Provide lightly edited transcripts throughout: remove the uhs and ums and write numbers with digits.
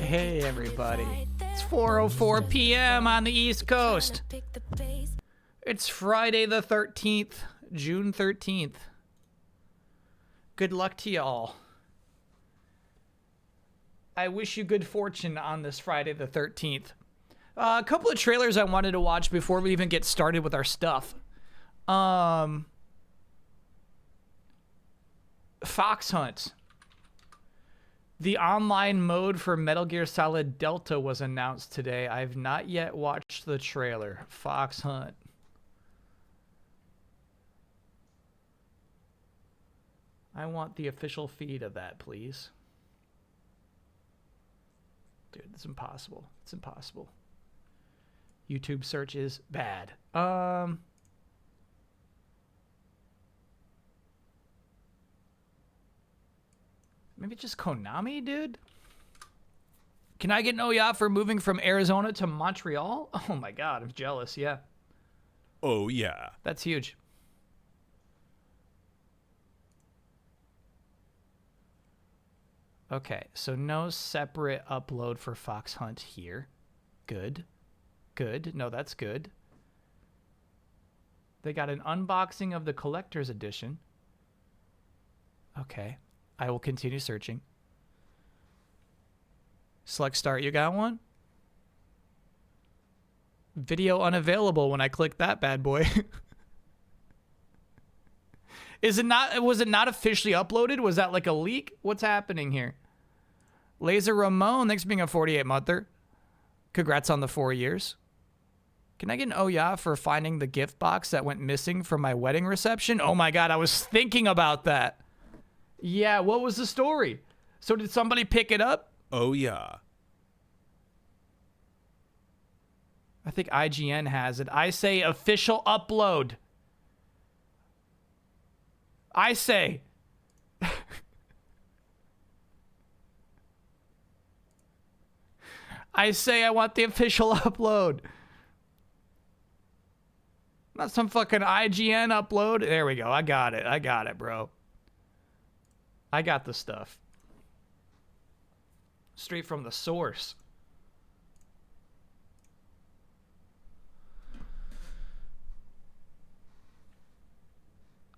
Hey everybody, it's 4:04 p.m. on the East Coast. It's Friday the 13th, June 13th. Good luck to y'all. I wish you good fortune on this Friday the 13th. A couple of trailers I wanted to watch before we even get started with our stuff. Fox Hunt. The online mode for Metal Gear Solid Delta was announced today. I've not yet watched the trailer. Fox Hunt. I want the official feed of that, please. Dude, it's impossible. It's impossible. YouTube search is bad. Maybe just Konami, dude? Can I get an OYA for moving from Arizona to Montreal? Oh my god, I'm jealous, yeah. Oh yeah. That's huge. Okay, so no separate upload for Fox Hunt here. Good. Good. No, that's good. They got an unboxing of the collector's edition. Okay. I will continue searching. Select start, you got one? Video unavailable when I click that bad boy. Was it not officially uploaded? Was that like a leak? What's happening here? Laser Ramon, thanks for being a 48-monther. Congrats on the 4 years. Can I get an OYA for finding the gift box that went missing from my wedding reception? Oh my god, I was thinking about that. Yeah, what was the story? So did somebody pick it up? Oh yeah. I think IGN has it. I say official upload. I say. I say I want the official upload. Not some fucking IGN upload. There we go. I got it. I got it, bro. I got the stuff. Straight from the source.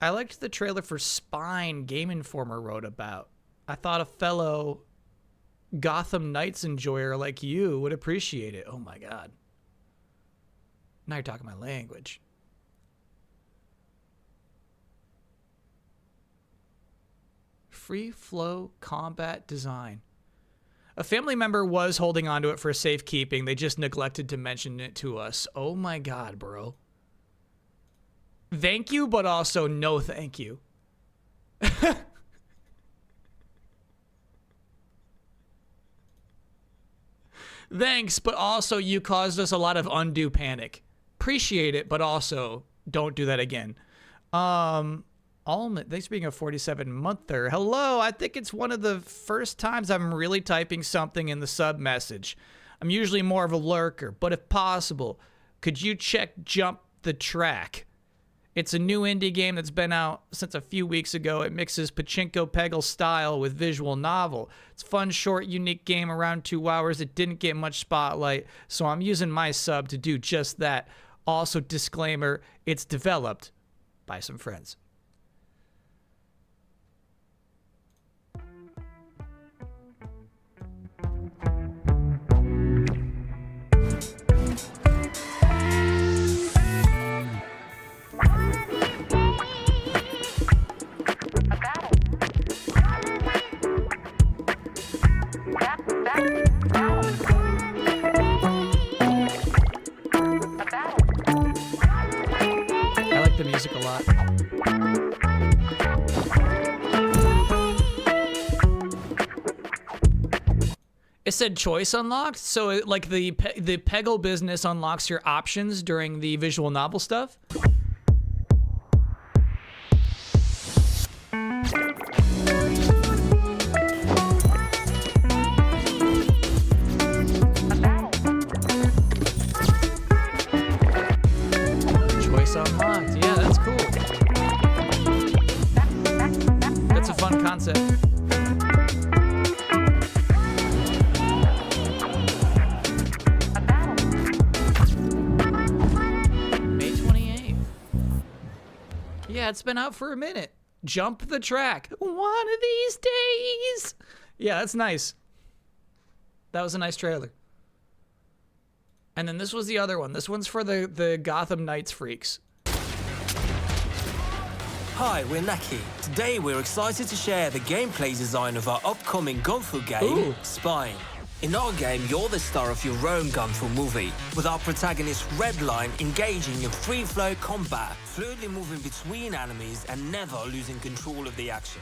I liked the trailer for Spine Game Informer wrote about. I thought a fellow Gotham Knights enjoyer like you would appreciate it. Oh my god. Now you're talking my language. Free flow combat design. A family member was holding onto it for safekeeping. They just neglected to mention it to us. Oh my god, bro. Thank you, but also no thank you. Thanks, but also you caused us a lot of undue panic. Appreciate it, but also don't do that again. Thanks for being a 47-monther. Hello, I think it's one of the first times I'm really typing something in the sub message. I'm usually more of a lurker, but if possible, could you check Jump the Track? It's a new indie game that's been out since a few weeks ago. It mixes Pachinko Peggle style with visual novel. It's a fun, short, unique game around 2 hours. It didn't get much spotlight, so I'm using my sub to do just that. Also, disclaimer, it's developed by some friends. I like the music a lot. It said choice unlocked, so like the Peggle business unlocks your options during the visual novel stuff. Choice unlocked. Yeah, that's cool. That's a fun concept. it's been out for a minute. Jump the track. One of these days. Yeah, that's nice. That was a nice trailer. And then this was the other one. This one's for the Gotham Knights freaks. Hi, we're Naki. Today we're excited to share the gameplay design of our upcoming Gunfu game, Spine. In our game, you're the star of your own Gunfu movie, with our protagonist Redline engaging in free-flow combat, fluidly moving between enemies and never losing control of the action.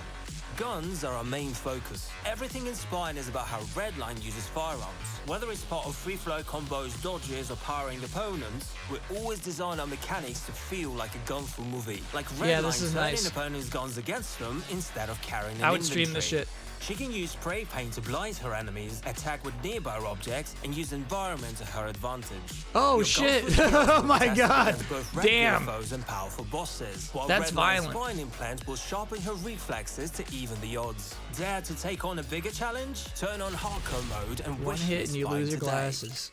Guns are our main focus. Everything in Spine is about how Redline uses firearms. Whether it's part of free-flow combos, dodges, or powering opponents, we always design our mechanics to feel like a Gunfu movie. Like Redline turning opponents' guns against them instead of carrying an inventory. I would stream this shit. She can use spray paint to blind her enemies, attack with nearby objects, and use environment to her advantage. Oh shit! Oh my god! Damn! Foes and powerful bosses. While That's violent. Spine implant will sharpen her reflexes to even the odds. Dare to take on a bigger challenge? Turn on hardcore mode and one hit and you lose your glasses.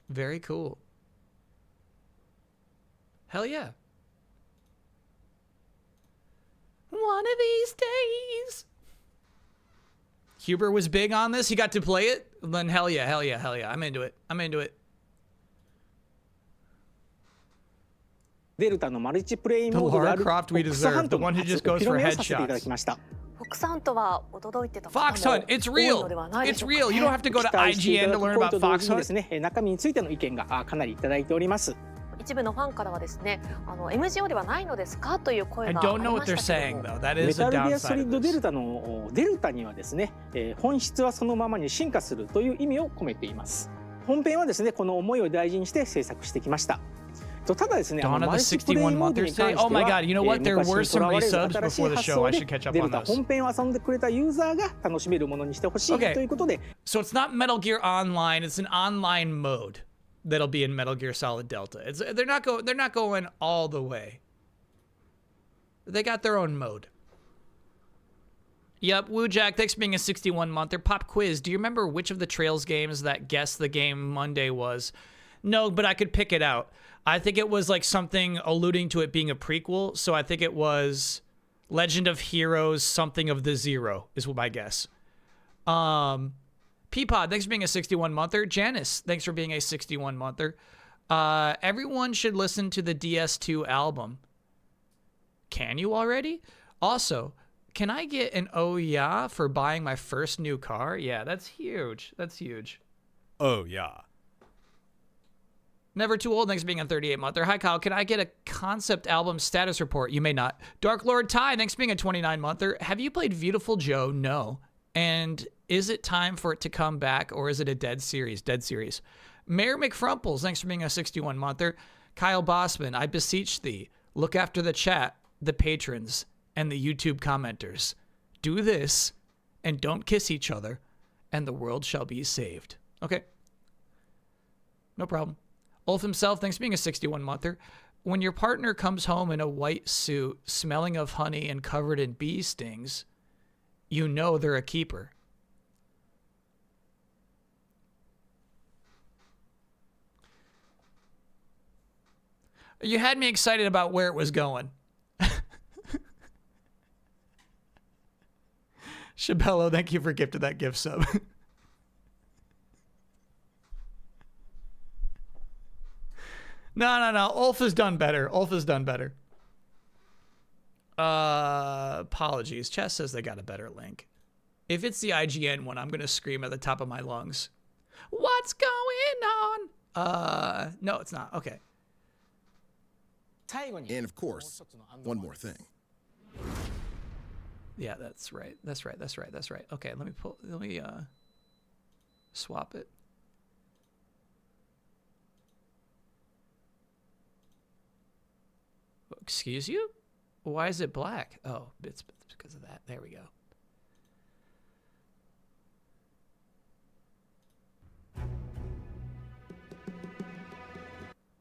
Very cool. Hell yeah! One of these days. Huber was big on this. He got to play it. Then hell yeah, hell yeah, hell yeah. I'm into it. I'm into it. The Lara Croft we deserve. The one who just goes for headshots. Fox Hunt. It's real. It's real. You don't have to go to IGN to learn about Fox Hunt. 中身についての意見がかなりいただいております。一部のファンからはですね、MGO ではないのですかという声があ I り don't know ま what し they're たけ saying ども。though. That メ is a タルギア downside ソリッ of ドデ this. ルタのデルタにはですね、本質はそのままに進化するという意味を込めています。本編はですね、この思いを大事にして制作してきました。ただですね、Dawn of the 61 Mothers Day. Oh my god, you know what? There were some resubs before the show. I should catch up デ on ルタ those. 本編を遊んでくれたユーザーが楽しめるものにしてほしいということで。So it's not Metal Gear Online. It's an online mode that'll be in Metal Gear Solid Delta. They're not going all the way. They got their own mode. Yep, Woo Jack, thanks for being a 61-monther. Pop quiz, do you remember which of the Trails games that Guess the Game Monday was? No, but I could pick it out. I think it was like something alluding to it being a prequel, so I think it was Legend of Heroes, something of the Zero, is my guess. Peapod, thanks for being a 61-monther. Janice, thanks for being a 61-monther. Everyone should listen to the DS2 album. Can you already? Also, can I get an oh yeah for buying my first new car? Yeah, that's huge. That's huge. Oh, yeah. Never Too Old, thanks for being a 38-monther. Hi, Kyle. Can I get a concept album status report? You may not. Dark Lord Ty, thanks for being a 29-monther. Have you played Beautiful Joe? No. And is it time for it to come back, or is it a dead series? Dead series. Mayor McFrumples, thanks for being a 61-monther. Kyle Bossman, I beseech thee, look after the chat, the patrons, and the YouTube commenters. Do this, and don't kiss each other, and the world shall be saved. Okay. No problem. Ulf himself, thanks for being a 61-monther. When your partner comes home in a white suit, smelling of honey and covered in bee stings, you know they're a keeper. You had me excited about where it was going. Shabello, thank you for gifting that gift sub. No. Ulf has done better. Ulf has done better. Apologies. Chess says they got a better link. If it's the IGN one, I'm going to scream at the top of my lungs. What's going on? No, it's not. Okay. And of course, one more thing. Yeah, that's right. That's right. Okay, let me swap it. Excuse you? Why is it black? Oh, it's because of that. There we go.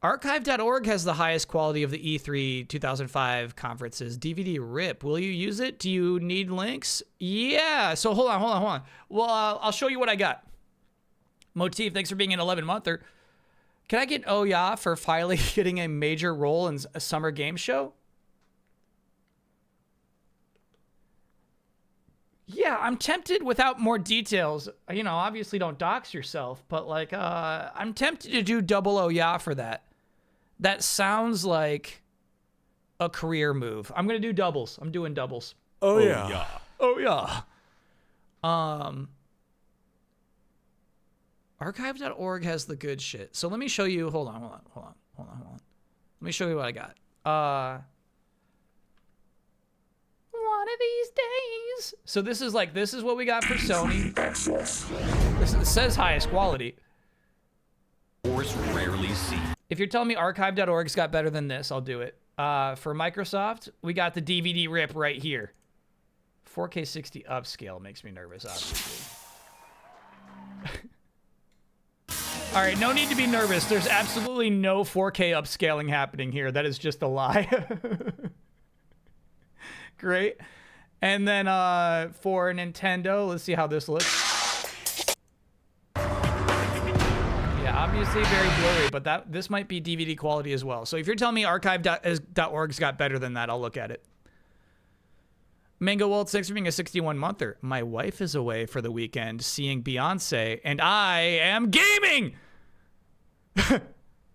Archive.org has the highest quality of the E3 2005 conferences. DVD rip. Will you use it? Do you need links? Yeah. So hold on. Well, I'll show you what I got. Motif, thanks for being an 11-monther. Can I get oh yeah for finally getting a major role in a summer game show? Yeah, I'm tempted without more details. You know, obviously don't dox yourself, but like, I'm tempted to do double oh yeah for that. That sounds like a career move. I'm gonna do doubles. I'm doing doubles. Oh, yeah. Oh yeah. Archive.org has the good shit. So let me show you. Hold on. Let me show you what I got. One of these days. So this is what we got for Sony. It says highest quality. Force rarely see. If you're telling me archive.org's got better than this, I'll do it. For Microsoft, we got the DVD rip right here. 4K 60 upscale makes me nervous, obviously. All right, no need to be nervous. There's absolutely no 4K upscaling happening here. That is just a lie. Great. And then for Nintendo, let's see how this looks. Yeah, obviously very blurry, but this might be DVD quality as well. So if you're telling me archive.org's got better than that, I'll look at it. Mango Walt, thanks for being a 61-monther. My wife is away for the weekend seeing Beyonce, and I am gaming!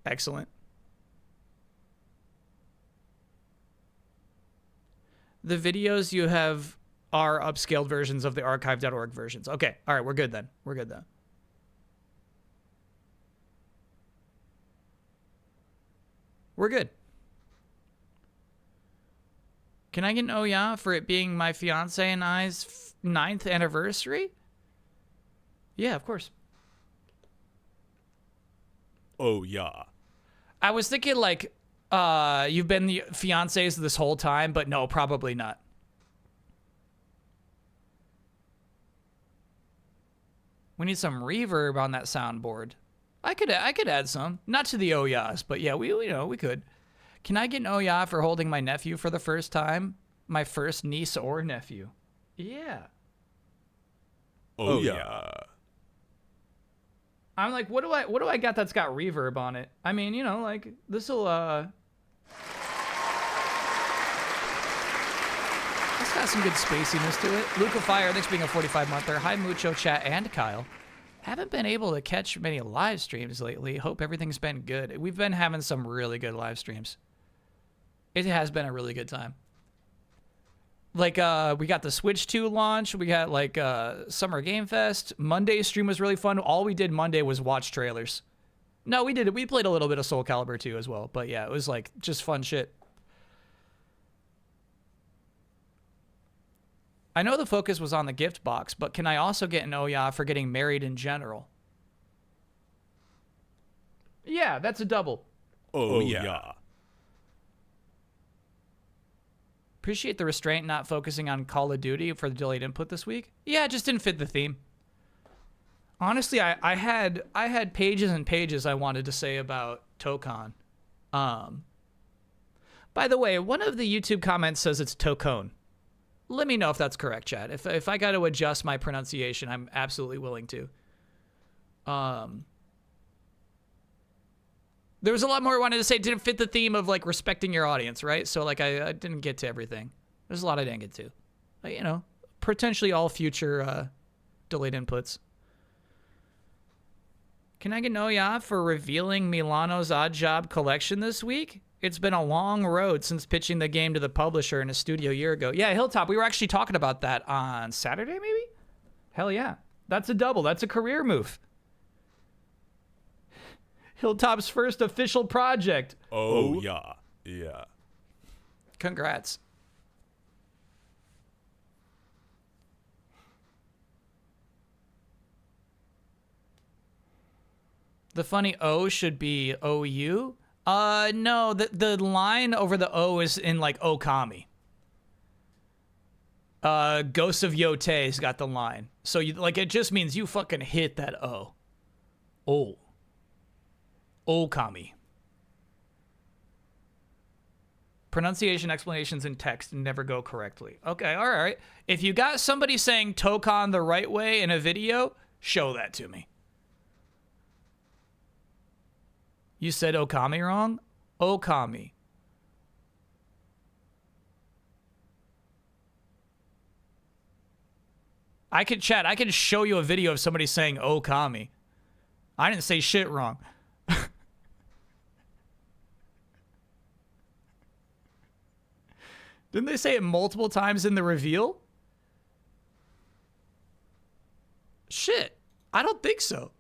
Excellent. The videos you have are upscaled versions of the archive.org versions. Okay, all right, we're good then. We're good then. We're good. Can I get an oh yeah for it being my fiance and I's 9th anniversary? Yeah, of course. Oh, yeah. I was thinking like, you've been the fiancés this whole time, but no, probably not. We need some reverb on that soundboard. I could add some, not to the oh yeahs, but yeah, we could. Can I get an oh yeah for holding my nephew for the first time? My first niece or nephew. Yeah. Oh, yeah. I'm like, what do I got that's got reverb on it? I mean, you know, like this'll It's got some good spaciness to it. Luca Fire, thanks for being a 45-monther. Hi, Mucho, Chat, and Kyle. Haven't been able to catch many live streams lately. Hope everything's been good. We've been having some really good live streams. It has been a really good time. Like, we got the Switch 2 launch. We got, like, Summer Game Fest. Monday's stream was really fun. All we did Monday was watch trailers. No, we did it. We played a little bit of Soul Calibur 2 as well. But, yeah, it was, like, just fun shit. I know the focus was on the gift box, but can I also get an oh yeah for getting married in general? Yeah, that's a double. Oh, yeah. Appreciate the restraint not focusing on Call of Duty for the delayed input this week. Yeah, it just didn't fit the theme. Honestly, I had pages and pages I wanted to say about Tokon. By the way, one of the YouTube comments says it's Tokon. Let me know if that's correct, Chad. If I got to adjust my pronunciation, I'm absolutely willing to. There was a lot more I wanted to say. It didn't fit the theme of, like, respecting your audience, right? So, like, I didn't get to everything. There's a lot I didn't get to. But, you know, potentially all future delayed inputs. Can I get an oh yeah for revealing Milano's Odd Job collection this week? It's been a long road since pitching the game to the publisher in a studio a year ago. Yeah, Hilltop, we were actually talking about that on Saturday, maybe? Hell yeah. That's a double. That's a career move. Hilltop's first official project. Oh, yeah. Yeah. Congrats. The funny O should be OU. No, the line over the O is in, like, Okami. Ghost of Yote's got the line. So, it just means you fucking hit that O. Oh. Okami. Pronunciation explanations in text never go correctly. Okay, all right. If you got somebody saying Tokon the right way in a video, show that to me. You said Okami wrong? Okami. I could show you a video of somebody saying Okami. I didn't say shit wrong. Didn't they say it multiple times in the reveal? Shit. I don't think so.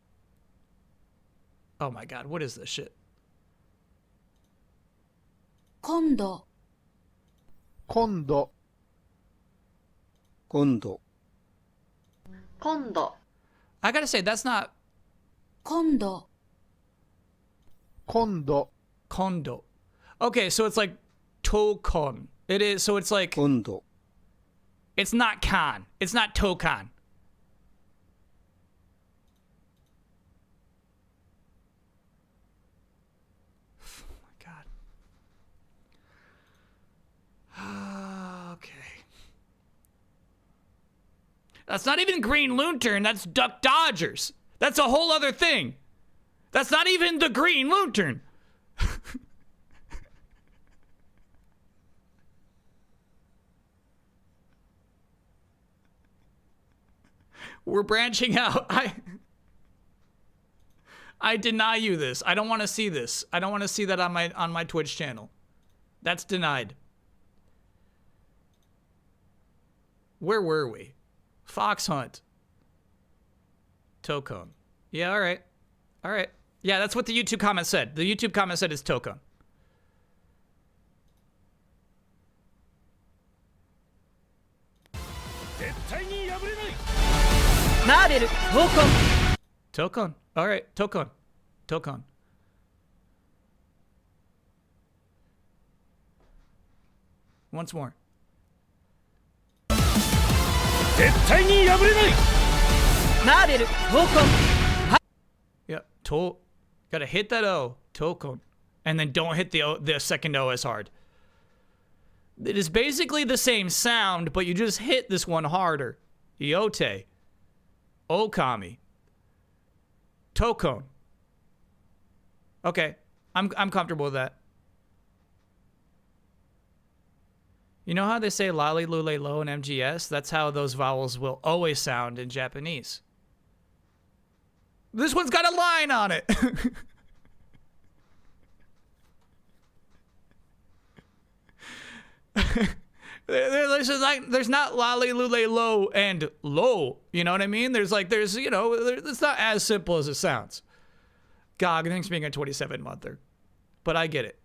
Oh my god, what is this shit? 今度今度今度今度 I gotta say, that's not 今度 今度 kondo. Okay, so it's like tokon. It is, so it's like, 今度 it's not kan. It's not tokan. Oh my god. Okay. That's not even Green Lantern, that's Duck Dodgers. That's a whole other thing. That's not even the Green Lantern. We're branching out. I deny you this. I don't want to see this. I don't want to see that on my Twitch channel. That's denied. Where were we? Fox Hunt. Tokon. Yeah, all right. All right. Yeah, that's what the YouTube comment said. The YouTube comment said it's Tokon. Tokon. All right, Tokon. Tokon. Once more. Yeah, gotta hit that O, Tokon, and then don't hit the second O as hard. It is basically the same sound, but you just hit this one harder. Iote, Okami, Tokon. Okay, I'm comfortable with that. You know how they say lali, lule, lo in MGS? That's how those vowels will always sound in Japanese. This one's got a line on it. There's not lali, lule, lo, and lo. You know what I mean? There's, you know, it's not as simple as it sounds. Gog, thanks for being a 27-monther. But I get it.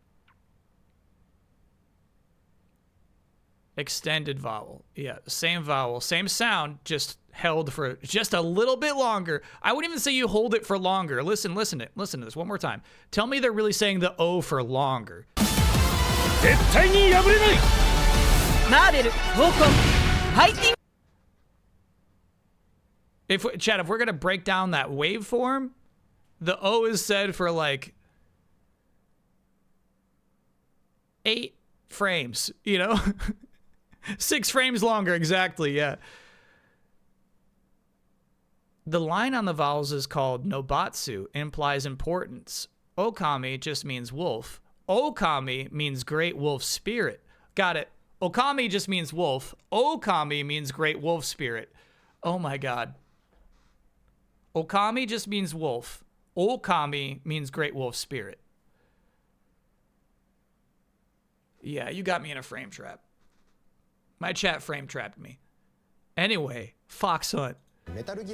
Extended vowel. Yeah, same vowel, same sound, just held for just a little bit longer. I wouldn't even say you hold it for longer. Listen to this one more time. Tell me they're really saying the O for longer. Chad, if we're gonna break down that waveform, the O is said for like 8 frames, you know? 6 frames longer, exactly, yeah. The line on the vowels is called nobatsu, implies importance. Okami just means wolf. Okami means great wolf spirit. Got it. Okami just means wolf. Okami means great wolf spirit. Oh my god. Okami just means wolf. Okami means great wolf spirit. Yeah, you got me in a frame trap. My chat frame trapped me. Anyway, Fox Hunt.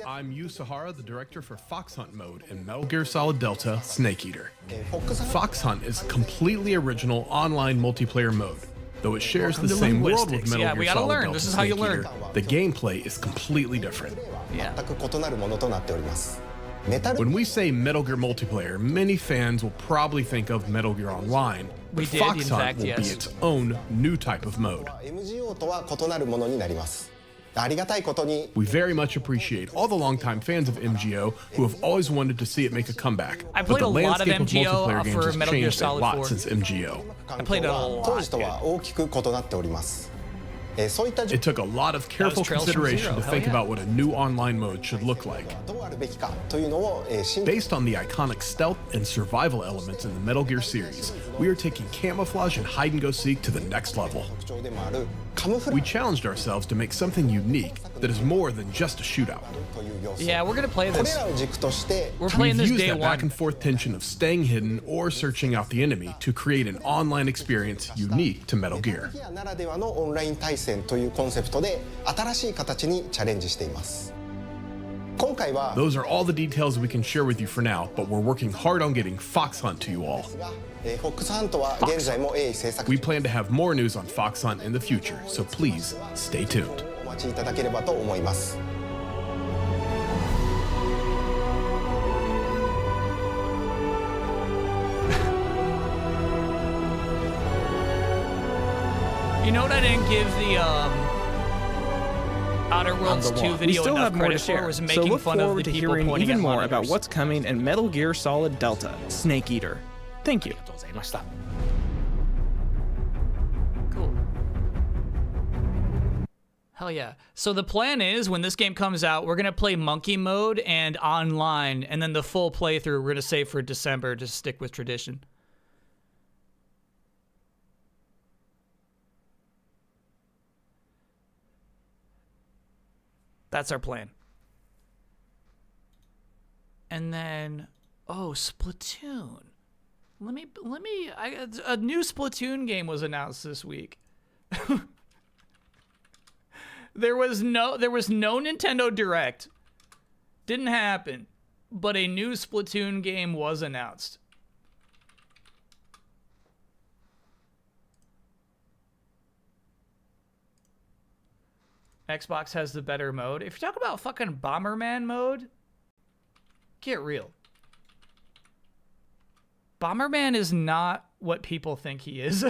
I'm Yu Sahara, the director for Fox Hunt mode in Metal Gear Solid Delta Snake Eater. Fox Hunt is a completely original online multiplayer mode. Though it shares the same world with Metal Gear Solid Delta This is how you learn. the gameplay is completely different. Yeah. When we say Metal Gear multiplayer, many fans will probably think of Metal Gear Online. But Fox Hunt will be its own new type of mode. We very much appreciate all the longtime fans of MGO who have always wanted to see it make a comeback. I played but the a lot of landscape MGO multiplayer games for has Metal Gear changed a Solid lot 4. since MGO. I played it a lot. It took a lot of careful Trails from consideration Zero. to Hell think yeah. about what a new online mode should look like. Based on the iconic stealth and survival elements in the Metal Gear series, we are taking camouflage and hide-and-go-seek to the next level. We challenged ourselves to make something unique that is more than just a shootout. Yeah, we're gonna play this. We're We've playing this used day that one. back and forth tension of staying hidden or searching out the enemy to create an online experience unique to Metal Gear. ならではのオンライン対戦というコンセプトで新しい形にチャレンジしています。今回は Those are all the details we can share with you for now, but we're working hard on getting Fox Hunt to you all. フォックスハントは現在も鋭意制作 We plan to have more news on Fox Hunt in the future, so please stay tuned. お待ちいただければと思います。You know what I didn't give the Outer Worlds 2 We video still enough have more to credit for share, was so making look fun of the forward to people hearing pointing even at more about monitors. what's coming in Metal Gear Solid Delta, Snake Eater. Thank you. Cool. Hell yeah. So the plan is when this game comes out, we're going to play monkey mode and online, and then the full playthrough we're going to save for December to stick with tradition. That's our plan. And then, oh, Splatoon. A new Splatoon game was announced this week. There was no Nintendo Direct. Didn't happen. But a new Splatoon game was announced. Xbox has the better mode. If you're talking about fucking Bomberman mode, get real. Bomberman is not what people think he is.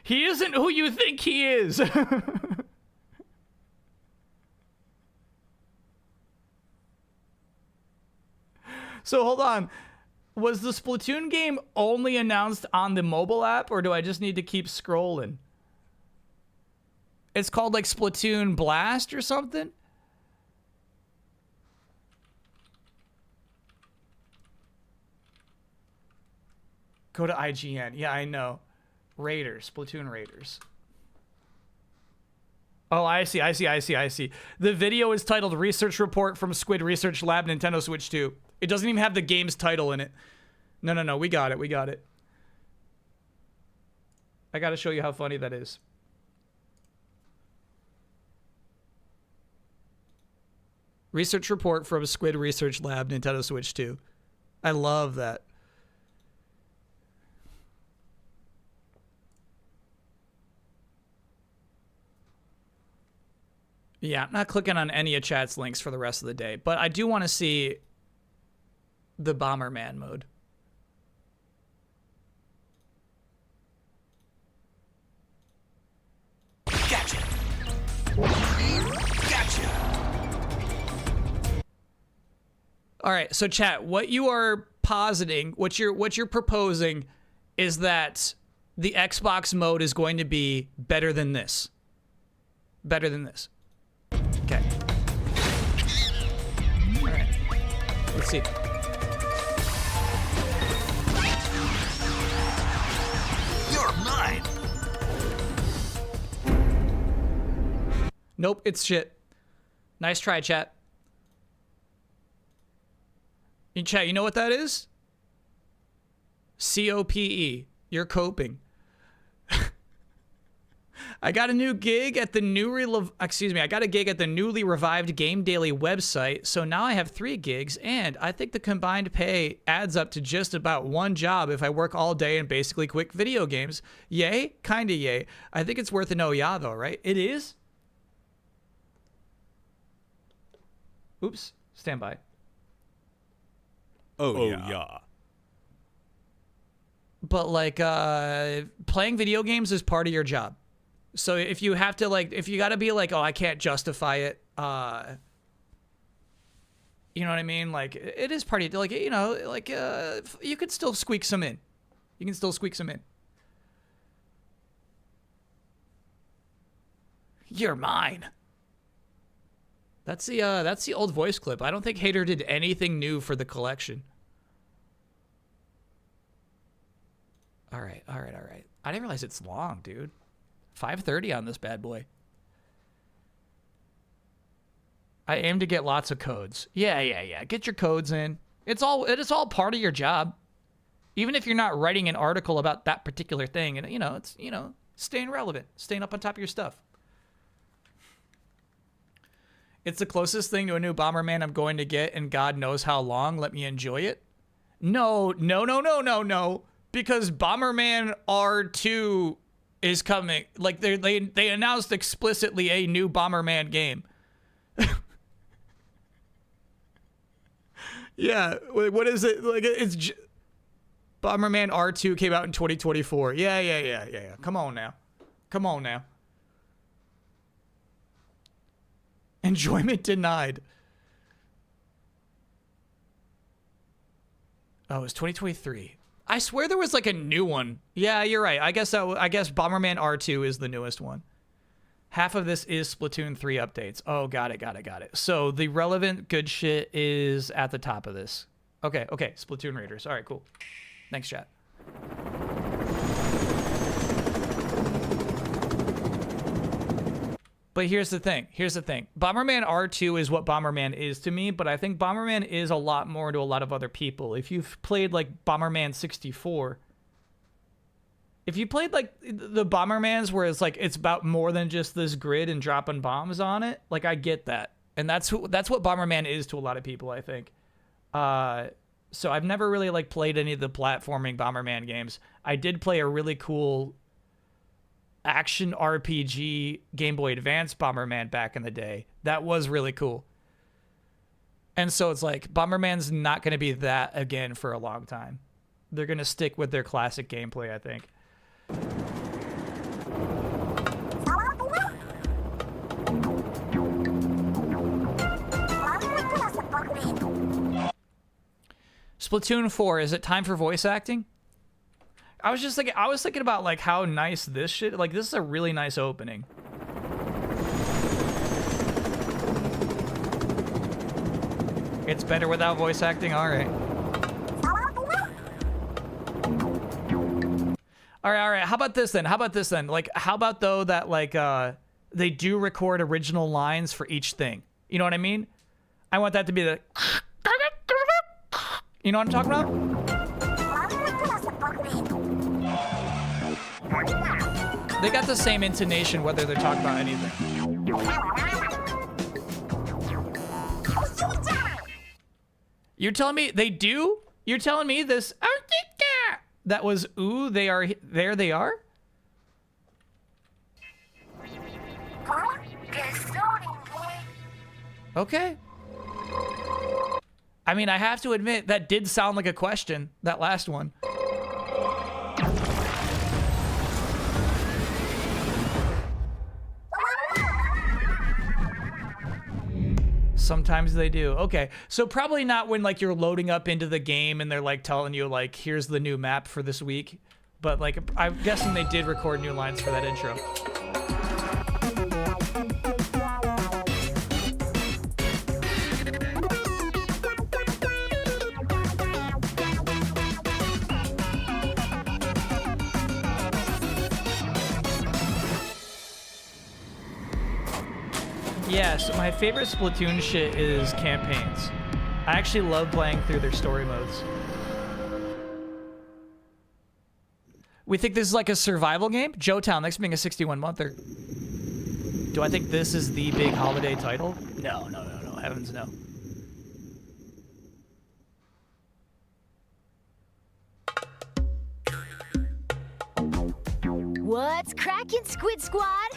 He isn't who you think he is. So hold on. Was the Splatoon game only announced on the mobile app, or do I just need to keep scrolling? It's called like Splatoon Blast or something? Go to IGN. Yeah, I know. Raiders. Splatoon Raiders. Oh, I see. The video is titled Research Report from Squid Research Lab, Nintendo Switch 2. It doesn't even have the game's title in it. No. We got it. I gotta show you how funny that is. Research Report from Squid Research Lab, Nintendo Switch 2. I love that. Yeah, I'm not clicking on any of chat's links for the rest of the day, but I do want to see the Bomberman mode. Gotcha. All right, so chat, what you are positing, what you're proposing is that the Xbox mode is going to be better than this. Better than this. Okay. All right. Let's see. You're mine. Nope, it's shit. Nice try, chat. Chat, you know what that is? COPE. You're coping. I got a new gig at the I got a gig at the newly revived Game Daily website, so now I have 3 gigs, and I think the combined pay adds up to just about 1 job if I work all day and basically quit video games. Yay? Kinda yay. I think it's worth an oh yeah, though, right? It is? Oops. Stand by. Oh yeah. But like playing video games is part of your job. So if you have to if you got to be like, oh, I can't justify it, you know what I mean? Like it is part of you could still squeak some in. You can still squeak some in. You're mine. That's the old voice clip. I don't think Hater did anything new for the collection. All right. I didn't realize it's long, dude. 5:30 on this bad boy. I aim to get lots of codes. Yeah. Get your codes in. It is all part of your job. Even if you're not writing an article about that particular thing, and it's staying relevant, staying up on top of your stuff. It's the closest thing to a new Bomberman I'm going to get, and God knows how long. Let me enjoy it. No. Because Bomberman R2 is coming. Like they announced explicitly a new Bomberman game. Yeah, what is it? Like it's Bomberman R2 came out in 2024. Yeah. Come on now. Enjoyment denied. Oh, it's 2023. I swear there was like a new one. Yeah, you're right. I guess Bomberman R2 is the newest one. Half of this is Splatoon 3 updates. Oh, got it. So the relevant good shit is at the top of this. Okay. Splatoon Raiders. All right, cool. Thanks, chat. But here's the thing. Bomberman R2 is what Bomberman is to me, but I think Bomberman is a lot more to a lot of other people. If you've played like Bomberman 64, if you played like the Bombermans where it's like it's about more than just this grid and dropping bombs on it, like I get that. And that's what Bomberman is to a lot of people, I think. So I've never really like played any of the platforming Bomberman games. I did play a really cool action RPG Game Boy Advance Bomberman back in the day. That was really cool. And so it's like Bomberman's not going to be that again for a long time. They're going to stick with their classic gameplay, I think. Splatoon 4, is it time for voice acting? I was thinking about like how nice this shit, like this is a really nice opening. It's better without voice acting? All right. All right. How about this then? Like, how about though that like they do record original lines for each thing? You know what I mean? I want that to be the. You know what I'm talking about? They got the same intonation whether they're talking about anything. You're telling me they do? You're telling me this? That was ooh, they are there. They are. Okay. I mean, I have to admit that did sound like a question. That last one. Sometimes they do. Okay, so probably not when like you're loading up into the game and they're like telling you like, here's the new map for this week. But like, I'm guessing they did record new lines for that intro. Yeah, so my favorite Splatoon shit is campaigns. I actually love playing through their story modes. We think this is like a survival game? Joetown, thanks for being a 61-monther. Do I think this is the big holiday title? No. Heavens no. What's crackin', Squid Squad?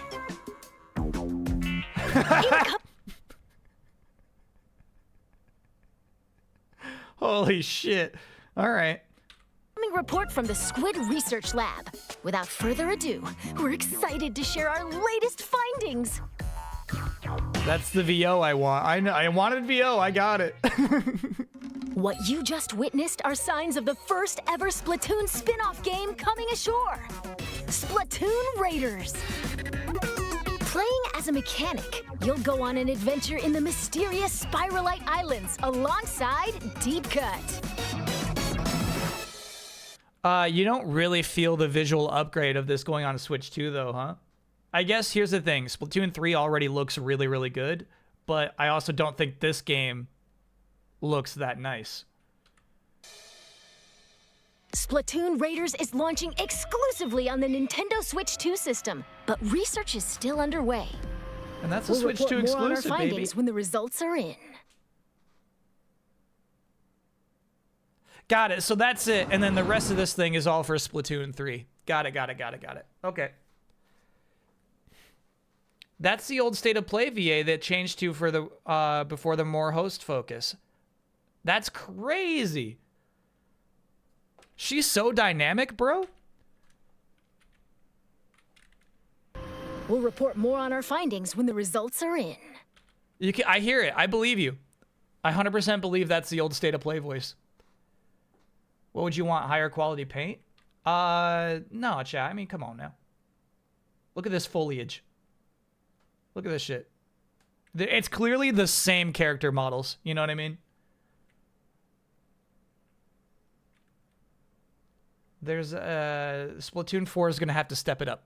Holy shit. All right. Report from the Squid Research Lab. Without further ado, we're excited to share our latest findings. That's the VO I want. I know. I wanted VO. I got it. What you just witnessed are signs of the first ever Splatoon spin-off game coming ashore. Splatoon Raiders. Playing as a mechanic, you'll go on an adventure in the mysterious Spiralite Islands alongside Deep Cut. You don't really feel the visual upgrade of this going on Switch 2 though, huh? I guess here's the thing. Splatoon 3 already looks really, really good, but I also don't think this game looks that nice. Splatoon Raiders is launching exclusively on the Nintendo Switch 2 system, but research is still underway. And that's a Switch 2 exclusive, more on our baby. findings when the results are in. Got it. So that's it. And then the rest of this thing is all for Splatoon 3. Got it. Okay. That's the old State of Play VA that changed to for the before the more host focus. That's crazy. She's so dynamic, bro. We'll report more on our findings when the results are in. I hear it. I believe you. I 100% believe that's the old State of Play voice. What would you want? Higher quality paint? No, chat. I mean, come on now. Look at this foliage. Look at this shit. It's clearly the same character models. You know what I mean? There's Splatoon 4 is going to have to step it up.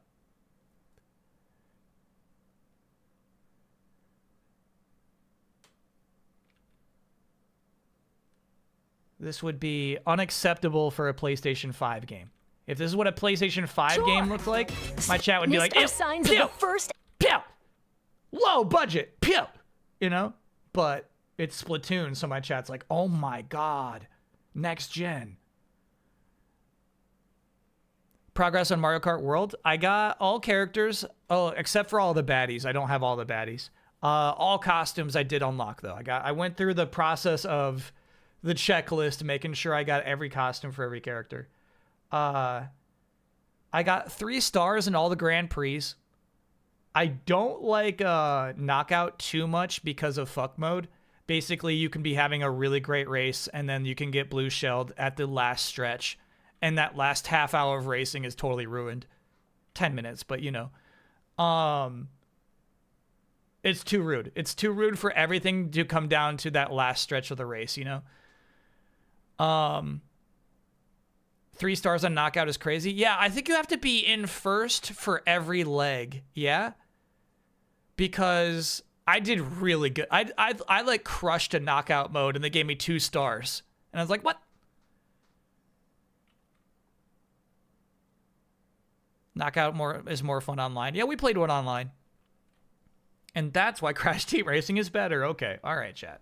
This would be unacceptable for a PlayStation 5 game. If this is what a PlayStation 5 game looked like, my chat would be like, signs of the first pew, low budget, pew, you know? But it's Splatoon, so my chat's like, oh my god, next gen. Progress on Mario Kart World. I got all characters, except for all the baddies. I don't have all the baddies. All costumes I did unlock though. I went through the process of the checklist, making sure I got every costume for every character. I got 3 stars in all the Grand Prix. I don't like knockout too much because of fuck mode. Basically, you can be having a really great race and then you can get blue shelled at the last stretch. And that last half hour of racing is totally ruined. 10 minutes, but you know. It's too rude. It's too rude for everything to come down to that last stretch of the race, you know? 3 stars on knockout is crazy. Yeah, I think you have to be in first for every leg. Yeah? Because I did really good. I like crushed a knockout mode and they gave me 2 stars. And I was like, what? Knockout is more fun online. Yeah, we played one online. And that's why Crash Team Racing is better. Okay, all right, chat.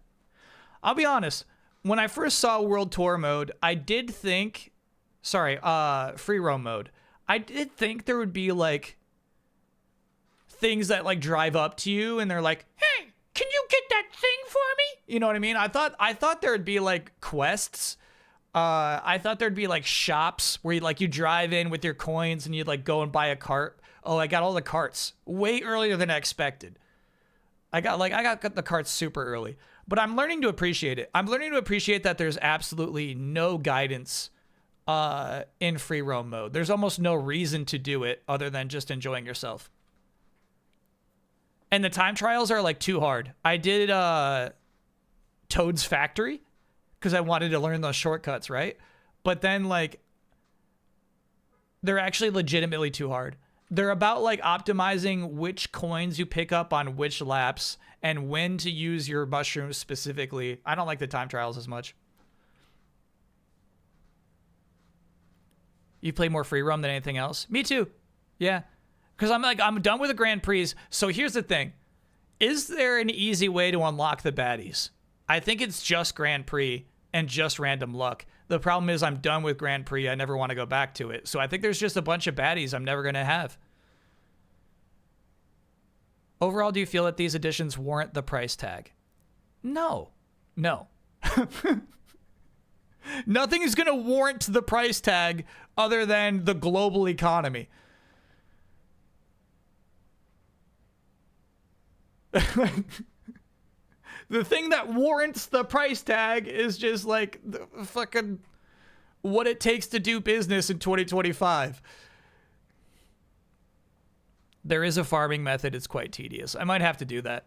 I'll be honest. When I first saw World Tour mode, I did think... Sorry, free roam mode. I did think there would be, like, things that, like, drive up to you and they're like, hey, can you get that thing for me? You know what I mean? I thought there would be, like, quests. I thought there'd be, like, shops where you drive in with your coins and you'd, like, go and buy a cart. Oh, I got all the carts way earlier than I expected. I got the carts super early. But I'm learning to appreciate it. I'm learning to appreciate that there's absolutely no guidance in free roam mode. There's almost no reason to do it other than just enjoying yourself. And the time trials are, like, too hard. I did Toad's Factory because I wanted to learn those shortcuts, right? But then, like, they're actually legitimately too hard. They're about, like, optimizing which coins you pick up on which laps and when to use your mushrooms specifically. I don't like the time trials as much. You play more free roam than anything else? Me too. Yeah. Because I'm done with the Grand Prix. So here's the thing. Is there an easy way to unlock the baddies? I think it's just Grand Prix and just random luck. The problem is I'm done with Grand Prix. I never want to go back to it. So I think there's just a bunch of baddies I'm never going to have. Overall, do you feel that these editions warrant the price tag? No. No. Nothing is going to warrant the price tag other than the global economy. The thing that warrants the price tag is just like the fucking what it takes to do business in 2025. There is a farming method. It's quite tedious. I might have to do that.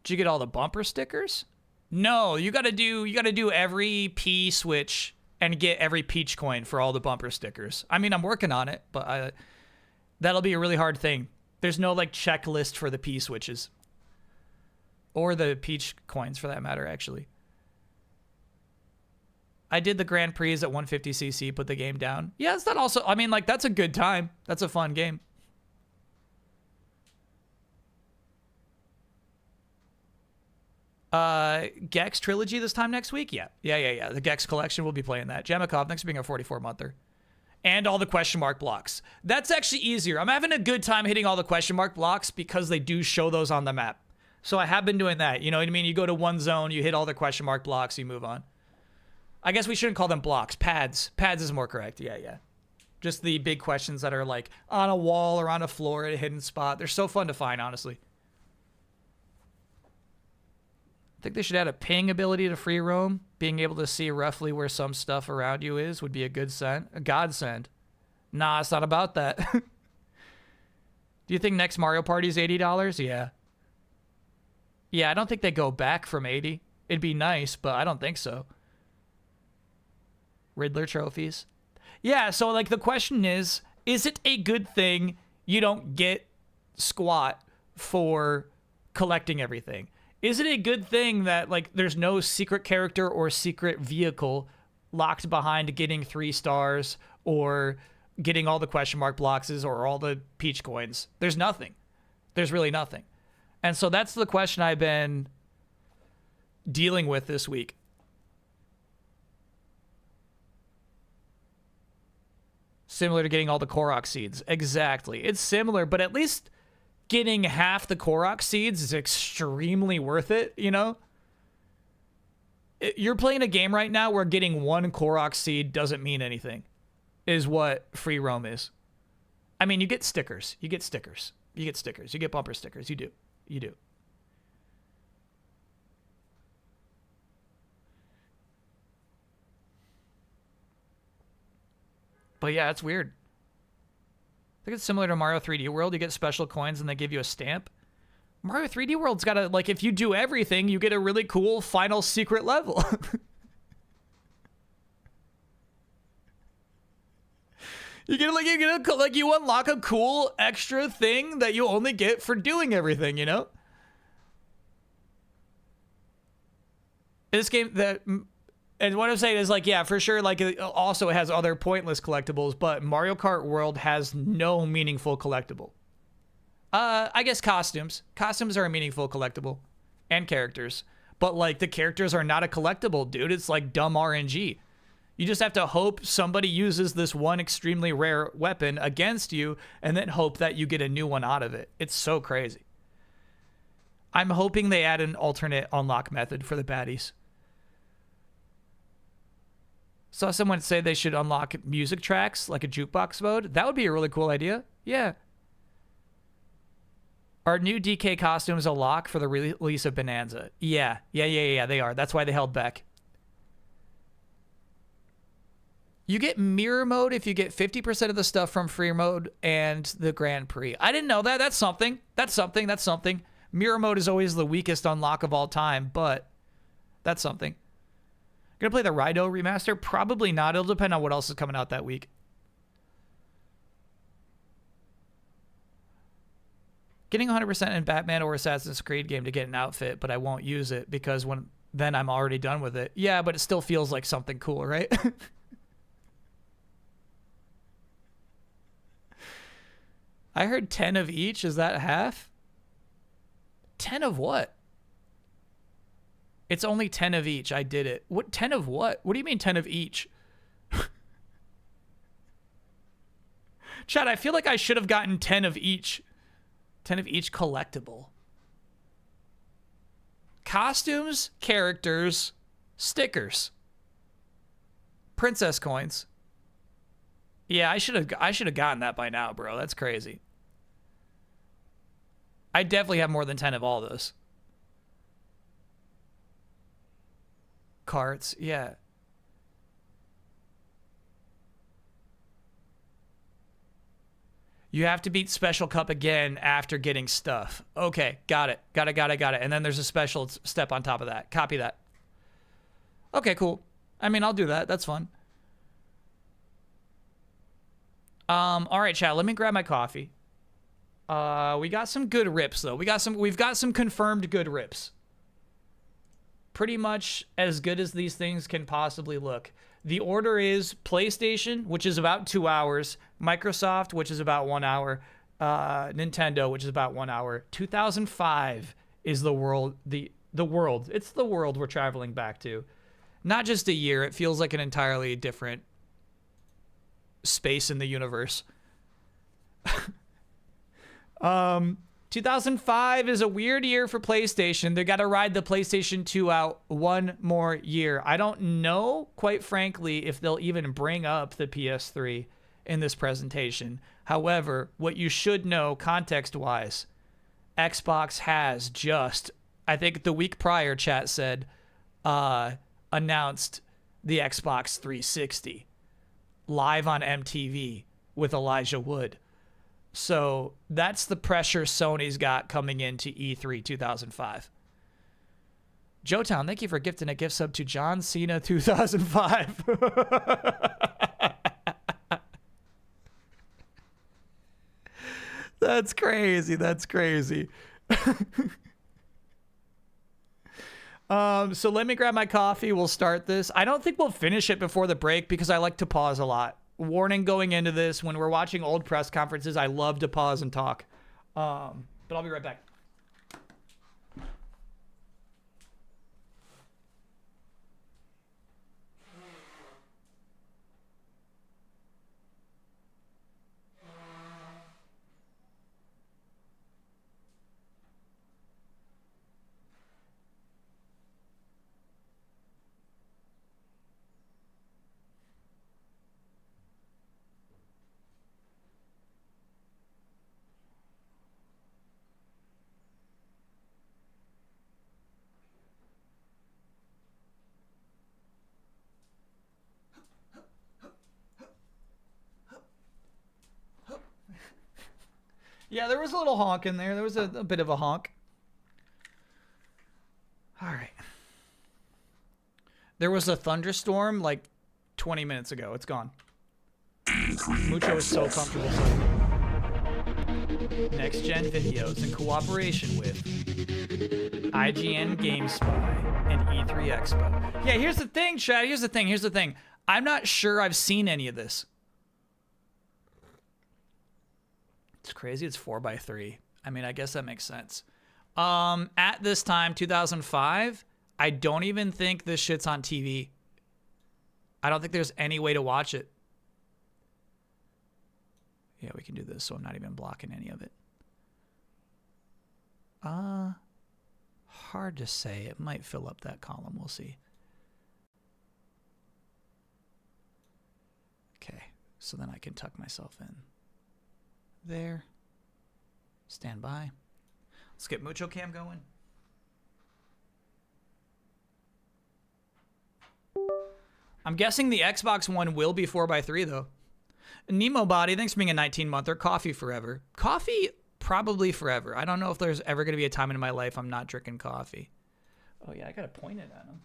Did you get all the bumper stickers? No, you gotta do every P switch and get every Peach coin for all the bumper stickers. I mean, I'm working on it, but that'll be a really hard thing. There's no like checklist for the P-switches. Or the Peach coins for that matter, actually. I did the Grand Prix at 150cc, put the game down. Yeah, it's not also, I mean, like, that's a good time. That's a fun game. Gex Trilogy this time next week? Yeah. The Gex collection, we'll be playing that. Jamakov, thanks for being a 44-monther. And all the question mark blocks. That's actually easier. I'm having a good time hitting all the question mark blocks because they do show those on the map. So I have been doing that. You know what I mean? You go to one zone, you hit all the question mark blocks, you move on. I guess we shouldn't call them blocks. Pads. Pads is more correct. Yeah. Just the big questions that are like on a wall or on a floor at a hidden spot. They're so fun to find, honestly. I think they should add a ping ability to free roam. Being able to see roughly where some stuff around you is would be a godsend. Nah, it's not about that. Do you think next Mario Party is $80? Yeah. Yeah, I don't think they go back from 80. It'd be nice, but I don't think so. Riddler trophies. Yeah, so like the question is it a good thing you don't get squat for collecting everything? Is it a good thing that like there's no secret character or secret vehicle locked behind getting 3 stars or getting all the question mark blocks or all the Peach coins? There's nothing. There's really nothing. And so that's the question I've been dealing with this week. Similar to getting all the Korok seeds. Exactly. It's similar, but at least getting half the Korok seeds is extremely worth it, you know? You're playing a game right now where getting 1 Korok seed doesn't mean anything, is what free roam is. I mean, you get stickers. You get stickers. You get stickers. You get bumper stickers. You do. You do. But yeah, it's weird. I think it's similar to Mario 3D World. You get special coins and they give you a stamp. Mario 3D World's got a, like, if you do everything, you get a really cool final secret level. You unlock a cool extra thing that you only get for doing everything, you know? This game, and what I'm saying is, like, yeah, for sure, like, it also has other pointless collectibles, but Mario Kart World has no meaningful collectible. I guess costumes. Costumes are a meaningful collectible. And characters. But, like, the characters are not a collectible, dude. It's like dumb RNG. You just have to hope somebody uses this one extremely rare weapon against you and then hope that you get a new one out of it. It's so crazy. I'm hoping they add an alternate unlock method for the baddies. Saw someone say they should unlock music tracks like a jukebox mode. That would be a really cool idea. Yeah. Are new DK costumes a lock for the release of Bonanza? Yeah, they are. That's why they held back. You get mirror mode if you get 50% of the stuff from free mode and the Grand Prix. I didn't know that. That's something. That's something. Mirror mode is always the weakest unlock of all time, but that's something. Gonna play the Raido remaster? Probably not. It'll depend on what else is coming out that week. Getting 100% in Batman or Assassin's Creed game to get an outfit, but I won't use it because then I'm already done with it. Yeah, but it still feels like something cool, right? I heard 10 of each. Is that half? 10 of what? It's only 10 of each. I did it. What? 10 of what? What do you mean 10 of each? Chad, I feel like I should have gotten 10 of each. 10 of each collectible. Costumes, characters, stickers. Princess coins. Yeah, I should have gotten that by now, bro. That's crazy. I definitely have more than 10 of all those. Carts, yeah. You have to beat Special Cup again after getting stuff. Okay, got it. Got it. And then there's a special step on top of that. Copy that. Okay, cool. I mean, I'll do that. That's fun. All right, chat. Let me grab my coffee. We got some good rips though. We've got some confirmed good rips. Pretty much as good as these things can possibly look. The order is PlayStation, which is about 2 hours, Microsoft, which is about 1 hour, Nintendo, which is about 1 hour. 2005 is the world. It's the world we're traveling back to. Not just a year. It feels like an entirely different space in the universe. 2005 is a weird year for PlayStation. They got to ride the PlayStation 2 out one more year. I don't know, quite frankly, if they'll even bring up the PS3 in this presentation. However, what you should know context-wise, Xbox has just, I think the week prior, chat said, announced the Xbox 360 live on MTV with Elijah Wood. So that's the pressure Sony's got coming into E3 2005. Joetown, thank you for gifting a gift sub to John Cena 2005. That's crazy. That's crazy. So let me grab my coffee. We'll start this. I don't think we'll finish it before the break because I like to pause a lot. Warning going into this, when we're watching old press conferences, I love to pause and talk. But I'll be right back. Yeah, there was a little honk in there. There was a bit of a honk. All right. There was a thunderstorm like 20 minutes ago. It's gone. Mucho is so comfortable. Next gen videos in cooperation with IGN GameSpy and E3 Expo. Yeah, here's the thing, Chad. Here's the thing. I'm not sure I've seen any of this. It's crazy. It's 4x3. I mean, I guess that makes sense. At this time, 2005, I don't even think this shit's on TV. I don't think there's any way to watch it. Yeah, we can do this, so I'm not even blocking any of it. Hard to say. It might fill up that column. We'll see. Okay, so then I can tuck myself in. There. Stand by. Let's get Mucho Cam going. I'm guessing the Xbox One will be 4x3 though. Nemo Body, thanks for being a 19-monther. Coffee forever. Coffee probably forever. I don't know if there's ever going to be a time in my life I'm not drinking coffee. Oh yeah, I got to point it at him.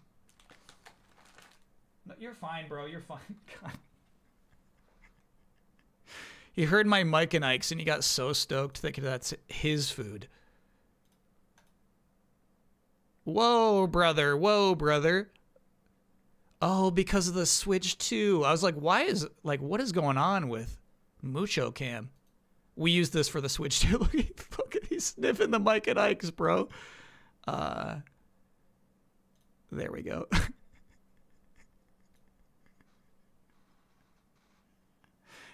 No, you're fine, bro. You're fine. God. He heard my Mike and Ike's and he got so stoked thinking that's his food. Whoa, brother. Whoa, brother. Oh, because of the Switch 2. I was like, what is going on with Mucho Cam? We use this for the Switch 2. Look at he's sniffing the Mike and Ike's, bro. There we go.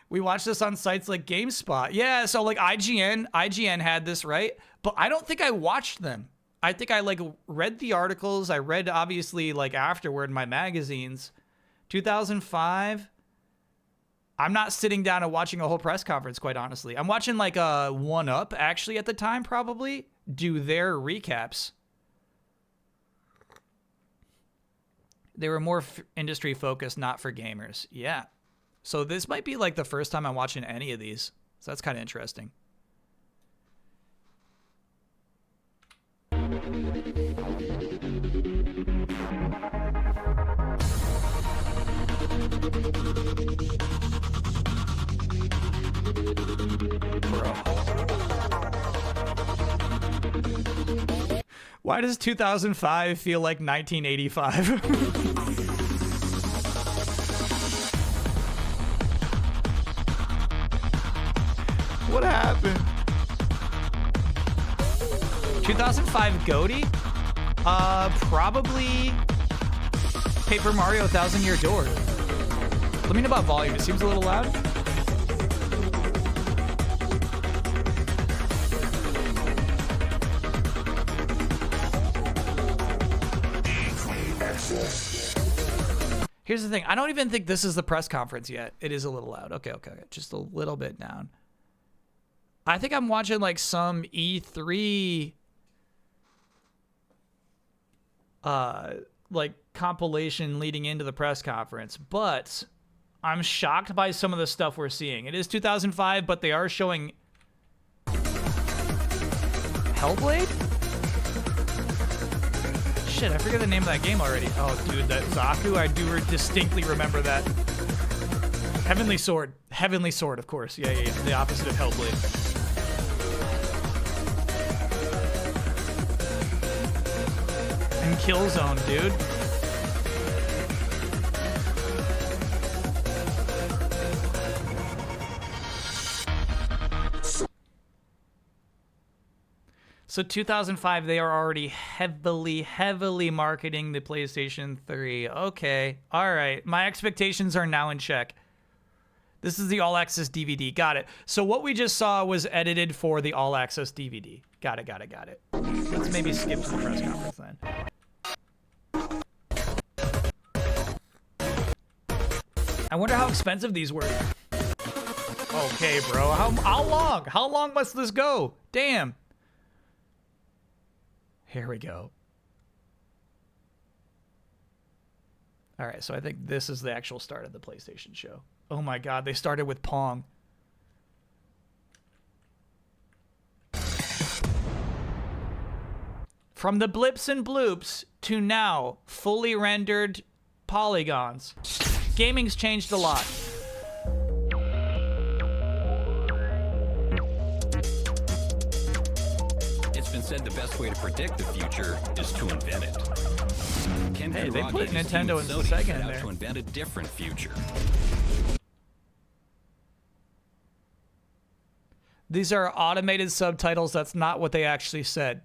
We watched this on sites like GameSpot. Yeah, so like IGN had this, right? But I don't think I watched them. I think I like read the articles. I read obviously like afterward my magazines. 2005. I'm not sitting down and watching a whole press conference, quite honestly. I'm watching like a 1UP actually at the time probably do their recaps. They were more industry focused, not for gamers. Yeah. So this might be like the first time I'm watching any of these. So that's kind of interesting. Bro. Why does 2005 feel like 1985? What happened? 2005 Goaty? Probably Paper Mario 1000 Year Door. Let me know about volume. It seems a little loud. Here's the thing. I don't even think this is the press conference yet. It is a little loud. Okay. Just a little bit down. I think I'm watching like some E3 like compilation leading into the press conference, but I'm shocked by some of the stuff we're seeing. It is 2005, but they are showing Hellblade? Shit, I forget the name of that game already. Oh, dude, that Zaku, I do distinctly remember that. Heavenly Sword. Heavenly Sword, of course. Yeah. The opposite of Hellblade. And Killzone, dude. So 2005, they are already heavily marketing the PlayStation 3. Okay, all right. My expectations are now in check. This is the All Access DVD. Got it. So what we just saw was edited for the All Access DVD. Got it. Let's maybe skip to the press conference then. I wonder how expensive these were. Okay, bro. How long? How long must this go? Damn. Here we go. All right, so I think this is the actual start of the PlayStation show. Oh my God, they started with Pong. From the blips and bloops to now fully rendered polygons. Gaming's changed a lot. Said the best way to predict the future is to invent it. Hey, they put Nintendo and Sega in there to invent a different future. These are automated subtitles. That's not what they actually said.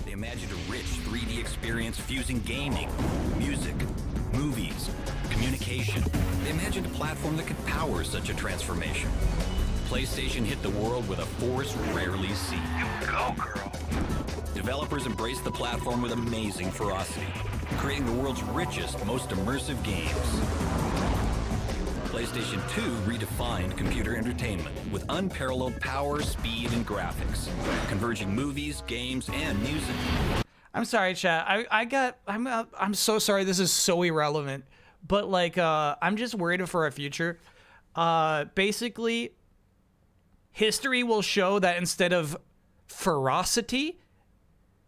They imagined a rich 3D experience fusing gaming, music, movies, communication. They imagined a platform that could power such a transformation. PlayStation hit the world with a force rarely seen. You go, girl. Developers embraced the platform with amazing ferocity, creating the world's richest, most immersive games. PlayStation 2 redefined computer entertainment with unparalleled power, speed, and graphics, converging movies, games, and music. I'm sorry, chat. I'm so sorry. This is so irrelevant. But like, I'm just worried for our future. Basically, history will show that instead of ferocity,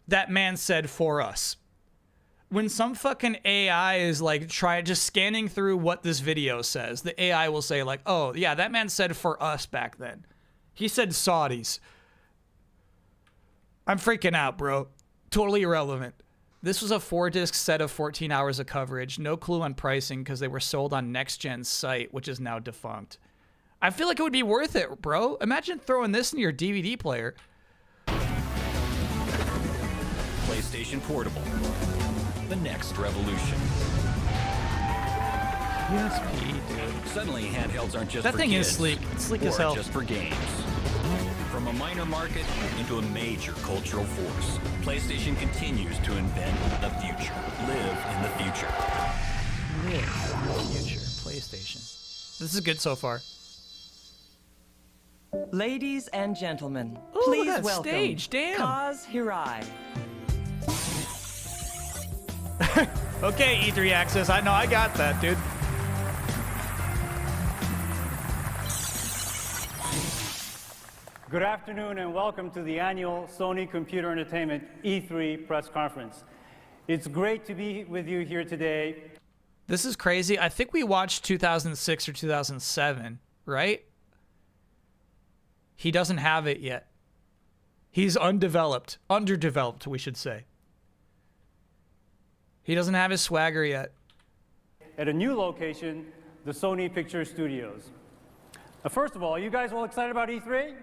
that man said for us. When some fucking AI is like just scanning through what this video says, the AI will say like, oh yeah, that man said for us back then. He said Saudis. I'm freaking out, bro. Totally irrelevant. This was a 4-disc set of 14 hours of coverage. No clue on pricing because they were sold on Next Gen's site, which is now defunct. I feel like it would be worth it, bro. Imagine throwing this in your DVD player. PlayStation Portable. The next revolution. PSP, dude. Suddenly, handhelds aren't just for kids. That thing is sleek. It's sleek as hell. Just for games. From a minor market into a major cultural force, PlayStation continues to invent the future. Live in the future. Live in the future. PlayStation. This is good so far. Ladies and gentlemen, ooh, please that welcome stage. Damn. Kaz Hirai. Okay, E3 Access. I know I got that, dude. Good afternoon and welcome to the annual Sony Computer Entertainment E3 press conference. It's great to be with you here today. This is crazy. I think we watched 2006 or 2007, right? He doesn't have it yet. He's undeveloped. Underdeveloped, we should say. He doesn't have his swagger yet. At a new location, the Sony Pictures Studios. Now, first of all, are you guys all excited about E3?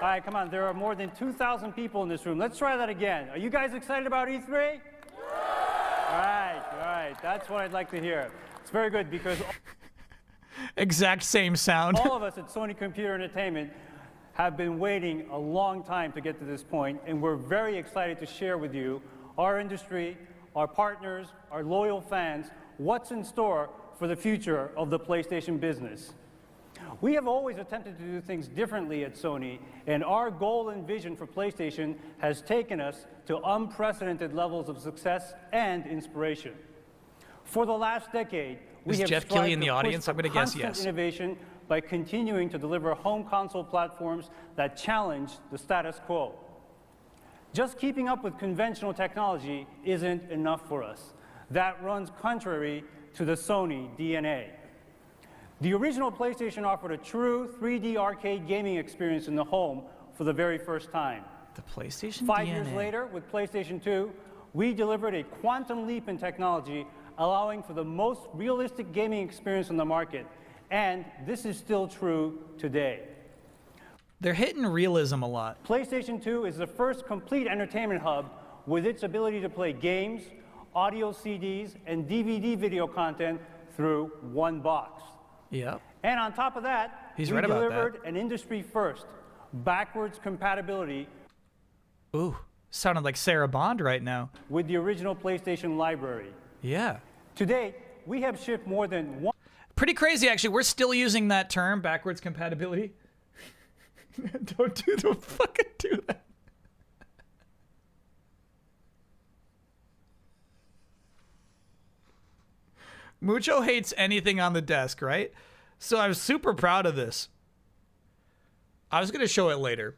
All right, come on. There are more than 2,000 people in this room. Let's try that again. Are you guys excited about E3? All right. That's what I'd like to hear. It's very good because exact same sound. all of us at Sony Computer Entertainment have been waiting a long time to get to this point, and we're very excited to share with you, our industry, our partners, our loyal fans, what's in store for the future of the PlayStation business. We have always attempted to do things differently at Sony, and our goal and vision for PlayStation has taken us to unprecedented levels of success and inspiration. For the last decade, we have Jeff strived Keighley in the to push audience? for I'm gonna guess constant yes. innovation by continuing to deliver home console platforms that challenge the status quo. Just keeping up with conventional technology isn't enough for us. That runs contrary to the Sony DNA. The original PlayStation offered a true 3D arcade gaming experience in the home for the very first time. The PlayStation 5 DNA. years later, with PlayStation 2, we delivered a quantum leap in technology, allowing for the most realistic gaming experience on the market. And this is still true today. They're hitting realism a lot. PlayStation 2 is the first complete entertainment hub with its ability to play games, audio CDs, and DVD video content through one box. Yep. And on top of that, He's we right about delivered an industry first, backwards compatibility. Ooh, sounded like Sarah Bond right now. With the original PlayStation library. Yeah. Today, we have shipped more than one. Pretty crazy, actually. We're still using that term, backwards compatibility. Don't fucking do that. Mucho hates anything on the desk, right? So I was super proud of this. I was going to show it later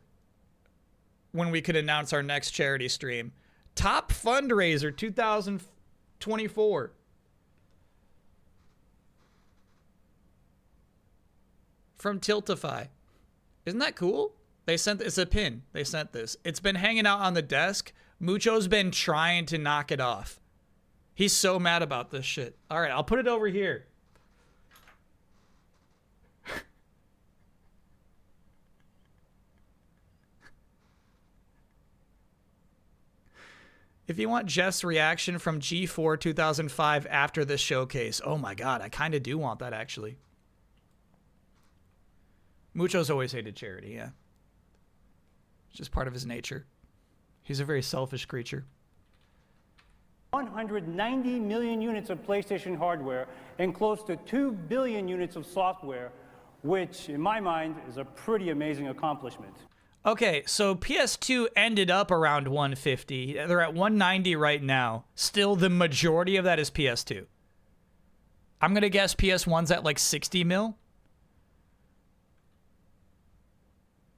when we could announce our next charity stream. Top fundraiser 2024. From Tiltify. Isn't that cool? They sent, it's a pin. They sent this. It's been hanging out on the desk. Mucho's been trying to knock it off. He's so mad about this shit. All right, I'll put it over here. If you want Jeff's reaction from G4 2005 after this showcase, oh my god, I kind of do want that actually. Mucho's always hated charity, yeah. It's just part of his nature. He's a very selfish creature. 190 million units of PlayStation hardware and close to 2 billion units of software, which, in my mind, is a pretty amazing accomplishment. Okay, so PS2 ended up around 150. They're at 190 right now. Still, the majority of that is PS2. I'm going to guess PS1's at like 60 mil.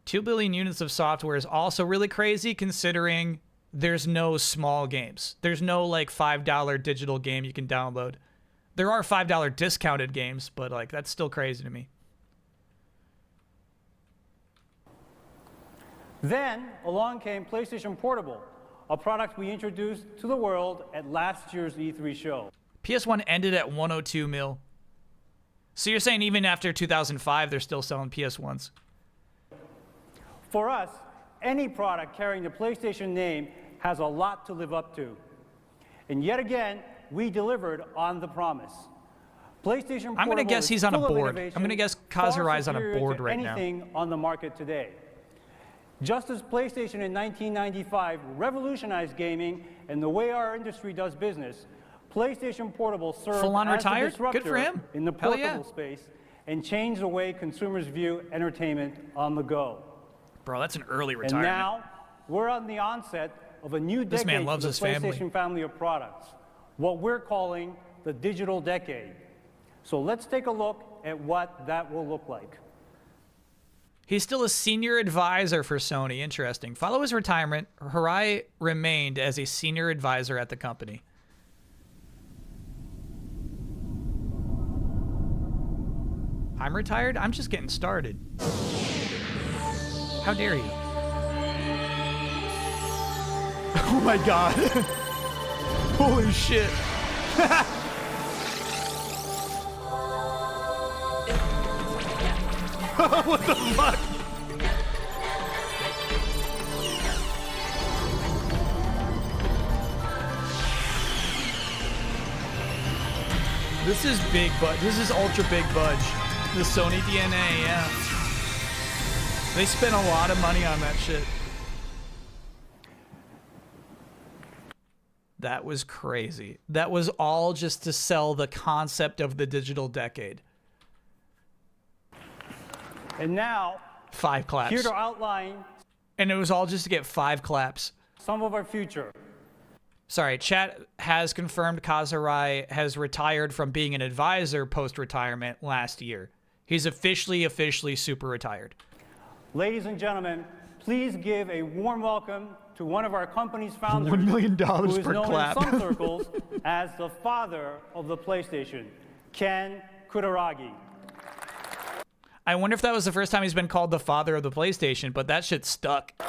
2 billion units of software is also really crazy considering there's no small games. There's no like $5 digital game you can download. There are $5 discounted games, but like that's still crazy to me. Then along came PlayStation Portable, a product we introduced to the world at last year's E3 show. PS1 ended at 102 mil. So you're saying even after 2005, they're still selling PS1s? For us, any product carrying the PlayStation name has a lot to live up to. And yet again, we delivered on the promise. PlayStation Portable I'm going to guess he's on a full of board. innovation, I'm going to guess far Kazurai's on a superior board to right now. anything on the market today. Just as PlayStation in 1995 revolutionized gaming and the way our industry does business, PlayStation Portable served Full-on as retired? the disruptor Good for him. in the Hell portable yeah. space and changed the way consumers view entertainment on the go. Bro, that's an early And retirement. now, we're on the onset of a new This man decade loves for his the family. PlayStation family of products, what we're calling the digital decade. So let's take a look at what that will look like. He's still a senior advisor for Sony. Interesting. Follow his retirement, Hirai remained as a senior advisor at the company. I'm retired? I'm just getting started. How dare you? Oh my god. Holy shit. What the fuck? This is big, but this is ultra big budge. The Sony DNA, yeah. They spent a lot of money on that shit. That was crazy. That was all just to sell the concept of the digital decade. And now, 5 claps. here to outline, and it was all just to get 5 claps. Some of our future. Sorry, chat has confirmed Kazurai has retired from being an advisor post-retirement last year. He's officially super retired. Ladies and gentlemen, please give a warm welcome to one of our company's founders, $1 million who is per known clap. in some circles as the father of the PlayStation, Ken Kutaragi. I wonder if that was the first time he's been called the father of the PlayStation, but that shit stuck. That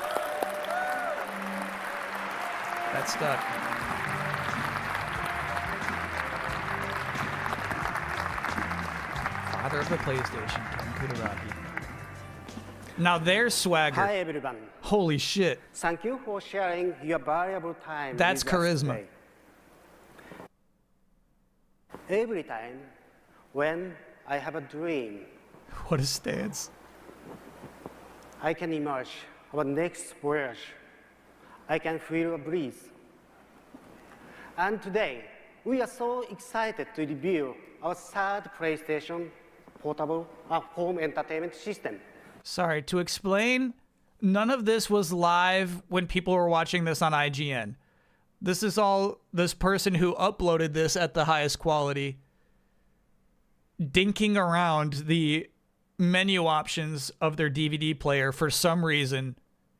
stuck. Father of the PlayStation, Ken Kutaragi. Now there's swagger. Hi everyone. Holy shit. Thank you for sharing your valuable time. That's with us charisma. today. Every time when I have a dream, What a stance. I can emerge our next voyage. I can feel a breeze. And today, we are so excited to review our third PlayStation portable home entertainment system. Sorry, to explain, none of this was live when people were watching this on IGN. This is all this person who uploaded this at the highest quality, dinking around the menu options of their DVD player for some reason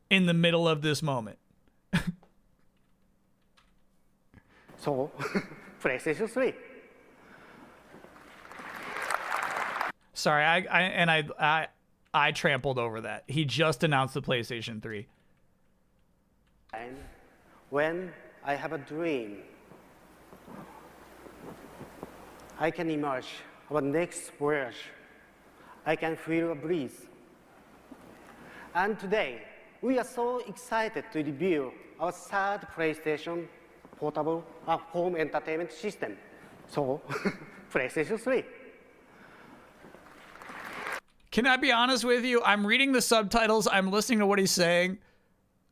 in the middle of this moment. So, PlayStation 3. Sorry, I trampled over that. He just announced the PlayStation 3. And when I have a dream, I can emerge our next voyage. I can feel a breeze. And today, we are so excited to review our third PlayStation portable home entertainment system. So, PlayStation 3. Can I be honest with you? I'm reading the subtitles. I'm listening to what he's saying.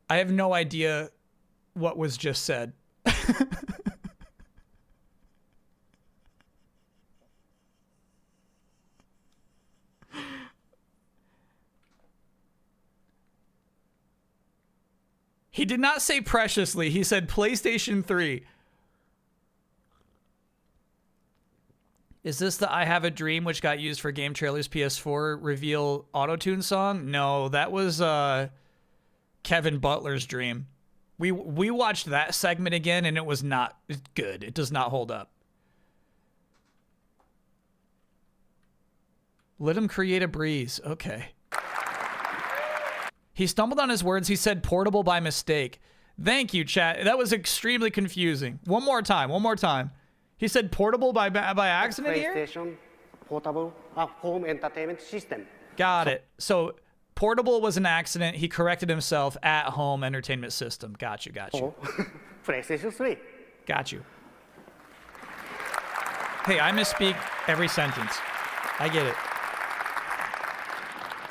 I have no idea what was just said. He did not say preciously. He said PlayStation 3. Is this the I Have a Dream, which got used for Game Trailers PS4 reveal autotune song? No, that was Kevin Butler's dream. We watched that segment again, and it was not good. It does not hold up. Let him create a breeze. Okay. He stumbled on his words. He said portable by mistake. Thank you, chat. That was extremely confusing. One more time. One more time. He said portable by accident here? PlayStation portable home entertainment system. Got it. So portable was an accident. He corrected himself. At home entertainment system. Got you. Got you. PlayStation 3. Got you. Hey, I misspeak every sentence. I get it.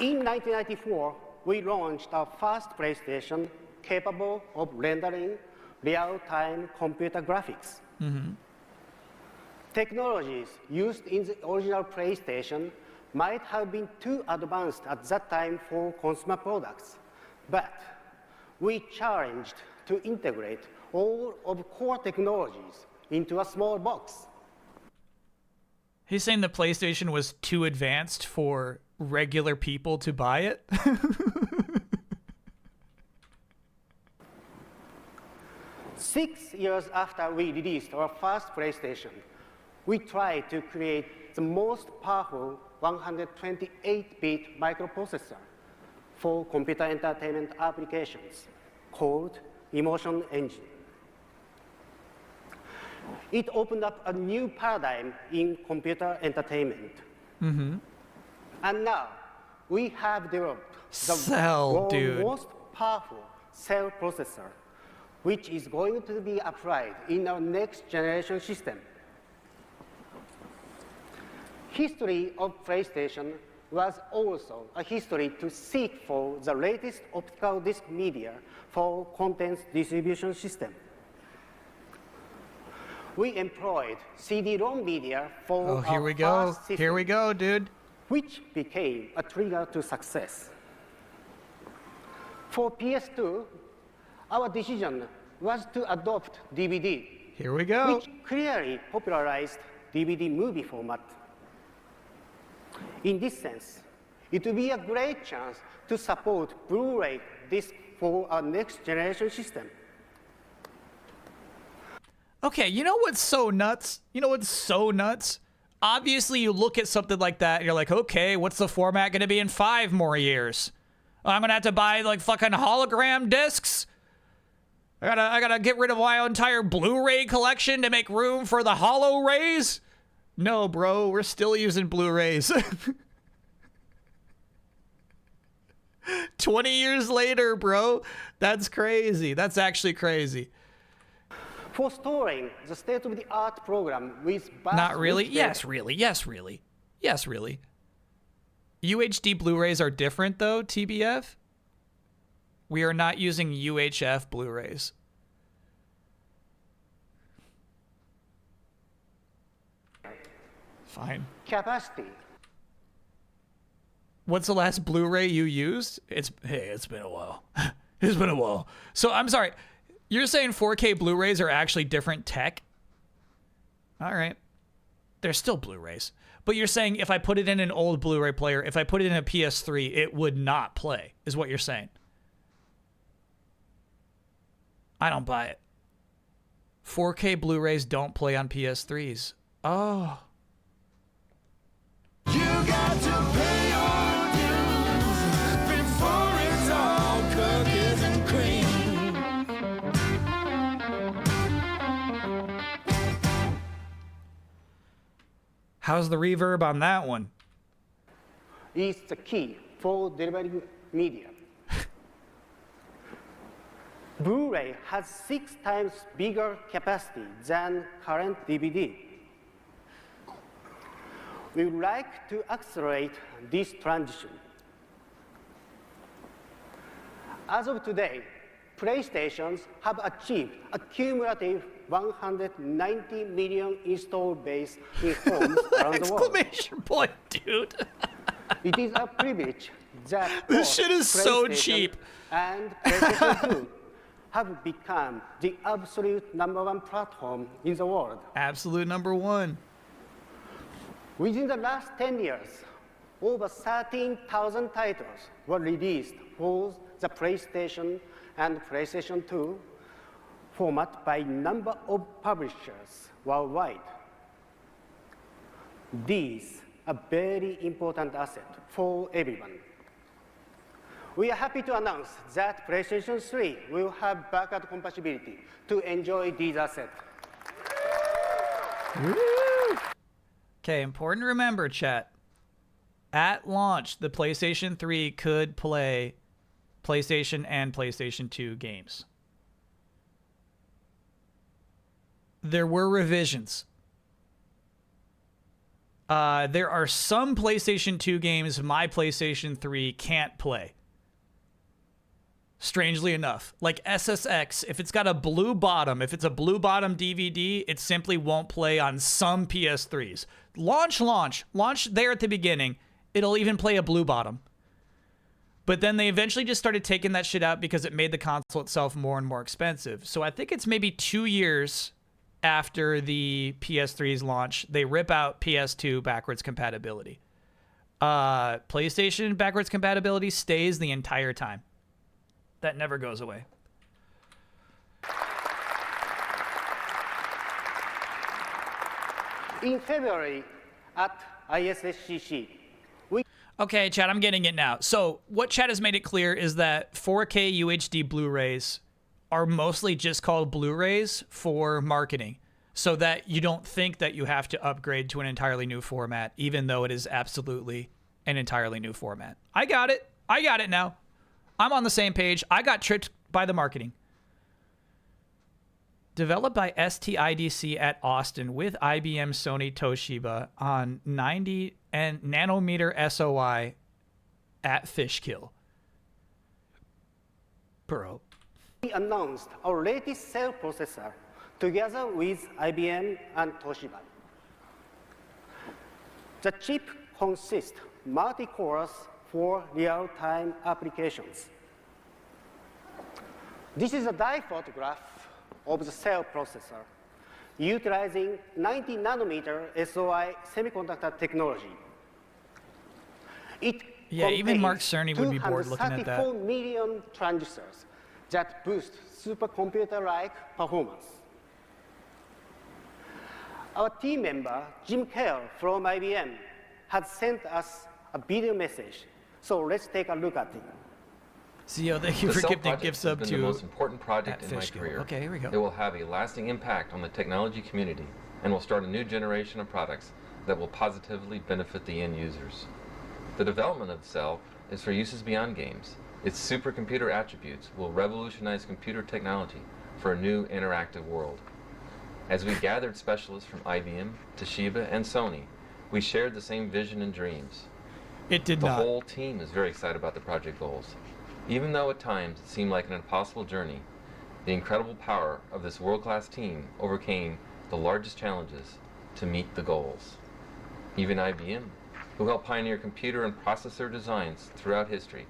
In 1994, we launched our first PlayStation capable of rendering real-time computer graphics. Mm-hmm. Technologies used in the original PlayStation might have been too advanced at that time for consumer products, but we challenged to integrate all of core technologies into a small box. He's saying the PlayStation was too advanced for regular people to buy it. 6 years after we released our first PlayStation, we tried to create the most powerful 128-bit microprocessor for computer entertainment applications called Emotion Engine. It opened up a new paradigm in computer entertainment. Mm-hmm. And now we have developed the Cell, dude. most powerful cell processor, which is going to be applied in our next generation system. History of PlayStation was also a history to seek for the latest optical disc media for content distribution system. We employed CD-ROM media for Oh, here we go. system, Here we go, dude. which became a trigger to success. For PS2, our decision was to adopt DVD, Here we go. which clearly popularized DVD movie format. In this sense, it will be a great chance to support Blu-ray disc for our next generation system. Okay, you know what's so nuts? You know what's so nuts? Obviously, you look at something like that and you're like, okay, what's the format going to be in 5 more years? I'm going to have to buy like fucking hologram discs? I gotta get rid of my entire Blu-ray collection to make room for the holo-rays? No, bro, we're still using Blu-rays. 20 years later, bro. That's crazy. That's actually crazy. For storing the state-of-the-art program with Not really? Yes, really. Yes, really. Yes, really. UHD Blu-rays are different, though, TBF. We are not using UHF Blu-rays. Fine. Capacity. What's the last Blu-ray you used? It's been a while. It's been a while. So I'm sorry. You're saying 4K Blu-rays are actually different tech? All right. They're still Blu-rays. But you're saying if I put it in an old Blu-ray player, if I put it in a PS3, it would not play, is what you're saying. I don't buy it. 4K Blu-rays don't play on PS3s. Oh. You got to pay your dues before it's all cookies and cream. How's the reverb on that one? Is the key for delivering media. Blu-ray has 6 times bigger capacity than current DVD. We would like to accelerate this transition. As of today, PlayStations have achieved a cumulative 190 million install base in homes around the world. Exclamation point, dude. It is a privilege that This shit is so PlayStation cheap. and PlayStation 2 have become the absolute #1 platform in the world. Absolute #1. Within the last 10 years, over 13,000 titles were released for the PlayStation and PlayStation 2 format by number of publishers worldwide. These are very important asset for everyone. We are happy to announce that PlayStation 3 will have backward compatibility to enjoy these assets. Okay, important to remember, chat. At launch, the PlayStation 3 could play PlayStation and PlayStation 2 games. There were revisions. There are some PlayStation 2 games my PlayStation 3 can't play. Strangely enough. Like SSX, if it's got a blue bottom, if it's a blue bottom DVD, it simply won't play on some PS3s. Launch there at the beginning. It'll even play a blue bottom. But then they eventually just started taking that shit out because it made the console itself more and more expensive. So I think it's maybe 2 years after the PS3's launch, they rip out PS2 backwards compatibility. PlayStation backwards compatibility stays the entire time. That never goes away. In February at ISSCC, Okay, chat, I'm getting it now. So what chat has made it clear is that 4K UHD Blu-rays are mostly just called Blu-rays for marketing, so that you don't think that you have to upgrade to an entirely new format, even though it is absolutely an entirely new format. I got it. I got it now. I'm on the same page. I got tricked by the marketing. Developed by STIDC at Austin with IBM, Sony, Toshiba on 90 and nanometer SOI at Fishkill. Bro. we announced our latest cell processor together with IBM and Toshiba. The chip consists multi-cores for real-time applications. This is a die photograph of the cell processor utilizing 90 nanometer SOI semiconductor technology. Yeah, even Mark Cerny would be bored looking at that. 234 million transistors that boost supercomputer-like performance. Our team member, Jim Kell from IBM, has sent us a video message. So let's take a look at it. Zio, thank you for gifting gifts up to the most important project in my career. Okay, here we go. It will have a lasting impact on the technology community and will start a new generation of products that will positively benefit the end users. The development of the cell is for uses beyond games. Its supercomputer attributes will revolutionize computer technology for a new interactive world. As we gathered specialists from IBM, Toshiba, and Sony, we shared the same vision and dreams. It did not. not. The whole team is very excited about the project goals. Even though at times it seemed like an impossible journey, the incredible power of this world-class team overcame the largest challenges to meet the goals. Even IBM, who helped pioneer computer and processor designs throughout history,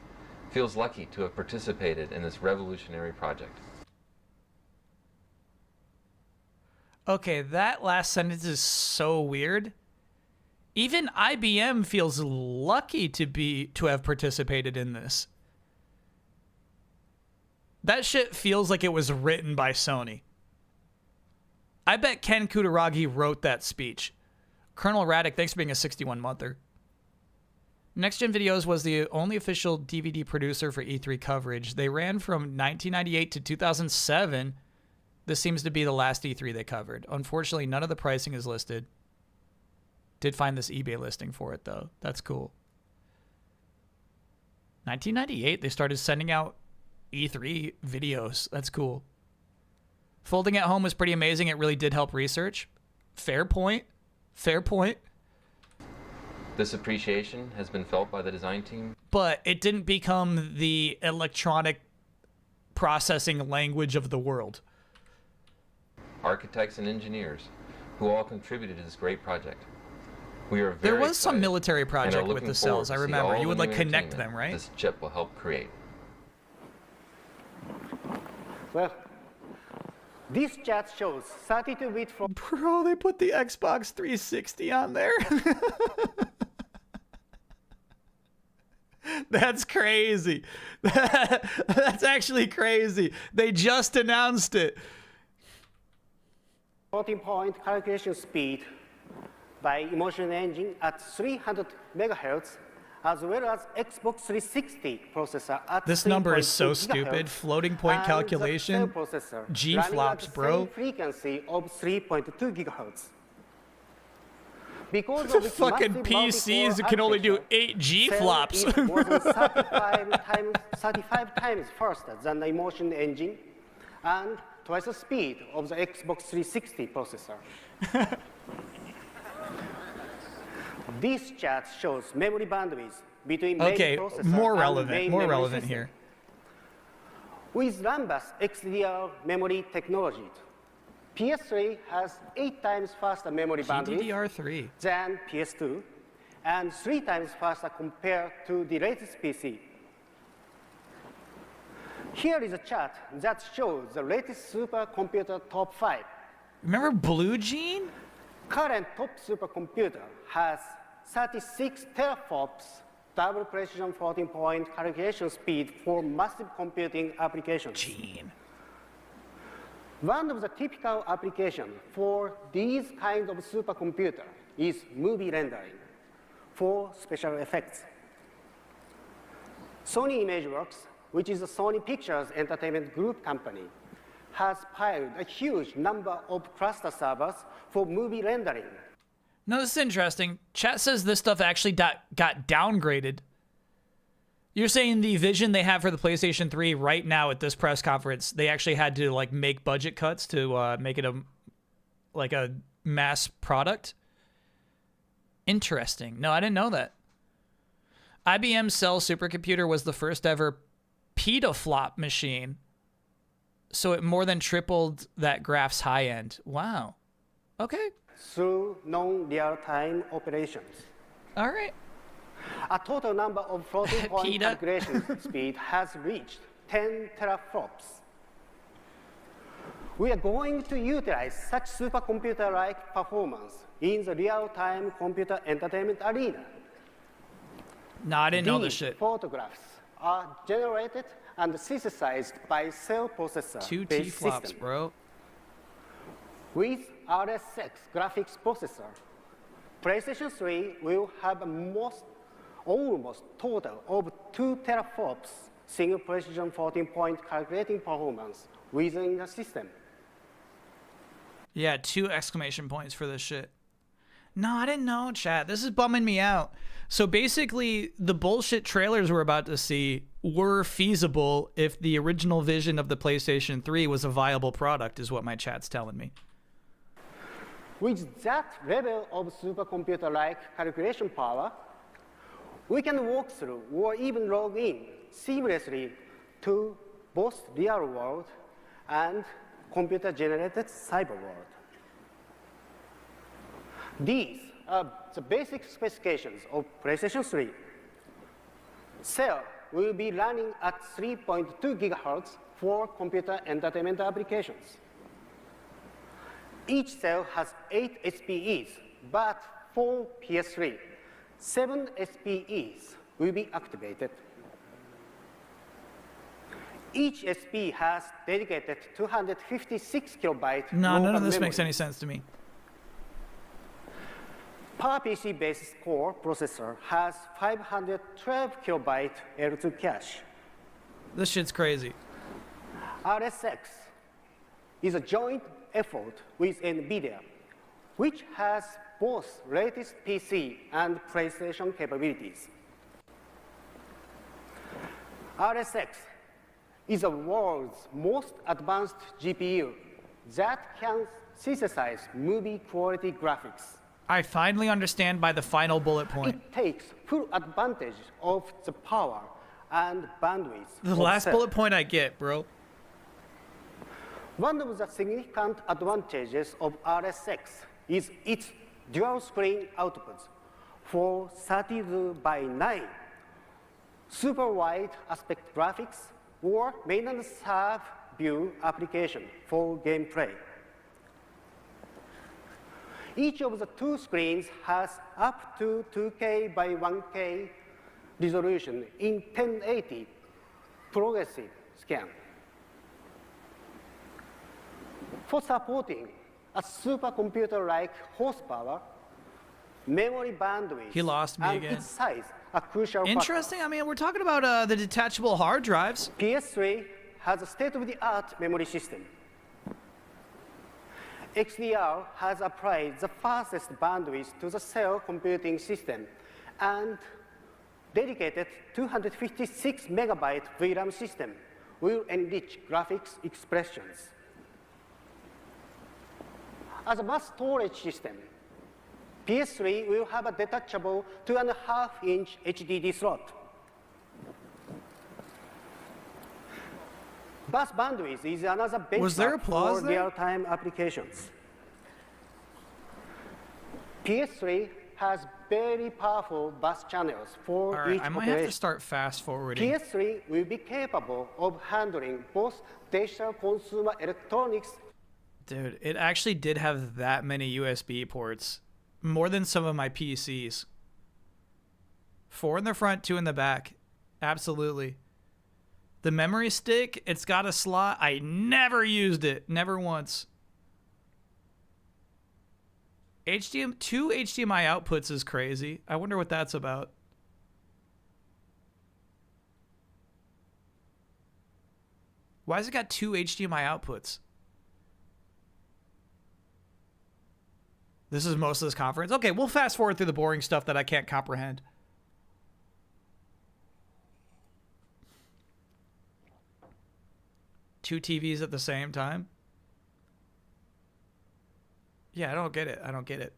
feels lucky to have participated in this revolutionary project. Okay, that last sentence is so weird. Even IBM feels lucky to have participated in this. That shit feels like it was written by Sony. I bet Ken Kutaragi wrote that speech. Colonel Raddick, thanks for being a 61-monther. Next Gen Videos was the only official DVD producer for E3 coverage. They ran from 1998 to 2007. This seems to be the last E3 they covered. Unfortunately, none of the pricing is listed. Did find this eBay listing for it, though. That's cool. 1998, they started sending out E3 videos. That's cool. Folding at home was pretty amazing. It really did help research. Fair point. Fair point. This appreciation has been felt by the design team. But it didn't become the electronic processing language of the world. Architects and engineers who all contributed to this great project. We are very There was some excited military and are project with looking the cells, I forward to see remember. all You would the like new connect entertainment them, right? This chip will help create. Well, this chart shows 32-bit from... Bro, they put the Xbox 360 on there? That's crazy. That's actually crazy. They just announced it. Floating-point calculation speed by Emotion Engine at 300 megahertz, as well as Xbox 360 processor at This number is so 3.2 stupid. gigahertz, Floating point and calculation. the cell processor G running flops, at the bro. same frequency of 3.2 gigahertz. Because of its Fucking massive PCs multi-core can only do architecture, 8 G Cell flops. is more than 35 times faster than the Emotion Engine and twice the speed of the Xbox 360 processor. This chart shows memory bandwidth between main Okay, processor more and relevant, main more memory relevant system. here. With Rambus XDR memory technology, PS3 has 8 times faster memory bandwidth GDDR3 than PS2 and 3 times faster compared to the latest PC. Here is a chart that shows the latest supercomputer top 5. Remember Blue Gene? Current top supercomputer has 36 teraflops double precision floating-point calculation speed for massive computing applications. One of the typical applications for these kinds of supercomputer is movie rendering for special effects. Sony ImageWorks, which is a Sony Pictures Entertainment Group company, has piled a huge number of cluster servers for movie rendering. No, this is interesting. Chat says this stuff actually got downgraded. You're saying the vision they have for the PlayStation 3 right now at this press conference, they actually had to like make budget cuts to make it a mass product? Interesting. No, I didn't know that. IBM's Cell supercomputer was the first ever petaflop machine, so it more than tripled that graph's high end. Wow. Okay. Through non-real-time operations. All right. A total number of floating point calculation speed has reached 10 teraflops. We are going to utilize such supercomputer-like performance in the real-time computer entertainment arena. No, I didn't know this shit. Photographs are generated and synthesized by cell processor. 2 T-flops, bro. With RSX graphics processor, PlayStation 3 will have almost total of 2 teraflops single precision floating-point calculating performance within the system. Yeah, 2 exclamation points for this shit. No, I didn't know, chat. This is bumming me out. So basically, the bullshit trailers we're about to see were feasible if the original vision of the PlayStation 3 was a viable product, is what my chat's telling me. With that level of supercomputer-like calculation power, we can walk through or even log in seamlessly to both real world and computer-generated cyber world. These are the basic specifications of PlayStation 3. Cell will be running at 3.2 gigahertz for computer entertainment applications. Each cell has 8 SPEs, but for PS3, 7 SPEs will be activated. Each SPE has dedicated 256 kilobyte No, none of this memory. makes any sense to me. PowerPC-based core processor has 512 kilobyte L2 cache. This shit's crazy. RSX is a joint effort with NVIDIA, which has both latest PC and PlayStation capabilities. RSX is the world's most advanced GPU that can synthesize movie quality graphics. I finally understand by the final bullet point. It takes full advantage of the power and bandwidth. The last bullet point I get, bro. One of the significant advantages of RSX is its dual screen outputs for 32 by 9 super wide aspect graphics or main and sub view application for gameplay. Each of the 2 screens has up to 2K by 1K resolution in 1080 progressive scan. For supporting a supercomputer-like horsepower, memory bandwidth, He lost me and again. its size are crucial Interesting. I mean, we're talking about the detachable hard drives. PS3 has a state-of-the-art memory system. XDR has applied the fastest bandwidth to the cell computing system and dedicated 256 megabyte VRAM system will enrich graphics expressions. As a mass storage system, PS3 will have a detachable 2.5-inch HDD slot. Bus bandwidth is another Was there benchmark applause for there? real-time applications. PS3 has very powerful bus channels for All right, each I might operation. have to start fast forwarding. PS3 will be capable of handling both digital consumer electronics. Dude, it actually did have that many USB ports. More than some of my PCs. 4 in the front, 2 in the back. Absolutely. The memory stick, it's got a slot. I never used it. Never once. Two HDMI outputs is crazy. I wonder what that's about. Why has it got 2 HDMI outputs? This is most of this conference. Okay, we'll fast forward through the boring stuff that I can't comprehend. Two TVs at the same time? Yeah, I don't get it. I don't get it.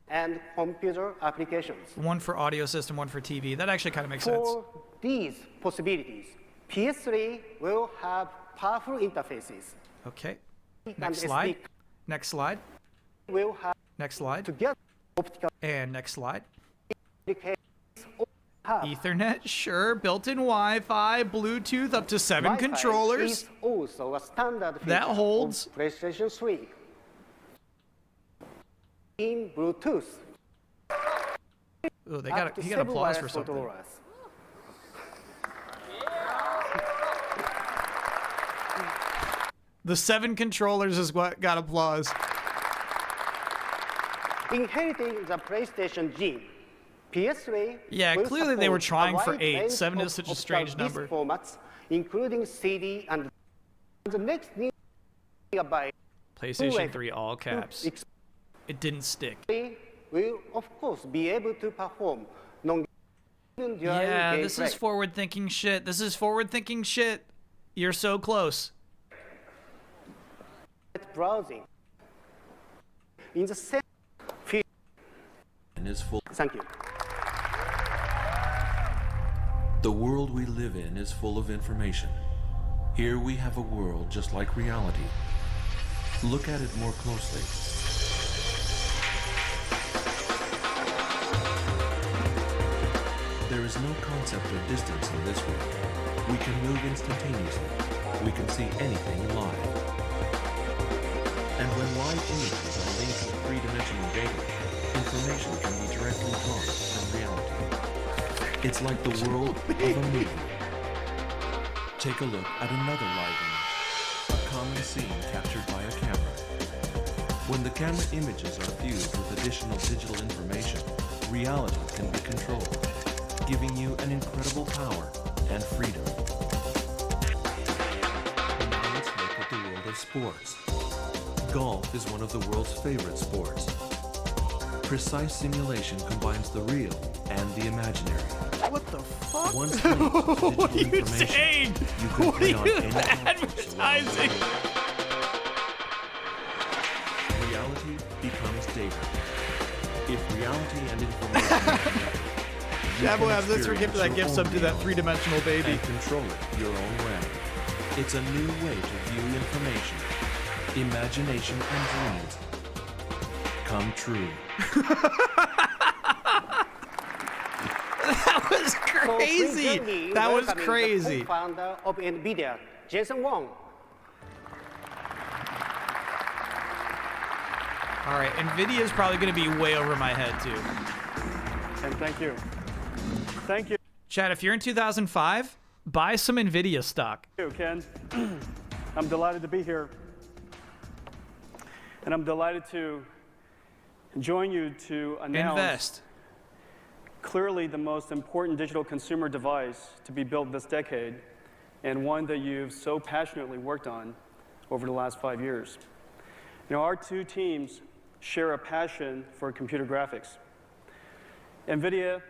And computer applications. One for audio system, one for TV. That actually kind of makes sense. For these possibilities, PS3 will have powerful interfaces. Okay. Next slide. Next slide. Will have next slide. Together, optical and next slide. Ethernet, sure. Built-in Wi-Fi, Bluetooth, up to 7 Wi-Fi controllers. Is also a standard feature that holds. Of PlayStation 3. In Bluetooth. Oh, he got applause for something. Controllers. The 7 controllers is what got applause. Inheriting the PlayStation gene, PS3 yeah, will clearly they were support trying a for wide 8. range 7 of is such a optical strange disc number. Formats, including CD and the next gigabyte. PlayStation 3 all caps. It didn't stick. Will of course be able to perform yeah, this is forward-thinking shit. This is forward-thinking shit. You're so close. Browsing in the same field is full. Thank you. The world we live in is full of information. Here we have a world just like reality. Look at it more closely. There is no concept of distance in this world. We can move instantaneously. We can see anything live. And when live images are linked to three-dimensional data, information can be directly drawn from reality. It's like the world of a movie. Take a look at another live image, a common scene captured by a camera. When the camera images are fused with additional digital information, reality can be controlled, giving you an incredible power and freedom. Now let's look at the world of sports. Golf is one of the world's favorite sports. Precise simulation combines the real and the imaginary. What the fuck? Once linked to digital what are you information, saying? you can What play are on you any console advertising? around the world. Reality becomes data. If reality and information Jabo has this for gifted that gift sub to that three-dimensional baby. and control it your own way. It's a new way to view information. Imagination and dreams come true. That was crazy. That was crazy. The co-founder of NVIDIA, Jason Wong. All right, NVIDIA is probably going to be way over my head, too. And thank you. Thank you. Chad, if you're in 2005, buy some NVIDIA stock. Thank you, Ken. I'm delighted to be here. And I'm delighted to join you to announce Invest. clearly the most important digital consumer device to be built this decade, and one that you've so passionately worked on over the last 5 years. You know, our two teams share a passion for computer graphics. NVIDIA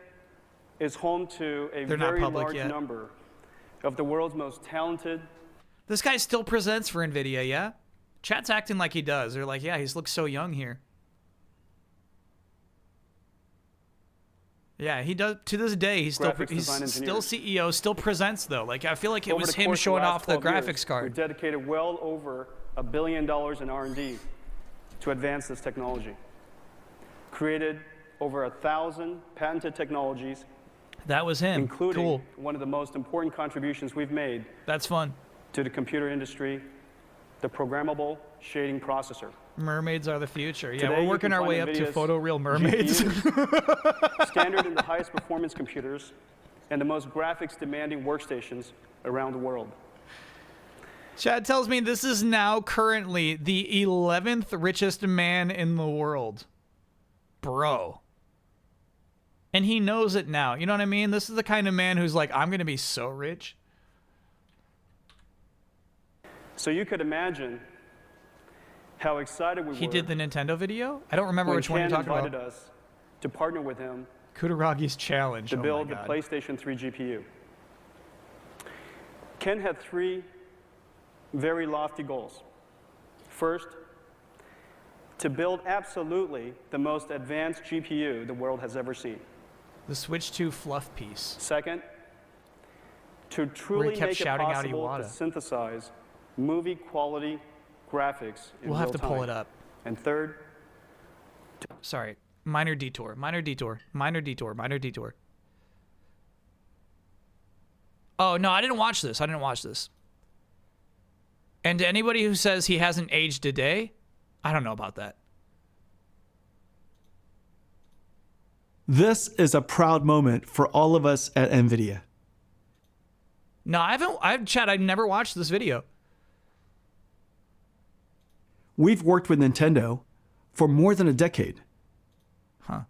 is home to a very large number of the world's most talented. This guy still presents for NVIDIA, yeah? Chat's acting like he does. They're like, yeah, he looks so young here. Yeah, he does. To this day, he's still CEO, still presents though. Like I feel like it was him showing off the graphics card. We've dedicated well over $1 billion in R&D to advance this technology. Created over 1,000 patented technologies. That was him. Including one of the most important contributions we've made. That's fun. To the computer industry, the programmable shading processor. Mermaids are the future. Yeah, Today, we're you working can our find way up to NVIDIA's photoreal mermaids. GPUs, standard in the highest performance computers and the most graphics demanding workstations around the world. Chad tells me this is now currently the 11th richest man in the world. Bro. And he knows it now. You know what I mean? This is the kind of man who's like, I'm going to be so rich. So you could imagine how excited we were. He did the Nintendo video? I don't remember which one you're talking about. Ken invited us to partner with him Kudaragi's challenge. to Oh build my the God. PlayStation 3 GPU. Ken had 3 very lofty goals. First, to build absolutely the most advanced GPU the world has ever seen. The Switch 2 fluff piece. Second, to Where he truly kept make it shouting out possible to Iwata. synthesize movie quality graphics in We'll have to real pull time. it up. And third, Sorry. Minor detour. Minor detour. Minor detour. Minor detour. Oh, no, I didn't watch this. I didn't watch this. And to anybody who says he hasn't aged a day, I don't know about that. This is a proud moment for all of us at NVIDIA. No, Chad, I never watched this video. We've worked with Nintendo for more than a decade. Huh.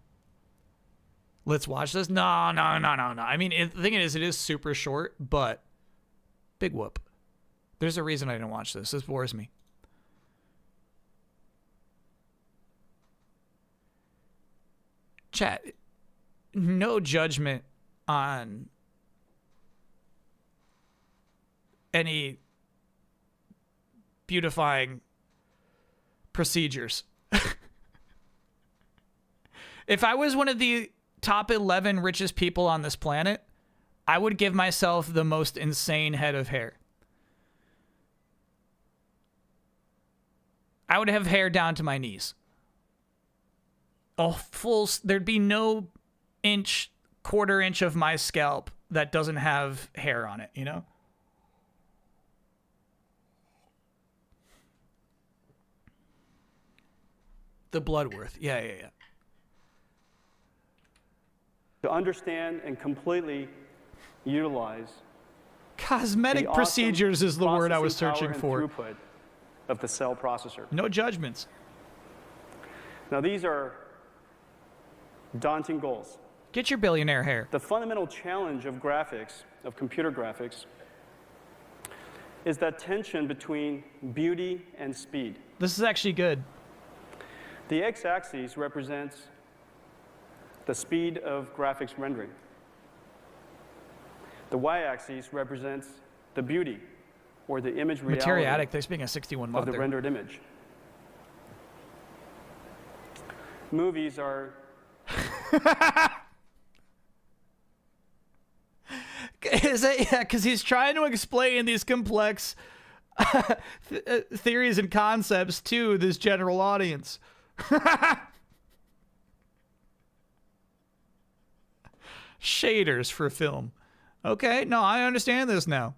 Let's watch this? No, no, no, no, no. I mean, the thing is, it is super short, but big whoop. There's a reason I didn't watch this. This bores me. Chat, no judgment on any beautifying procedures. If I was one of the top 11 richest people on this planet, I would give myself the most insane head of hair. I would have hair down to my knees. There'd be no quarter inch of my scalp that doesn't have hair on it, you know? The Bloodworth. Yeah. to understand and completely utilize Cosmetic the procedures awesome is the word I was processing searching power and for. throughput of the cell processor. No judgments. Now these are daunting goals. Get your billionaire hair. The fundamental challenge of graphics, of computer graphics, is that tension between beauty and speed. This is actually good. The x-axis represents the speed of graphics rendering. The y-axis represents the beauty or the image reality Materiatic, they're speaking of 61 of month the there. rendered image. Movies are because he's trying to explain these complex theories and concepts to this general audience. Shaders for film. Okay, no, I understand this now.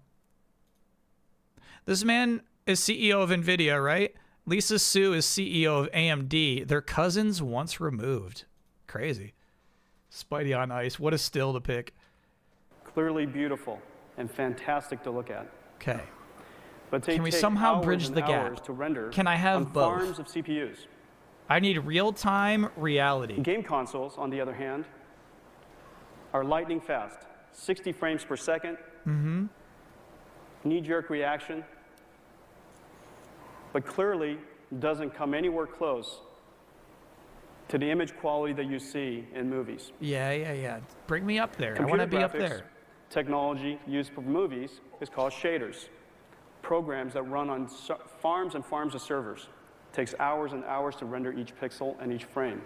This man is CEO of NVIDIA, right? Lisa Su is CEO of AMD. They're cousins once removed. Crazy. Spidey on ice. What a still to pick. clearly beautiful and fantastic to look at. Okay. But they Can we take somehow hours bridge and the gap? hours to render Can I have on both? farms of CPUs. I need real-time reality. Game consoles, on the other hand, are lightning fast, 60 frames per second, knee-jerk reaction, but clearly doesn't come anywhere close to the image quality that you see in movies. Yeah. Bring me up there. I Computer want to be up graphics there. Technology used for movies is called shaders, programs that run on farms and farms of servers. Takes hours and hours to render each pixel and each frame.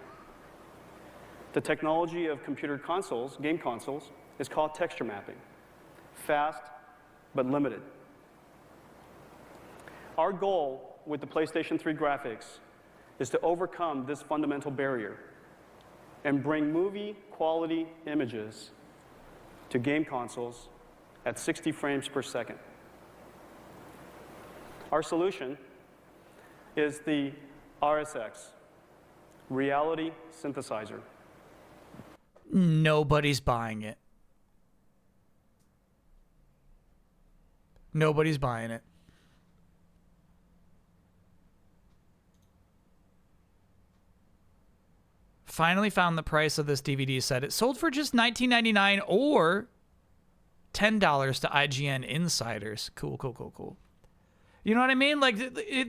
The technology of computer consoles, game consoles, is called texture mapping. Fast, but limited. Our goal with the PlayStation 3 graphics is to overcome this fundamental barrier and bring movie quality images to game consoles at 60 frames per second. Our solution is the RSX, Reality Synthesizer. Nobody's buying it. Nobody's buying it. Finally found the price of this DVD set. It sold for just $19.99 or $10 to IGN insiders. Cool, cool, cool, cool. You know what I mean? Like,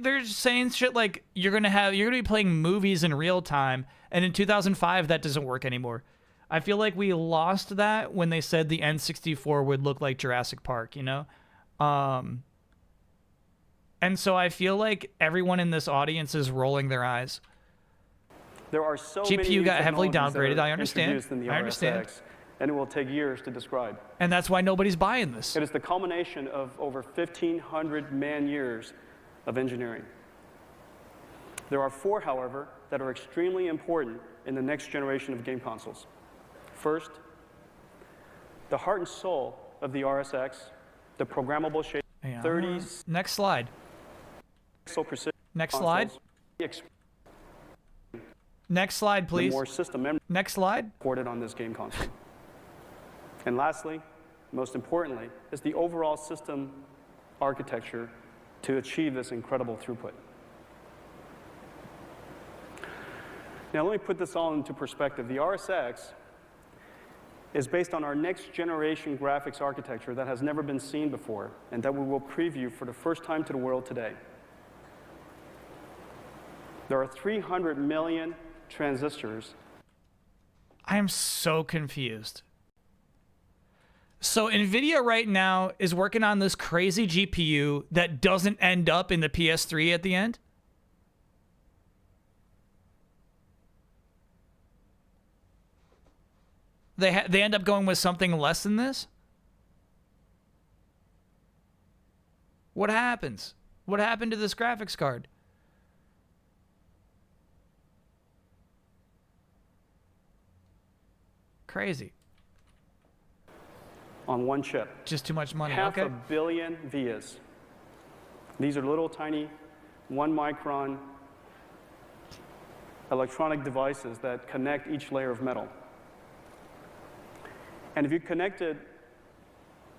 they're saying shit like you're gonna be playing movies in real time, and in 2005 that doesn't work anymore. I feel like we lost that when they said the N64 would look like Jurassic Park, you know? And so I feel like everyone in this audience is rolling their eyes. There are so GPU many got heavily technologies that downgraded, are I understand. introduced in the I understand. RSX, and it will take years to describe. And that's why nobody's buying this. It is the culmination of over 1,500 man-years of engineering. There are four, however, that are extremely important in the next generation of game consoles. First, the heart and soul of the RSX, the programmable shape, 30 Next slide. pixel precision Next slide. consoles, Next slide, please. the more system memory Next slide. ported on this game console. And lastly, most importantly, is the overall system architecture to achieve this incredible throughput. Now let me put this all into perspective. The RSX is based on our next generation graphics architecture that has never been seen before and that we will preview for the first time to the world today. There are 300 million transistors. I am so confused. So NVIDIA right now is working on this crazy GPU that doesn't end up in the PS3 at the end? They end up going with something less than this? What happens? What happened to this graphics card? Crazy. On one chip. Just too much money. Half Okay. a billion vias. These are little tiny 1-micron electronic devices that connect each layer of metal. And if you connect it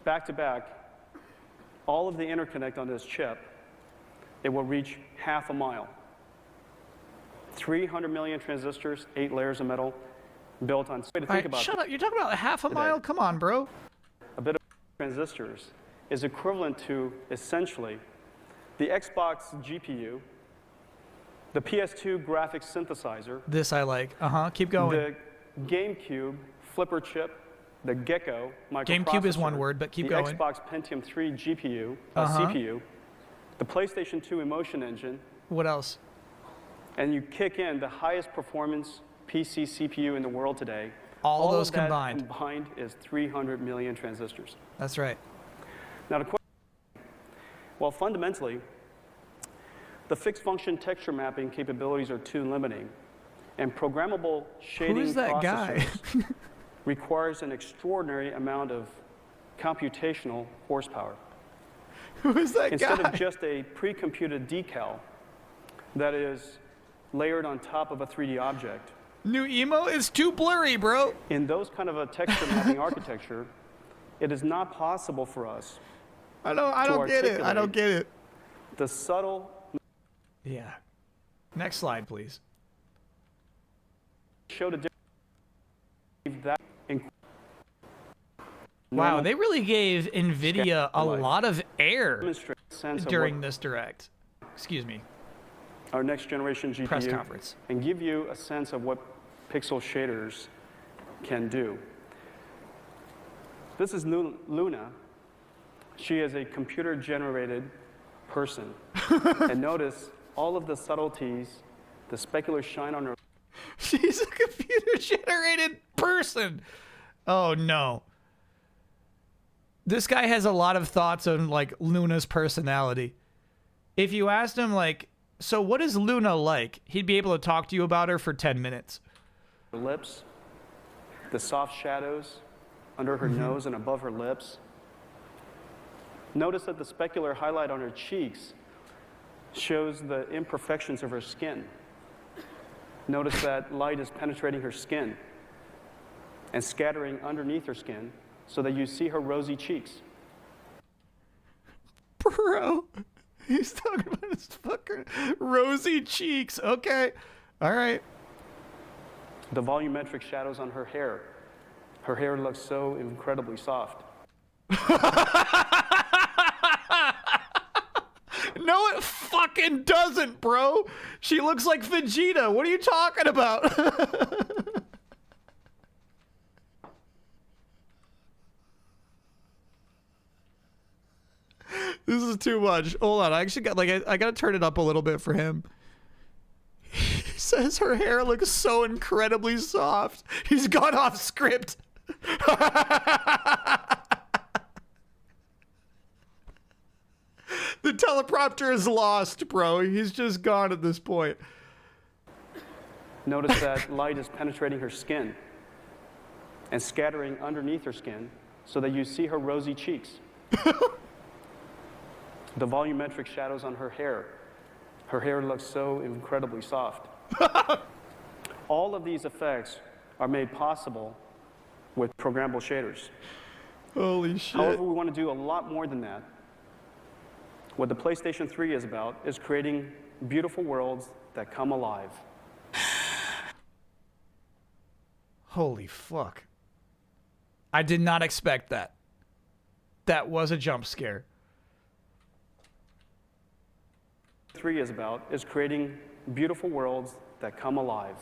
back to back, all of the interconnect on this chip, it will reach half a mile. 300 million transistors, 8 layers of metal, built on. Way to think about shut up. You're talking about half a mile? Come on, bro. A bit of transistors is equivalent to, essentially, the Xbox GPU, the PS2 graphics synthesizer. This I like. Keep going. The GameCube flipper chip, the Gecko microprocessor. GameCube is one word, but keep going. The Xbox Pentium 3 GPU, CPU, the PlayStation 2 Emotion Engine. What else? And you kick in the highest performance PC CPU in the world today. All those of that combined. Combined is 300 million transistors. That's right. Now, the question, well, fundamentally, the fixed function texture mapping capabilities are too limiting, and programmable shading Who's that guy? requires an extraordinary amount of computational horsepower. Who is that Instead guy? of just a pre-computed decal that is layered on top of a 3D object. New emo is too blurry, bro. In those kind of a texture mapping architecture, it is not possible for us. I don't get it. I don't get it. The subtle. Yeah. Next slide, please. Show the that. Wow, they really gave NVIDIA a lot of air during this direct. Excuse me. Our next generation GPU. Press conference. And give you a sense of what pixel shaders can do. This is Luna. She is a computer-generated person. And notice all of the subtleties, the specular shine on her. She's a computer-generated person. Oh, no. This guy has a lot of thoughts on, like, Luna's personality. If you asked him, like, so what is Luna like? He'd be able to talk to you about her for 10 minutes. Her lips, the soft shadows under her nose and above her lips. Notice that the specular highlight on her cheeks shows the imperfections of her skin. Notice that light is penetrating her skin and scattering underneath her skin so that you see her rosy cheeks. Bro, he's talking about his fucking rosy cheeks. Okay, all right. The volumetric shadows on her hair. Her hair looks so incredibly soft. No, it fucking doesn't, bro. She looks like Vegeta. What are you talking about? This is too much. Hold on. I actually got I gotta turn it up a little bit for him. He says her hair looks so incredibly soft. He's gone off script. The teleprompter is lost, bro. He's just gone at this point. Notice that light is penetrating her skin and scattering underneath her skin so that you see her rosy cheeks. The volumetric shadows on her hair. Her hair looks so incredibly soft. All of these effects are made possible with programmable shaders. Holy shit. However, we want to do a lot more than that. What the PlayStation 3 is about is creating beautiful worlds that come alive. Holy fuck. I did not expect that. That was a jump scare. 3 is about is creating beautiful worlds that come alive.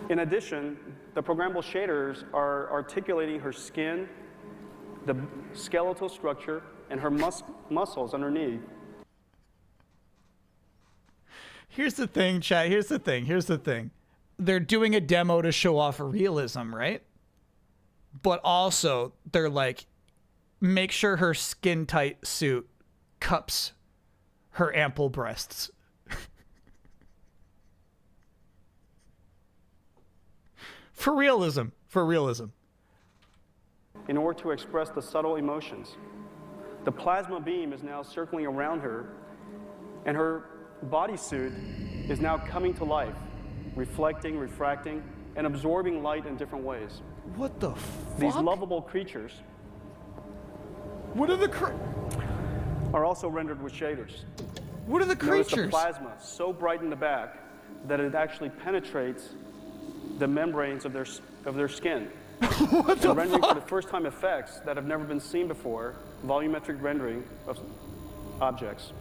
In addition, the programmable shaders are articulating her skin, the skeletal structure, and her muscles underneath. Here's the thing, chat. Here's the thing. They're doing a demo to show off realism, right? But also, they're like, make sure her skin-tight suit cups her ample breasts. For realism. In order to express the subtle emotions. The plasma beam is now circling around her, and her bodysuit is now coming to life, reflecting, refracting, and absorbing light in different ways. What the fuck? These lovable creatures What are the are also rendered with shaders. What are the Notice creatures? the plasma so bright in the back that it actually penetrates the membranes of their skin. What the rendering fuck? for the first time effects that have never been seen before, volumetric rendering of objects.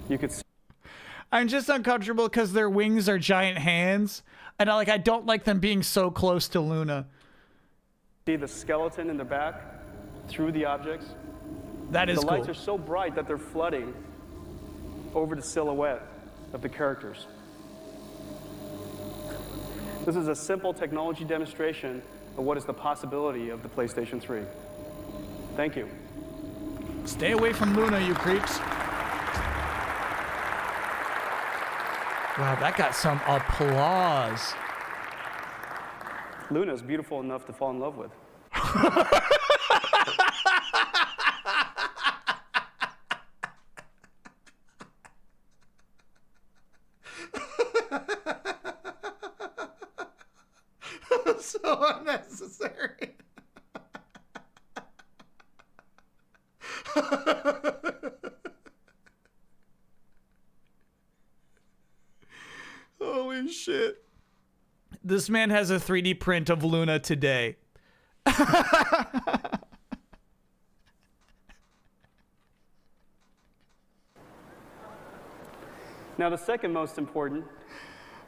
You could see I'm just uncomfortable because their wings are giant hands, and I don't like them being so close to Luna. the skeleton in the back through the objects. That is The cool. lights are so bright that they're flooding over the silhouette of the characters. This is a simple technology demonstration of what is the possibility of the PlayStation 3. Thank you. Stay away from Luna, you creeps. Wow, that got some applause. Luna is beautiful enough to fall in love with. So unnecessary. Holy shit. This man has a 3D print of Luna today. Now, the second most important,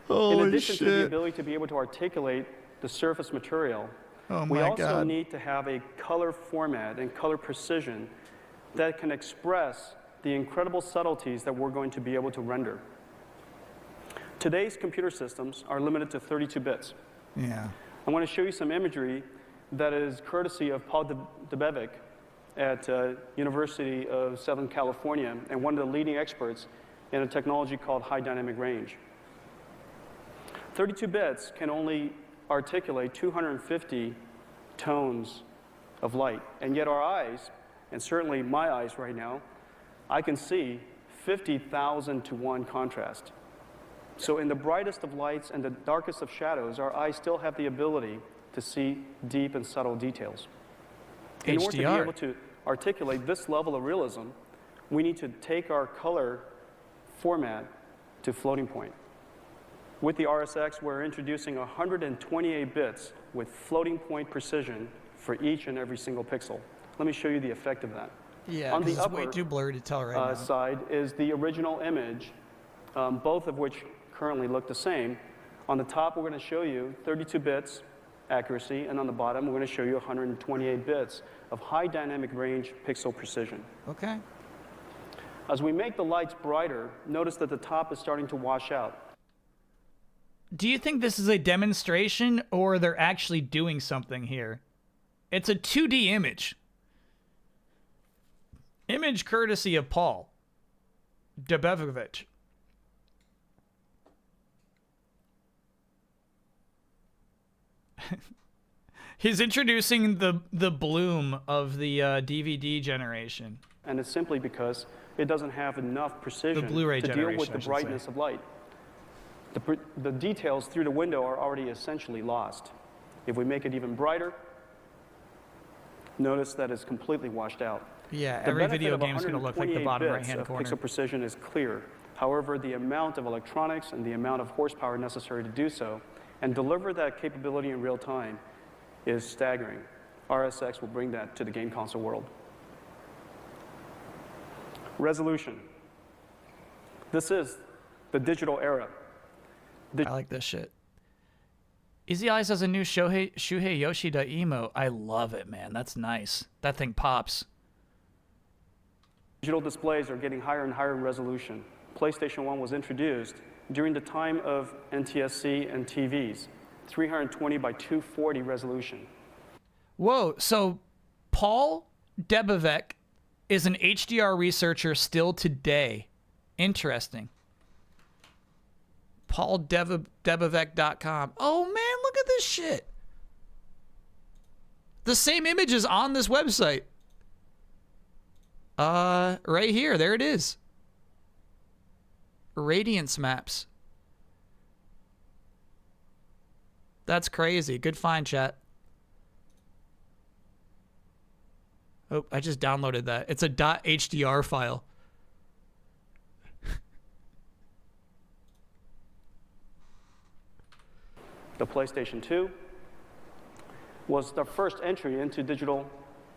Holy in addition to the shit. ability to be able to articulate the surface material, Oh we my also God. need to have a color format and color precision that can express the incredible subtleties that we're going to be able to render. Today's computer systems are limited to 32 bits. Yeah. I want to show you some imagery that is courtesy of Paul Debevec at University of Southern California and one of the leading experts in a technology called high dynamic range. 32 bits can only articulate 250 tones of light, and yet our eyes and certainly my eyes right now, I can see 50,000 to 1 contrast. So in the brightest of lights and the darkest of shadows, our eyes still have the ability to see deep and subtle details. In order to be HDR. able to articulate this level of realism, we need to take our color format to floating point. With the RSX, we're introducing 128 bits with floating point precision for each and every single pixel. Let me show you the effect of that. Yeah, On the it's way too blurry to tell right now. side is the original image, both of which currently look the same. On the top, we're going to show you 32 bits accuracy, and on the bottom, we're going to show you 128 bits of high dynamic range pixel precision. Okay. As we make the lights brighter, notice that the top is starting to wash out. Do you think this is a demonstration or they're actually doing something here? It's a 2D image. Image courtesy of Paul Debevovich. He's introducing the bloom of the DVD generation. And it's simply because it doesn't have enough precision The Blu-ray to deal generation, with I the should brightness say. of light. The details through the window are already essentially lost. If we make it even brighter, notice that it's completely washed out. Yeah, The every benefit video of game is going to look like the 128 bottom bits right-hand of corner. Pixel precision is clear. However, the amount of electronics and the amount of horsepower necessary to do so and deliver that capability in real time is staggering. RSX will bring that to the game console world. Resolution. This is the digital era. I like this shit. Easy Eyes has a new Shuhei Yoshida emote. I love it, man. That's nice. That thing pops. Digital displays are getting higher and higher in resolution. PlayStation 1 was introduced during the time of NTSC and TVs, 320 by 240 resolution. Whoa, so Paul Debevec is an HDR researcher still today. Interesting. PaulDebevec.com. Oh man, look at this shit. The same image is on this website. Right here, there it is. Radiance maps. That's crazy. Good find, chat. Oh, I just downloaded that. It's a .hdr file. The PlayStation 2 was the first entry into digital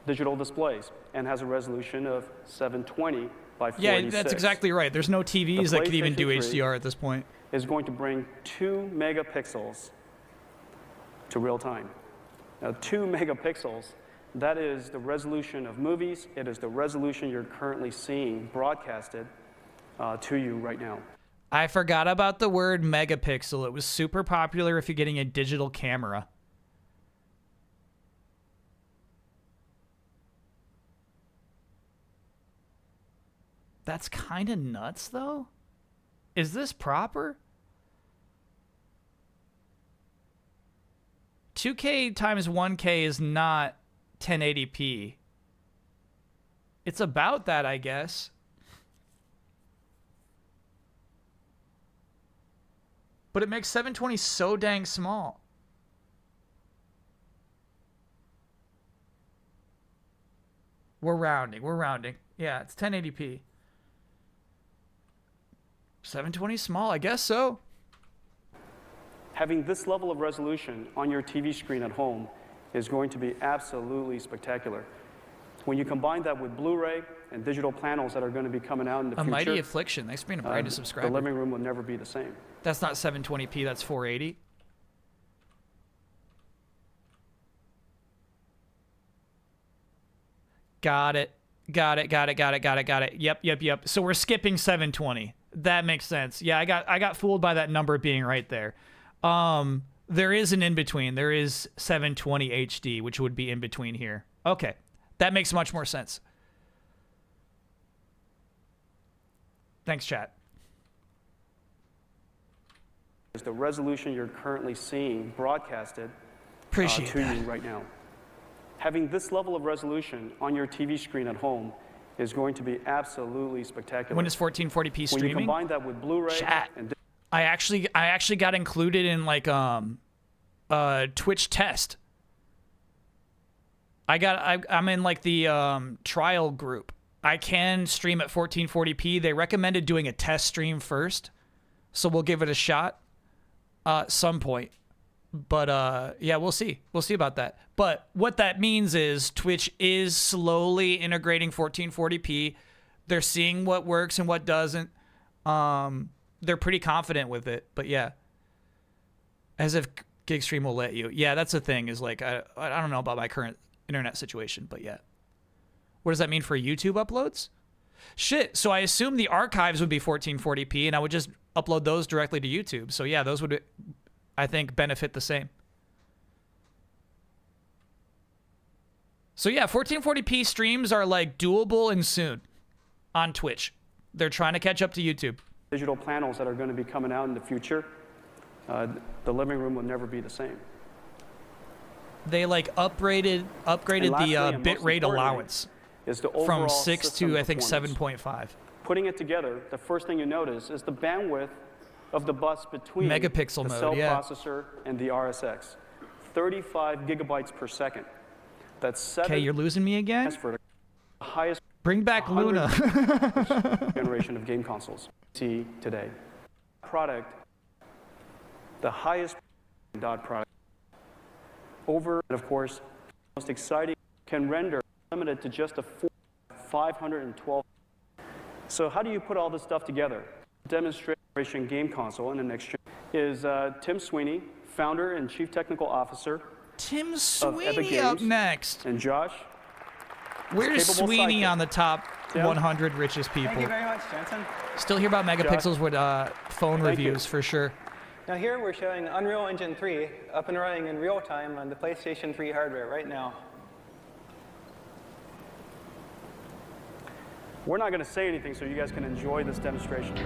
displays and has a resolution of 720 by 46. Yeah, that's exactly right. There's no TVs that can even do HDR at this point. Is going to bring 2 megapixels to real time. Now, 2 megapixels, that is the resolution of movies. It is the resolution you're currently seeing broadcasted to you right now. I forgot about the word megapixel. It was super popular if you're getting a digital camera. That's kind of nuts, though. Is this proper? 2K times 1K is not 1080p. It's about that, I guess. But it makes 720 so dang small. We're rounding. Yeah, it's 1080p. 720 small, I guess so. Having this level of resolution on your TV screen at home is going to be absolutely spectacular. When you combine that with Blu-ray and digital panels that are going to be coming out in the A future, Mighty Affliction. Thanks for being a brightest subscriber. the living room will never be the same. That's not 720p, that's 480. Got it. Yep. So we're skipping 720. That makes sense. Yeah, I got fooled by that number being right there. There is an in-between. There is 720 HD, which would be in between here. Okay. That makes much more sense. Thanks, chat. Is the resolution you're currently seeing broadcasted Appreciate to that. you right now. Having this level of resolution on your TV screen at home is going to be absolutely spectacular. When is 1440p streaming? When you combine that with Blu-ray and I actually got included in like Twitch test. I'm in like the trial group. I can stream at 1440p. They recommended doing a test stream first, so we'll give it a shot some point. But yeah, we'll see. We'll see about that. But what that means is Twitch is slowly integrating 1440p. They're seeing what works and what doesn't. They're pretty confident with it. But yeah, as if GigStream will let you. Yeah, that's the thing. Is like I don't know about my current internet situation, but yeah. What does that mean for YouTube uploads? Shit. So I assume the archives would be 1440p, and I would just upload those directly to YouTube. So yeah, those would, I think, benefit the same. So yeah, 1440p streams are like doable and soon on Twitch. They're trying to catch up to YouTube. digital panels that are going to be coming out in the future, the living room will never be the same. They like upgraded the bitrate allowance from 6 to I think 7.5. Putting it together, the first thing you notice is the bandwidth of the bus between megapixel the mode, cell yeah. processor and the RSX. 35 gigabytes per second. That's 7. Okay, you're losing me again? For the highest. Bring back Luna. generation of game consoles. See today. Product, the highest dot product. Over, and of course, most exciting, can render limited to just a 512. So how do you put all this stuff together? Demonstration game console in the next gen is Tim Sweeney, founder and chief technical officer. Tim Sweeney up next. And Josh. Where's Sweeney sidekick. on the top 100 richest people? Thank you very much, Jensen. Still hear about megapixels with phone Thank reviews you. for sure. Now here we're showing Unreal Engine 3 up and running in real time on the PlayStation 3 hardware right now. We're not going to say anything so you guys can enjoy this demonstration.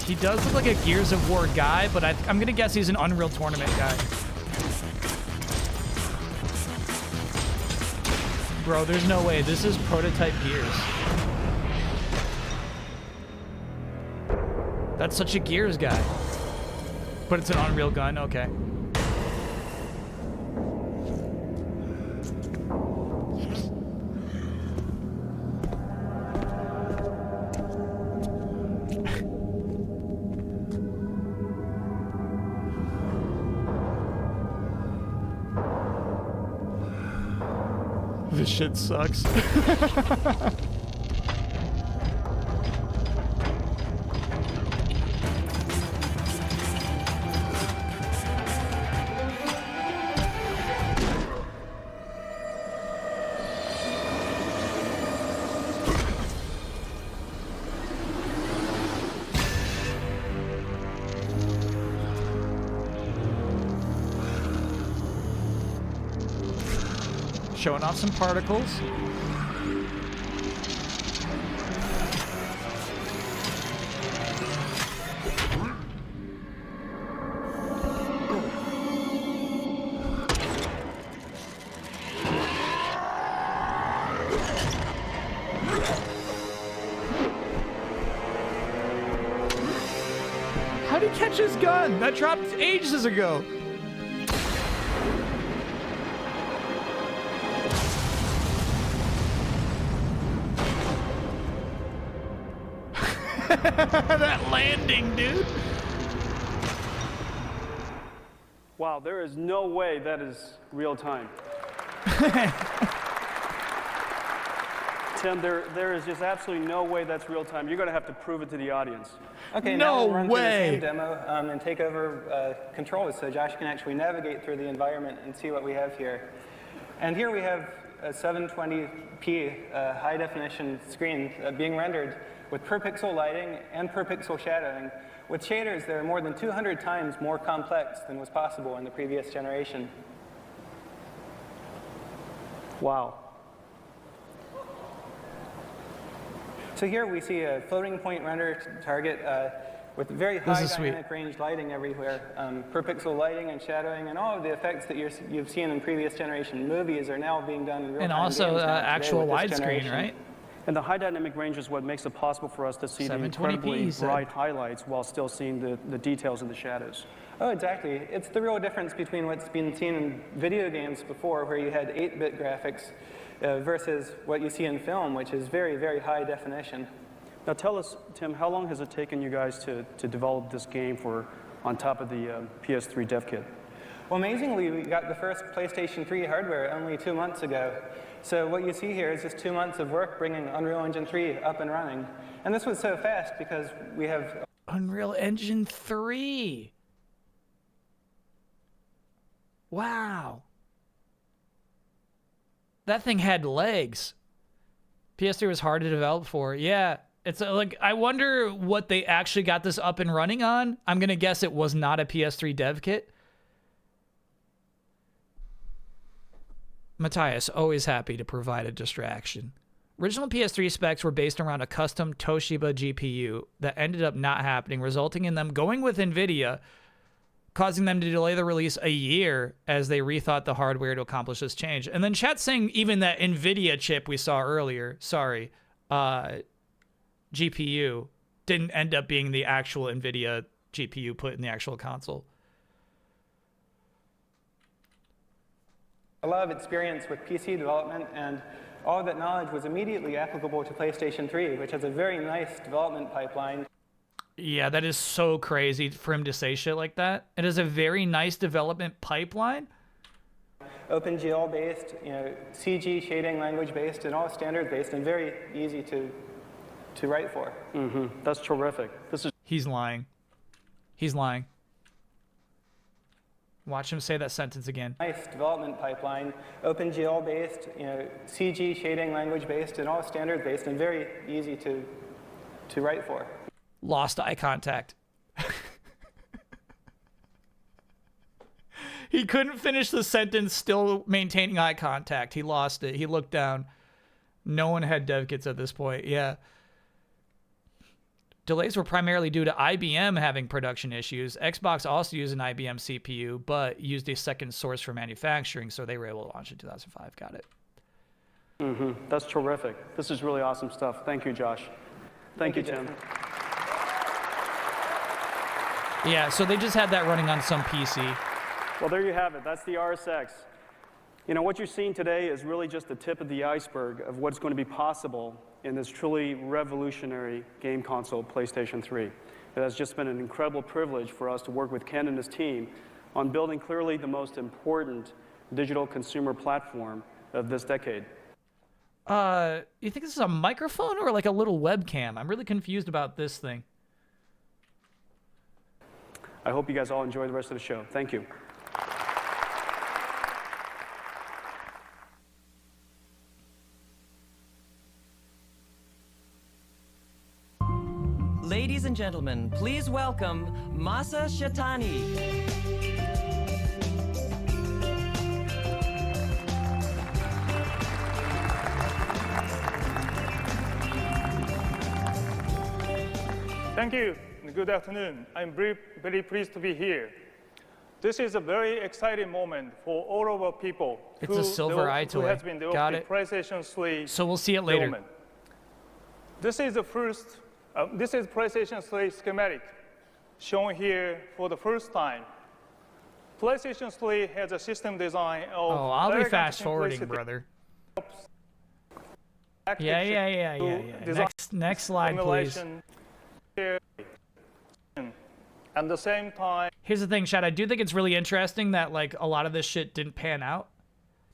He does look like a Gears of War guy, but I'm gonna guess he's an Unreal Tournament guy. Bro, there's no way. This is prototype Gears. That's such a Gears guy. But it's an Unreal gun, okay. This shit sucks. Showing off some particles. How'd he catch his gun? That dropped ages ago. That landing, dude. Wow, there is no way that is real time. Tim, there is just absolutely no way that's real time. You're going to have to prove it to the audience. Okay, now we'll run through the same demo and take over controls so Josh can actually navigate through the environment and see what we have here. And here we have a 720p high definition screen being rendered with per pixel lighting and per pixel shadowing. With shaders, they're more than 200 times more complex than was possible in the previous generation. Wow. So here we see a floating point render target with very high dynamic range lighting everywhere. Per pixel lighting and shadowing and all of the effects that you've seen in previous generation movies are now being done in real time. And also games now actual today with this widescreen, generation. right? And the high dynamic range is what makes it possible for us to see the incredibly bright highlights while still seeing the details in the shadows. Oh, exactly. It's the real difference between what's been seen in video games before, where you had 8-bit graphics, versus what you see in film, which is very, very high definition. Now tell us, Tim, how long has it taken you guys to develop this game on top of the PS3 dev kit? Well, amazingly, we got the first PlayStation 3 hardware only 2 months ago. So what you see here is just 2 months of work bringing Unreal Engine 3 up and running. And this was so fast because we have Unreal Engine 3. Wow. That thing had legs. PS3 was hard to develop for. Yeah. It's like, I wonder what they actually got this up and running on. I'm going to guess it was not a PS3 dev kit. Matthias, always happy to provide a distraction. Original PS3 specs were based around a custom Toshiba GPU that ended up not happening, resulting in them going with NVIDIA, causing them to delay the release a year as they rethought the hardware to accomplish this change. And then chat's saying even that NVIDIA chip we saw earlier, GPU, didn't end up being the actual NVIDIA GPU put in the actual console. a lot of experience with PC development, and all of that knowledge was immediately applicable to PlayStation 3, which has a very nice development pipeline. Yeah, that is so crazy for him to say shit like that. It is a very nice development pipeline. OpenGL based, CG shading language based, and all standard based, and very easy to write for. Mm-hmm. That's terrific. He's lying. He's lying. Watch him say that sentence again. Nice development pipeline, OpenGL based, CG shading language based, and all standard based, and very easy to write for. Lost eye contact. He couldn't finish the sentence still maintaining eye contact. He lost it. He looked down. No one had dev kits at this point. Yeah. Delays were primarily due to IBM having production issues. Xbox also used an IBM CPU, but used a second source for manufacturing, so they were able to launch in 2005. Got it. Mm-hmm. That's terrific. This is really awesome stuff. Thank you, Josh. Thank you, Tim. Yeah, so they just had that running on some PC. Well, there you have it. That's the RSX. What you're seeing today is really just the tip of the iceberg of what's going to be possible in this truly revolutionary game console, PlayStation 3. It has just been an incredible privilege for us to work with Ken and his team on building clearly the most important digital consumer platform of this decade. You think this is a microphone or like a little webcam? I'm really confused about this thing. I hope you guys all enjoy the rest of the show. Thank you. Ladies and gentlemen, please welcome Masa Shatani. Thank you. Good afternoon. I'm very pleased to be here. This is a very exciting moment for all of our people It's a silver eye toy. has been Got it. PlayStation 3 So we'll see it later. development. This is the first. This is PlayStation 3 schematic shown here for the first time. PlayStation 3 has a system design of. Oh, I'll be elegant fast forwarding, simplicity. brother. Yeah. Next slide, please. At the same time. Here's the thing, Chad. I do think it's really interesting that like a lot of this shit didn't pan out.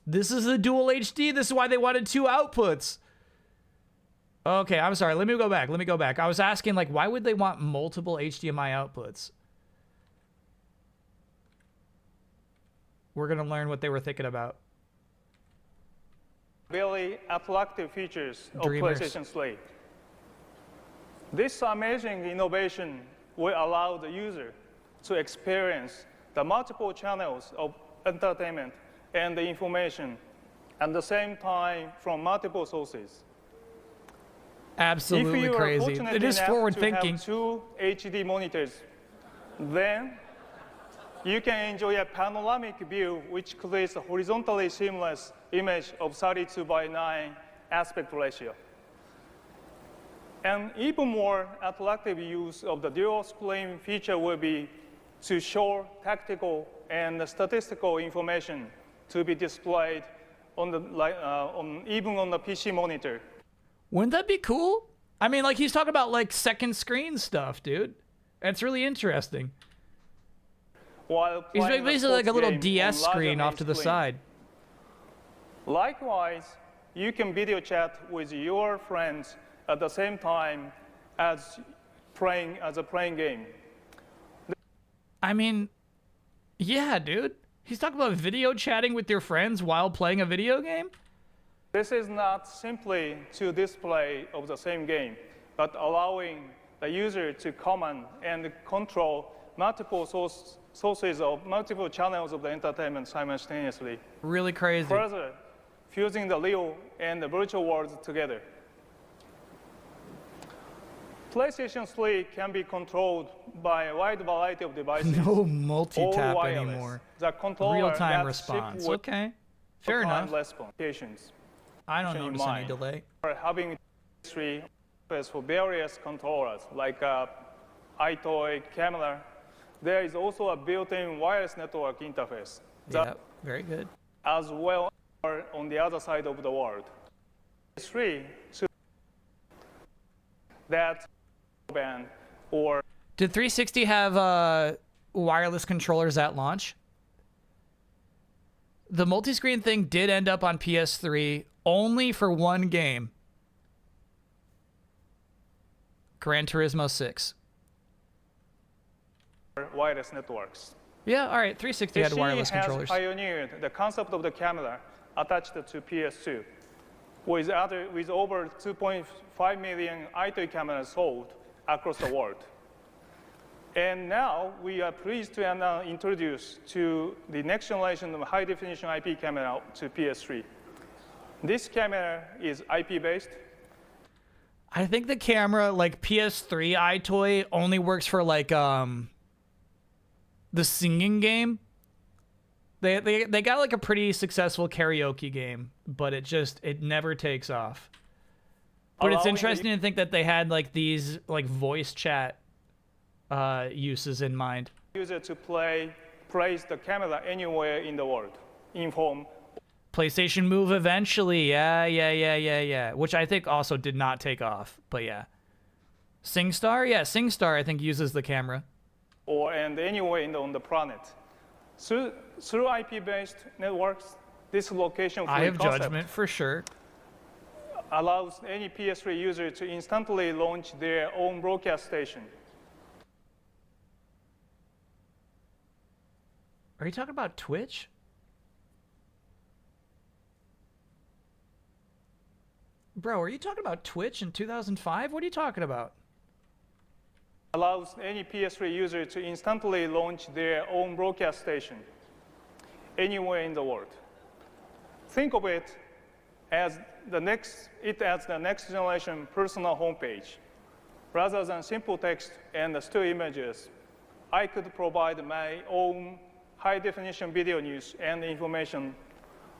This is a dual HD. This is why they wanted two outputs. Okay, I'm sorry. Let me go back. I was asking, like, why would they want multiple HDMI outputs? We're going to learn what they were thinking about. Really attractive features of Dreamers. PlayStation 3. This amazing innovation will allow the user to experience the multiple channels of entertainment and the information at the same time from multiple sources. Absolutely if you crazy. Are fortunate it is enough forward to thinking. Have 2 HD monitors, then you can enjoy a panoramic view which creates a horizontally seamless image of 32 by 9 aspect ratio. And even more attractive use of the dual screen feature will be to show tactical and statistical information to be displayed on the, even on the PC monitor. Wouldn't that be cool? I mean, like, he's talking about, like, second screen stuff, dude. That's really interesting. While he's basically like a little DS screen off to the side. Likewise, you can video chat with your friends at the same time as a playing game. I mean, yeah, dude. He's talking about video chatting with your friends while playing a video game? This is not simply to display of the same game, but allowing the user to command and control multiple sources of multiple channels of the entertainment simultaneously. Really crazy. Further, fusing the real and the virtual worlds together. PlayStation 3 can be controlled by a wide variety of devices. No multi-tap anymore. The controller real-time response. Okay, fair enough. I don't notice any delay. Having 3 for various controllers like iToy, camera, there is also a built-in wireless network interface. Yeah, very good. As well on the other side of the world. 3 that band or did 360 have wireless controllers at launch? The multi-screen thing did end up on PS3 only for one game. Gran Turismo 6. Wireless networks. Yeah, all right. 360 had wireless controllers. Has pioneered the concept of the camera attached to PS2, with over 2.5 million iToy cameras sold across the world. And now we are pleased to introduce to the next generation of high-definition IP camera to PS3. This camera is IP-based. I think the camera, like PS3 iToy, only works for like the singing game. They got like a pretty successful karaoke game, but it never takes off. But it's interesting to think that they had like these like voice chat uses in mind. User to praise the camera anywhere in the world, in home. PlayStation Move eventually, yeah. Which I think also did not take off, but yeah. SingStar, yeah, SingStar I think uses the camera. And anywhere on the planet. Through IP-based networks, this location-free I have judgment for sure. Allows any PS3 user to instantly launch their own broadcast station. Are you talking about Twitch? Bro, are you talking about Twitch in 2005? What are you talking about? Allows any PS3 user to instantly launch their own broadcast station anywhere in the world. Think of it as the next generation personal homepage. Rather than simple text and still images, I could provide my own high-definition video news and information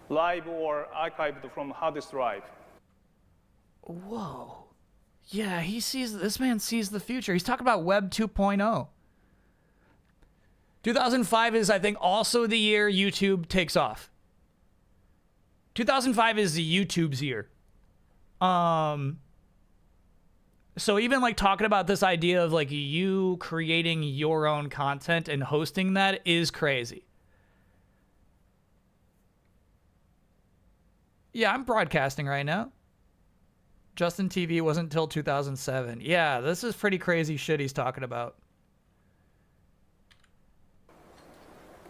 live or archived from hard disk drive. Whoa. Yeah, this man sees the future. He's talking about Web 2.0. 2005 is, I think, also the year YouTube takes off. 2005 is the YouTube's year. So even like talking about this idea of like you creating your own content and hosting that is crazy. Yeah, I'm broadcasting right now. Justin TV wasn't until 2007. Yeah, this is pretty crazy shit he's talking about.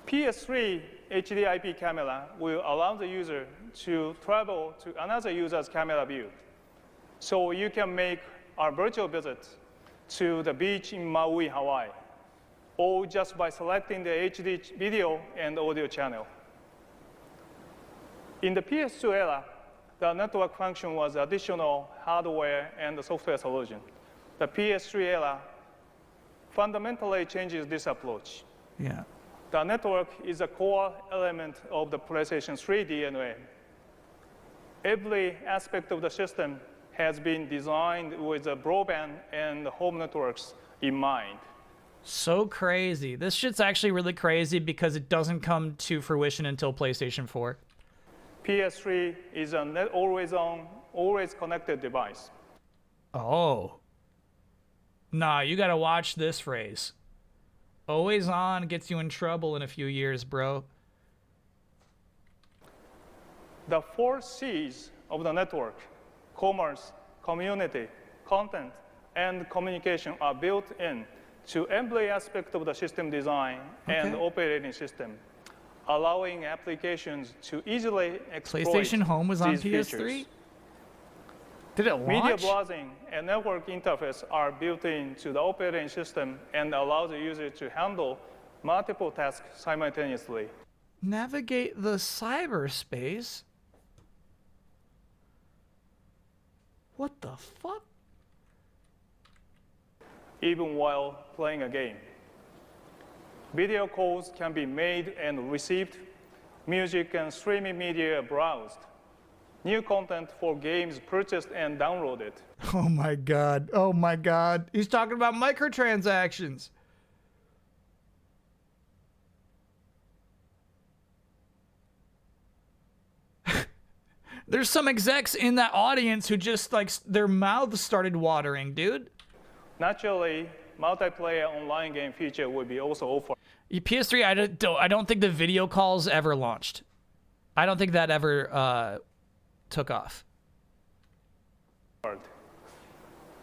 PS3 HD IP camera will allow the user to travel to another user's camera view. So you can make a virtual visit to the beach in Maui, Hawaii, or just by selecting the HD video and audio channel. In the PS2 era, the network function was additional hardware and software solution. The PS3 era fundamentally changes this approach. Yeah. The network is a core element of the PlayStation 3 DNA. Every aspect of the system has been designed with the broadband and home networks in mind. So crazy. This shit's actually really crazy because it doesn't come to fruition until PlayStation 4. PS3 is an always-on, always-connected device. Oh. Nah, you gotta watch this phrase. Always on gets you in trouble in a few years, bro. The 4 C's of the network, commerce, community, content, and communication are built in to every aspect of the system design and operating system, allowing applications to easily exploit PlayStation Home was on these PS3? features. Did it launch? Media browsing and network interface are built into the operating system and allow the user to handle multiple tasks simultaneously. Navigate the cyberspace? What the fuck? Even while playing a game. Video calls can be made and received. Music and streaming media are browsed. New content for games purchased and downloaded. Oh my god. Oh my god. He's talking about microtransactions. There's some execs in that audience who just like their mouths started watering, dude. Naturally, multiplayer online game feature will be also offered. PS3, I don't think the video calls ever launched. I don't think that ever took off.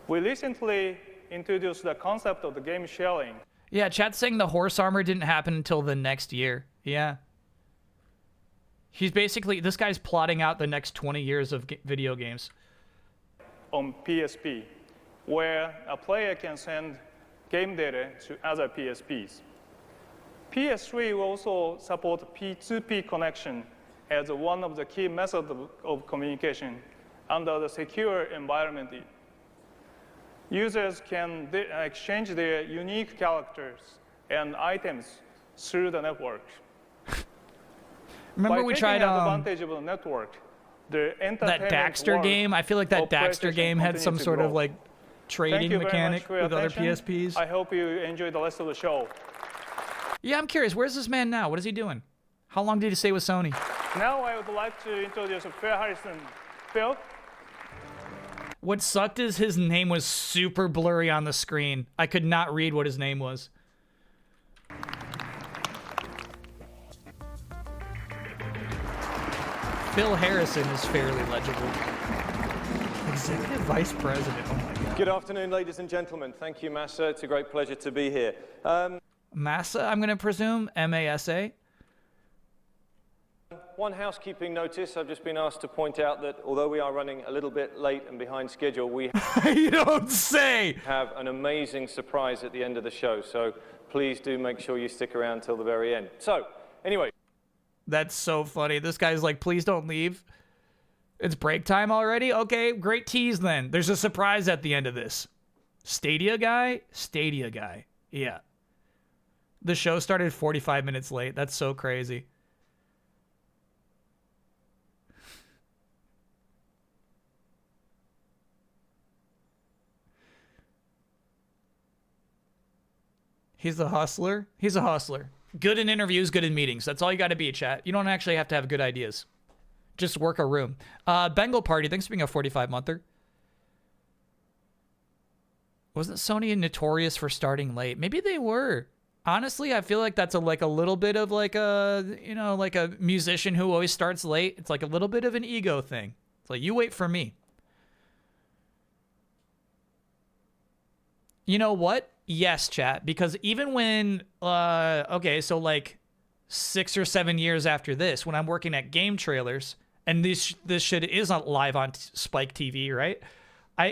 We recently introduced the concept of the game sharing. Yeah, chat's saying the horse armor didn't happen until the next year. Yeah. He's basically, this guy's plotting out the next 20 years of video games. On PSP, where a player can send game data to other PSPs. PS3 will also support P2P connection as one of the key methods of communication under the secure environment. Users can exchange their unique characters and items through the network. Remember we tried advantage of the network, the that Daxter game? I feel like that Daxter game had some sort of like trading mechanic with other PSPs. I hope you enjoy the rest of the show. Yeah, I'm curious. Where's this man now? What is he doing? How long did he stay with Sony? Now I would like to introduce Phil Harrison. Phil? What sucked is his name was super blurry on the screen. I could not read what his name was. Phil Harrison is fairly legible. Executive Vice President. Oh my God. Good afternoon, ladies and gentlemen. Thank you, Massa. It's a great pleasure to be here. Massa, I'm going to presume? M-A-S-A? One housekeeping notice. I've just been asked to point out that although we are running a little bit late and behind schedule, we You don't say! Have an amazing surprise at the end of the show. So please do make sure you stick around till the very end. So, anyway. That's so funny. This guy's like, please don't leave. It's break time already? Okay, great tease then. There's a surprise at the end of this. Stadia guy? Stadia guy. Yeah. The show started 45 minutes late. That's so crazy. He's a hustler. He's a hustler. Good in interviews, good in meetings. That's all you got to be, chat. You don't actually have to have good ideas. Just work a room. Bengal Party, thanks for being a 45-monther. Wasn't Sony notorious for starting late? Maybe they were. Honestly, I feel like that's a little bit of like a, you know, like a musician who always starts late. It's like a little bit of an ego thing. It's like, you wait for me. You know what? Yes, chat. Because even when, okay, so like 6 or 7 years after this, when I'm working at game trailers, and this shit is live on Spike TV, right?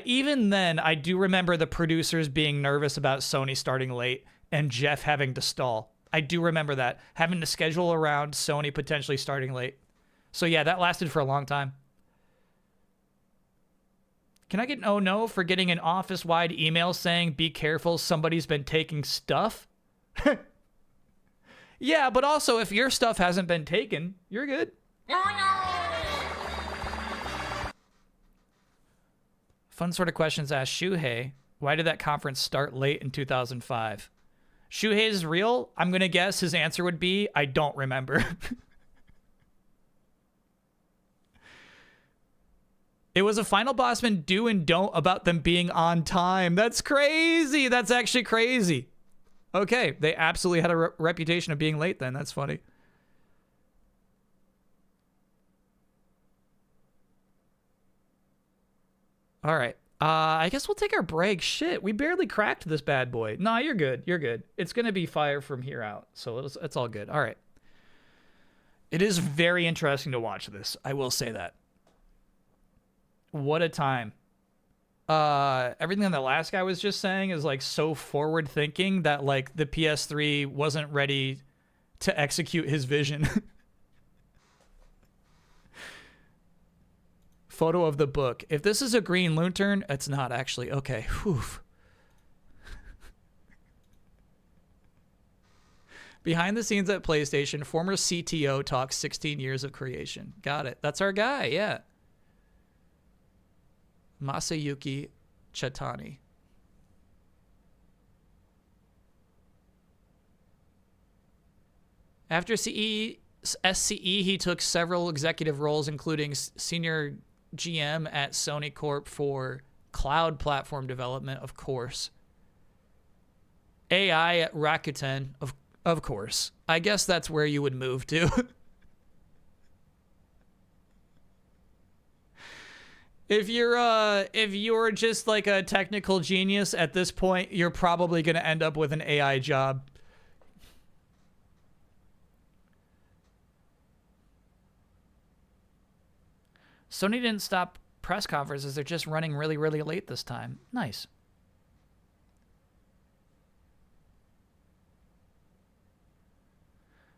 Even then, I do remember the producers being nervous about Sony starting late and Jeff having to stall. I do remember that. Having to schedule around Sony potentially starting late. So yeah, that lasted for a long time. Can I get an oh no for getting an office-wide email saying, be careful, somebody's been taking stuff? Yeah, but also if your stuff hasn't been taken, you're good. Fun sort of questions asked Shuhei. Why did that conference start late in 2005? Shuhei is real? I'm going to guess his answer would be, I don't remember. It was a final bossman do and don't about them being on time. That's crazy. That's actually crazy. Okay, they absolutely had a reputation of being late then. That's funny. All right. I guess we'll take our break. Shit, we barely cracked this bad boy. Nah, you're good. You're good. It's going to be fire from here out. So it's all good. All right. It is very interesting to watch this. I will say that. What a time. Everything that the last guy was just saying is like so forward thinking that like the PS3 wasn't ready to execute his vision. Photo of the book. If this is a green lantern, it's not actually. Okay. Whew. Behind the scenes at PlayStation, former CTO talks 16 years of creation. Got it. That's our guy. Yeah. Masayuki Chetani. After SCE, he took several executive roles, including senior GM at Sony Corp for cloud platform development, of course. AI at Rakuten, of course. I guess that's where you would move to. If you're just like a technical genius at this point, you're probably going to end up with an AI job. Sony didn't stop press conferences. They're just running really, really late this time. Nice.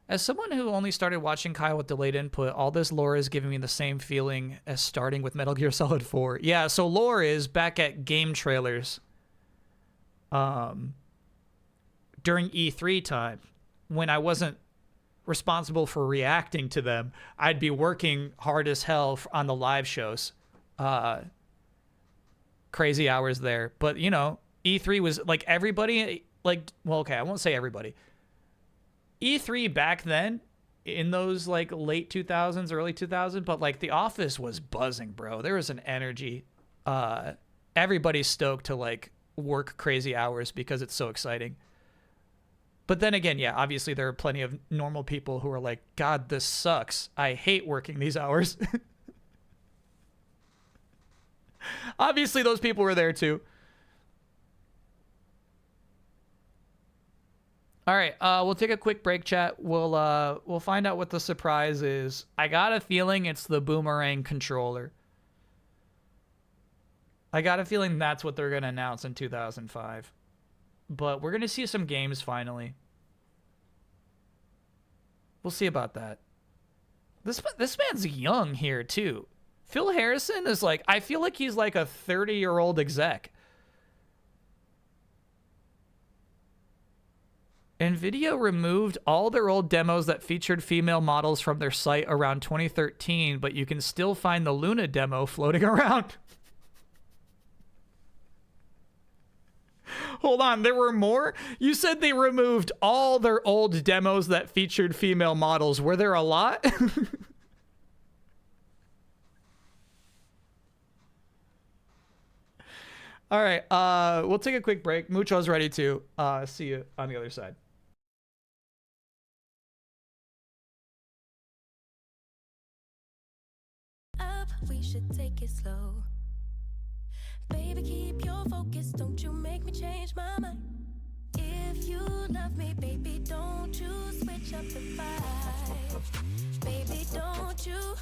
As someone who only started watching Kyle with delayed input, all this lore is giving me the same feeling as starting with Metal Gear Solid 4. Yeah, so lore is back at game trailers. During E3 time, when I wasn't responsible for reacting to them, I'd be working hard as hell on the live shows. Crazy hours there. But, you know, E3 was like everybody, like, well, okay, I won't say everybody. E3 back then, in those like late 2000s, early 2000s, but like the office was buzzing, bro. There was an energy. Everybody's stoked to like work crazy hours because it's so exciting. But then again, yeah, obviously there are plenty of normal people who are like, God, this sucks. I hate working these hours. Obviously those people were there too. All right, we'll take a quick break, chat. We'll find out what the surprise is. I got a feeling it's the Boomerang controller. I got a feeling that's what they're going to announce in 2005. But we're going to see some games finally. We'll see about that. This man's young here, too. Phil Harrison is like, I feel like he's like a 30-year-old exec. NVIDIA removed all their old demos that featured female models from their site around 2013, but you can still find the Luna demo floating around. Hold on, there were more? You said they removed all their old demos that featured female models. Were there a lot? All right, we'll take a quick break. Mucho's ready to. See you on the other side. We should take it slow. Baby, keep your focus. Don't you make me change my mind. If you love me, baby, don't you switch up the vibe. Baby, don't you,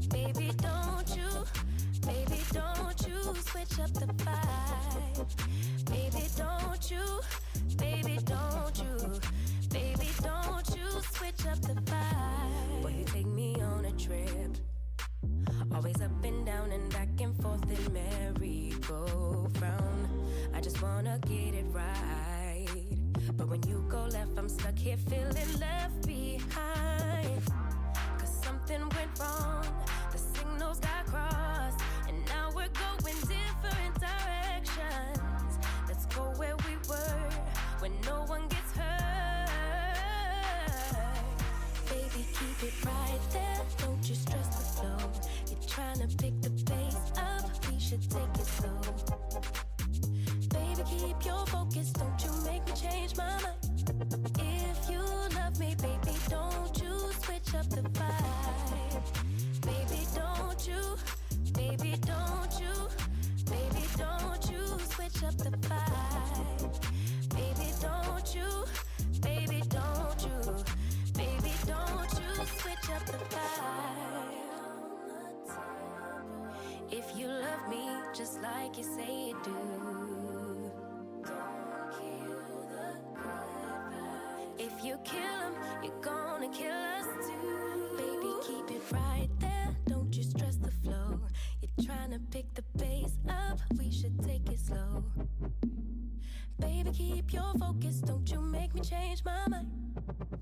baby, don't you, baby, don't you switch up the vibe. Baby, don't you, baby, don't you, baby, don't you switch up the vibe. Boy, you take me on a trip. Always up and down and back and forth in merry-go-round. I just wanna get it right. But when you go left, I'm stuck here feeling left behind. Cause something went wrong, the signals got crossed, and now we're going different directions. Let's go where we were, when no one gets hurt. Baby, keep it right there, don't you stress the flow. You're trying to pick the pace up, we should take it slow. Baby, keep your focus, don't you make me change my mind. If you love me, baby, don't you switch up the vibe. Baby, don't you, baby, don't you, baby, don't you switch up the vibe. Baby, don't you, baby, don't you, baby, don't you switch up the vibe. If you love me just like you say you do, if you kill him, you're gonna kill us too. Baby, keep it right there, don't you stress the flow. You're trying to pick the pace up, we should take it slow. Baby, keep your focus, don't you make me change my mind.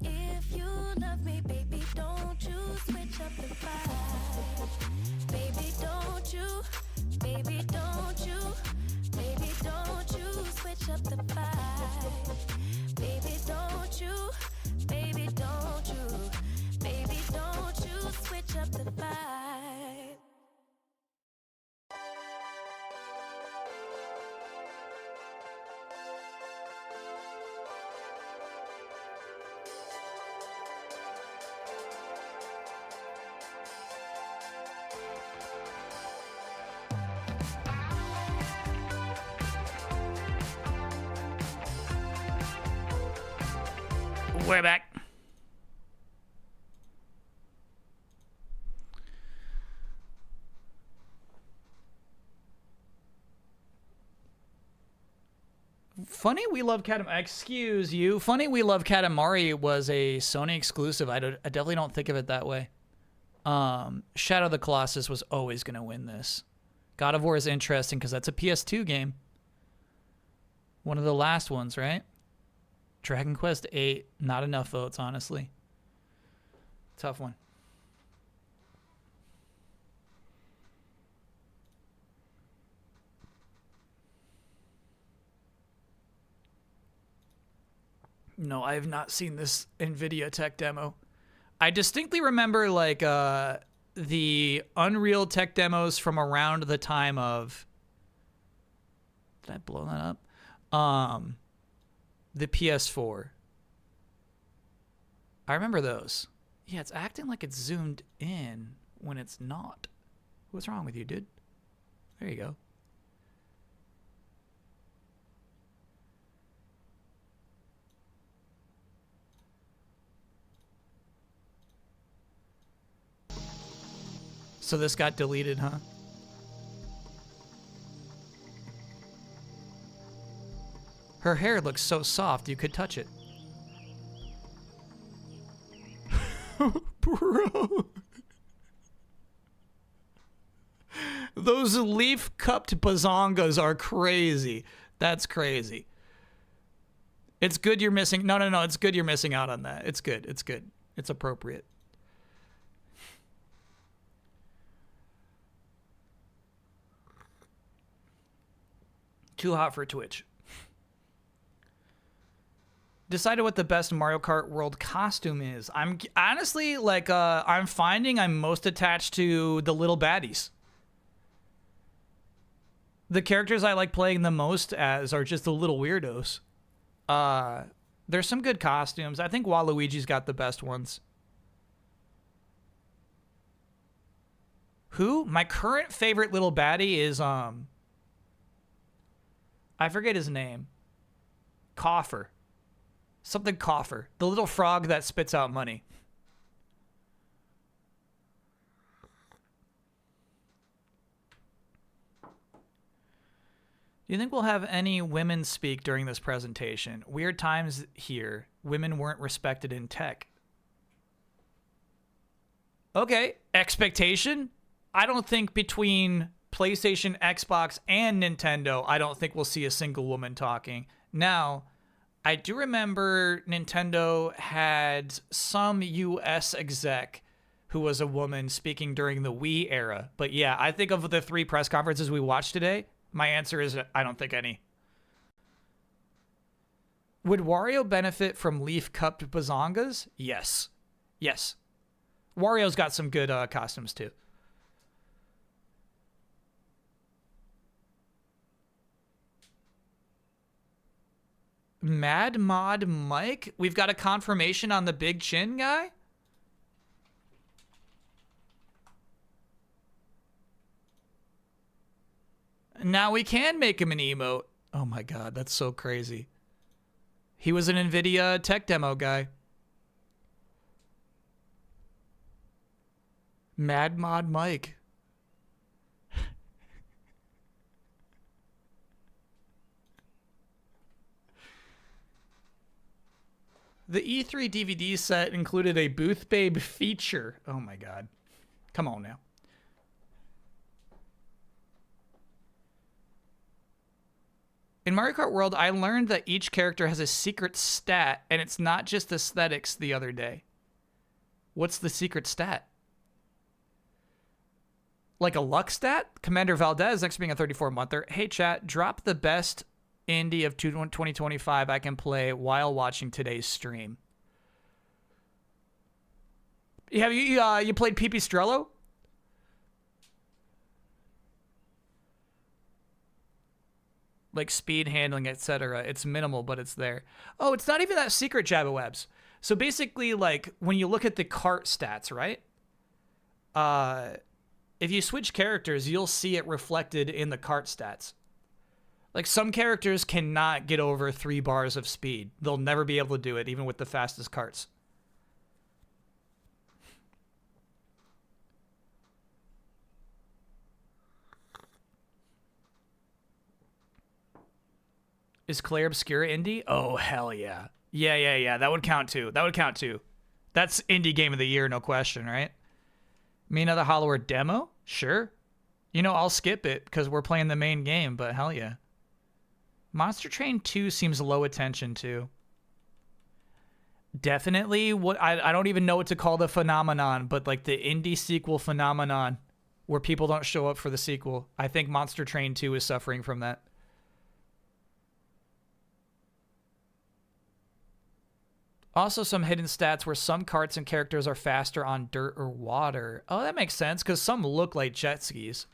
If you love me, baby, don't you switch up the vibe. Baby, don't you, baby, don't you, baby, don't you switch up the vibe. Baby, don't you, baby, don't you, baby, don't you switch up the vibe. We're back. Funny We Love Katamari. Excuse you. Funny We Love Katamari was a Sony exclusive. I definitely don't think of it that way. Shadow of the Colossus was always going to win this. God of War is interesting because that's a PS2 game. One of the last ones, right? Dragon Quest 8, not enough votes, honestly. Tough one. No, I have not seen this NVIDIA tech demo. I distinctly remember like the Unreal tech demos from around the time of... Did I blow that up? The PS4. I remember those. Yeah, it's acting like it's zoomed in when it's not. What's wrong with you, dude? There you go. So this got deleted, huh? Her hair looks so soft you could touch it. Bro. Those leaf-cupped bazongas are crazy. That's crazy. It's good you're missing... No, it's good you're missing out on that. It's good. It's good. It's appropriate. Too hot for Twitch. Decided what the best Mario Kart World costume is. I'm honestly like I'm finding I'm most attached to the little baddies. The characters I like playing the most as are just the little weirdos. There's some good costumes. I think Waluigi's got the best ones. Who? My current favorite little baddie is I forget his name. Coffer. Something Coffer. The little frog that spits out money. Do you think we'll have any women speak during this presentation? Weird times here. Women weren't respected in tech. Okay. Expectation? I don't think between PlayStation, Xbox, and Nintendo, I don't think we'll see a single woman talking. Now, I do remember Nintendo had some US exec who was a woman speaking during the Wii era. But yeah, I think of the 3 press conferences we watched today, my answer is I don't think any. Would Wario benefit from leaf-cupped bazongas? Yes. Yes. Wario's got some good costumes too. Mad Mod Mike? We've got a confirmation on the big chin guy? Now we can make him an emote. Oh my god, that's so crazy. He was an NVIDIA tech demo guy. Mad Mod Mike. The E3 DVD set included a Booth Babe feature. Oh my god. Come on now. In Mario Kart World, I learned that each character has a secret stat, and it's not just aesthetics the other day. What's the secret stat? Like a luck stat? Commander Valdez, next being a 34-monther. Hey, chat, drop the best indie of 2025 I can play while watching today's stream. Have you played Pipistrello? Like speed, handling, etc. It's minimal, but it's there. Oh, it's not even that secret, Jabba-Webs. So basically, like, when you look at the cart stats, right? If you switch characters, you'll see it reflected in the cart stats. Like, some characters cannot get over 3 bars of speed. They'll never be able to do it, even with the fastest carts. Is Claire Obscura indie? Oh, hell yeah. Yeah. That would count too. That's indie game of the year, no question, right? Me another Hollower demo? Sure. You know, I'll skip it because we're playing the main game, but hell yeah. Monster Train 2 seems low attention too. Definitely what I don't even know what to call the phenomenon, but like the indie sequel phenomenon where people don't show up for the sequel. I think Monster Train 2 is suffering from that. Also, some hidden stats where some carts and characters are faster on dirt or water. Oh, that makes sense, because some look like jet skis.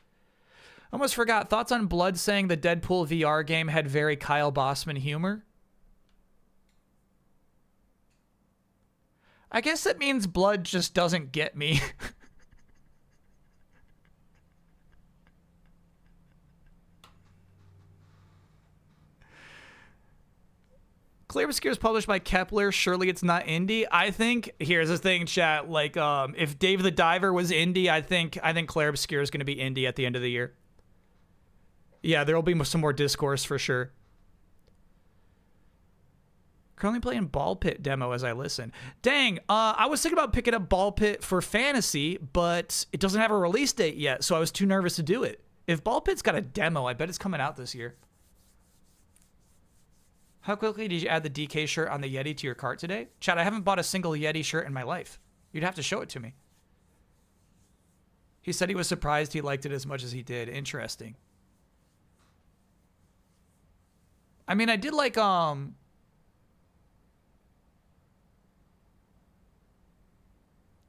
Almost forgot. Thoughts on Blood saying the Deadpool VR game had very Kyle Bossman humor? I guess that means Blood just doesn't get me. Clear Obscure is published by Kepler. Surely it's not indie. I think, here's the thing, chat. Like, if Dave the Diver was indie, I think Clear Obscure is going to be indie at the end of the year. Yeah, there will be some more discourse for sure. Currently playing Ball Pit demo as I listen. Dang, I was thinking about picking up Ball Pit for Fantasy, but it doesn't have a release date yet, so I was too nervous to do it. If Ball Pit's got a demo, I bet it's coming out this year. How quickly did you add the DK shirt on the Yeti to your cart today? Chad, I haven't bought a single Yeti shirt in my life. You'd have to show it to me. He said he was surprised he liked it as much as he did. Interesting. I mean, I did like,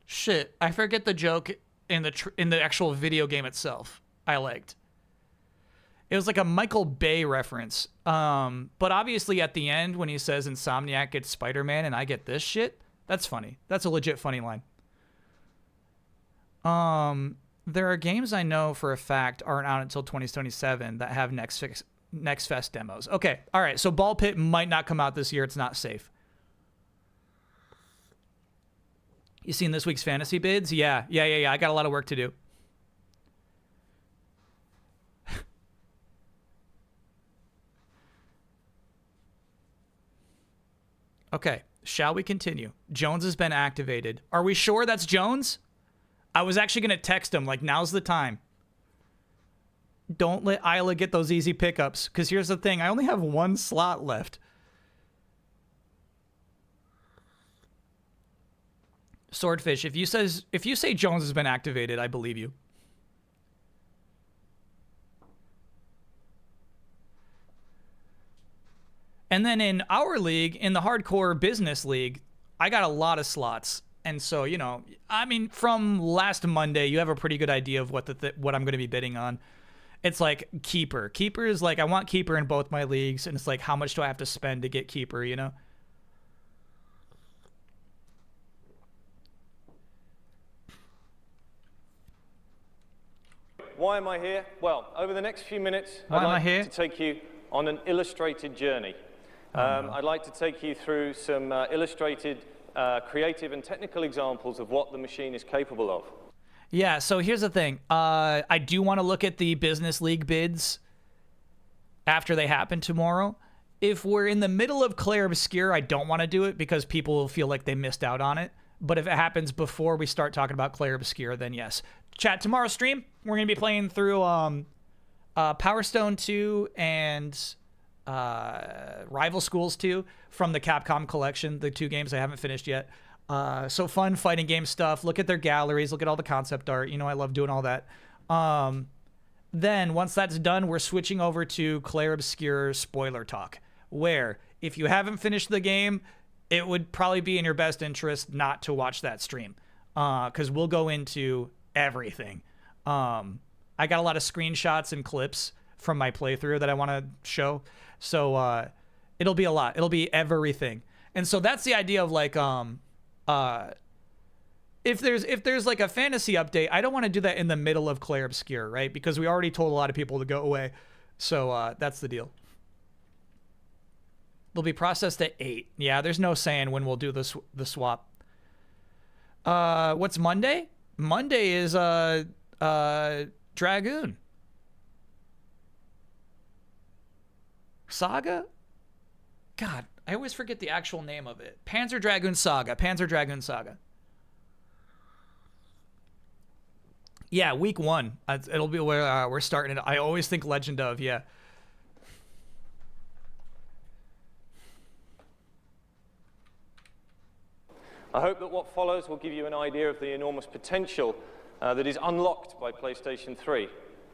shit, I forget the joke in the actual video game itself I liked. It was like a Michael Bay reference. But obviously at the end when he says Insomniac gets Spider-Man and I get this shit, that's funny. That's a legit funny line. There are games I know for a fact aren't out until 2027 that have Next Fest demos. Okay, all right. So Ball Pit might not come out this year. It's not safe. You seen this week's fantasy bids? Yeah. I got a lot of work to do. Okay, shall we continue? Jones has been activated. Are we sure that's Jones? I was actually going to text him, like, now's the time. Don't let Isla get those easy pickups. Because here's the thing. I only have one slot left. Swordfish, if you say Jones has been activated, I believe you. And then in our league, in the hardcore business league, I got a lot of slots. And so, you know, I mean, from last Monday, you have a pretty good idea of what what I'm going to be bidding on. It's like Keeper. Keeper is like, I want Keeper in both my leagues. And it's like, how much do I have to spend to get Keeper, you know? Why am I here? Well, over the next few minutes, Why am I I'd here? like to take you on an illustrated journey. I'd like to take you through some illustrated, creative and technical examples of what the machine is capable of. Yeah, so here's the thing. I do want to look at the business league bids after they happen tomorrow. If we're in the middle of Clair Obscure, I don't want to do it because people will feel like they missed out on it. But if it happens before we start talking about Clair Obscure, then yes. Chat, tomorrow's stream, we're going to be playing through Power Stone 2 and Rival Schools 2 from the Capcom collection, the 2 games I haven't finished yet. So fun fighting game stuff. Look at their galleries. Look at all the concept art. You know, I love doing all that. Then once that's done, we're switching over to Clair Obscure spoiler talk, where if you haven't finished the game, it would probably be in your best interest not to watch that stream, because we'll go into everything. I got a lot of screenshots and clips from my playthrough that I want to show. So it'll be a lot. It'll be everything. And so that's the idea of like if there's like a fantasy update, I don't want to do that in the middle of Clair Obscure, right? Because we already told a lot of people to go away. So that's the deal. They'll be processed at 8. Yeah, there's no saying when we'll do the swap. What's Monday? Monday is Dragoon. Saga? God, I always forget the actual name of it. Panzer Dragoon Saga. Panzer Dragoon Saga. Yeah, week 1. It'll be where we're starting it. I always think Legend of, yeah. I hope that what follows will give you an idea of the enormous potential that is unlocked by PlayStation 3.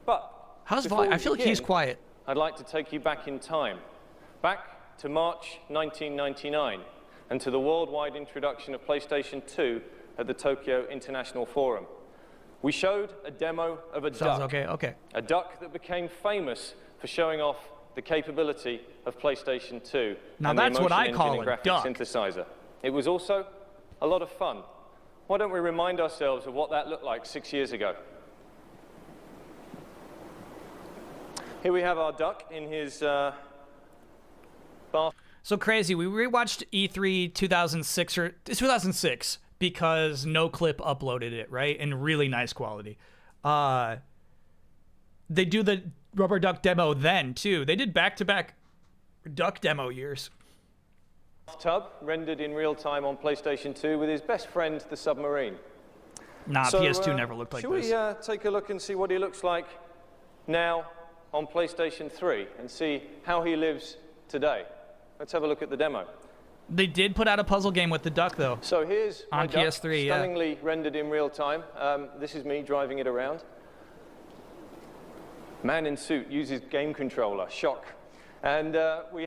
But how's before we I feel like he's begin, quiet. I'd like to take you back in time, back to March 1999, and to the worldwide introduction of PlayStation 2 at the Tokyo International Forum. We showed a demo of a duck. Okay. A duck that became famous for showing off the capability of PlayStation 2. Now and that's the what I Emotion call Engine a and Graphics duck. Synthesizer. It was also a lot of fun. Why don't we remind ourselves of what that looked like 6 years ago? Here we have our duck in his bath. So crazy. We rewatched E3 2006 because no clip uploaded it, right? In really nice quality. They do the Rubber Duck demo then, too. They did back-to-back duck demo years. Tub rendered in real time on PlayStation 2 with his best friend, the submarine. Nah, So, PS2 never looked like should this. we take a look and see what he looks like now on PlayStation 3 and see how he lives today? Let's have a look at the demo. They did put out a puzzle game with the duck, though. So here's my on duck, PS3, yeah. stunningly rendered in real time. This is me driving it around. Man in suit uses game controller. Shock. And we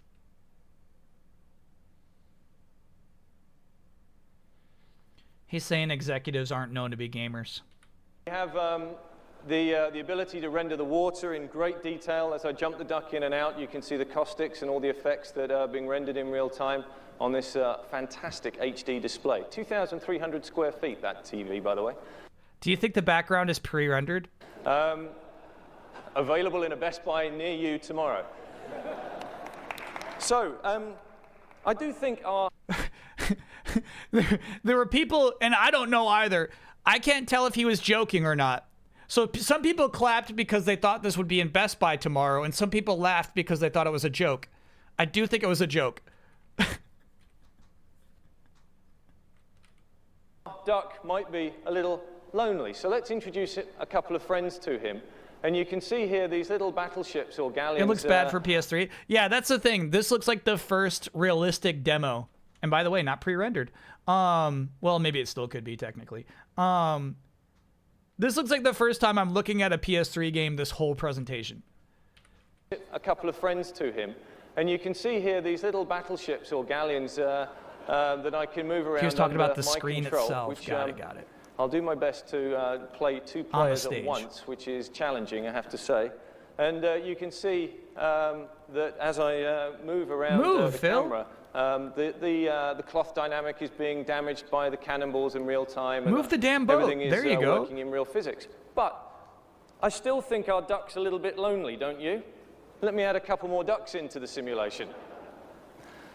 He's saying executives aren't known to be gamers. have the ability to render the water in great detail. As I jump the duck in and out, you can see the caustics and all the effects that are being rendered in real time on this fantastic HD display. 2,300 square feet, that TV, by the way. Do you think the background is pre-rendered? Available in a Best Buy near you tomorrow. So, I do think our... There were people, and I don't know either. I can't tell if he was joking or not. So some people clapped because they thought this would be in Best Buy tomorrow, and some people laughed because they thought it was a joke. I do think it was a joke. Duck might be a little lonely. So let's introduce a couple of friends to him. And you can see here these little battleships or galleons. It looks bad for PS3. Yeah, that's the thing. This looks like the first realistic demo. And by the way, not pre-rendered. Well, maybe it still could be technically. This looks like the first time I'm looking at a PS3 game this whole presentation. A couple of friends to him. And you can see here these little battleships or galleons that I can move around. He was talking about the my screen control, itself. Which, got it. I'll do my best to play two players at once, which is challenging, I have to say. And you can see that as I move around the camera, the cloth dynamic is being damaged by the cannonballs in real time. Move the damn boat. Everything is there you go. working in real physics. But I still think our duck's a little bit lonely, don't you? Let me add a couple more ducks into the simulation.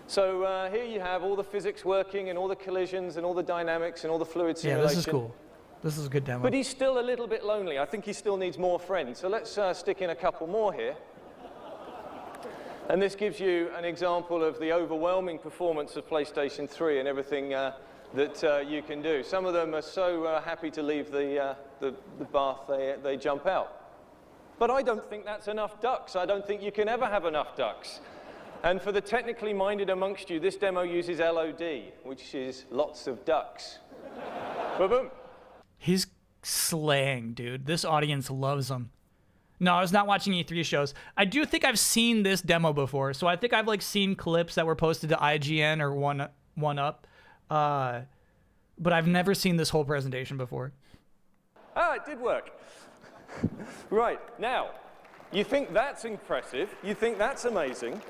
So here you have all the physics working and all the collisions and all the dynamics and all the fluid simulation. Yeah, this is cool. This is a good demo. But he's still a little bit lonely. I think he still needs more friends. So let's stick in a couple more here. And this gives you an example of the overwhelming performance of PlayStation 3 and everything that you can do. Some of them are so happy to leave the bath, they jump out. But I don't think that's enough ducks. I don't think you can ever have enough ducks. And for the technically minded amongst you, this demo uses LOD, which is lots of ducks. Boom. He's slaying, dude. This audience loves him. No, I was not watching E3 shows. I do think I've seen this demo before, so I think I've like seen clips that were posted to IGN or One Up, but I've never seen this whole presentation before. Ah, it did work. Right, now, you think that's impressive, you think that's amazing.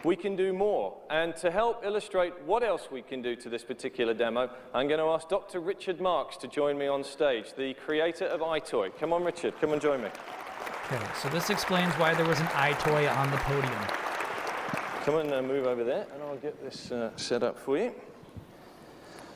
We can do more. And to help illustrate what else we can do to this particular demo, I'm going to ask Dr. Richard Marks to join me on stage, the creator of iToy. Come on, Richard, come and join me. Okay, so this explains why there was an iToy on the podium. Come and move over there, and I'll get this set up for you.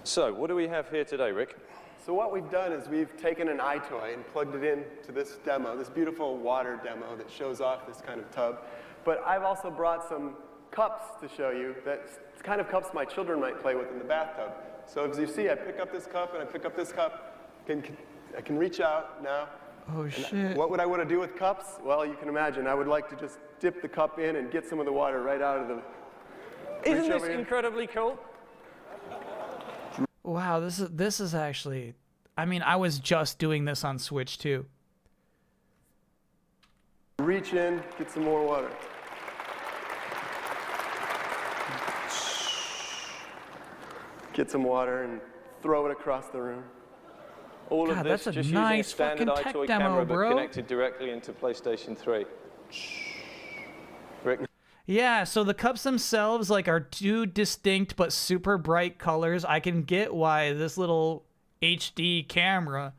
So, what do we have here today, Rick? So what we've done is we've taken an iToy and plugged it in to this demo, this beautiful water demo that shows off this kind of tub. But I've also brought some cups to show you that's the kind of cups my children might play with in the bathtub. So as you see, I pick up this cup and I pick up this cup. I can reach out now. Oh, shit. What would I want to do with cups? Well, you can imagine. I would like to just dip the cup in and get some of the water right out of the... Isn't this incredibly cool? Wow, this is actually... I mean, I was just doing this on Switch, too. Reach in, get some more water. Get some water and throw it across the room. All God, of this that's a just nice using a standard fucking tech iToy demo, camera, bro. but connected directly into PlayStation 3. Rick? Yeah, so the cups themselves like are two distinct but super bright colors. I can get why this little HD camera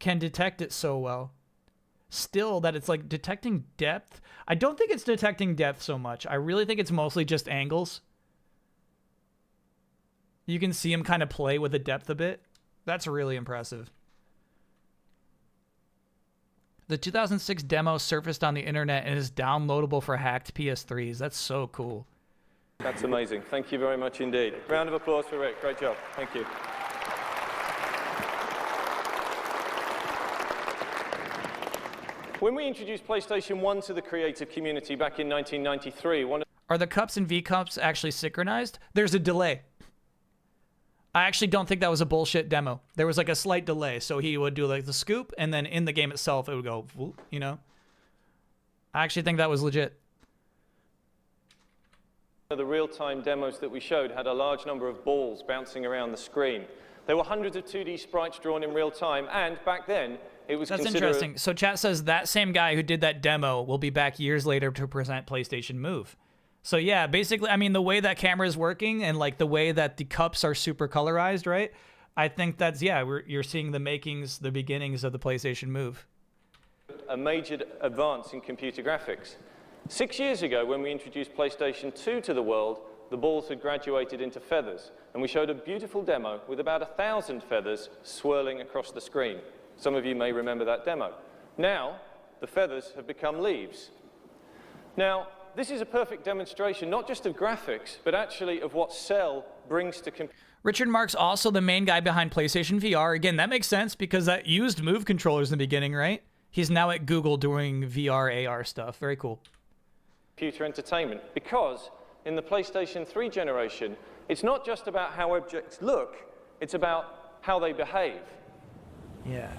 can detect it so well. Still, that it's like detecting depth. I don't think it's detecting depth so much. I really think it's mostly just angles. You can see him kind of play with the depth a bit. That's really impressive. The 2006 demo surfaced on the internet and is downloadable for hacked PS3s. That's so cool. That's amazing. Thank you very much indeed. Round of applause for Rick. Great job. Thank you. When we introduced PlayStation 1 to the creative community back in 1993, Are the cups and V-cups actually synchronized? There's a delay. I actually don't think that was a bullshit demo. There was like a slight delay, so he would do like the scoop, and then in the game itself, it would go, whoop, you know? I actually think that was legit. The real-time demos that we showed had a large number of balls bouncing around the screen. There were hundreds of 2D sprites drawn in real time, and back then, it was That's interesting. So chat says that same guy who did that demo will be back years later to present PlayStation Move. So yeah, basically, I mean, the way that camera is working and like the way that the cups are super colorized, right? I think that's, yeah, you're seeing the makings, the beginnings of the PlayStation Move. A major advance in computer graphics. 6 years ago, when we introduced PlayStation 2 to the world, the balls had graduated into feathers, and we showed a beautiful demo with about 1,000 feathers swirling across the screen. Some of you may remember that demo. Now, the feathers have become leaves. Now, this is a perfect demonstration, not just of graphics, but actually of what Cell brings to computer. Richard Mark's also the main guy behind PlayStation VR. Again, that makes sense because that used Move controllers in the beginning, right? He's now at Google doing VR, AR stuff. Very cool. Computer entertainment, because in the PlayStation 3 generation, it's not just about how objects look, it's about how they behave. Yeah.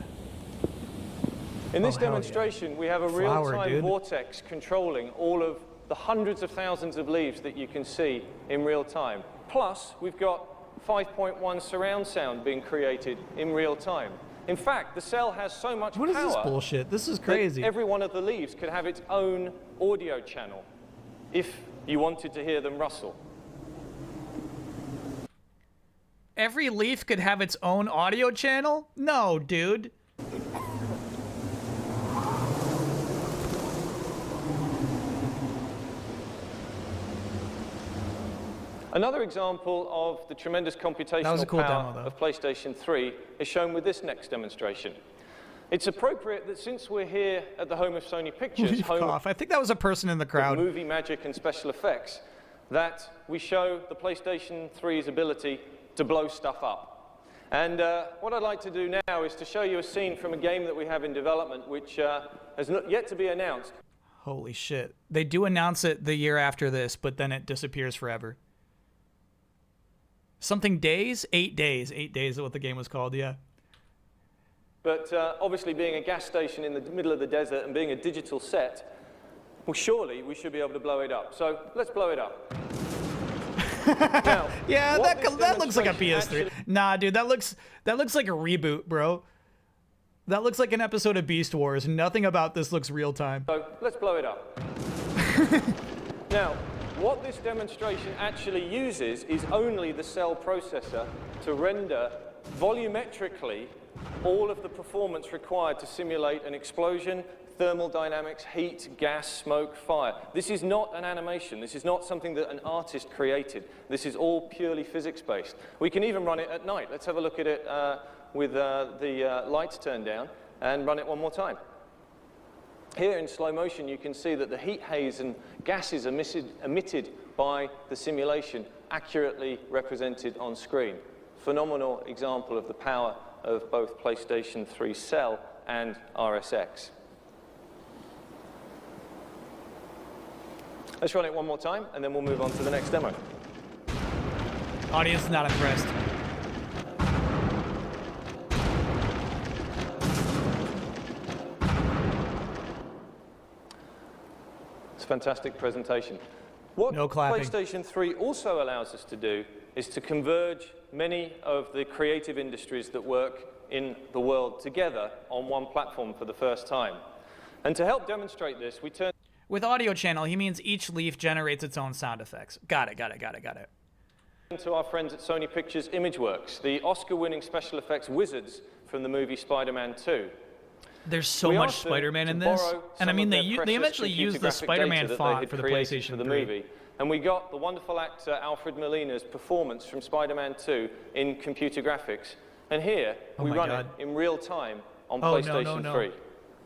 In this hell demonstration, we have a real-time vortex controlling all of the hundreds of thousands of leaves that you can see in real time. Plus, we've got 5.1 surround sound being created in real time. In fact, the cell has so much power. What is this bullshit? This is crazy. Every one of the leaves could have its own audio channel if you wanted to hear them rustle. Every leaf could have its own audio channel? No, dude. Another example of the tremendous computational power of PlayStation 3 is shown with this next demonstration. It's appropriate that since we're here at the home of Sony Pictures, I think that was a person in the crowd. Movie magic and special effects, that we show the PlayStation 3's ability to blow stuff up. And what I'd like to do now is to show you a scene from a game that we have in development, which has not yet to be announced. Holy shit. They do announce it the year after this, but then it disappears forever. Something days? 8 days. 8 days is what the game was called, yeah. But obviously being a gas station in the middle of the desert and being a digital set, well, surely we should be able to blow it up. So let's blow it up. Now, yeah, that looks like a PS3. Nah, dude, that looks like a reboot, bro. That looks like an episode of Beast Wars. Nothing about this looks real time. So let's blow it up. Now, what this demonstration actually uses is only the cell processor to render volumetrically all of the performance required to simulate an explosion, thermal dynamics, heat, gas, smoke, fire. This is not an animation. This is not something that an artist created. This is all purely physics-based. We can even run it at night. Let's have a look at it with the lights turned down and run it one more time. Here in slow motion, you can see that the heat haze and gases emitted by the simulation accurately represented on screen. Phenomenal example of the power of both PlayStation 3 Cell and RSX. Let's run it one more time, and then we'll move on to the next demo. Audience is not impressed. It's a fantastic presentation. What no clapping. PlayStation 3 also allows us to do is to converge many of the creative industries that work in the world together on one platform for the first time. And to help demonstrate this, we turn... With audio channel, he means each leaf generates its own sound effects. Got it. To our friends at Sony Pictures ImageWorks, the Oscar-winning special effects wizards from the movie Spider-Man 2. There's so much Spider-Man in this, and I mean they eventually used the Spider-Man font for the PlayStation 3. Movie, and we got the wonderful actor Alfred Molina's performance from Spider-Man 2 in computer graphics, and here we run it in real time on PlayStation 3.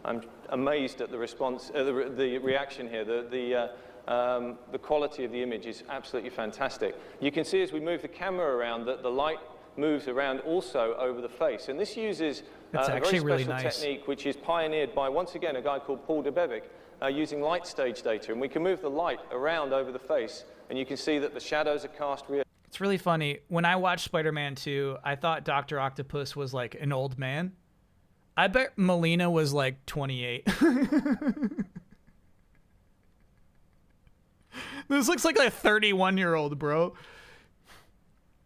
I'm amazed at the response, the reaction here. The quality of the image is absolutely fantastic. You can see as we move the camera around that the light moves around also over the face, and this uses a very special technique which is pioneered by, once again, a guy called Paul Debevic, using light stage data, and we can move the light around over the face, and you can see that the shadows are cast real. It's really funny. When I watched Spider-Man 2, I thought Dr. Octopus was like an old man. I bet Molina was like 28. This looks like a 31-year-old, bro.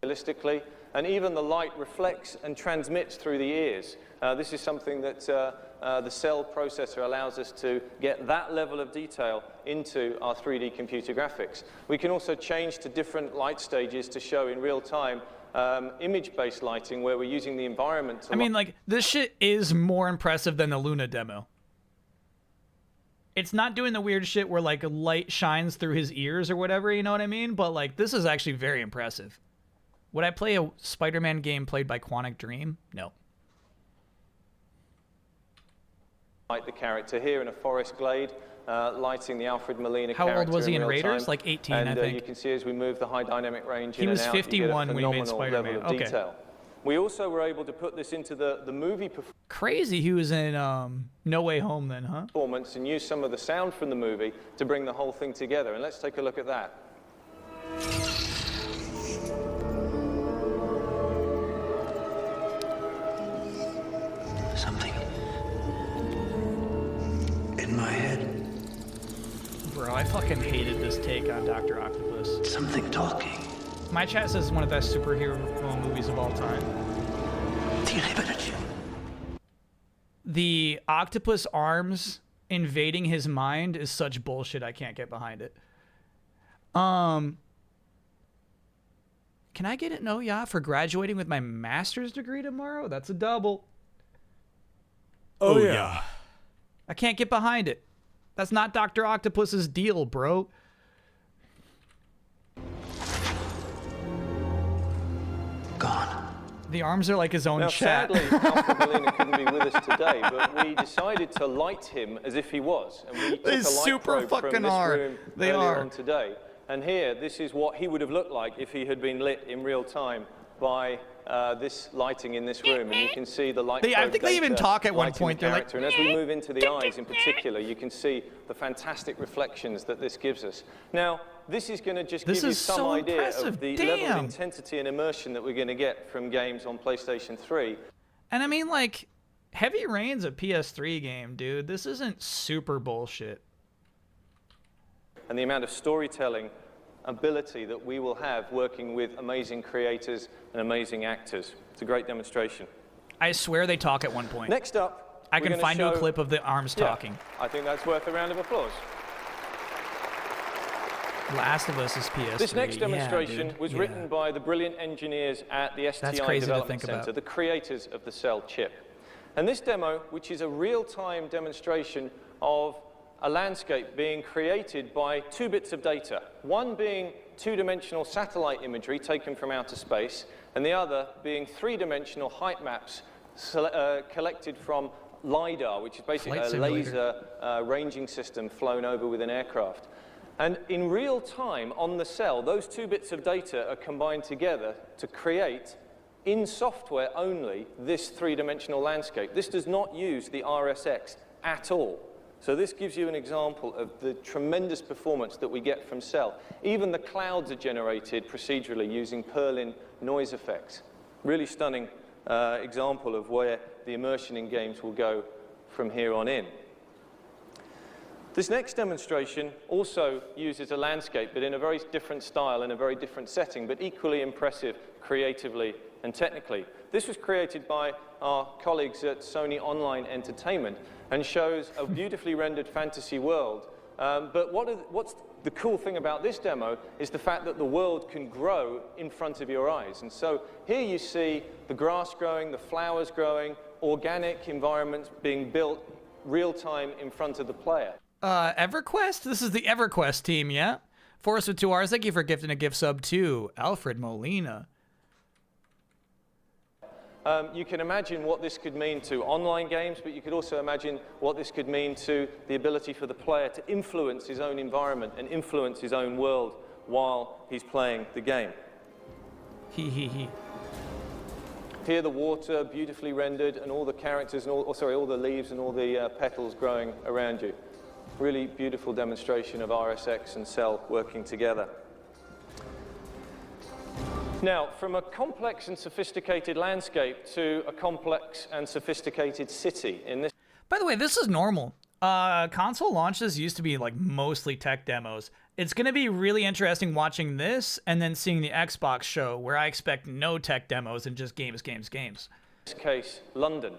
Realistically, and even the light reflects and transmits through the ears. This is something that the cell processor allows us to get that level of detail into our 3D computer graphics. We can also change to different light stages to show in real time image-based lighting where we're using the environment to... I mean, like, this shit is more impressive than the Luna demo. It's not doing the weird shit where, like, light shines through his ears or whatever, you know what I mean? But, like, this is actually very impressive. Would I play a Spider-Man game played by Quantic Dream? No. Like the character here in a forest glade, lighting the Alfred Molina How character old was he in real Raiders? time. Like 18, and, I think. You can see as we move the high dynamic range He in was and out, 51 you when get he a made phenomenal Spider-Man. level of Okay. detail. We also were able to put this into the movie Crazy he was in No Way Home then, huh? performance and use some of the sound from the movie to bring the whole thing together. And let's take a look at that. Something in my head. Bro, I fucking hated this take on Dr. Octopus. Something talking. My chat says it's one of the best superhero movies of all time. The octopus arms invading his mind is such bullshit. I can't get behind it. Can I get it? No, yeah, for graduating with my master's degree tomorrow? That's a double. Oh, yeah. I can't get behind it. That's not Dr. Octopus's deal, bro. The arms are like his own Now, chat. sadly, Alfred Molina couldn't be with us today, but we decided to light him as if he was. And we took They a light super probe fucking from this are. room They earlier are. on today. And here, this is what he would have looked like if he had been lit in real time by this lighting in this room. And you can see the light I probe think they even data talk at one lighting point. the They're like, character. And as we move into the eyes in particular, you can see the fantastic reflections that this gives us. Now, this is going to just This give you is some so idea impressive. of the level Damn. of intensity and immersion that we're going to get from games on PlayStation 3. and I mean, like, Heavy Rain's a PS3 game, dude. This isn't super bullshit. And the amount of storytelling ability that we will have working with amazing creators and amazing actors. It's a great demonstration. I swear they talk at one point. Next up, I we're can gonna find you a show- clip of the arms Yeah, talking. I think that's worth a round of applause. Last of Us is PS3. This next Yeah, demonstration dude. was Yeah. written by the brilliant engineers at the That's STI crazy to Development think about. Center, the creators of the Cell chip. And this demo, which is a real-time demonstration of a landscape being created by two bits of data, one being two-dimensional satellite imagery taken from outer space, and the other being three-dimensional height maps collected from LiDAR, which is basically Flight a simulator. laser ranging system flown over with an aircraft. And in real time on the cell, those two bits of data are combined together to create, in software only, this three-dimensional landscape. This does not use the RSX at all. So this gives you an example of the tremendous performance that we get from Cell. Even the clouds are generated procedurally using Perlin noise effects. Really stunning example of where the immersion in games will go from here on in. This next demonstration also uses a landscape, but in a very different style, in a very different setting, but equally impressive creatively and technically. This was created by our colleagues at Sony Online Entertainment and shows a beautifully rendered fantasy world. But what's the cool thing about this demo is the fact that the world can grow in front of your eyes. And so here you see the grass growing, the flowers growing, organic environments being built real-time in front of the player. EverQuest? This is the EverQuest team, yeah? Forrest with 2 R's, thank you for gifting a gift sub to Alfred Molina. You can imagine what this could mean to online games, but you could also imagine what this could mean to the ability for the player to influence his own environment and influence his own world while he's playing the game. Here the water beautifully rendered and all the characters and all the leaves and all the petals growing around you. Really beautiful demonstration of RSX and Cell working together. Now, from a complex and sophisticated landscape to a complex and sophisticated city in this. By the way, this is normal. Console launches used to be like mostly tech demos. It's going to be really interesting watching this and then seeing the Xbox show where I expect no tech demos and just games. In this case, London.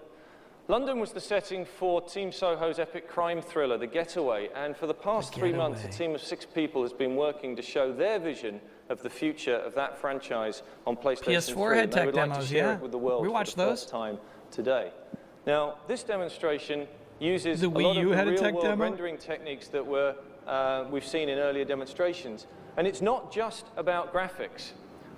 London was the setting for Team Soho's epic crime thriller, The Getaway, and for the past 3 months, a team of 6 people has been working to show their vision of the future of that franchise on PlayStation 3. PS4 had tech they would like demos, to share yeah. it with the world We for watched the those. first time today. Now, this demonstration uses The a Wii lot U of had the a tech real-world demo? rendering techniques that were we've seen in earlier demonstrations. And it's not just about graphics.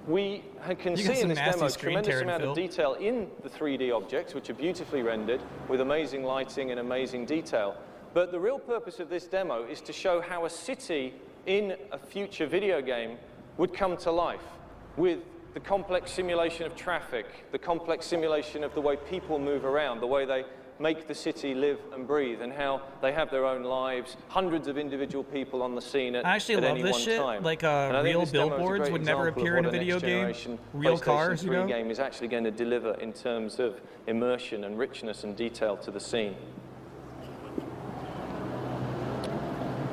We can You see got in some this nasty demo screen tremendous tearing, amount Phil. of detail in the 3D objects, which are beautifully rendered with amazing lighting and amazing detail. But the real purpose of this demo is to show how a city in a future video game would come to life with the complex simulation of traffic, the complex simulation of the way people move around, the way they make the city live and breathe, and how they have their own lives, hundreds of individual people on the scene at, I actually love any this one shit. time. Like And I think real this demo is a billboards great would never example of appear in a what video next game. generation Real PlayStation cars, 3 game is actually going to deliver in terms of immersion and richness and detail to the scene.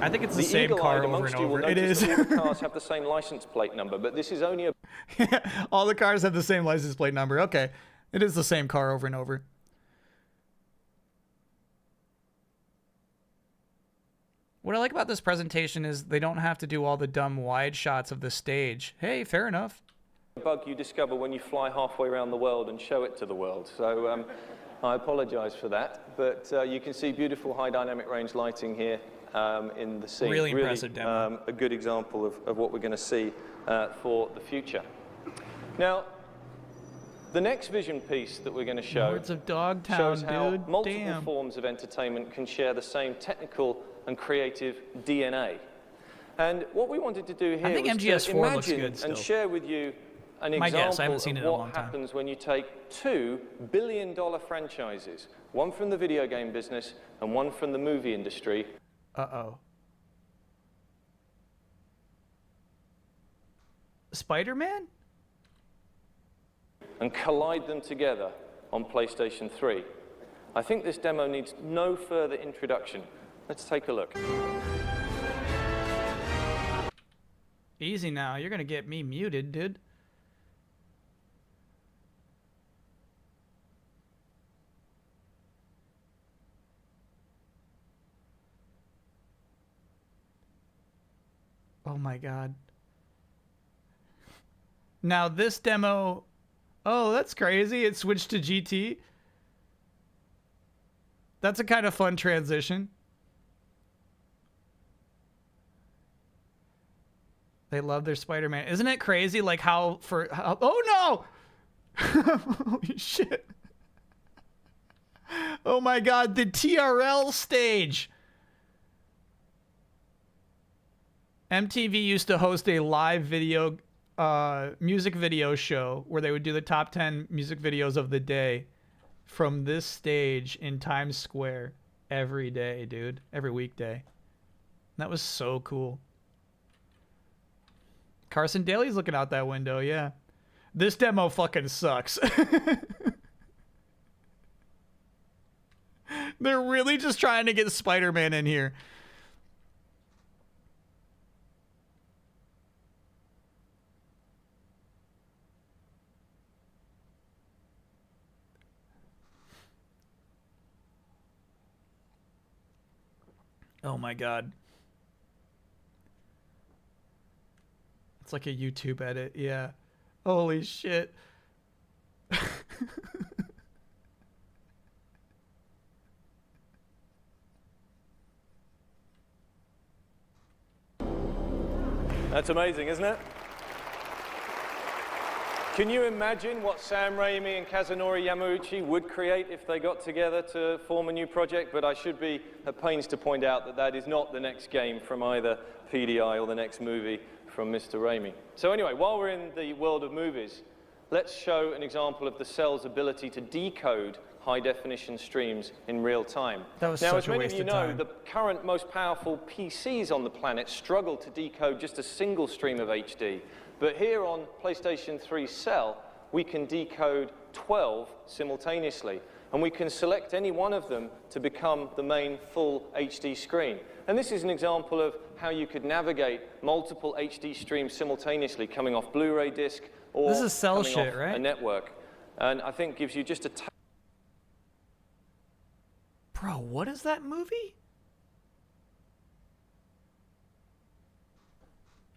I think it's the same eagle-eyed car over amongst and you will over. It notice is. that all the cars have the same license plate number, but this is only a All the cars have the same license plate number. Okay. It is the same car over and over. What I like about this presentation is they don't have to do all the dumb wide shots of the stage. Hey, fair enough. bug you discover when you fly halfway around the world and show it to the world. So I apologize for that, but you can see beautiful high dynamic range lighting here in the scene. Really impressive demo. A good example of what we're going to see for the future. Now, the next vision piece that we're going to show Lords of Dogtown, shows how dude. multiple Damn. forms of entertainment can share the same technical and creative DNA. And what we wanted to do here I think was MGS4 to looks imagine good still. and share with you an My example guess, I haven't seen it in of a what long time. happens when you take two billion-dollar franchises, one from the video game business and one from the movie industry. Uh-oh. Spider-Man? And collide them together on PlayStation 3. I think this demo needs no further introduction. Let's take a look. Easy now. You're going to get me muted, dude. Oh my god. Now this demo... Oh, that's crazy. It switched to GT. That's a kind of fun transition. They love their Spider-Man. Isn't it crazy like how oh no! Holy shit. Oh my god, the TRL stage. MTV used to host a live video music video show where they would do the top 10 music videos of the day from this stage in Times Square every day, dude. Every weekday. That was so cool. Carson Daly's looking out that window, yeah. This demo fucking sucks. They're really just trying to get Spider-Man in here. Oh my god. It's like a YouTube edit, yeah. Holy shit. That's amazing, isn't it? Can you imagine what Sam Raimi and Kazunori Yamauchi would create if they got together to form a new project? But I should be at pains to point out that that is not the next game from either PDI or the next movie from Mr. Raimi. So anyway, while we're in the world of movies, let's show an example of the cell's ability to decode high-definition streams in real time. That was now, such as a many waste of you of know, time. the current most powerful PCs on the planet struggle to decode just a single stream of HD. But here on PlayStation 3 Cell, we can decode 12 simultaneously. And we can select any one of them to become the main full HD screen. And this is an example of how you could navigate multiple HD streams simultaneously coming off Blu-ray disc or This is Cell coming shit, off right? a network. And I think gives you just a Bro, what is that movie?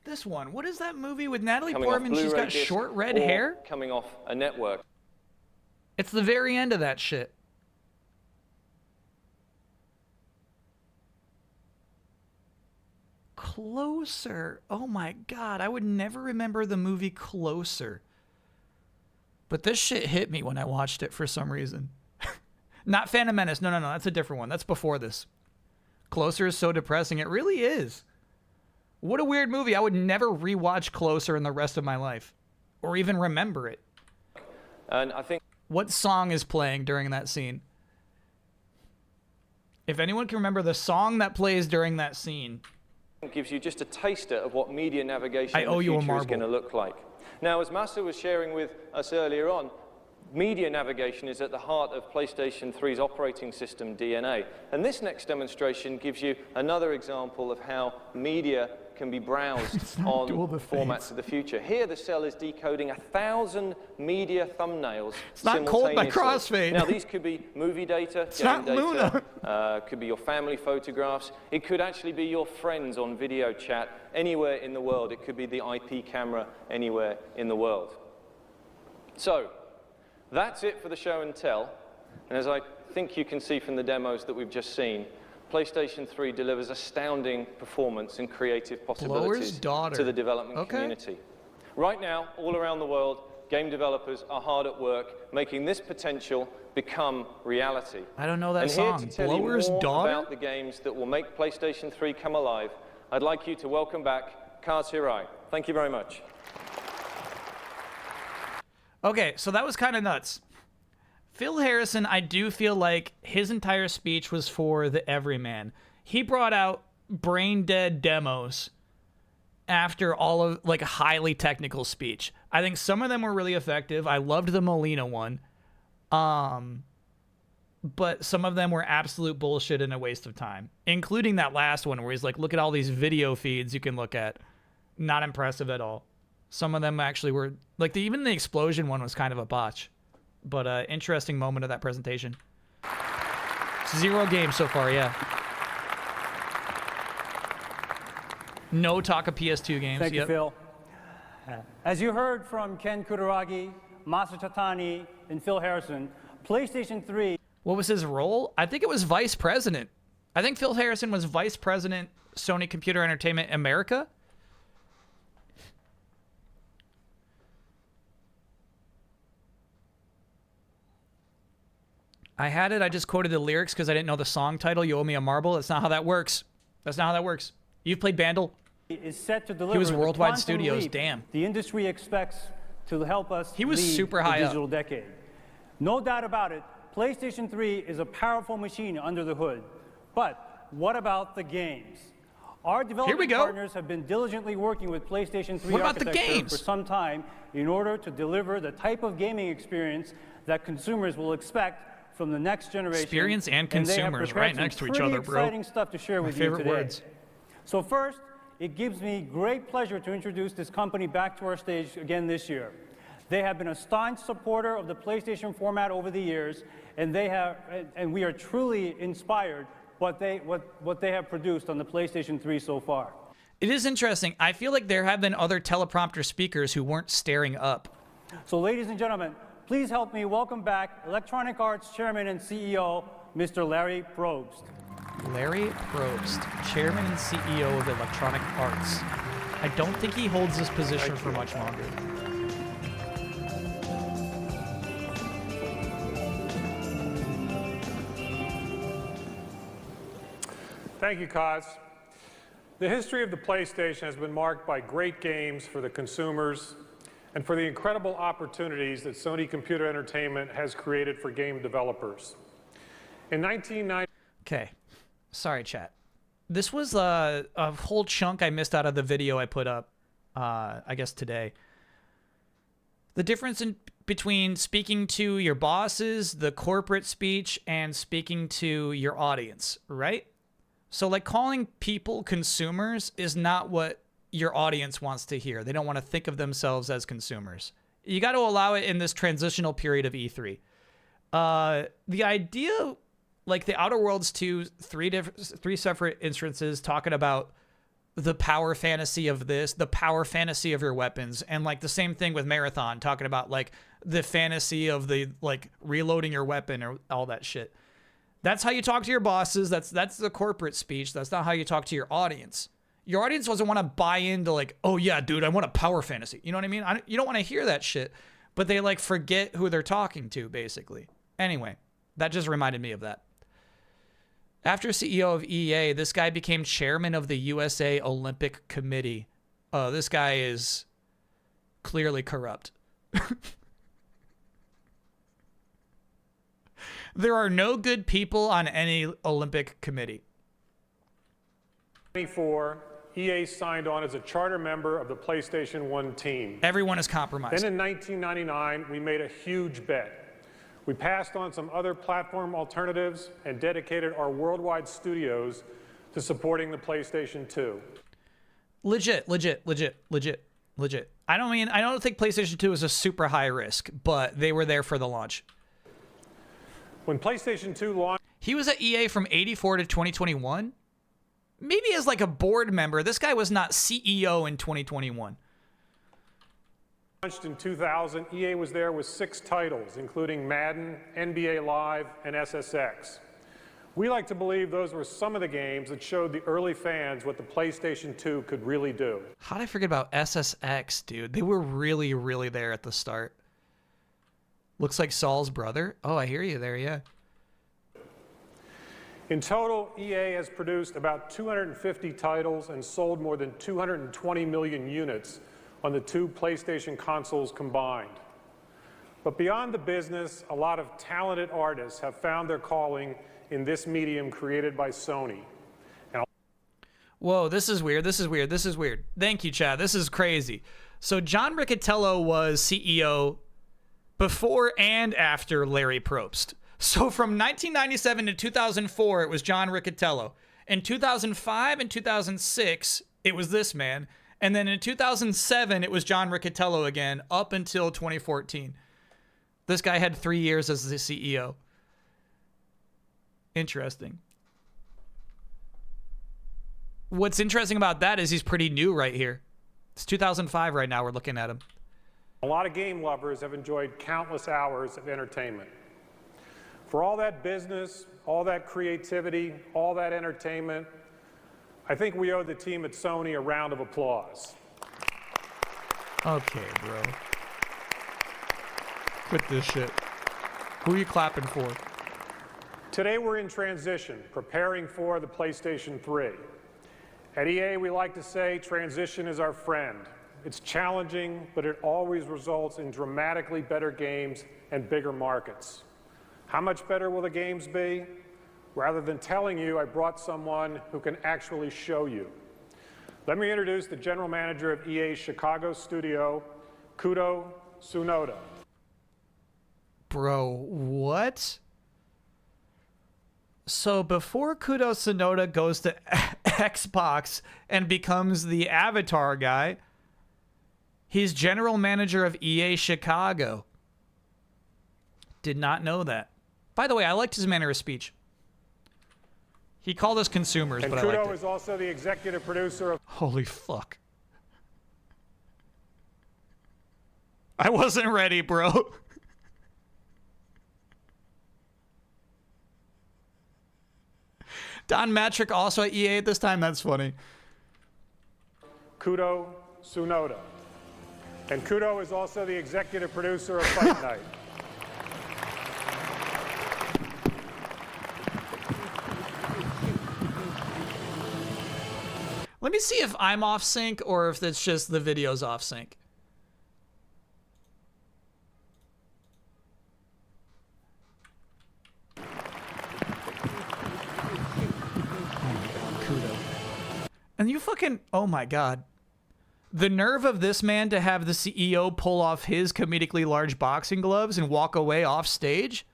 This one. What is that movie with Natalie coming off Portman? She's Blu-ray got disc short red or hair. coming off a network. It's the very end of that shit. Closer. Oh my god, I would never remember the movie Closer. But this shit hit me when I watched it for some reason. Not Phantom Menace. No, that's a different one. That's before this. Closer is so depressing. It really is. What a weird movie. I would never rewatch Closer in the rest of my life, or even remember it. And I think... What song is playing during that scene? If anyone can remember the song that plays during that scene... It gives you just a taster of what media navigation I in owe the you a future is marble. going to look like. Now, as Masa was sharing with us earlier on, media navigation is at the heart of PlayStation 3's operating system DNA. And this next demonstration gives you another example of how media can be browsed on formats of the future. Here, the cell is decoding 1,000 media thumbnails It's not cold by simultaneously. crossfade. Now, these could be movie data, It's game not data, Luna. could be your family photographs. It could actually be your friends on video chat anywhere in the world. It could be the IP camera anywhere in the world. So, that's it for the show and tell. And as I think you can see from the demos that we've just seen, PlayStation 3 delivers astounding performance and creative possibilities to the development community. Right now, all around the world, game developers are hard at work making this potential become reality. I don't know that and song. Here to tell Blower's you more Daughter? about the games that will make PlayStation 3 come alive, I'd like you to welcome back Kaz Hirai. Thank you very much. Okay, so that was kind of nuts. Phil Harrison, I do feel like his entire speech was for the everyman. He brought out brain dead demos after all of like a highly technical speech. I think some of them were really effective. I loved the Molina one. But some of them were absolute bullshit and a waste of time, including that last one where he's like, look at all these video feeds you can look at. Not impressive at all. Some of them actually were like even the explosion one was kind of a botch. But interesting moment of that presentation. 0 games so far, yeah. No talk of PS2 games. Thank you, Phil. As you heard from Ken Kutaragi, Masa Tatani, and Phil Harrison, PlayStation 3... What was his role? I think it was vice president. I think Phil Harrison was vice president, Sony Computer Entertainment America. I had it. I just quoted the lyrics because I didn't know the song title. You owe me a marble. That's not how that works. That's not how that works. You've played Bandle. Is set to deliver He was the Worldwide quantum Studios. leap Damn. the industry expects to help us He was lead super the high up. digital decade. No doubt about it, PlayStation 3 is a powerful machine under the hood. But what about the games? Our development partners have been diligently working with PlayStation 3 What about the architecture games? for some time in order to deliver the type of gaming experience that consumers will expect from the next generation. Experience and they have consumers prepared right some next to each pretty other, bro. exciting stuff to share My with you favorite today. words. So first, it gives me great pleasure to introduce this company back to our stage again this year. They have been a staunch supporter of the PlayStation format over the years, and we are truly inspired what they have produced on the PlayStation 3 so far. It is interesting. I feel like there have been other teleprompter speakers who weren't staring up. So ladies and gentlemen, please help me welcome back Electronic Arts Chairman and CEO, Mr. Larry Probst. Larry Probst, Chairman and CEO of Electronic Arts. I don't think he holds this position for much longer. Thank you, Kaz. The history of the PlayStation has been marked by great games for the consumers and for the incredible opportunities that Sony Computer Entertainment has created for game developers. In 1990... Okay. Sorry, chat. This was a whole chunk I missed out of the video I put up, I guess, today. The difference between speaking to your bosses, the corporate speech, and speaking to your audience, right? So, like, calling people consumers is not what your audience wants to hear. They don't want to think of themselves as consumers. You got to allow it in this transitional period of E3. The idea, like the Outer Worlds 2, three separate instances talking about the power fantasy of this, the power fantasy of your weapons, and like the same thing with Marathon, talking about like the fantasy of the like reloading your weapon or all that shit. That's how you talk to your bosses. That's the corporate speech. That's not how you talk to your audience. Your audience doesn't want to buy into like, oh yeah, dude, I want a power fantasy. You know what I mean? You don't want to hear that shit, but they like forget who they're talking to, basically. Anyway, that just reminded me of that. After CEO of EA, this guy became chairman of the USA Olympic Committee. Oh, this guy is clearly corrupt. There are no good people on any Olympic committee. 24, EA signed on as a charter member of the PlayStation 1 team. Everyone is compromised. Then in 1999, we made a huge bet. We passed on some other platform alternatives and dedicated our worldwide studios to supporting the PlayStation 2. Legit. I don't think PlayStation 2 is a super high risk, but they were there for the launch. When PlayStation 2 launched... He was at EA from 84 to 2021? Maybe as like a board member. This guy was not CEO in 2021. Launched in 2000, EA was there with 6 titles, including Madden, NBA Live, and SSX. We like to believe those were some of the games that showed the early fans what the PlayStation 2 could really do. How did I forget about SSX, dude? They were really, really there at the start. Looks like Saul's brother. Oh, I hear you there, yeah. In total, EA has produced about 250 titles and sold more than 220 million units on the 2 PlayStation consoles combined. But beyond the business, a lot of talented artists have found their calling in this medium created by Sony. Whoa, this is weird. Thank you, Chad. This is crazy. So John Riccitiello was CEO before and after Larry Probst. So from 1997 to 2004, it was John Riccitiello. In 2005 and 2006, it was this man. And then in 2007, it was John Riccitiello again, up until 2014. This guy had 3 years as the CEO. Interesting. What's interesting about that is he's pretty new right here. It's 2005 right now. We're looking at him. A lot of game lovers have enjoyed countless hours of entertainment. For all that business, all that creativity, all that entertainment, I think we owe the team at Sony a round of applause. Okay, bro. Quit this shit. Who are you clapping for? Today we're in transition, preparing for the PlayStation 3. At EA, we like to say transition is our friend. It's challenging, but it always results in dramatically better games and bigger markets. How much better will the games be? Rather than telling you, I brought someone who can actually show you. Let me introduce the general manager of EA's Chicago studio, Kudo Tsunoda. Bro, what? So before Kudo Tsunoda goes to Xbox and becomes the Avatar guy, he's general manager of EA Chicago. Did not know that. By the way, I liked his manner of speech. He called us consumers, and but I liked Kudo it. is also the executive producer of... Holy fuck. I wasn't ready, bro. Don Matrick also at EA at this time? That's funny. Kudo Tsunoda. And Kudo is also the executive producer of Fight Night. Let me see if I'm off sync or if it's just the video's off sync. Kudo. And you fucking, oh my God. The nerve of this man to have the CEO pull off his comedically large boxing gloves and walk away off stage?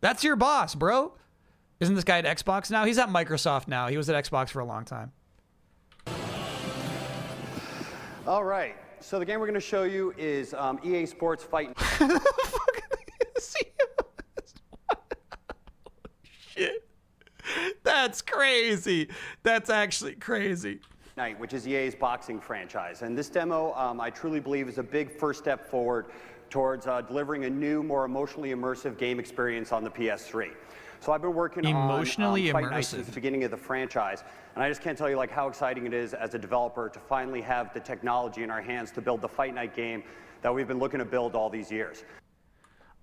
That's your boss, bro. Isn't this guy at Xbox now? He's at Microsoft now. He was at Xbox for a long time. All right. So the game we're going to show you is EA Sports Fight. Shit. That's crazy. That's actually crazy. Night, which is EA's boxing franchise. And this demo, I truly believe, is a big first step forward towards delivering a new, more emotionally immersive game experience on the PS3. So I've been working on Fight Night since the beginning of the franchise, and I just can't tell you like how exciting it is as a developer to finally have the technology in our hands to build the Fight Night game that we've been looking to build all these years.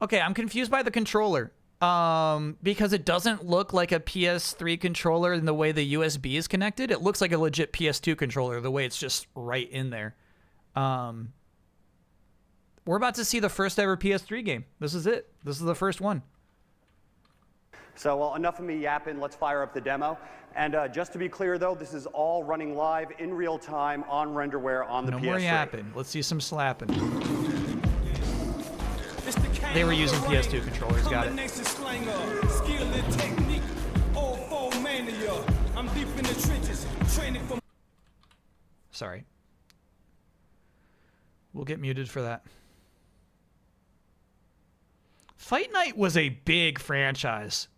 Okay, I'm confused by the controller. Because it doesn't look like a PS3 controller in the way the USB is connected. It looks like a legit PS2 controller the way it's just right in there. We're about to see the first ever PS3 game. This is it. This is the first one. So, well, enough of me yapping. Let's fire up the demo. And just to be clear, though, this is all running live in real time on renderware on the PS3. No more yapping. Let's see some slapping. They were using PS2 controllers. Got it. Sorry. We'll get muted for that. Fight Night was a big franchise.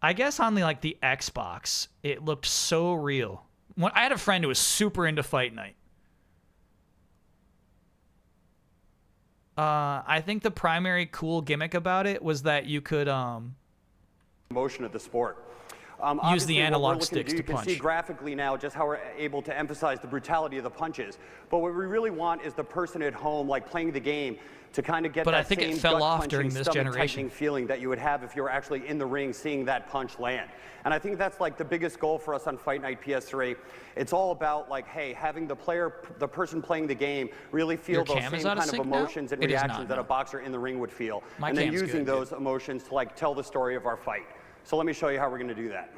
I guess on the Xbox, it looked so real. I had a friend who was super into Fight Night. I think the primary cool gimmick about it was that you could motion of the sport. Use the analog sticks to punch. You can see graphically now just how we're able to emphasize the brutality of the punches. But what we really want is the person at home, playing the game, to kind of get that same it fell off during this tightening feeling that you would have if you were actually in the ring seeing that punch land. And I think that's the biggest goal for us on Fight Night PS3. It's all about hey, having the person playing the game really feel those same kind of emotions and reactions that a boxer in the ring would feel. And then using those emotions to tell the story of our fight. So let me show you how we're going to do that.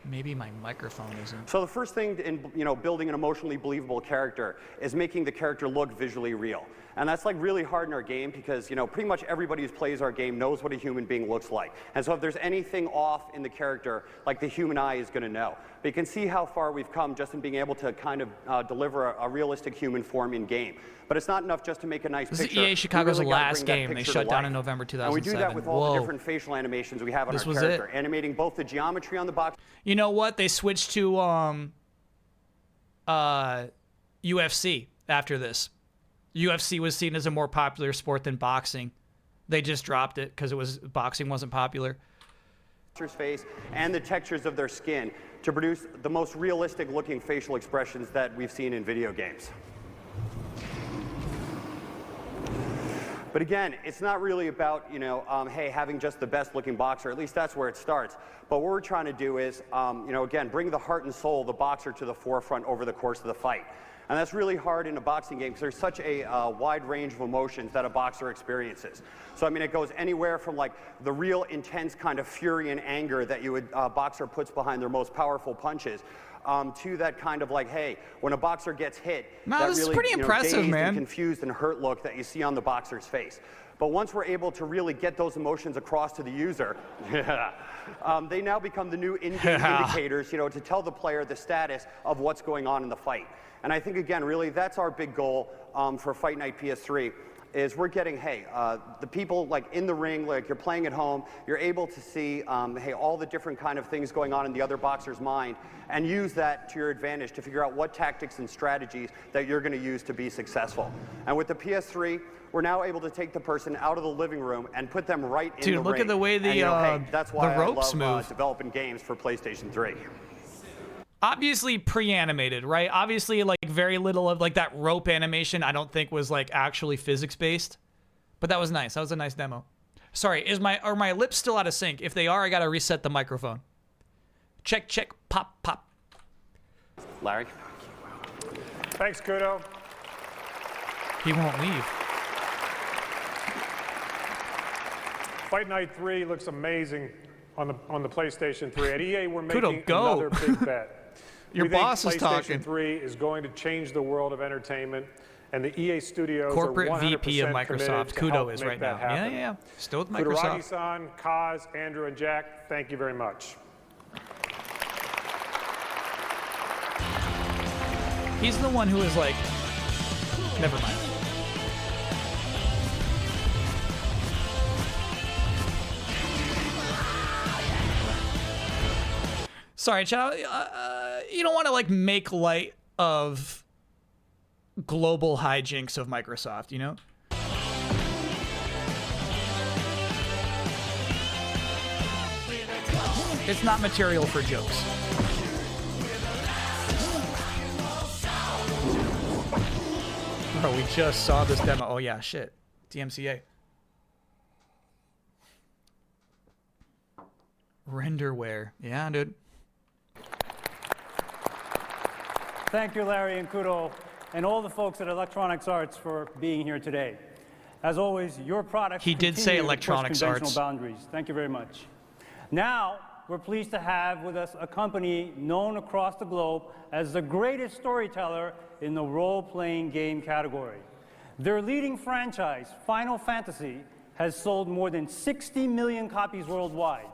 Maybe my microphone isn't. So the first thing in building an emotionally believable character is making the character look visually real. And that's really hard in our game because pretty much everybody who plays our game knows what a human being looks like. And so if there's anything off in the character, the human eye is going to know. But you can see how far we've come just in being able to kind of deliver a realistic human form in game. But it's not enough just to make a nice picture. This is EA Chicago's last game. They shut down in November 2007. And we do that with all the different facial animations we have on our character, animating both the geometry on the box. You know what? They switched to UFC after this. UFC was seen as a more popular sport than boxing. They just dropped it because boxing wasn't popular. Face and the textures of their skin to produce the most realistic looking facial expressions that we've seen in video games. But again, it's not really about, hey, having just the best looking boxer. At least that's where it starts. But what we're trying to do is, again, bring the heart and soul of the boxer to the forefront over the course of the fight. And that's really hard in a boxing game because there's such a wide range of emotions that a boxer experiences. So, it goes anywhere from the real intense kind of fury and anger that a boxer puts behind their most powerful punches, to that kind of hey, when a boxer gets hit, that this really is pretty impressive, dazed man. And confused and hurt look that you see on the boxer's face. But once we're able to really get those emotions across to the user, they now become the new in-game indicators, to tell the player the status of what's going on in the fight. And I think, again, really, that's our big goal for Fight Night PS3, is we're getting, hey, the people in the ring, you're playing at home, you're able to see, hey, all the different kind of things going on in the other boxer's mind, and use that to your advantage to figure out what tactics and strategies that you're going to use to be successful. And with the PS3, we're now able to take the person out of the living room and put them right in the ring. Dude, look at the way the that's why ropes I love move. Developing games for PlayStation 3. Obviously pre-animated, right? Obviously, very little of that rope animation I don't think was actually physics-based. But that was nice. That was a nice demo. Sorry, are my lips still out of sync? If they are, I gotta reset the microphone. Check, check, pop, pop. Larry? Thanks, Kudo. He won't leave. Fight Night 3 looks amazing on the PlayStation 3. At EA, we're making Kudo, go. another big bet. Your boss is talking. PlayStation 3 is going to change the world of entertainment, and the EA studios Corporate are 100% VP of Microsoft, Kudo is right now. Happen. Yeah. Still with Microsoft. Kudaragi-san, Kaz, Andrew, and Jack, thank you very much. He's the one who is never mind. Sorry, child. You don't want to make light of global hijinks of Microsoft, you know? It's not material for jokes. Bro, we just saw this demo. Oh yeah, shit. DMCA. Renderware. Yeah, dude. Thank you, Larry and Kudo, and all the folks at Electronics Arts for being here today. As always, your products He did say continue to push Electronics conventional Arts. boundaries. Thank you very much. Now, we're pleased to have with us a company known across the globe as the greatest storyteller in the role-playing game category. Their leading franchise, Final Fantasy, has sold more than 60 million copies worldwide.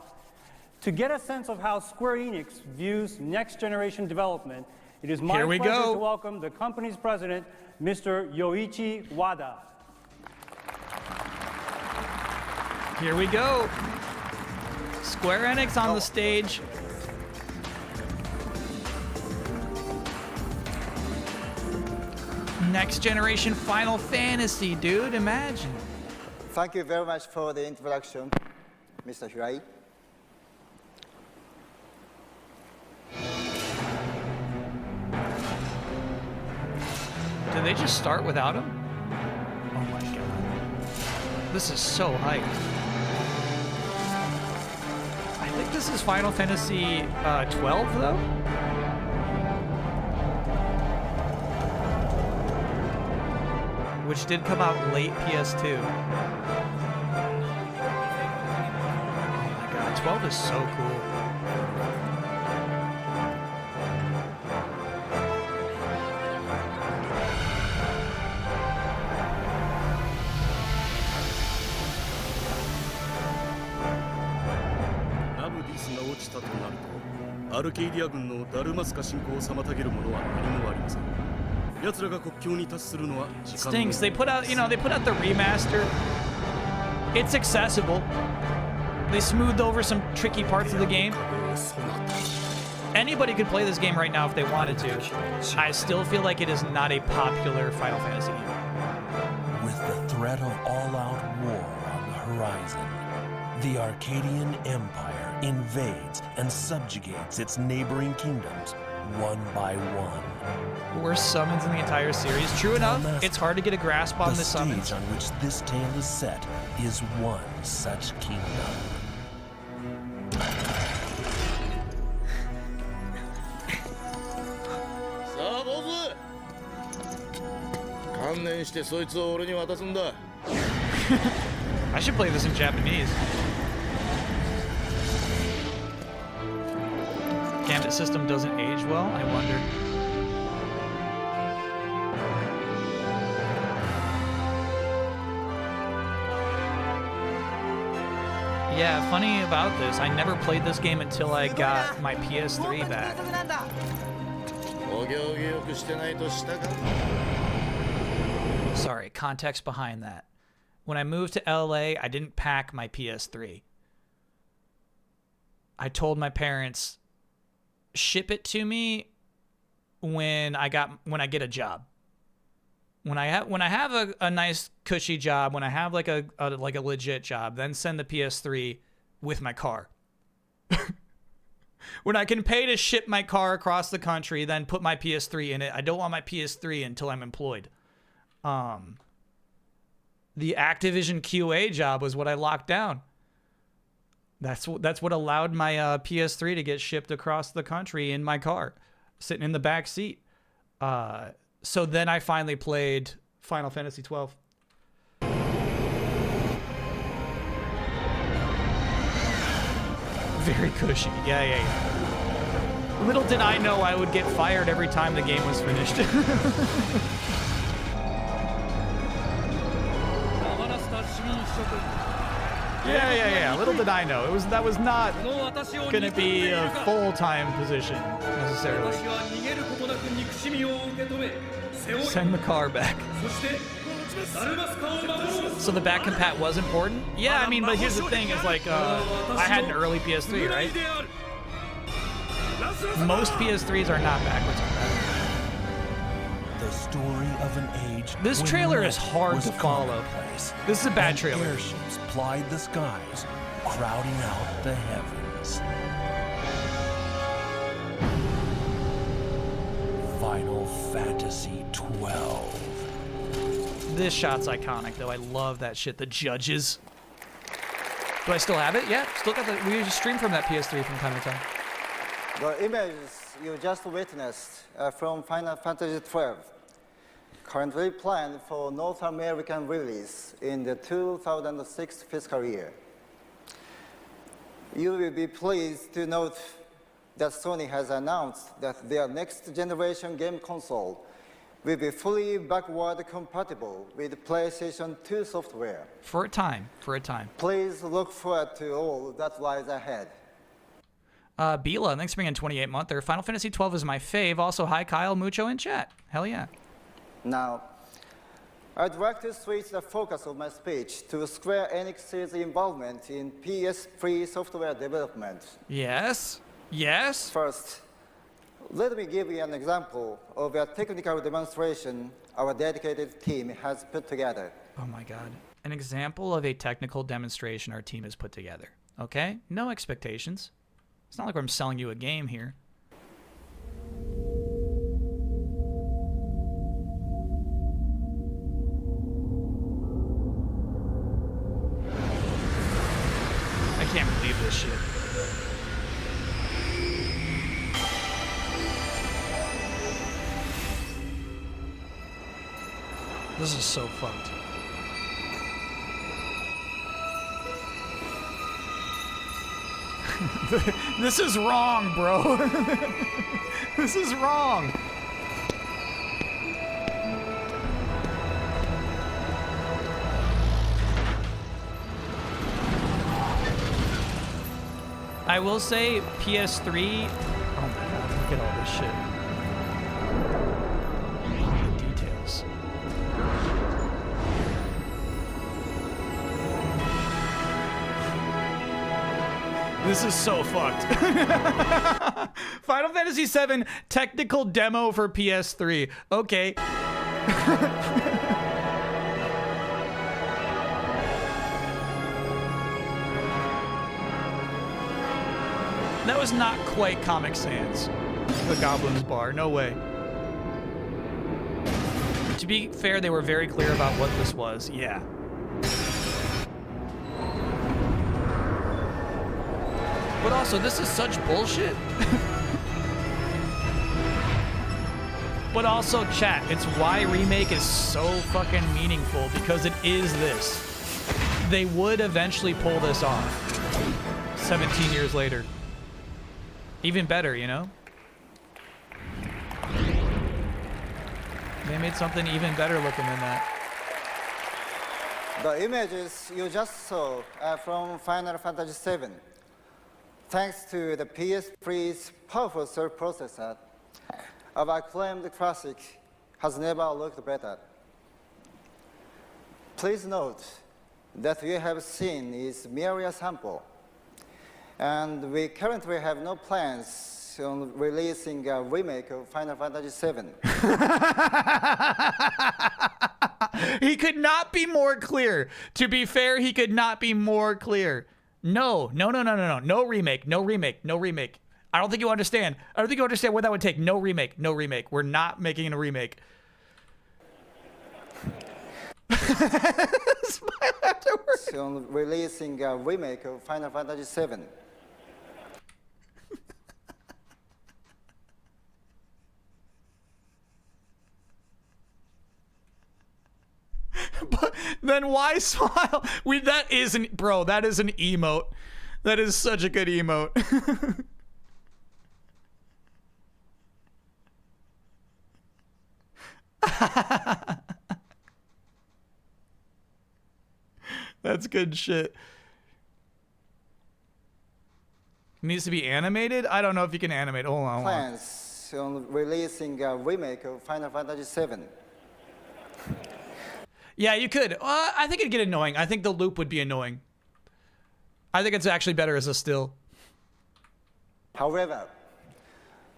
To get a sense of how Square Enix views next-generation development, it is my pleasure to welcome the company's president, Mr. Yoichi Wada. Here we go. Square Enix on the stage. Next generation Final Fantasy, dude, imagine. Thank you very much for the introduction, Mr. Hirai. Did they just start without him? Oh my god. This is so hyped. I think this is Final Fantasy 12, though? Which did come out late PS2. Oh my god, 12 is so cool. Stinks. They put out, they put out the remaster. It's accessible. They smoothed over some tricky parts of the game. Anybody could play this game right now if they wanted to. I still feel like it is not a popular Final Fantasy game. With the threat of all-out war on the horizon, the Arcadian Empire invades and subjugates its neighboring kingdoms one by one. Worst summons in the entire series. True enough, it's hard to get a grasp on the summons. The stage on which this tale is set is one such kingdom. 観念してそいつを俺に渡すんだ。 I should play this in Japanese. Gambit system doesn't age well, I wonder. Yeah, funny about this, I never played this game until I got my PS3 back. Sorry, context behind that. When I moved to LA, I didn't pack my PS3. I told my parents, ship it to me when I get a job. When I have a nice cushy job, when I have like a legit job, then send the PS3 with my car. When I can pay to ship my car across the country, then put my PS3 in it. I don't want my PS3 until I'm employed. The Activision QA job was what I locked down. That's what allowed my PS3 to get shipped across the country in my car, sitting in the back seat. So then I finally played Final Fantasy 12. Very cushy. Yeah. Little did I know I would get fired every time the game was finished. Yeah. Little did I know. That was not going to be a full-time position, necessarily. Send the car back. So the back compat was important? Yeah, I mean, but here's the thing, is like, I had an early PS3, right? Most PS3s are not backwards compatible. The story of an age. This trailer is hard to follow. This is a bad trailer. Airships plied the skies, crowding out the heavens. Final Fantasy 12. This shot's iconic, though. I love that shit. The judges. Do I still have it? Yeah, still got the. We used to stream from that PS3 from time to time. The images you just witnessed are from Final Fantasy XII, currently planned for North American release in the 2006 fiscal year. You will be pleased to note that Sony has announced that their next generation game console will be fully backward compatible with PlayStation 2 software. For a time. Please look forward to all that lies ahead. Bila, thanks for being in 28 monther. Final Fantasy 12 is my fave. Also, hi Kyle, Mucho in chat. Hell yeah. Now, I'd like to switch the focus of my speech to Square Enix's involvement in PS3 software development. Yes. First, let me give you an example of a technical demonstration our dedicated team has put together. Oh my god. An example of a technical demonstration our team has put together. Okay? No expectations. It's not like I'm selling you a game here. I can't believe this shit. This is so fucked. This is wrong, bro. This is wrong. I will say PS3. Oh my god, look at all this shit. The details. This is so fucked. Final Fantasy VII technical demo for PS3. Okay. That was not quite Comic Sans. The Goblin's Bar. No way. To be fair, they were very clear about what this was. Yeah. But also, this is such bullshit. But also, chat, it's why Remake is so fucking meaningful, because it is this. They would eventually pull this off 17 years later. Even better, you know? They made something even better looking than that. The images you just saw are from Final Fantasy VII. Thanks to the PS3's powerful surf processor, our acclaimed classic has never looked better. Please note that you have seen is merely a sample, and we currently have no plans on releasing a remake of Final Fantasy VII. He could not be more clear. To be fair, he could not be more clear. No remake. I don't think you understand. I don't think you understand what that would take. No remake. We're not making a remake. Smile afterwards. On releasing a remake of Final Fantasy VII. But then why smile? That isn't, bro, that is an emote. That is such a good emote. That's good shit. Needs to be animated? I don't know if you can animate. Hold on. Plans on releasing a remake of Final Fantasy VII. Yeah, you could. I think it'd get annoying. I think the loop would be annoying. I think it's actually better as a still. However,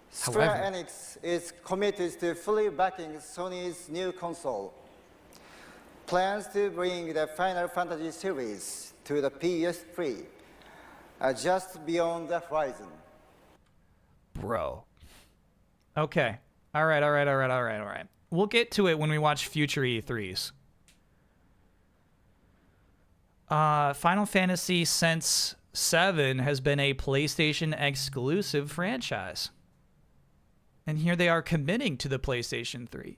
Square Enix is committed to fully backing Sony's new console. Plans to bring the Final Fantasy series to the PS3 are just beyond the horizon. Bro. Okay. All right. We'll get to it when we watch future E3s. Final Fantasy since 7 has been a PlayStation exclusive franchise. And here they are committing to the PlayStation 3.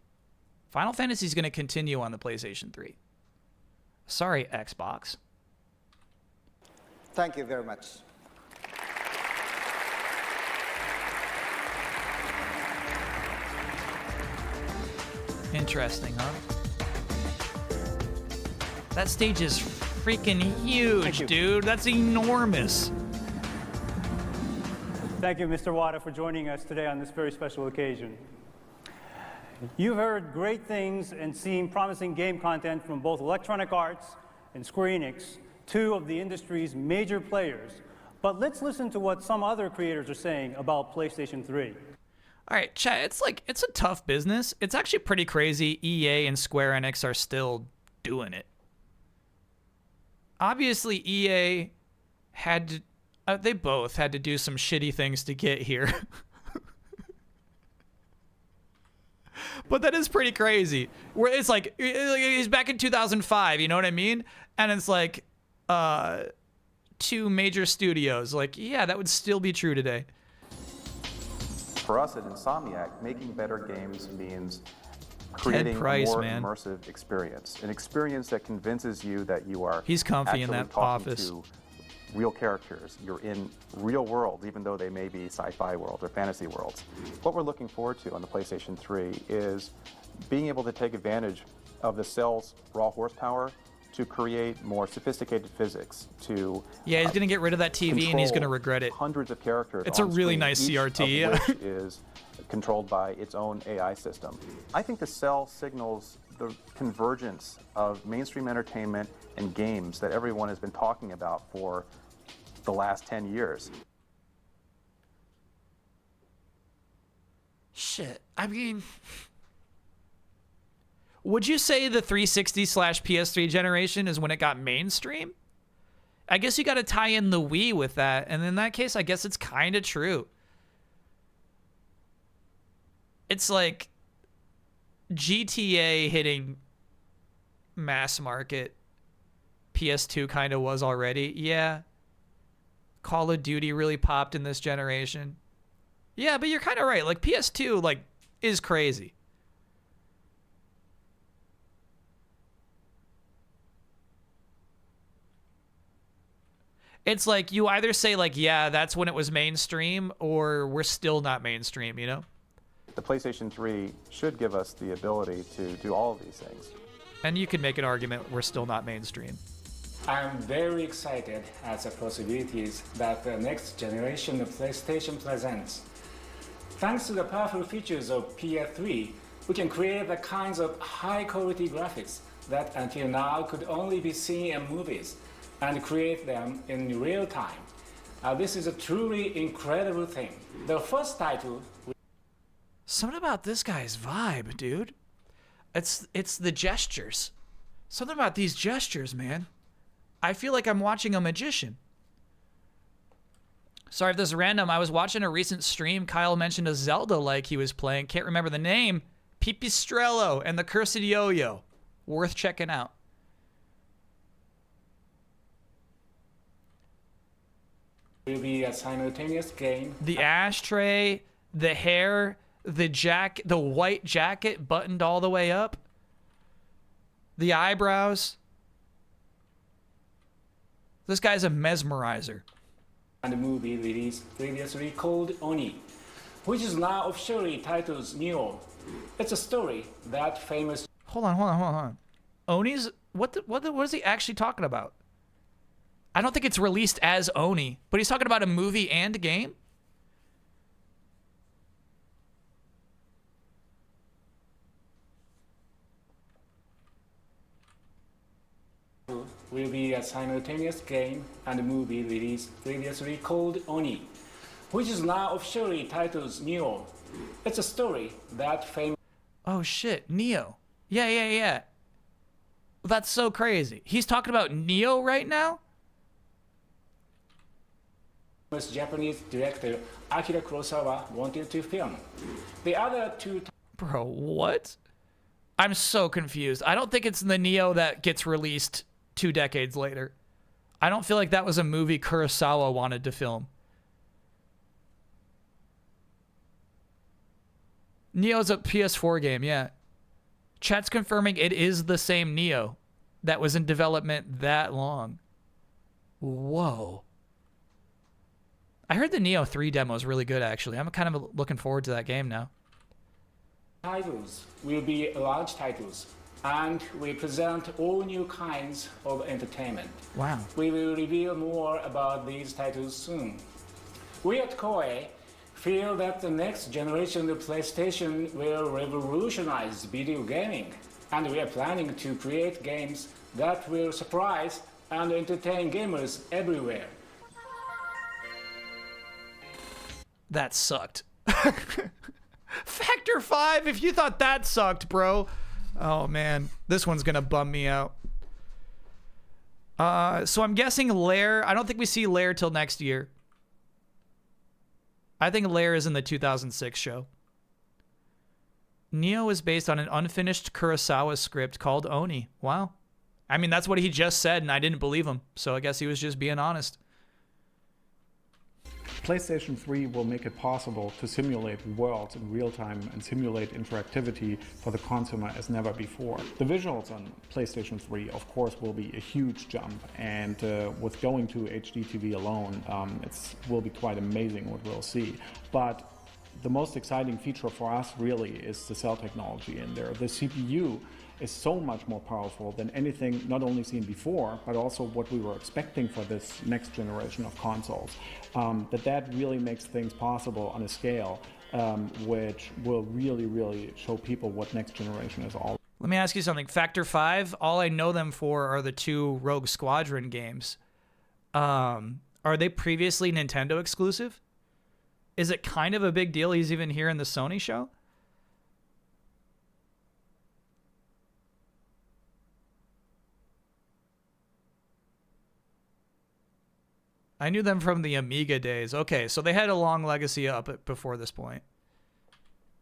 Final Fantasy is going to continue on the PlayStation 3. Sorry, Xbox. Thank you very much. Interesting, huh? That stage is freaking huge, dude. That's enormous. Thank you, Mr. Wada, for joining us today on this very special occasion. You've heard great things and seen promising game content from both Electronic Arts and Square Enix, two of the industry's major players. But let's listen to what some other creators are saying about PlayStation 3. All right, chat, it's a tough business. It's actually pretty crazy EA and Square Enix are still doing it. Obviously, EA had to, they both had to do some shitty things to get here. But that is pretty crazy. Where it's like, he's back in 2005, you know what I mean? And it's like, two major studios. Like, yeah, that would still be true today. For us at Insomniac, making better games means creating a more immersive experience. An experience that convinces you that you are He's comfy in that office. To real characters. You're in real worlds, even though they may be sci-fi worlds or fantasy worlds. What we're looking forward to on the PlayStation 3 is being able to take advantage of the cell's raw horsepower to create more sophisticated physics, to yeah, he's gonna get rid of that TV and he's gonna regret it. Hundreds of characters. It's a really screen, nice CRT. Each of which is controlled by its own AI system. I think the cell signals the convergence of mainstream entertainment and games that everyone has been talking about for the last 10 years. Shit, I mean, would you say the 360/PS3 generation is when it got mainstream? I guess you got to tie in the Wii with that, and in that case, I guess it's kind of true. It's like GTA hitting mass market. PS2 kind of was already. Yeah. Call of Duty really popped in this generation. Yeah, but you're kind of right. Like, PS2, like, is crazy. It's like you either say, like, yeah, that's when it was mainstream, or we're still not mainstream, you know? The PlayStation 3 should give us the ability to do all of these things. And you could make an argument we're still not mainstream. I'm very excited at the possibilities that the next generation of PlayStation presents. Thanks to the powerful features of PS3, we can create the kinds of high-quality graphics that until now could only be seen in movies, and create them in real time. This is a truly incredible thing. The first title... Something about this guy's vibe, dude. It's the gestures. Something about these gestures, man. I feel like I'm watching a magician. Sorry if this is random. I was watching a recent stream. Kyle mentioned a Zelda like he was playing. Can't remember the name. Pipistrello and the Cursed Yo-Yo. Worth checking out. Will be a simultaneous game. The ashtray, the hair, the jacket, the white jacket buttoned all the way up. The eyebrows. This guy's a mesmerizer. And the movie released previously called Oni, which is now officially titled Neo. It's a story that famous... Hold on. Oni's... What is he actually talking about? I don't think it's released as Oni, but he's talking about a movie and a game? Will be a simultaneous game and movie released previously called Oni, which is now officially titled Neo. It's a story that famous... Oh shit, Neo. Yeah. That's so crazy. He's talking about Neo right now? Japanese director Akira Kurosawa wanted to film. The other two... Bro, what? I'm so confused. I don't think it's the Neo that gets released 2 decades later. I don't feel like that was a movie Kurosawa wanted to film. Neo's a PS4 game, yeah. Chat's confirming it is the same Neo that was in development that long. Whoa. I heard the Neo 3 demo is really good, actually. I'm kind of looking forward to that game now. Titles will be large titles, and we present all new kinds of entertainment. Wow. We will reveal more about these titles soon. We at Koei feel that the next generation of PlayStation will revolutionize video gaming, and we are planning to create games that will surprise and entertain gamers everywhere. That sucked. Factor 5, if you thought that sucked, bro. Oh, man. This one's going to bum me out. So I'm guessing Lair. I don't think we see Lair till next year. I think Lair is in the 2006 show. Neo is based on an unfinished Kurosawa script called Oni. Wow. I mean, that's what he just said, and I didn't believe him. So I guess he was just being honest. PlayStation 3 will make it possible to simulate worlds in real time and simulate interactivity for the consumer as never before. The visuals on PlayStation 3, of course, will be a huge jump, and with going to HD TV alone, it will be quite amazing what we'll see. But the most exciting feature for us really is the cell technology in there. The CPU is so much more powerful than anything not only seen before, but also what we were expecting for this next generation of consoles. That really makes things possible on a scale which will really show people what next generation is all. Let me ask you something. Factor 5, all I know them for are the 2 Rogue Squadron games. Are they previously Nintendo exclusive? Is it kind of a big deal he's even here in the Sony show? I knew them from the Amiga days. Okay, so they had a long legacy up before this point.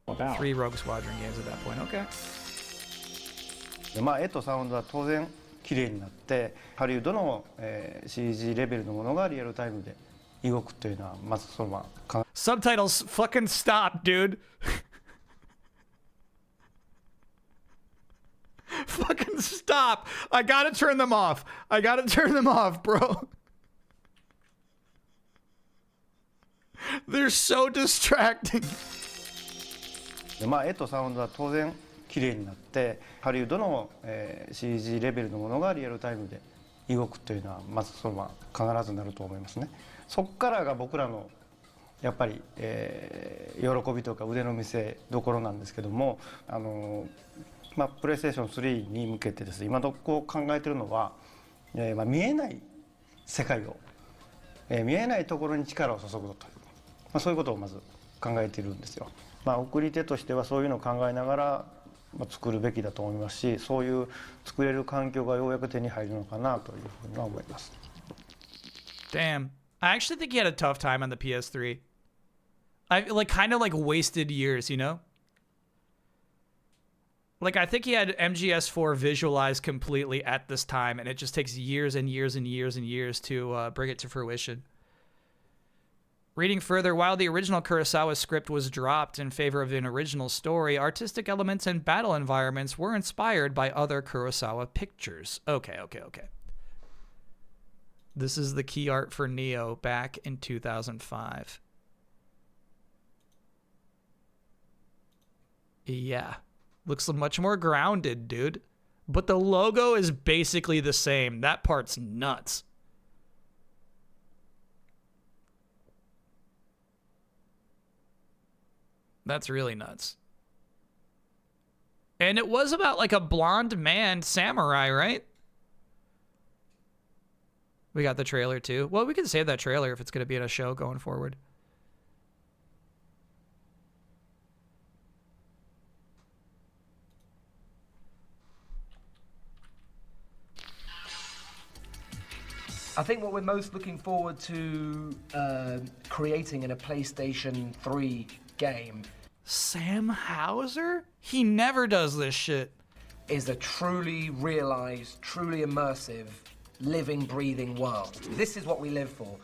About 3 Rogue Squadron games at that point. Okay. 絵とサウンドは当然綺麗になってハリウッドの、CG レベルのものがリアルタイムで動くというのはまずそのまま Subtitles fucking stop, dude. Fucking stop. I gotta turn them off. I gotta turn them off, bro. They're so distracting. 絵とサウンドは当然綺麗になってハリウッドの、CG レベルのものがリアルタイムで動くというのはまずそのまま必ずなると思いますね。そこからが僕らのやっぱり、喜びとか腕の見せ所なんですけども、プレイステーション3に向けてですね、今どこ考えているのは、見えない世界を、見えないところに力を注ぐという、そういうことをまず考えているんですよ。送り手としてはそういうのを考えながら、作るべきだと思いますし、そういう作れる環境がようやく手に入るのかなというふうには思います。Damn. I actually think he had a tough time on the PS3. I kind of wasted years, you know? I think he had MGS4 visualized completely at this time, and it just takes years and years and years and years to bring it to fruition. Reading further, while the original Kurosawa script was dropped in favor of an original story, artistic elements and battle environments were inspired by other Kurosawa pictures. Okay. This is the key art for Neo back in 2005. Yeah. Looks much more grounded, dude. But the logo is basically the same. That part's nuts. That's really nuts. And it was about a blonde man samurai, right? We got the trailer too. Well, we can save that trailer if it's going to be in a show going forward. I think what we're most looking forward to creating in a PlayStation 3 game. Sam Hauser? He never does this shit. Is a truly realized, truly immersive living, breathing world. This is what we live for.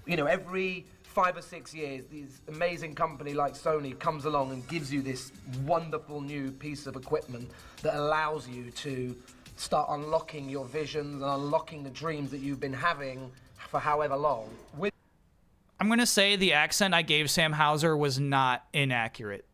You know, every 5 or 6 years, this amazing company like Sony comes along and gives you this wonderful new piece of equipment that allows you to start unlocking your visions and unlocking the dreams that you've been having for however long. I'm gonna say the accent I gave Sam Hauser was not inaccurate.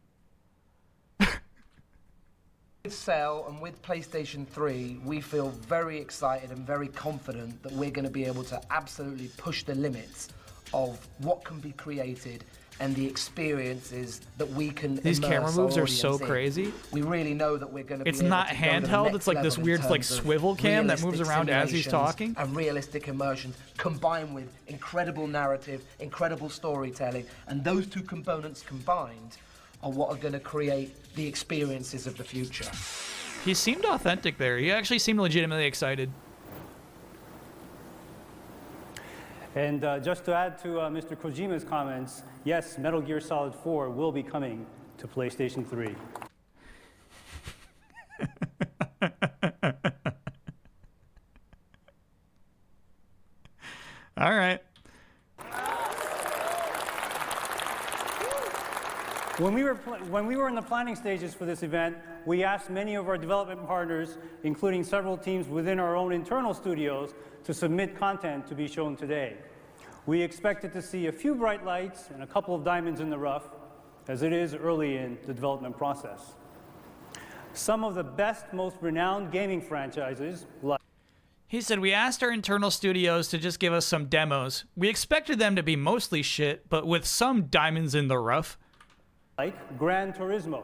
With Cell and with PlayStation 3, we feel very excited and very confident that we're going to be able to absolutely push the limits of what can be created and the experiences that we can These immerse camera moves our are so audience in. crazy. We really know that we're going to be It's able not to go to the handheld, next it's like this level in weird like terms of swivel cam that moves realistic around as he's simulations talking. and realistic immersion combined with incredible narrative, incredible storytelling, and those two components combined are what are going to create the experiences of the future. He seemed authentic there. He actually seemed legitimately excited. And just to add to Mr. Kojima's comments, yes, Metal Gear Solid 4 will be coming to PlayStation 3. All right. When we were in the planning stages for this event, we asked many of our development partners, including several teams within our own internal studios, to submit content to be shown today. We expected to see a few bright lights and a couple of diamonds in the rough, as it is early in the development process. Some of the best, most renowned gaming franchises, like... He said, we asked our internal studios to just give us some demos. We expected them to be mostly shit, but with some diamonds in the rough. Like Gran Turismo,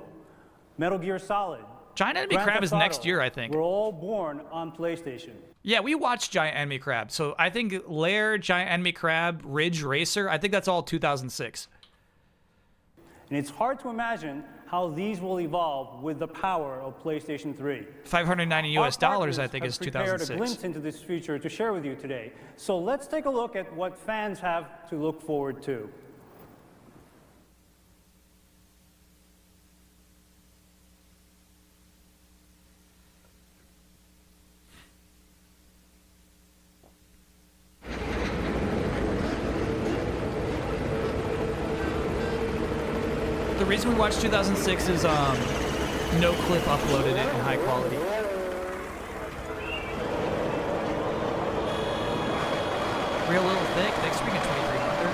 Metal Gear Solid, Giant Enemy Crab is next year, I think. Were all born on PlayStation. Yeah, we watched Giant Enemy Crab. So I think Lair, Giant Enemy Crab, Ridge Racer, I think that's all 2006. And it's hard to imagine how these will evolve with the power of PlayStation 3. $590 US, I think, is 2006. Prepared a glimpse into this future to share with you today. So let's take a look at what fans have to look forward to. The reason we watched 2006 is no clip uploaded it in high quality. Real Little Thick, thanks for being a 23-monther.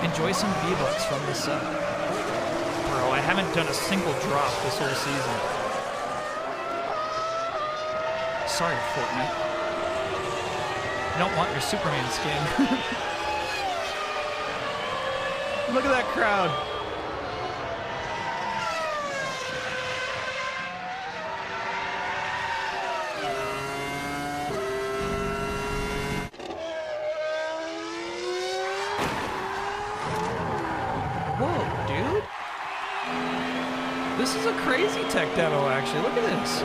Enjoy some V-Bucks from the sub. Bro, I haven't done a single drop this whole season. Sorry, Fortnite. I don't want your Superman skin. Look at that crowd. Whoa, dude. This is a crazy tech demo, actually. Look at this.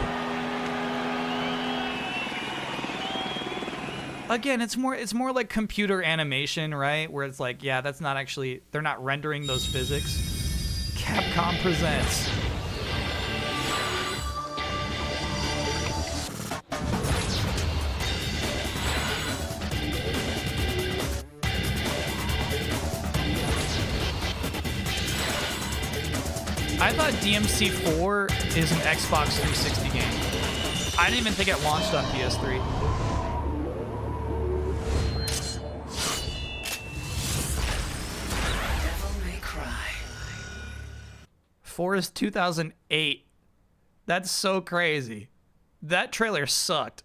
Again, it's more like computer animation, right? Where it's like, yeah, that's not actually, they're not rendering those physics. Capcom presents. I thought DMC4 is an Xbox 360 game. I didn't even think it launched on PS3. Devil May Cry. 4 is 2008. That's so crazy. That trailer sucked.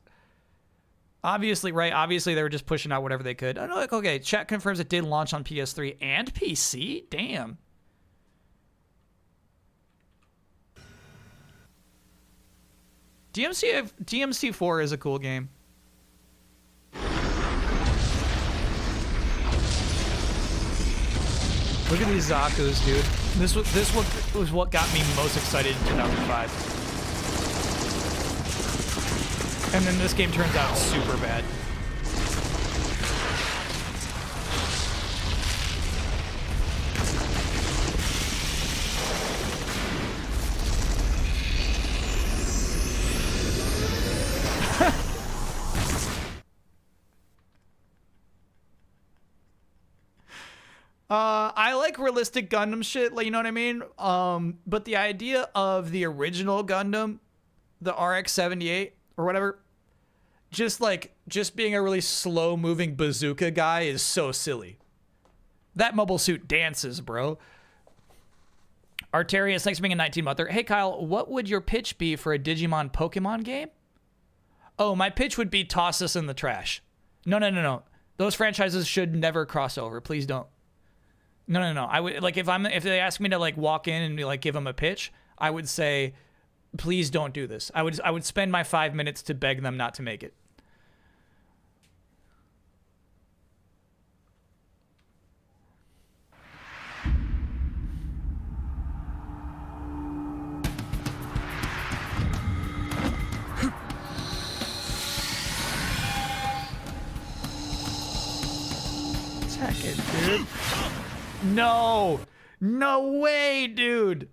Obviously, right? Obviously, they were just pushing out whatever they could. Oh, no, like, okay, chat confirms it did launch on PS3 and PC? Damn. DMC4 is a cool game. Look at these Zakus, dude. This was what got me most excited in 2005. And then this game turns out super bad. realistic Gundam shit, like, you know what I mean? But the idea of the original Gundam, the RX-78 or whatever, just being a really slow moving bazooka guy is so silly. That mobile suit dances, bro. Arterius, thanks for being a 19-monther. Hey, Kyle, what would your pitch be for a Digimon Pokemon game? Oh, my pitch would be toss this in the trash. No. Those franchises should never cross over. Please don't. No. I would, like, if they ask me to, like, walk in and, like, give them a pitch, I would say, please don't do this. I would spend my 5 minutes to beg them not to make it. Dude. No way, dude.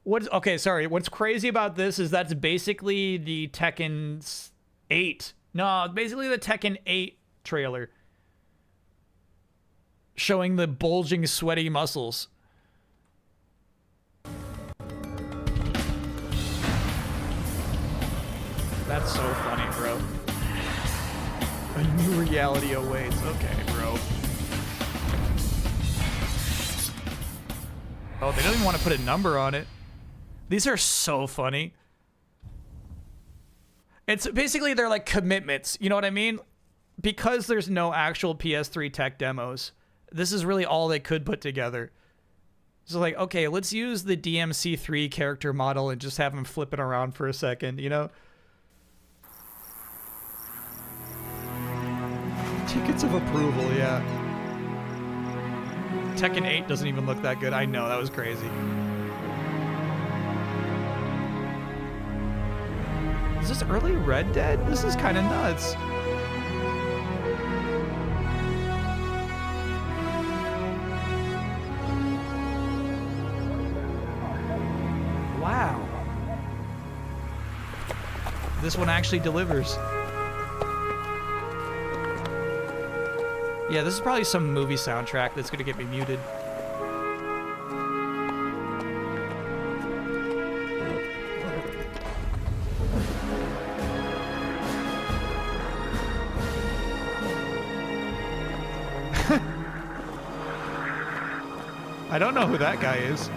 Okay, sorry. What's crazy about this is that's basically the Tekken 8. No, basically the Tekken 8 trailer. Showing the bulging, sweaty muscles. That's so funny, bro. A new reality awaits. Okay, bro. Oh, they don't even want to put a number on it. These are so funny. It's basically they're like commitments. You know what I mean? Because there's no actual PS3 tech demos, this is really all they could put together. So like, okay, let's use the DMC3 character model and just have him flipping around for a second, you know? Tickets of approval, yeah. Tekken 8 doesn't even look that good. I know, that was crazy. Is this early Red Dead? This is kind of nuts. Wow. This one actually delivers. Yeah, this is probably some movie soundtrack that's gonna get me muted. I don't know who that guy is.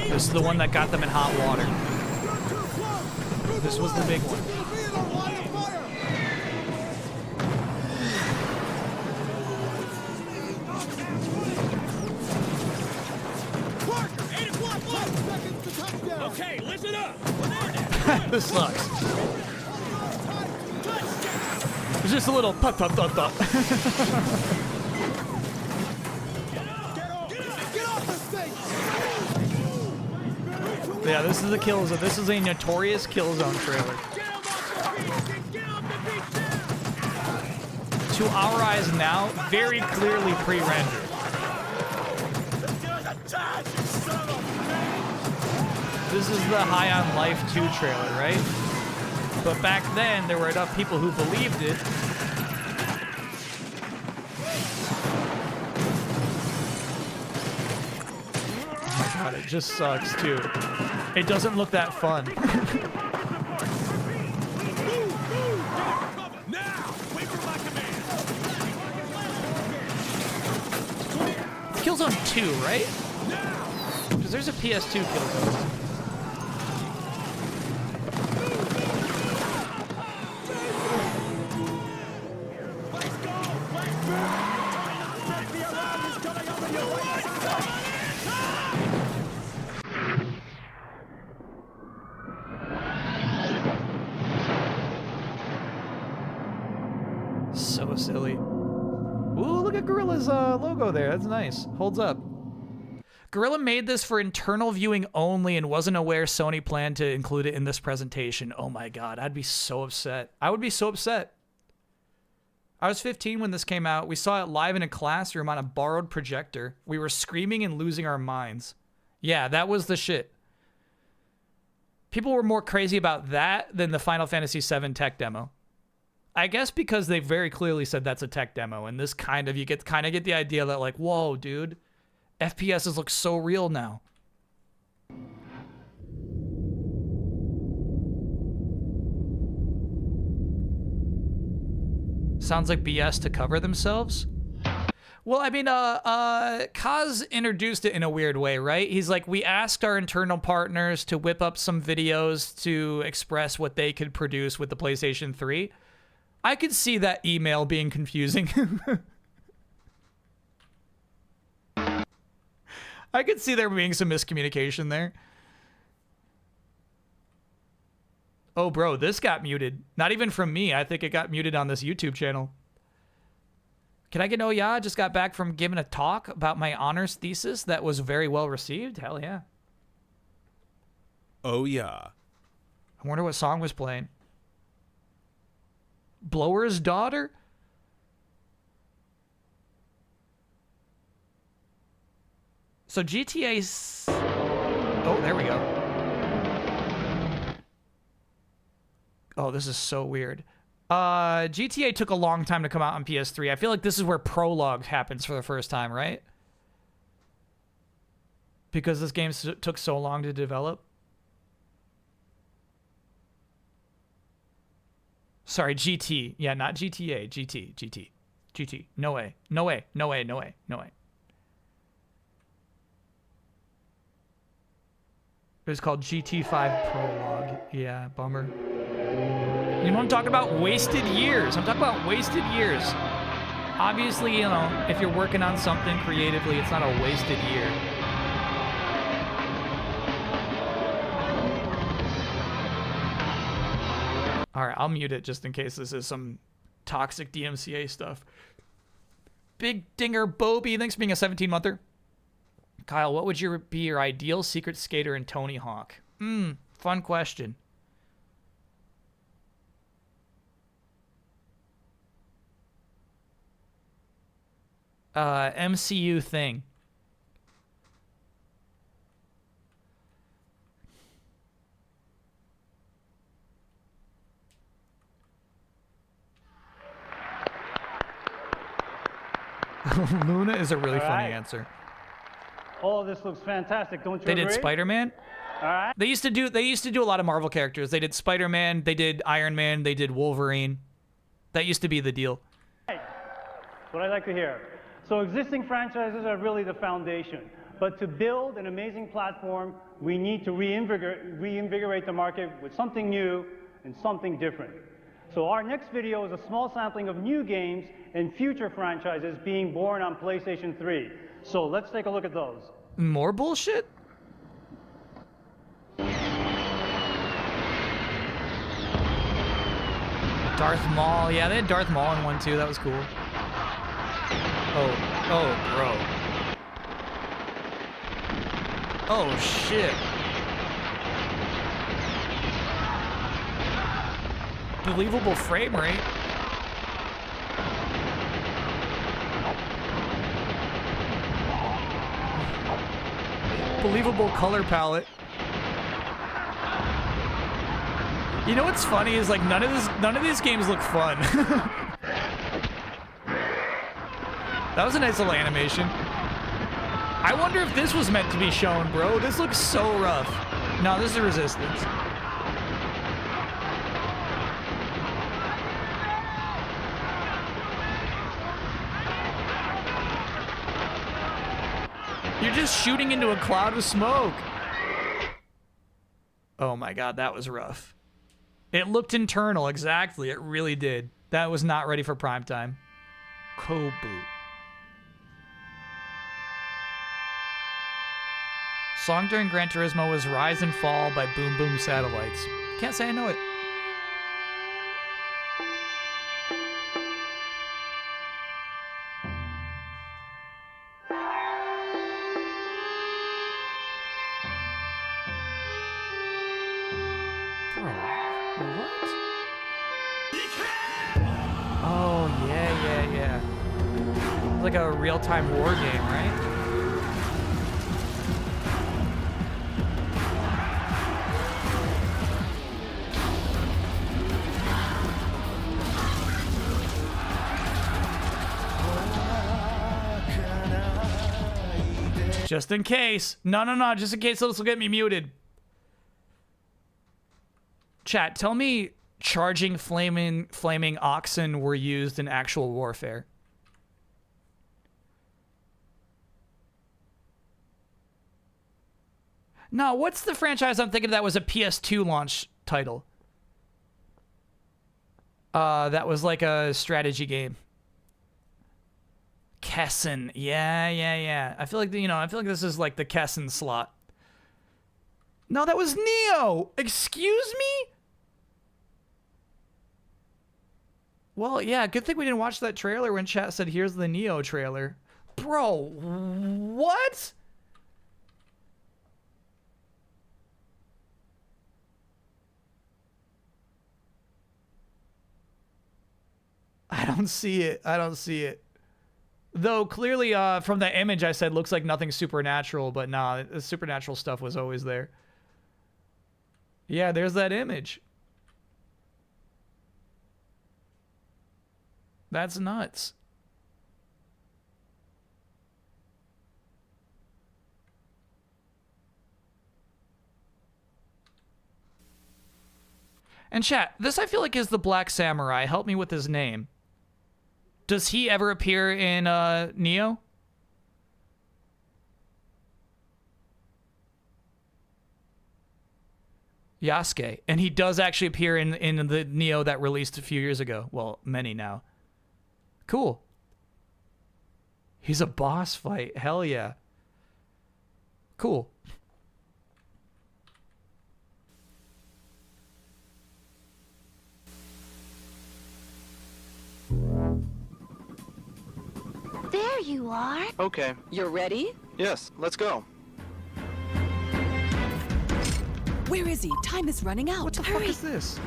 This is the one that got them in hot water. This was the big one. Okay, listen up. This sucks. It's just a little pop. Yeah, this is a kill zone. This is a notorious kill zone trailer. To our eyes now, very clearly pre-rendered. This is the High on Life 2 trailer, right? But back then, there were enough people who believed it. Oh my god, it just sucks too. It doesn't look that fun. Killzone 2, right? Because there's a PS2 Killzone. So silly. Ooh, look at Gorilla's logo there. That's nice. Holds up. Guerrilla made this for internal viewing only and wasn't aware Sony planned to include it in this presentation. Oh my god, I'd be so upset. I would be so upset. I was 15 when this came out. We saw it live in a classroom on a borrowed projector. We were screaming and losing our minds. Yeah, that was the shit. People were more crazy about that than the Final Fantasy VII tech demo. I guess because they very clearly said that's a tech demo, and this kind of, you get the idea that like, whoa, dude, FPSs look so real now. Sounds like BS to cover themselves. Well, I mean, Kaz introduced it in a weird way, right? He's like, we asked our internal partners to whip up some videos to express what they could produce with the PlayStation 3. I could see that email being confusing. I could see there being some miscommunication there. Oh, bro, this got muted. Not even from me. I think it got muted on this YouTube channel. Can I get oh yeah? Just got back from giving a talk about my honors thesis that was very well received. Hell yeah. Oh yeah. I wonder what song was playing. Blower's Daughter? So GTA's... Oh, there we go. Oh, this is so weird. GTA took a long time to come out on PS3. I feel like this is where Prologue happens for the first time, right? Because this game took so long to develop. Sorry, GT. Yeah, not GTA. GT. No way. No way. No way. No way. No way. It was called GT5 Prologue. Yeah, bummer. You know what I'm talking about? Wasted years. I'm talking about wasted years. Obviously, you know, if you're working on something creatively, it's not a wasted year. All right, I'll mute it just in case this is some toxic DMCA stuff. Big Dinger Bobby, thanks for being a 17-monther. Kyle, what would be your ideal secret skater in Tony Hawk? Fun question. MCU thing. Luna is a really funny answer. Oh, this looks fantastic. Don't you They agree? did Spider-Man? All right. They used to do a lot of Marvel characters. They did Spider-Man, they did Iron Man, they did Wolverine. That used to be the deal. That's what I like to hear. So existing franchises are really the foundation. But to build an amazing platform, we need to reinvigorate the market with something new and something different. So our next video is a small sampling of new games and future franchises being born on PlayStation 3. So let's take a look at those. More bullshit? Darth Maul. Yeah, they had Darth Maul in one too. That was cool. Oh, bro. Oh, shit. Believable frame rate. Believable color palette. You know what's funny is like none of these games look fun. That was a nice little animation. I wonder if this was meant to be shown, bro. This looks so rough. No, this is Resistance. You're just shooting into a cloud of smoke. Oh my god, that was rough. It looked internal, exactly. It really did. That was not ready for prime time. Kobu. Song during Gran Turismo was Rise and Fall by Boom Boom Satellites. Can't say I know it. like a real-time war game, right? Just in case. No. Just in case this will get me muted. Chat, tell me charging flaming oxen were used in actual warfare. No, what's the franchise I'm thinking of that was a PS2 launch title? That was like a strategy game. Kessen. Yeah. I feel like, I feel like this is like the Kessen slot. No, that was Neo. Excuse me? Well, yeah, good thing we didn't watch that trailer when chat said, here's the Neo trailer. Bro, what? I don't see it. Though clearly from the image I said looks like nothing supernatural, but nah, the supernatural stuff was always there. Yeah, there's that image. That's nuts. And chat, this I feel like is the Black Samurai. Help me with his name. Does he ever appear in Neo? Yasuke. And he does actually appear in the Neo that released a few years ago. Well, many now. Cool. He's a boss fight. Hell yeah. Cool. There you are. Okay. You're ready? Yes, let's go. Where is he? Time is running out. What the fuck is this?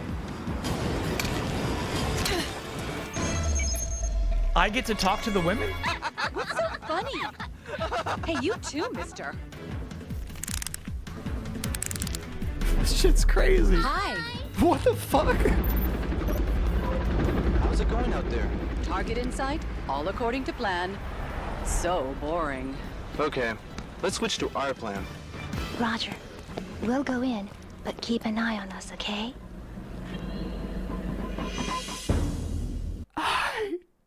I get to talk to the women? What's so funny? Hey, you too, mister. This shit's crazy. Hi. What the fuck? How's it going out there? Target in sight, all according to plan. So boring. Okay, let's switch to our plan. Roger. We'll go in, but keep an eye on us, okay?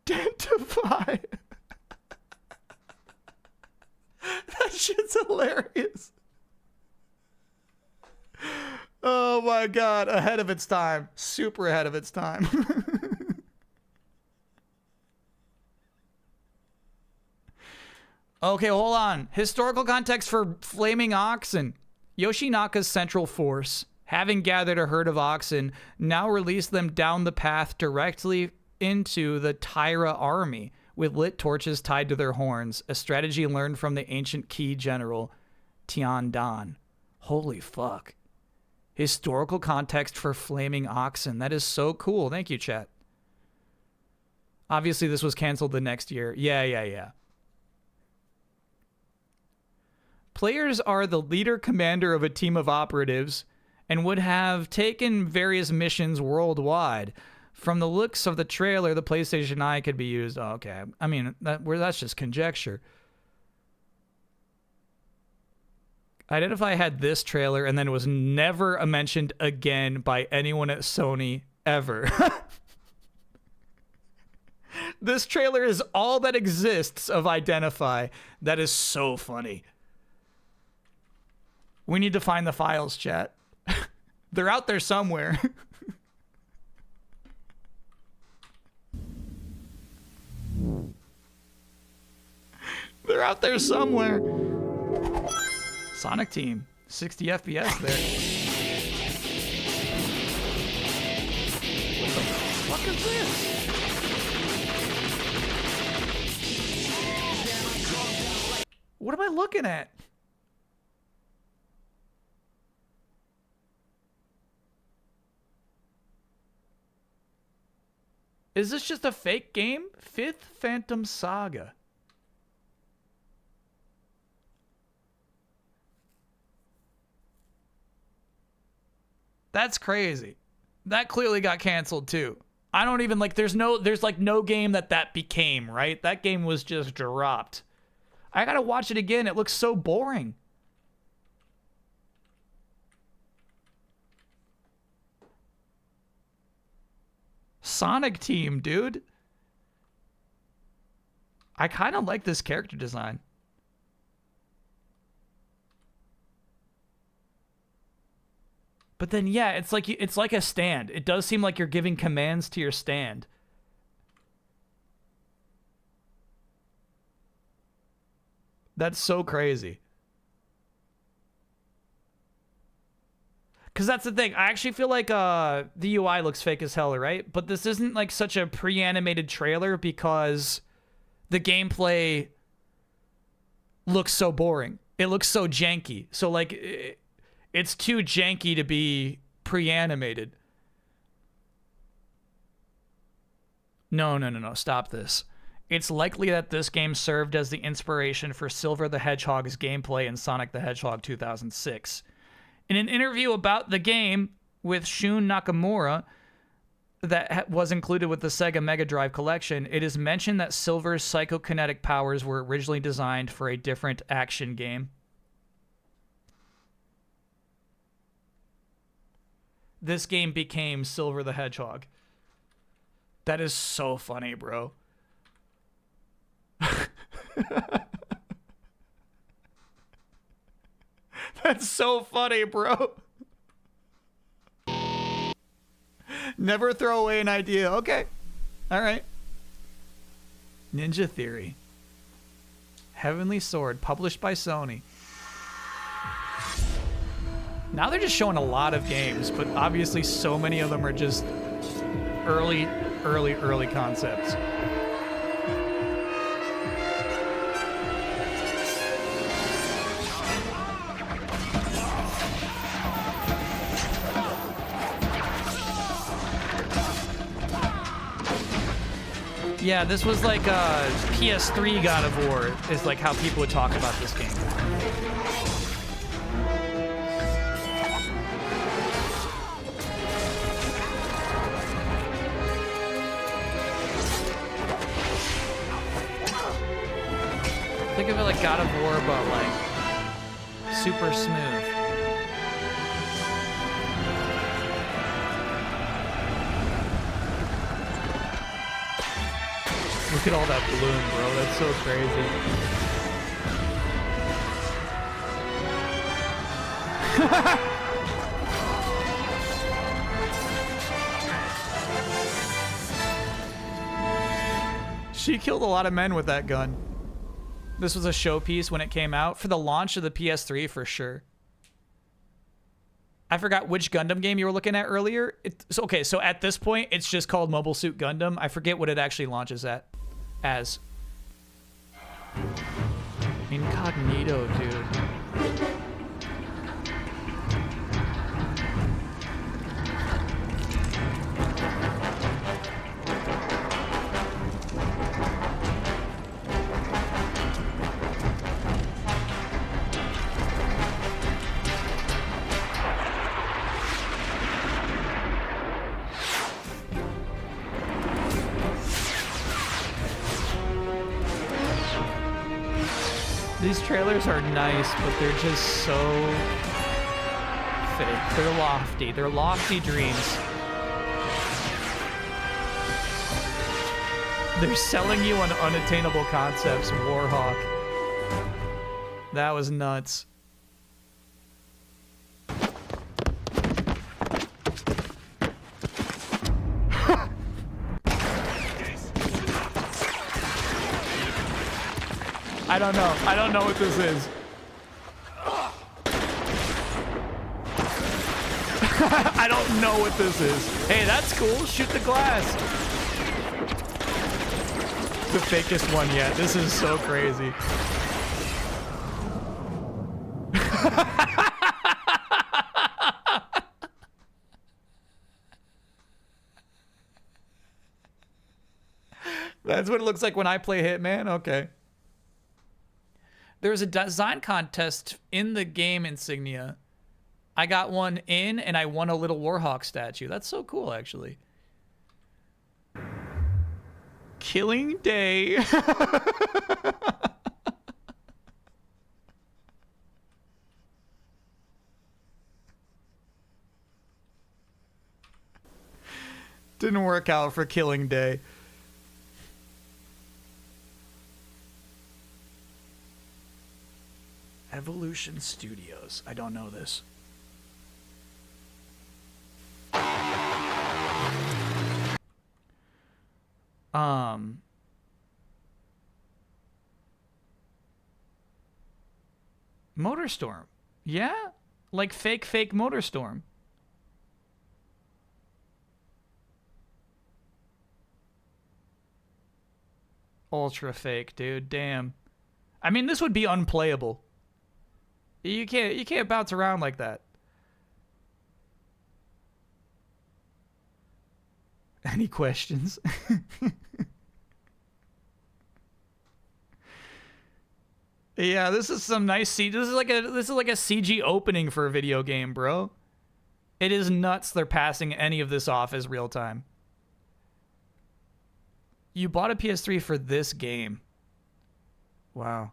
Identify. That shit's hilarious. Oh my god, ahead of its time. Super ahead of its time. Okay, hold on. Historical context for flaming oxen. Yoshinaka's central force, having gathered a herd of oxen, now released them down the path directly into the Taira army, with lit torches tied to their horns, a strategy learned from the ancient Qi general, Tian Dan. Holy fuck. Historical context for flaming oxen. That is so cool. Thank you, chat. Obviously, this was canceled the next year. Yeah. Players are the leader commander of a team of operatives and would have taken various missions worldwide. From the looks of the trailer, the PlayStation Eye could be used. Oh, okay. I mean, that's just conjecture. Identify had this trailer and then was never mentioned again by anyone at Sony ever. This trailer is all that exists of Identify. That is so funny. We need to find the files, chat. They're out there somewhere. They're out there somewhere. Sonic Team, 60 FPS there. What the fuck is this? What am I looking at? Is this just a fake game? Fifth Phantom Saga. That's crazy. That clearly got canceled too. I don't even like, there's like no game that became, right? That game was just dropped. I gotta watch it again. It looks so boring. Sonic Team, dude. I kind of like this character design. But then, yeah, it's like a stand. It does seem like you're giving commands to your stand. That's so crazy. Because that's the thing. I actually feel like the UI looks fake as hell, right? But this isn't like such a pre-animated trailer because the gameplay looks so boring. It looks so janky. So like it's too janky to be pre-animated. No. Stop this. It's likely that this game served as the inspiration for Silver the Hedgehog's gameplay in Sonic the Hedgehog 2006. In an interview about the game with Shun Nakamura that was included with the Sega Mega Drive collection, it is mentioned that Silver's psychokinetic powers were originally designed for a different action game. This game became Silver the Hedgehog. That is so funny, bro. That's so funny, bro. Never throw away an idea. Okay. All right. Ninja Theory. Heavenly Sword, published by Sony. Now they're just showing a lot of games, but obviously so many of them are just early concepts. Yeah, this was like PS3 God of War is like how people would talk about this game. Think of it like God of War, but like super smooth. Look at all that bloom, bro. That's so crazy. She killed a lot of men with that gun. This was a showpiece when it came out for the launch of the PS3 for sure. I forgot which Gundam game you were looking at earlier. Okay, so at this point, it's just called Mobile Suit Gundam. I forget what it actually launches as. Incognito, dude. These trailers are nice, but they're just so fake. They're lofty. They're lofty dreams. They're selling you on unattainable concepts, Warhawk. That was nuts. I don't know. I don't know what this is. I don't know what this is. Hey, that's cool. Shoot the glass. The fakest one yet. This is so crazy. That's what it looks like when I play Hitman? Okay. There was a design contest in the game Insignia I got one in, and I won a little Warhawk statue. That's so cool, actually. Killing Day. Didn't work out for Killing Day. Evolution Studios. I don't know this. Motorstorm. Yeah? Like fake Motorstorm. Ultra fake, dude. Damn. I mean, this would be unplayable. You can't bounce around like that. Any questions? Yeah, this is some nice CG. This is like a CG opening for a video game, bro. It is nuts they're passing any of this off as real time. You bought a PS3 for this game. Wow.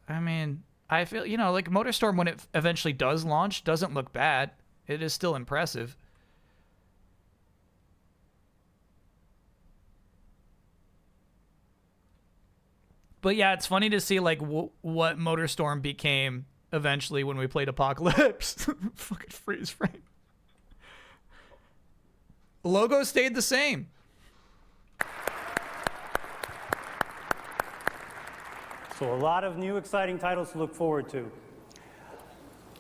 I mean, I feel, you know, like Motorstorm, when it eventually does launch, doesn't look bad. It is still impressive. But yeah, it's funny to see like what Motorstorm became eventually when we played Apocalypse. Fucking freeze frame. Logo stayed the same. So a lot of new exciting titles to look forward to.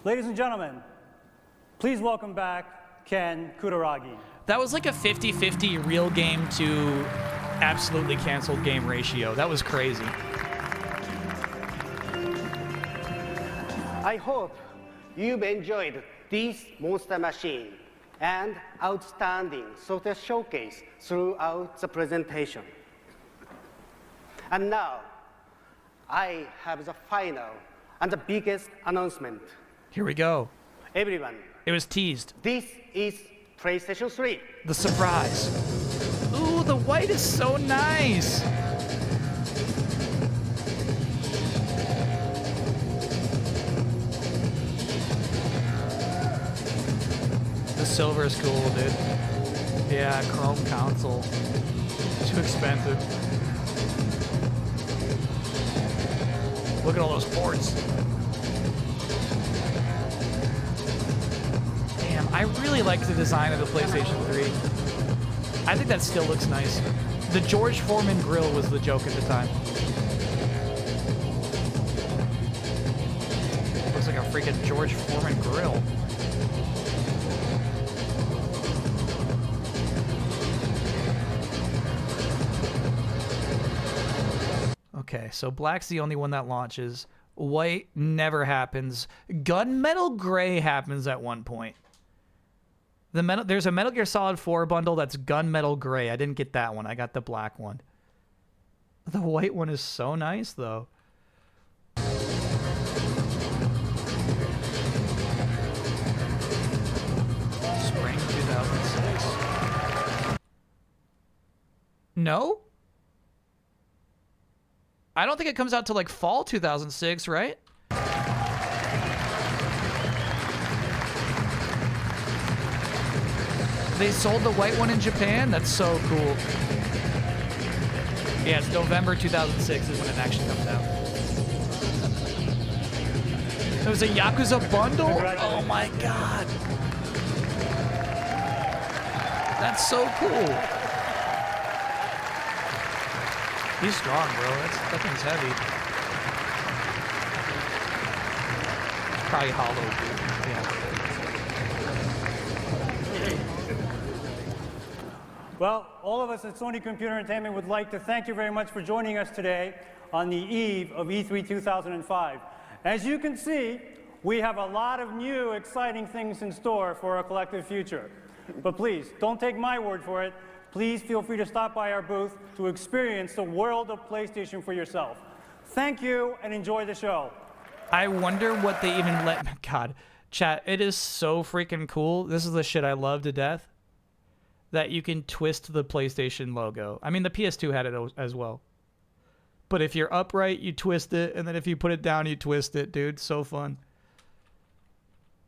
Ladies and gentlemen, please welcome back Ken Kutaragi. That was like a 50-50 real game to absolutely canceled game ratio. That was crazy. I hope you've enjoyed this Monster Machine and outstanding software showcase throughout the presentation. And now, I have the final and the biggest announcement. Here we go. Everyone. It was teased. This is PlayStation 3. The surprise. Ooh, the white is so nice. The silver is cool, dude. Yeah, Chrome console. Too expensive. Look at all those ports. Damn, I really like the design of the PlayStation 3. I think that still looks nice. The George Foreman grill was the joke at the time. Looks like a freaking George Foreman grill. Okay, so black's the only one that launches. White never happens. Gunmetal Gray happens at one point. There's a Metal Gear Solid 4 bundle that's Gunmetal Gray. I didn't get that one. I got the black one. The white one is so nice, though. Spring 2006. No? I don't think it comes out till like fall 2006, right? They sold the white one in Japan? That's so cool. Yeah, it's November 2006 is when it actually comes out. It was a Yakuza bundle? Oh my god. That's so cool. He's strong, bro. That thing's heavy. It's probably hollow, dude. Yeah. Well, all of us at Sony Computer Entertainment would like to thank you very much for joining us today on the eve of E3 2005. As you can see, we have a lot of new, exciting things in store for our collective future. But please, don't take my word for it. Please feel free to stop by our booth to experience the world of PlayStation for yourself. Thank you and enjoy the show. I wonder what they even let... God, chat, it is so freaking cool. This is the shit I love to death. That you can twist the PlayStation logo. I mean, the PS2 had it as well. But if you're upright, you twist it. And then if you put it down, you twist it, dude. So fun.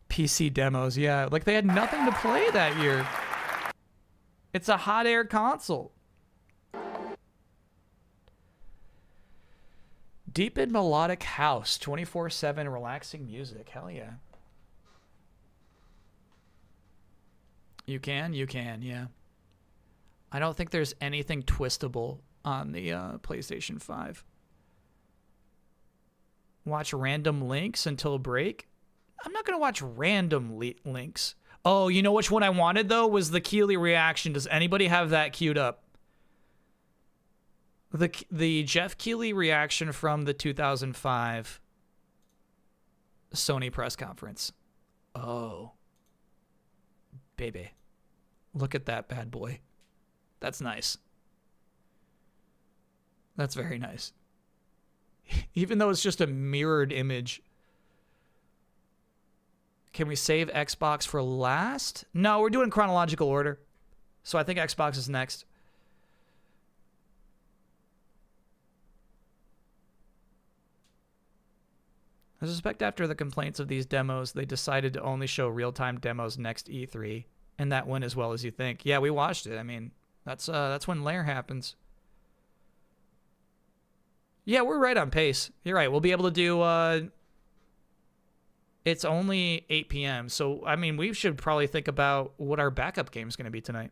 PC demos, yeah. Like, they had nothing to play that year. It's a hot air console. Deep and melodic house, 24/7 relaxing music. Hell yeah. You can, yeah. I don't think there's anything twistable on the PlayStation 5. Watch random links until break. I'm not going to watch random links. Oh, you know which one I wanted, though? Was the Keighley reaction. Does anybody have that queued up? The Jeff Keighley reaction from the 2005 Sony press conference. Oh. Baby. Look at that bad boy. That's nice. That's very nice. Even though it's just a mirrored image. Can we save Xbox for last? No, we're doing chronological order. So I think Xbox is next. I suspect after the complaints of these demos, they decided to only show real-time demos next E3. And that went as well as you think. Yeah, we watched it. I mean, that's when Lair happens. Yeah, we're right on pace. You're right. We'll be able to do... It's only 8 p.m. So, I mean, we should probably think about what our backup game is going to be tonight.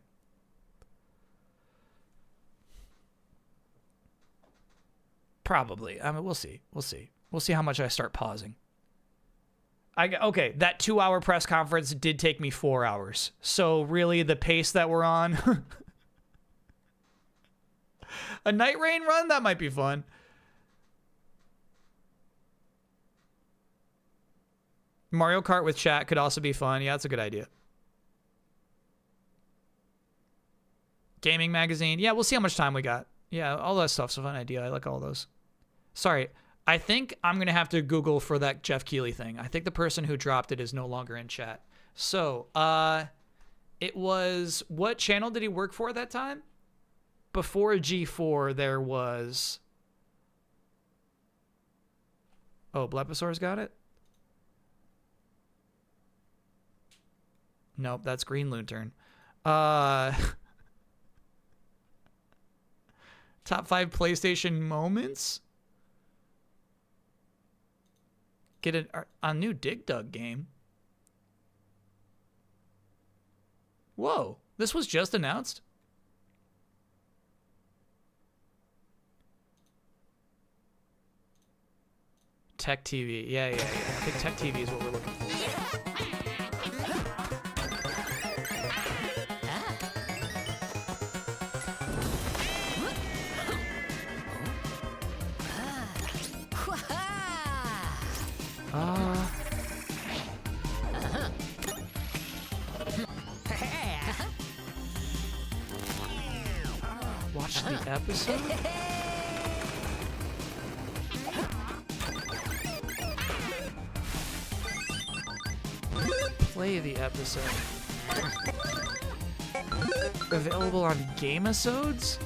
Probably. I mean, we'll see. We'll see. We'll see how much I start pausing. Okay, that 2-hour press conference did take me 4 hours. So really, the pace that we're on... A Night Rain run? That might be fun. Mario Kart with chat could also be fun. Yeah, that's a good idea. Gaming magazine. Yeah, we'll see how much time we got. Yeah, all that stuff's a fun idea. I like all those. Sorry. I think I'm going to have to Google for that Jeff Keighley thing. I think the person who dropped it is no longer in chat. So, it was... What channel did he work for at that time? Before G4, there was... Oh, Bleposaur's got it? Nope, that's Green Lantern. Top 5 PlayStation moments? Get a new Dig Dug game. Whoa, this was just announced? Tech TV. Yeah. I think Tech TV is what we're looking for. Watch the episode? Play the episode. Available on Gamesodes?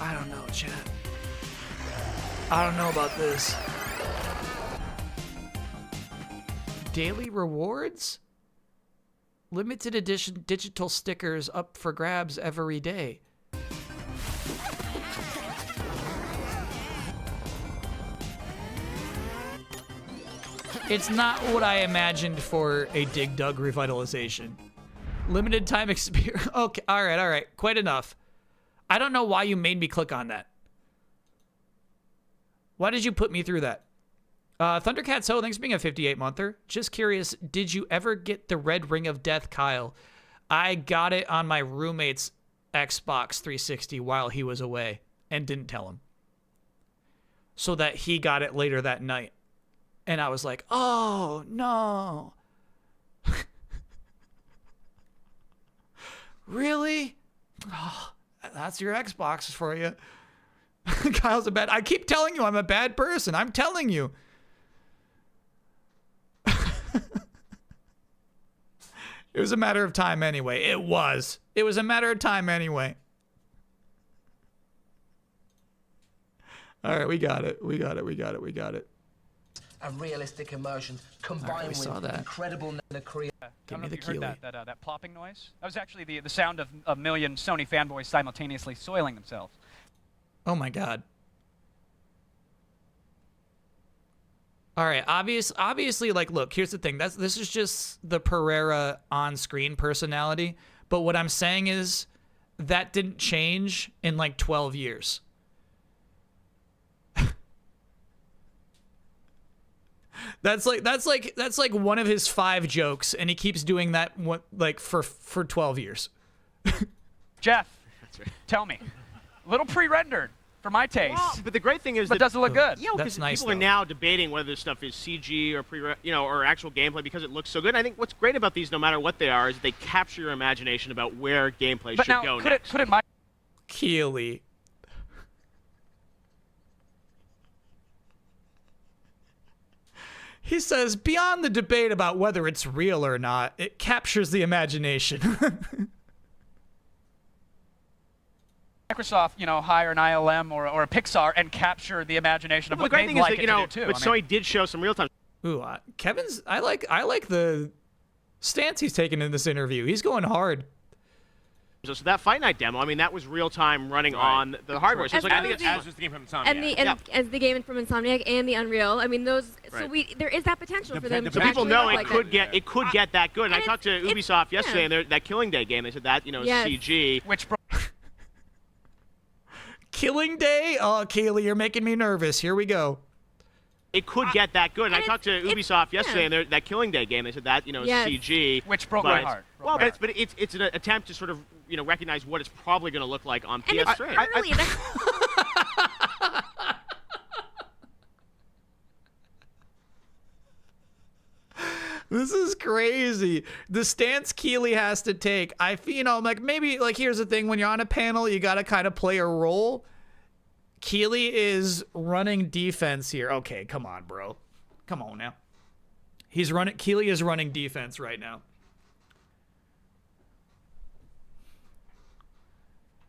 I don't know, chat. I don't know about this. Daily rewards? Limited edition digital stickers up for grabs every day. It's not what I imagined for a Dig Dug revitalization. Limited time experience. Okay, all right. Quite enough. I don't know why you made me click on that. Why did you put me through that? Thundercat So, thanks for being a 58-monther. Just curious, did you ever get the Red Ring of Death, Kyle? I got it on my roommate's Xbox 360 while he was away and didn't tell him. So that he got it later that night. And I was like, oh, no. Really? Oh, That's your Xbox for you. Kyle's a bad. I keep telling you I'm a bad person. I'm telling you. It was a matter of time anyway. It was. It was a matter of time anyway. All right, we got it. We got it. We got it. We got it. A realistic immersion combined we saw with that. incredible creation. Give me the You heard Keeley. that plopping noise? That was actually the sound of a million Sony fanboys simultaneously soiling themselves. Oh my God. All right, obviously, like, look, here's the thing. This is just the Pereira on-screen personality. But what I'm saying is that didn't change in like 12 years. That's like one of his 5 jokes, and he keeps doing that for 12 years. Jeff, tell me. A little pre-rendered for my taste. Well, but the great thing is but that does it look good? Yeah, because people are now debating whether this stuff is CG or or actual gameplay because it looks so good. And I think what's great about these, no matter what they are, is they capture your imagination about where gameplay But should now, go could next. it my Keeley. He says, beyond the debate about whether it's real or not, it captures the imagination. Microsoft, hire an ILM or a Pixar and capture the imagination of Well, what the great they'd thing like is that, it to do too. but Sony did show some real-time. Ooh, Kevin's. I like the stance he's taking in this interview. He's going hard. So that Fight Night demo, I mean, that was real-time running on the hardware. So it's like, I think it's as was the game from Insomniac. And as the game from Insomniac and the Unreal, I mean those. So Right. there is that potential for them to So people actually know look it like could that. get that good. And I talked to Ubisoft yesterday, yeah. and that Killing Day game, they said that Yes. CG. Which Killing Day? Oh, Keeley, you're making me nervous. Here we go. It could get that good. And I talked to Ubisoft yesterday, yeah. and that Killing Day game, they said that Yes. CG. Which broke my heart. Well, but it's an attempt to sort of recognize what it's probably going to look like on And PS3. it's early. This is crazy. The stance Keeley has to take. I feel, maybe, here's the thing. When you're on a panel, you got to kind of play a role. Keeley is running defense here. Okay, come on, bro. Come on now. Keeley is running defense right now.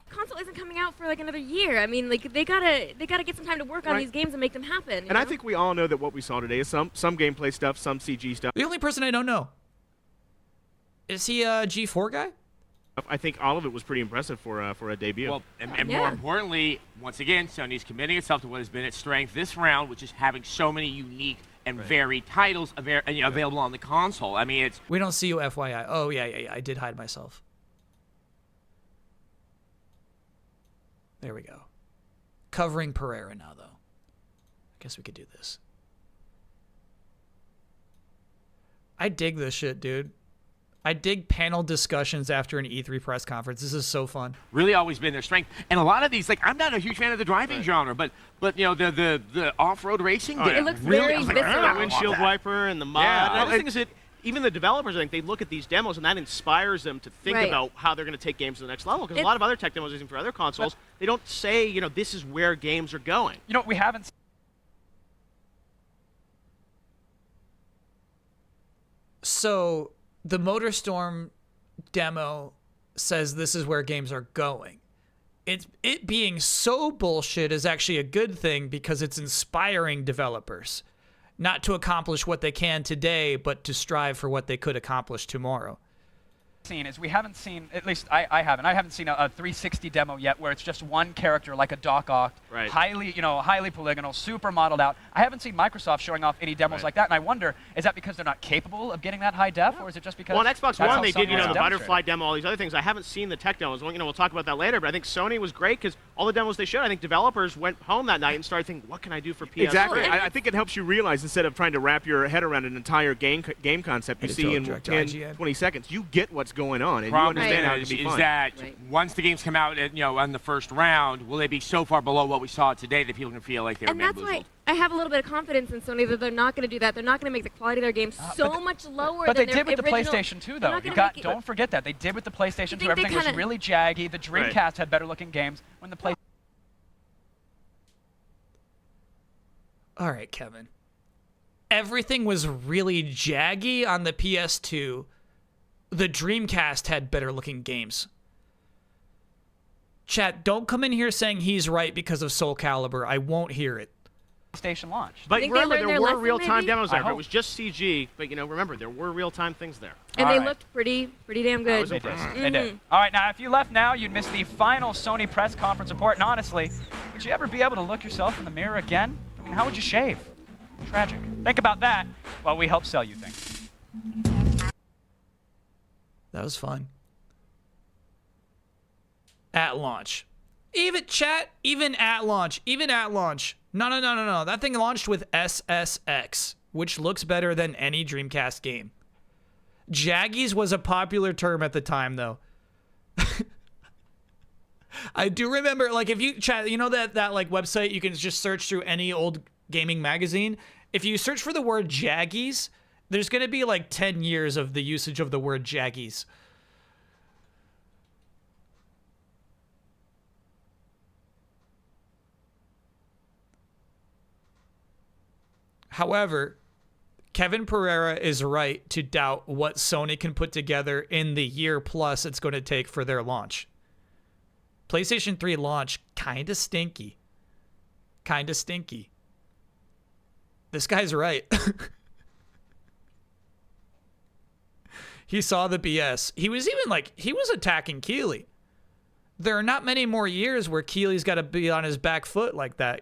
Console isn't coming out for another year. I mean, they gotta get some time to work on Right. these games and make them happen. And I think we all know that what we saw today is some gameplay stuff, some CG stuff. The only person I don't know. Is he a G4 guy? I think all of it was pretty impressive for a debut. Well, and more importantly, once again, Sony's committing itself to what has been its strength this round, which is having so many unique and varied titles available on the console. I mean, it's... We don't see you, FYI. Oh, yeah. I did hide myself. There we go. Covering Pereira now, though. I guess we could do this. I dig this shit, dude. I dig panel discussions after an E3 press conference. This is so fun. Really always been their strength. And a lot of these, I'm not a huge fan of the driving genre, but the off-road racing. It looks very visceral. The windshield wiper and the mod. Yeah. And the thing is that even the developers, I think, they look at these demos and that inspires them to think Right. about how they're going to take games to the next level. Because a lot of other tech demos for other consoles, they don't say, this is where games are going. We haven't. So the MotorStorm demo says this is where games are going. It being so bullshit is actually a good thing because it's inspiring developers not to accomplish what they can today, but to strive for what they could accomplish tomorrow. We haven't seen, at least I haven't seen a 360 demo yet where it's just one character like a Doc Ock, Right. highly polygonal, super modeled out. I haven't seen Microsoft showing off any demos like that, and I wonder, is that because they're not capable of getting that high def, or is it just because? Well, on Xbox that's One, how they Sony did, has the demonstrated? butterfly demo, all these other things. I haven't seen the tech demos. We'll talk about that later, but I think Sony was great because all the demos they showed, I think developers went home that night and started thinking, what can I do for PS3? Exactly. I think it helps you realize instead of trying to wrap your head around an entire game concept you see in 10, 20 seconds, you get what's going on, and you Problem understand how it can be is fun. that once the games come out, on the first round, will they be so far below what we saw today that people can feel like they were And that's bamboozled? why I have a little bit of confidence in Sony that they're not going to do that. They're not going to make the quality of their games so much lower But than they their did with the original. PlayStation 2, They're though. not You gonna got, make it- don't forget that. They did with the PlayStation 2. think they Everything was kinda- really jaggy. The Dreamcast had better looking games. When the Play All right, Kevin. Everything was really jaggy on the PS2. The Dreamcast had better looking games. Chat, don't come in here saying he's right because of Soul Calibur. I won't hear it. PlayStation launch. But think they remember, learned there their were lesson, real-time maybe? demos there. I But it hope. was just CG. But remember, there were real-time things there. And All they right. looked pretty damn good. was They did. impressive. They did. All right, now if you left now, you'd miss the final Sony press conference report. And honestly, would you ever be able to look yourself in the mirror again? I mean, how would you shave? Tragic. Think about that while we help sell you things. That was fun. At launch. Even at launch. No. That thing launched with SSX, which looks better than any Dreamcast game. Jaggies was a popular term at the time, though. I do remember, like, if you chat, that like website you can just search through any old gaming magazine. If you search for the word Jaggies, there's gonna be like 10 years of the usage of the word Jaggies. However, Kevin Pereira is right to doubt what Sony can put together in the year plus it's going to take for their launch. PlayStation 3 launch, kinda stinky. This guy's right. He saw the BS. He was attacking Keeley. There are not many more years where Keeley's got to be on his back foot like that,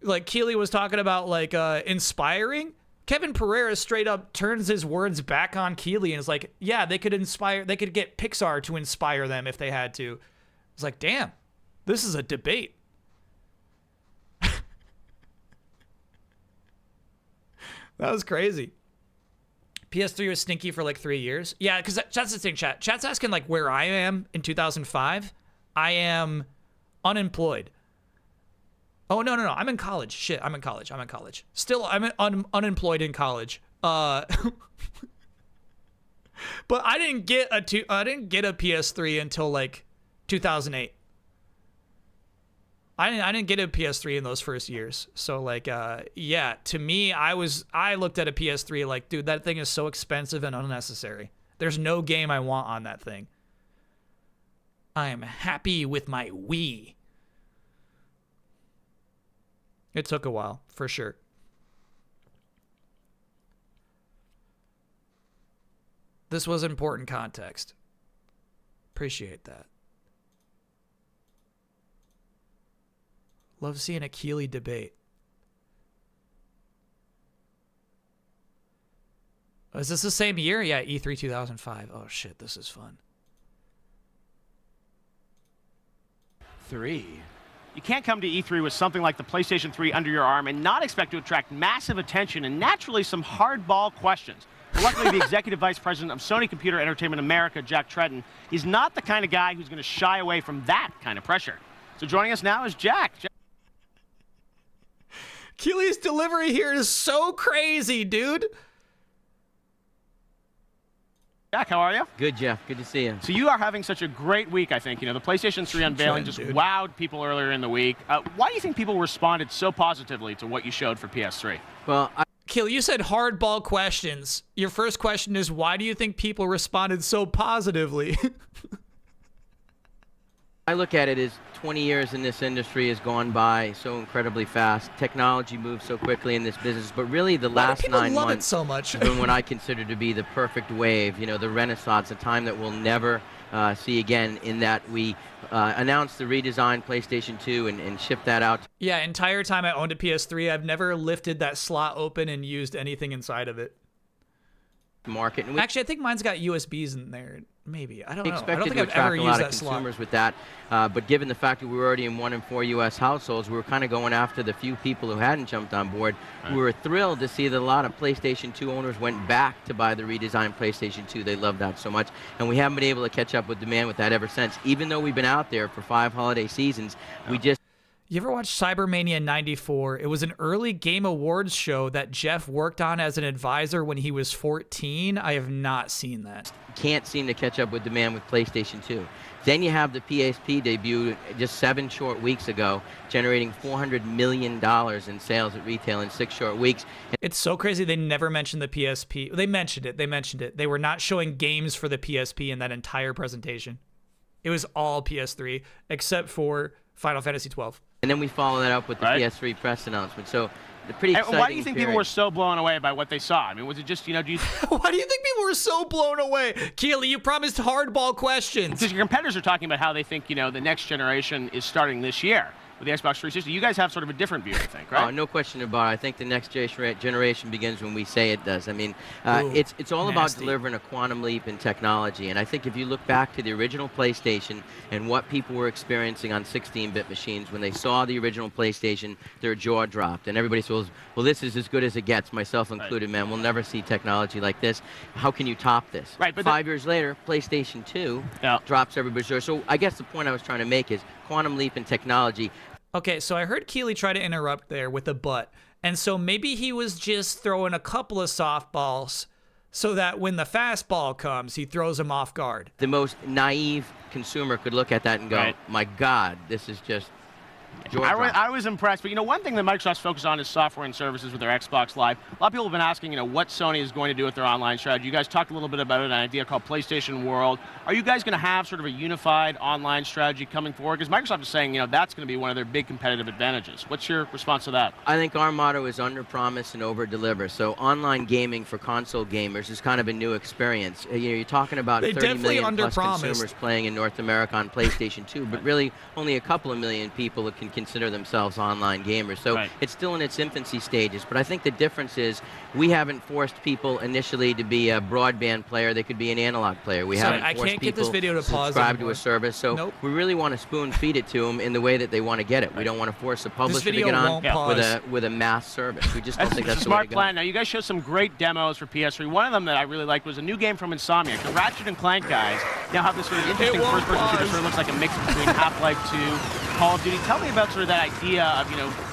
Like Keeley was talking about, like, inspiring. Kevin Pereira straight up turns his words back on Keeley and is like, yeah, they could get Pixar to inspire them if they had to. It's like, damn, this is a debate. That was crazy. PS3 was stinky for like 3 years. Yeah, because that's the thing, chat. Chat's asking like where I am in 2005. I am unemployed. Oh, no. I'm in college. Shit, I'm in college. Still, I'm unemployed in college. But I didn't get a PS3 until like 2008. I didn't get a PS3 in those first years. So like, yeah, to me, I looked at a PS3 like, dude, that thing is so expensive and unnecessary. There's no game I want on that thing. I am happy with my Wii. It took a while, for sure. This was important context. Appreciate that. Love seeing a Keeley debate. Oh, is this the same year? Yeah, E3 2005. Oh shit, this is fun. 3. You can't come to E3 with something like the PlayStation 3 under your arm and not expect to attract massive attention and naturally some hardball questions. But luckily, the executive vice president of Sony Computer Entertainment America, Jack Tretton, is not the kind of guy who's going to shy away from that kind of pressure. So joining us now is Jack. Keeley's delivery here is so crazy, dude. Jack, how are you? Good, Jeff. Good to see you. So you are having such a great week, I think. The PlayStation 3 unveiling just wowed people earlier in the week. Why do you think people responded so positively to what you showed for PS3? Well, Keeley, you said hardball questions. Your first question is, why do you think people responded so positively? I look at it as 20 years in this industry has gone by so incredibly fast. Technology moves so quickly in this business, but really the last 9 months so much? have been what I consider to be the perfect wave, the renaissance, a time that we'll never see again, in that we announced the redesigned PlayStation 2 and shipped that out. Yeah, entire time I owned a PS3, I've never lifted that slot open and used anything inside of it. Market. Actually, I think mine's got USBs in there. Maybe. I don't know. I Expected don't think to I've ever attract a used lot that of slot. consumers with that, but given the fact that we were already in 1 in 4 U.S. households, we were kind of going after the few people who hadn't jumped on board. Right. We were thrilled to see that a lot of PlayStation 2 owners went back to buy the redesigned PlayStation 2. They loved that so much, and we haven't been able to catch up with demand with that ever since. Even though we've been out there for 5 holiday seasons, we just... You ever watch Cybermania 94? It was an early Game Awards show that Jeff worked on as an advisor when he was 14. I have not seen that. Can't seem to catch up with demand with PlayStation 2. Then you have the PSP debut just 7 short weeks ago, generating $400 million in sales at retail in 6 short weeks. It's so crazy they never mentioned the PSP. They mentioned it. They were not showing games for the PSP in that entire presentation. It was all PS3, except for Final Fantasy 12. And then we follow that up with the PS3 press announcement. So the pretty exciting Why do you think period. people were so blown away by what they saw? I mean, was it just, do you... Why do you think people were so blown away? Keely, you promised hardball questions. Because your competitors are talking about how they think, the next generation is starting this year with the Xbox 360. You guys have sort of a different view, I think, right? Oh, no question about it. I think the next generation begins when we say it does. I mean, it's all about delivering a quantum leap in technology. And I think if you look back to the original PlayStation and what people were experiencing on 16-bit machines, when they saw the original PlayStation, their jaw dropped. And everybody says, well, this is as good as it gets, myself included, man. We'll never see technology like this. How can you top this? Right, but 5 years later, PlayStation 2 drops everybody's jaw. So I guess the point I was trying to make is quantum leap in technology. Okay, so I heard Keely try to interrupt there with a but. And so maybe he was just throwing a couple of softballs so that when the fastball comes, he throws him off guard. The most naive consumer could look at that and go, my God, this is just I was impressed, but one thing that Microsoft's focused on is software and services with their Xbox Live. A lot of people have been asking, what Sony is going to do with their online strategy. You guys talked a little bit about an idea called PlayStation World. Are you guys going to have sort of a unified online strategy coming forward? Because Microsoft is saying, that's going to be one of their big competitive advantages. What's your response to that? I think our motto is under-promise and over-deliver. So online gaming for console gamers is kind of a new experience. You're talking about 30 million plus consumers playing in North America on PlayStation 2, but really only a couple of million people that can consider themselves online gamers. So it's still in its infancy stages. But I think the difference is we haven't forced people initially to be a broadband player. They could be an analog player. We haven't forced people to subscribe to a service. So we really want to spoon feed it to them in the way that they want to get it. We don't want to force a publisher to get on with a mass service. We just don't think that's the way to go. Smart plan. Now, you guys showed some great demos for PS3. One of them that I really liked was a new game from Insomniac. The Ratchet & Clank guys now have this sort of interesting first-person shooter, sort of looks like a mix between Half-Life 2, Call of Duty. Tell me about sort of that idea of,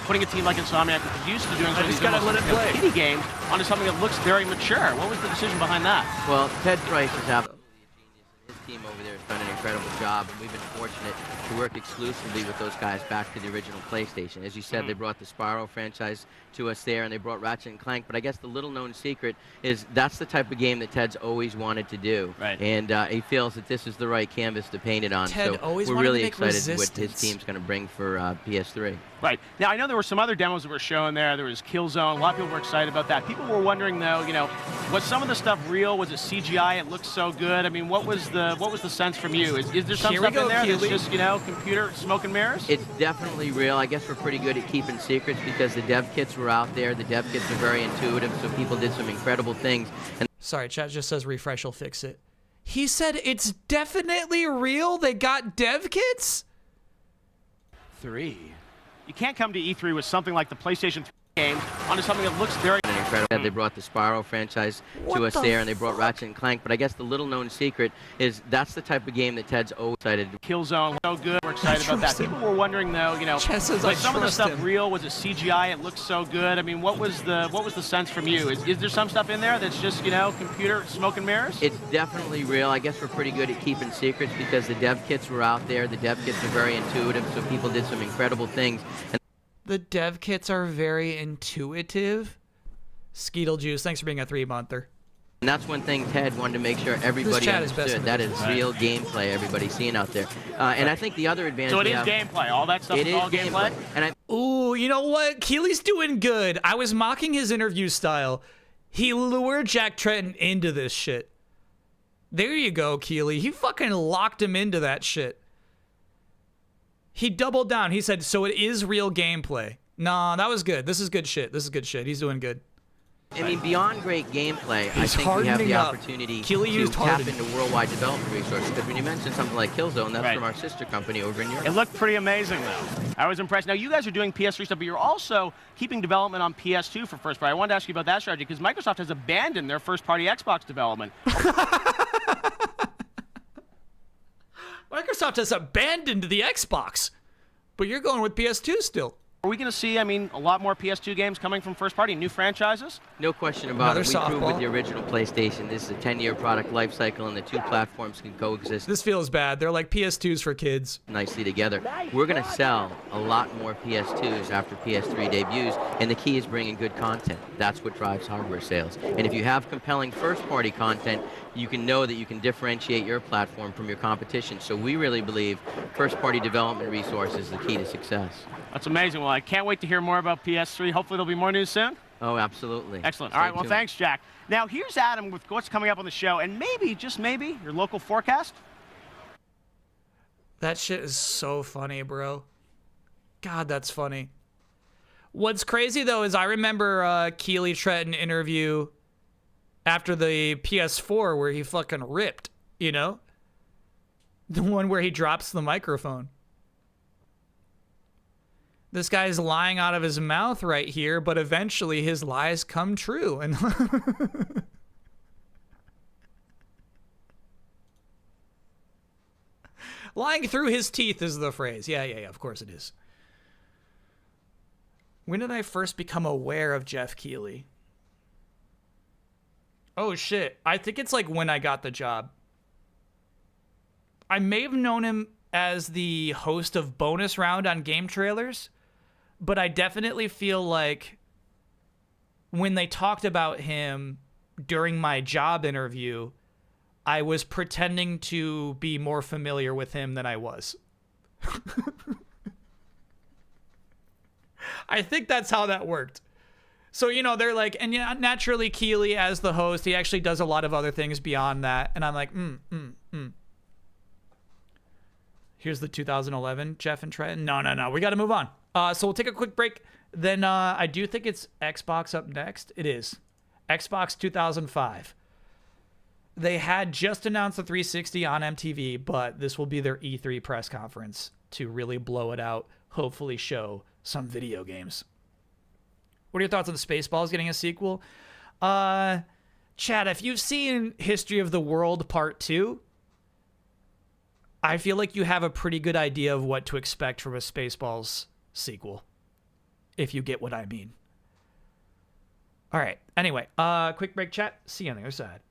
putting a team like Insomniac, which is used to doing sort of these almost kiddie games, onto something that looks very mature. What was the decision behind that? Well, Ted Price is absolutely a genius, and his team over there has done an incredible job, and we've been fortunate to work exclusively with those guys back to the original PlayStation. As you said, they brought the Spyro franchise to us there, and they brought Ratchet & Clank, but I guess the little-known secret is that's the type of game that Ted's always wanted to do. Right. And he feels that this is the right canvas to paint it on. Ted so always we're wanted really to make excited what his Resistance. team's going to bring for PS3. Right. Now, I know there were some other demos that were shown there. There was Killzone. A lot of people were excited about that. People were wondering, though, was some of the stuff real? Was it CGI? It looked so good. I mean, what was the sense from you? Is there some stuff in there that's just, computer smoke and mirrors? It's definitely real. I guess we're pretty good at keeping secrets because the dev kits were out there. The dev kits are very intuitive, so people did some incredible things. And sorry, chat just says refresh will fix it. He said it's definitely real? They got dev kits? 3. You can't come to E3 with something like the PlayStation 3 game onto something that looks very incredible. They brought the Spyro franchise to us there, and they brought Ratchet & Clank, but I guess the little-known secret is that's the type of game that Ted's always excited. Killzone, so good. We're excited about that. People were wondering, though, was some of the stuff real? Was it CGI? It looked so good. I mean, what was the sense from you? Is there some stuff in there that's just, computer smoke and mirrors? It's definitely real. I guess we're pretty good at keeping secrets because the dev kits were out there. The dev kits are very intuitive, so people did some incredible things. And the dev kits are very intuitive. Skeetle Juice, thanks for being a 3-monther. And that's one thing Ted wanted to make sure everybody understood. That is real gameplay everybody's seeing out there. And I think the other advantage so it is gameplay. All that stuff is all gameplay? And ooh, you know what? Keely's doing good. I was mocking his interview style. He lured Jack Tretton into this shit. There you go, Keely. He fucking locked him into that shit. He doubled down. He said, so it is real gameplay. Nah, that was good. This is good shit. This is good shit. He's doing good. I mean, beyond great gameplay, I think we have the opportunity to tap into worldwide development resources. Because when you mention something like Killzone, that's from our sister company over in Europe. It looked pretty amazing, though. I was impressed. Now, you guys are doing PS3 stuff, but you're also keeping development on PS2 for first party. I wanted to ask you about that strategy, because Microsoft has abandoned their first-party Xbox development. Microsoft has abandoned the Xbox, but you're going with PS2 still. Are we going to see, I mean, a lot more PS2 games coming from first party, new franchises? No question about it. We proved with the original PlayStation, this is a 10-year product life cycle, and the two platforms can coexist. This feels bad. They're like PS2s for kids. Nicely together. We're going to sell a lot more PS2s after PS3 debuts, and the key is bringing good content. That's what drives hardware sales. And if you have compelling first-party content, you can know that you can differentiate your platform from your competition. So we really believe first-party development resource is the key to success. That's amazing. Well, I can't wait to hear more about PS3. Hopefully there'll be more news soon. Oh, absolutely. Excellent. All right, well, thanks, Jack. Now, here's Adam with what's coming up on the show, and maybe, just maybe, your local forecast. That shit is so funny, bro. God, that's funny. What's crazy, though, is I remember Keely Tretton interview after the PS4 where he fucking ripped, you know? The one where he drops the microphone. This guy's lying out of his mouth right here, but eventually his lies come true. And lying through his teeth is the phrase. Yeah, of course it is. When did I first become aware of Jeff Keighley? Oh shit, I think it's like when I got the job. I may have known him as the host of Bonus Round on Game Trailers, but I definitely feel like when they talked about him during my job interview, I was pretending to be more familiar with him than I was. I think that's how that worked. So, you know, they're like, and yeah, naturally Keely as the host, he actually does a lot of other things beyond that. And I'm like, Here's the 2011 Jeff and Trent. No. We got to move on. So we'll take a quick break. Then I do think it's Xbox up next. It is. Xbox 2005. They had just announced the 360 on MTV, but this will be their E3 press conference to really blow it out, hopefully show some video games. What are your thoughts on the Spaceballs getting a sequel? Chad, if you've seen History of the World Part 2, I feel like you have a pretty good idea of what to expect from a Spaceballs sequel, if you get what I mean. All right. Anyway, quick break, chat. See you on the other side.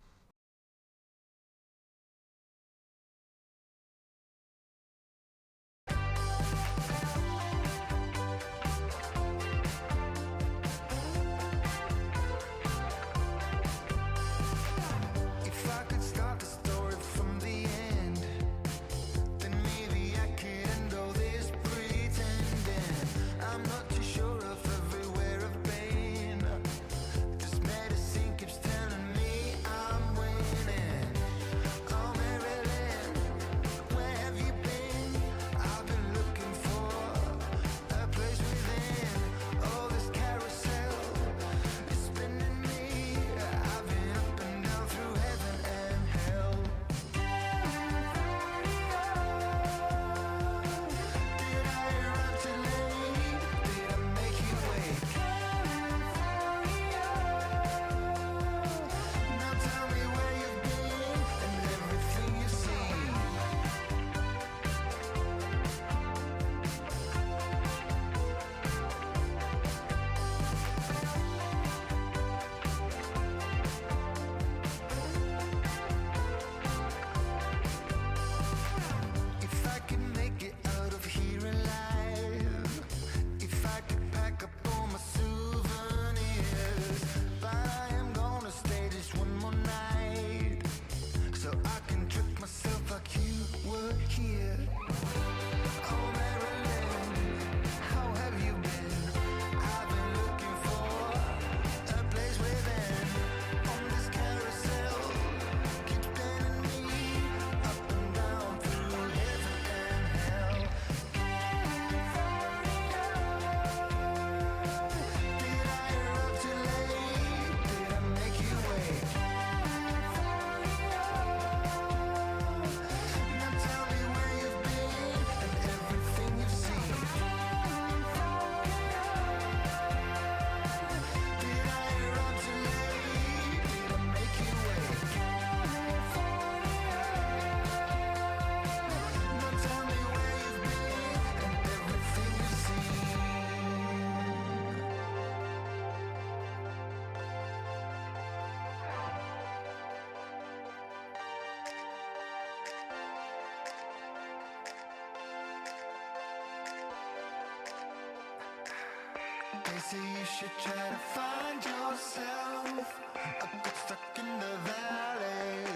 say you should try to find yourself. I got stuck in the valley.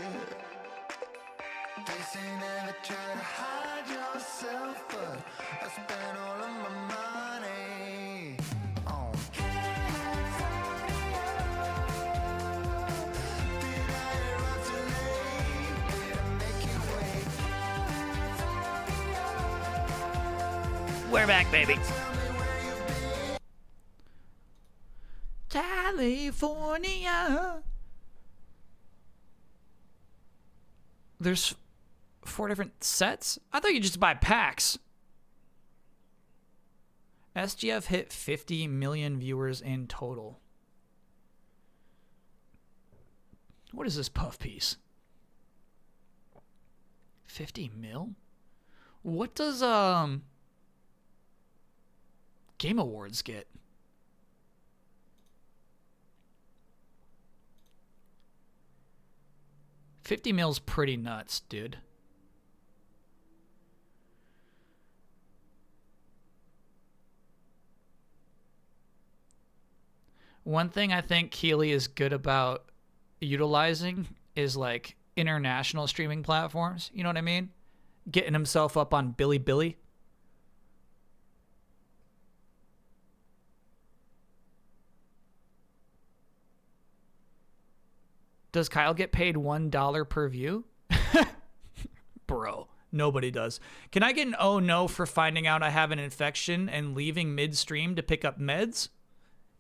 They say never try to hide yourself, but I spent all of my money on California. Did I arrive too late? Did I make you wait? California. We're back, baby. California. There's 4 different sets? I thought you just buy packs. SGF hit 50 million viewers in total. What is this puff piece? 50 mil? What does Game Awards get? $50 mil's pretty nuts, dude. One thing I think Keeley is good about utilizing is like international streaming platforms. You know what I mean? Getting himself up on Bilibili. Does Kyle get paid $1 per view? Bro, nobody does. Can I get an oh no for finding out I have an infection and leaving midstream to pick up meds?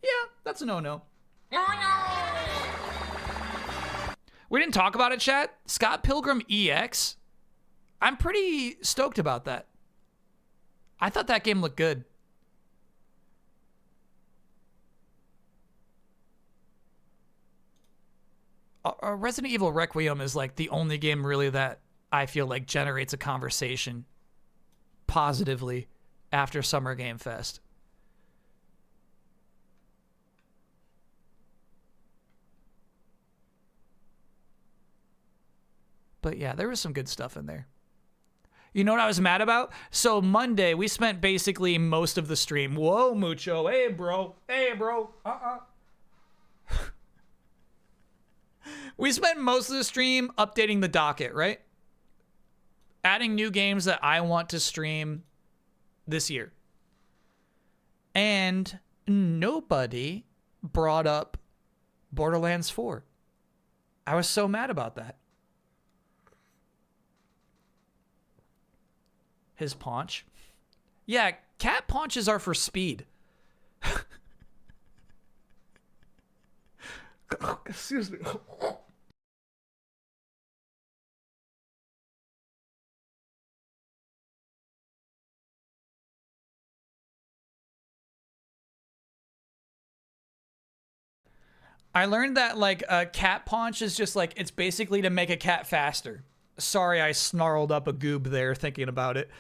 Yeah, that's a no-no. We didn't talk about it, chat. Scott Pilgrim EX. I'm pretty stoked about that. I thought that game looked good. Resident Evil Requiem is like the only game really that I feel like generates a conversation positively after Summer Game Fest. But yeah, there was some good stuff in there. You know what I was mad about? So Monday, we spent basically most of the stream. Whoa, Mucho. Hey, bro. Hey, bro. We spent most of the stream updating the docket, right? Adding new games that I want to stream this year. And nobody brought up Borderlands 4. I was so mad about that. His paunch. Yeah, cat paunches are for speed. Excuse me. I learned that like a cat paunch is just like, it's basically to make a cat faster. Sorry, I snarled up a goob there thinking about it.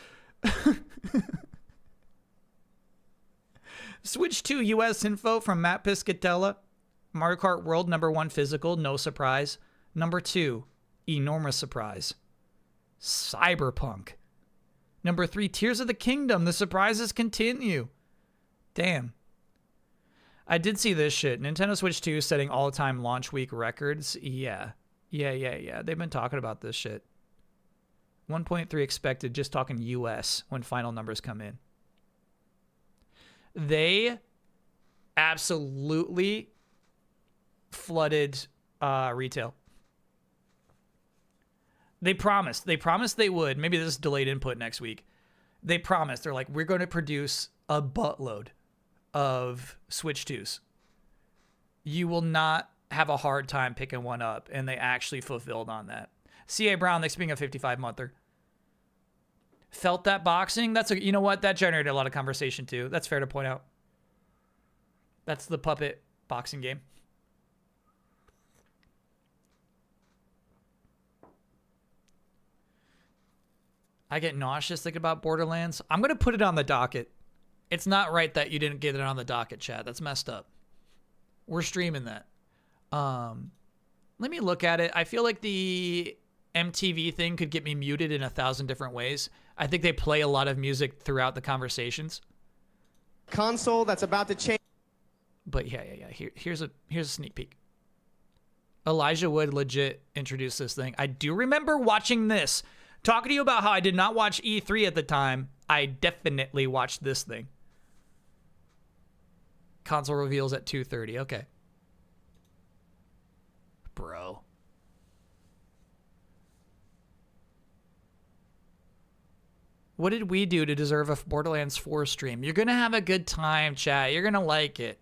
Switch 2 US info from Matt Piscatella. Mario Kart World #1 physical, no surprise. #2, enormous surprise. Cyberpunk. #3, Tears of the Kingdom, the surprises continue. Damn. I did see this shit. Nintendo Switch 2 setting all-time launch week records. Yeah. Yeah. They've been talking about this shit. 1.3 expected, just talking US when final numbers come in. They absolutely flooded retail. They promised they would. Maybe this is delayed input next week. They promised. They're like, we're going to produce a buttload of Switch 2s. You will not have a hard time picking one up, and they actually fulfilled on that. C.A. Brown, thanks for being a 55-monther. Felt that boxing? That's a, you know what? That generated a lot of conversation too. That's fair to point out. That's the puppet boxing game. I get nauseous thinking about Borderlands. I'm going to put it on the docket. It's not right that you didn't get it on the docket, chat. That's messed up. We're streaming that. Let me look at it. I feel like the MTV thing could get me muted in 1,000 different ways. I think they play a lot of music throughout the conversations. Console that's about to change. But yeah. Here's a sneak peek. Elijah Wood legit introduced this thing. I do remember watching this. Talking to you about how I did not watch E3 at the time. I definitely watched this thing. Console reveals at 2:30. Okay. Bro. What did we do to deserve a Borderlands 4 stream? You're going to have a good time, chat. You're going to like it.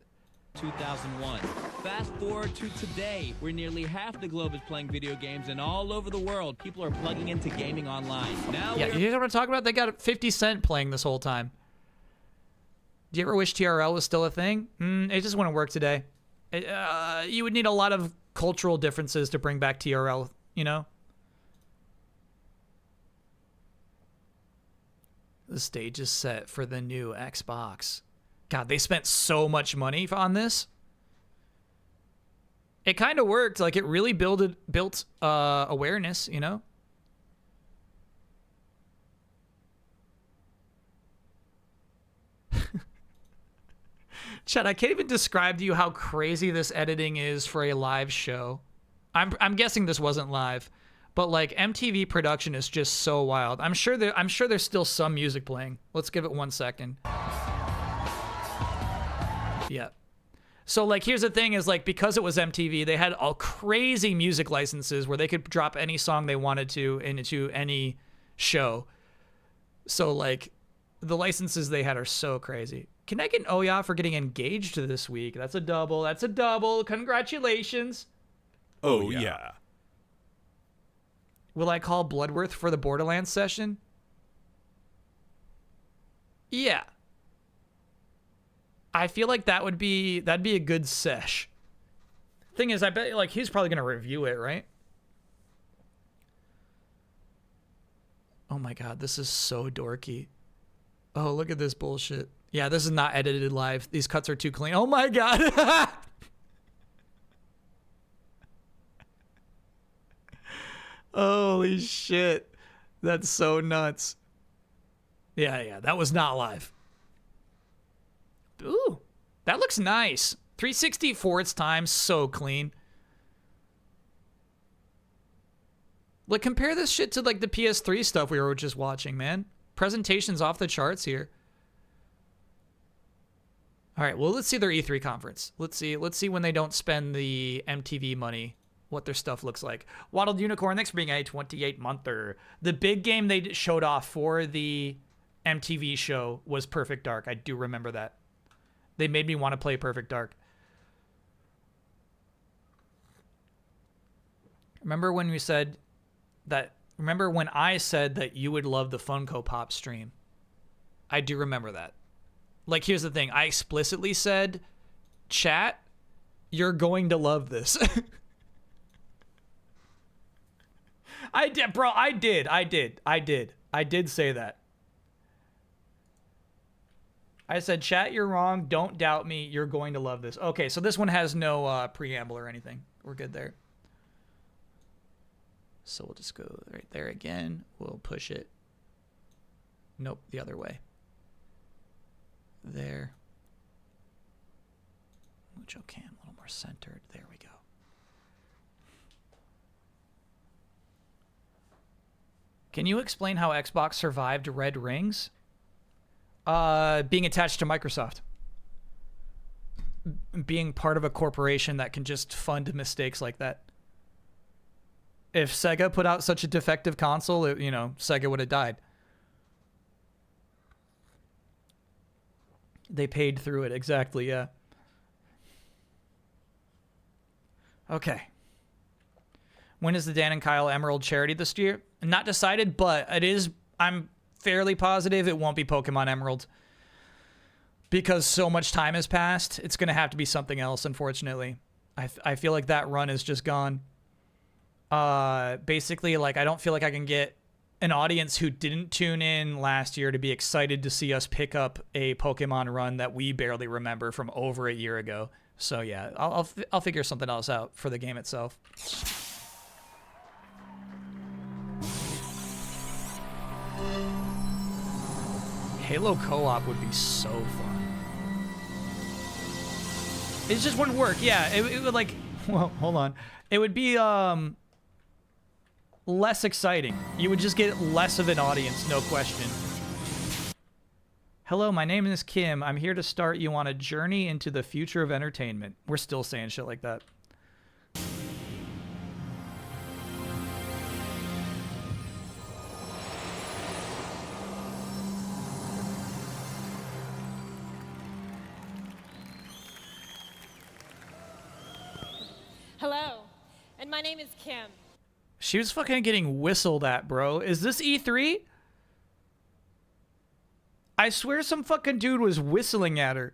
2001. Fast forward to today, where nearly half the globe is playing video games, and all over the world, people are plugging into gaming online. Now, yeah, you know what I'm talking about? They got 50 Cent playing this whole time. Do you ever wish TRL was still a thing? It just wouldn't work today. You would need a lot of cultural differences to bring back TRL, you know? The stage is set for the new Xbox. God, they spent so much money on this. It kind of worked. Like, it really built awareness, you know? Chad, I can't even describe to you how crazy this editing is for a live show. I'm guessing this wasn't live, but like MTV production is just so wild. I'm sure there's still some music playing. Let's give it 1 second. Yeah. So like here's the thing is like because it was MTV, they had all crazy music licenses where they could drop any song they wanted to into any show. So like the licenses they had are so crazy. Can I get an Oya for getting engaged this week? That's a double. That's a double. Congratulations. Oh, yeah. Will I call Bloodworth for the Borderlands session? Yeah. I feel like that'd be a good sesh. Thing is, I bet like he's probably gonna review it, right? Oh my god, this is so dorky. Oh, look at this bullshit. Yeah, this is not edited live. These cuts are too clean. Oh my god. Holy shit. That's so nuts. Yeah, that was not live. Ooh, that looks nice. 360 for its time, so clean. Like, compare this shit to, like, the PS3 stuff we were just watching, man. Presentation's off the charts here. All right, well, let's see their E3 conference. Let's see when they don't spend the MTV money, what their stuff looks like. Waddled Unicorn, thanks for being a 28-monther. The big game they showed off for the MTV show was Perfect Dark. I do remember that. They made me want to play Perfect Dark. Remember when I said that you would love the Funko Pop stream? I do remember that. Like, here's the thing. I explicitly said, chat, you're going to love this. I did, bro. I did say that. I said, chat, you're wrong. Don't doubt me. You're going to love this. Okay, so this one has no preamble or anything. We're good there. So we'll just go right there again. We'll push it. Nope, the other way. There. Mucho cam, a little more centered. There we go. Can you explain how Xbox survived red rings? Being attached to Microsoft. Being part of a corporation that can just fund mistakes like that. If Sega put out such a defective console, Sega would have died. They paid through it, exactly, yeah. Okay. When is the Dan and Kyle Emerald charity this year? Not decided, but it is, I'm fairly positive it won't be Pokemon Emerald. Because so much time has passed, it's going to have to be something else, unfortunately. I feel like that run is just gone. Basically, like, I don't feel like I can get an audience who didn't tune in last year to be excited to see us pick up a Pokemon run that we barely remember from over a year ago. So yeah, I'll figure something else out for the game itself. Halo co-op would be so fun. It just wouldn't work. Yeah, it would like, well, hold on. It would be less exciting. You would just get less of an audience, no question. Hello, my name is Kim. I'm here to start you on a journey into the future of entertainment. We're still saying shit like that. Hello, and my name is Kim. She was fucking getting whistled at, bro. Is this E3? I swear some fucking dude was whistling at her.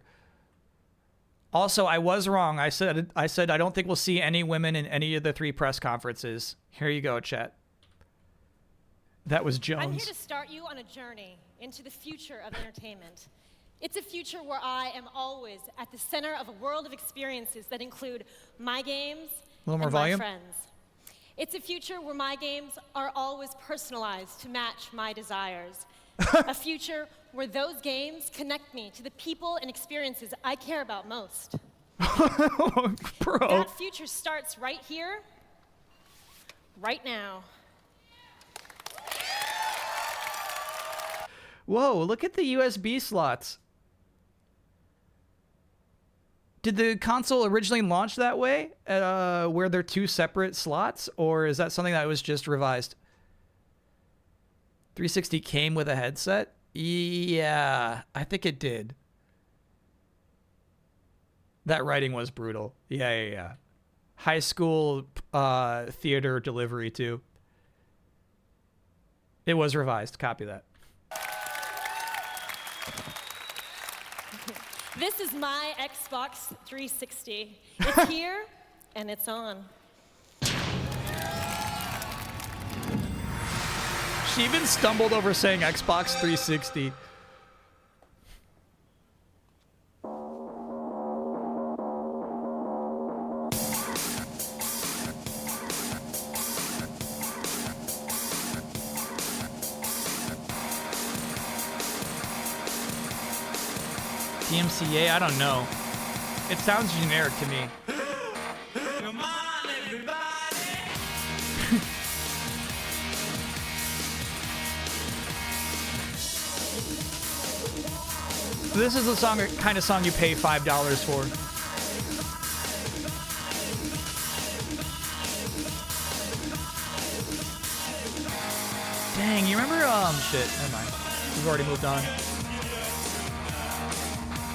Also, I was wrong. I said I don't think we'll see any women in any of the 3 press conferences. Here you go, chat. That was Jones. I'm here to start you on a journey into the future of entertainment. It's a future where I am always at the center of a world of experiences that include my games A little more and volume. my friends. It's a future where my games are always personalized to match my desires. A future where those games connect me to the people and experiences I care about most. Bro. That future starts right here, right now. Whoa, look at the USB slots. Did the console originally launch that way, where they're 2 separate slots, or is that something that was just revised? 360 came with a headset? Yeah, I think it did. That writing was brutal. Yeah. High school theater delivery, too. It was revised. Copy that. This is my Xbox 360. It's here, and it's on. She even stumbled over saying Xbox 360. DMCA? I don't know. It sounds generic to me. Come on, everybody. This is the kind of song you pay $5 for. Dang, you remember, shit, never mind. We've already moved on.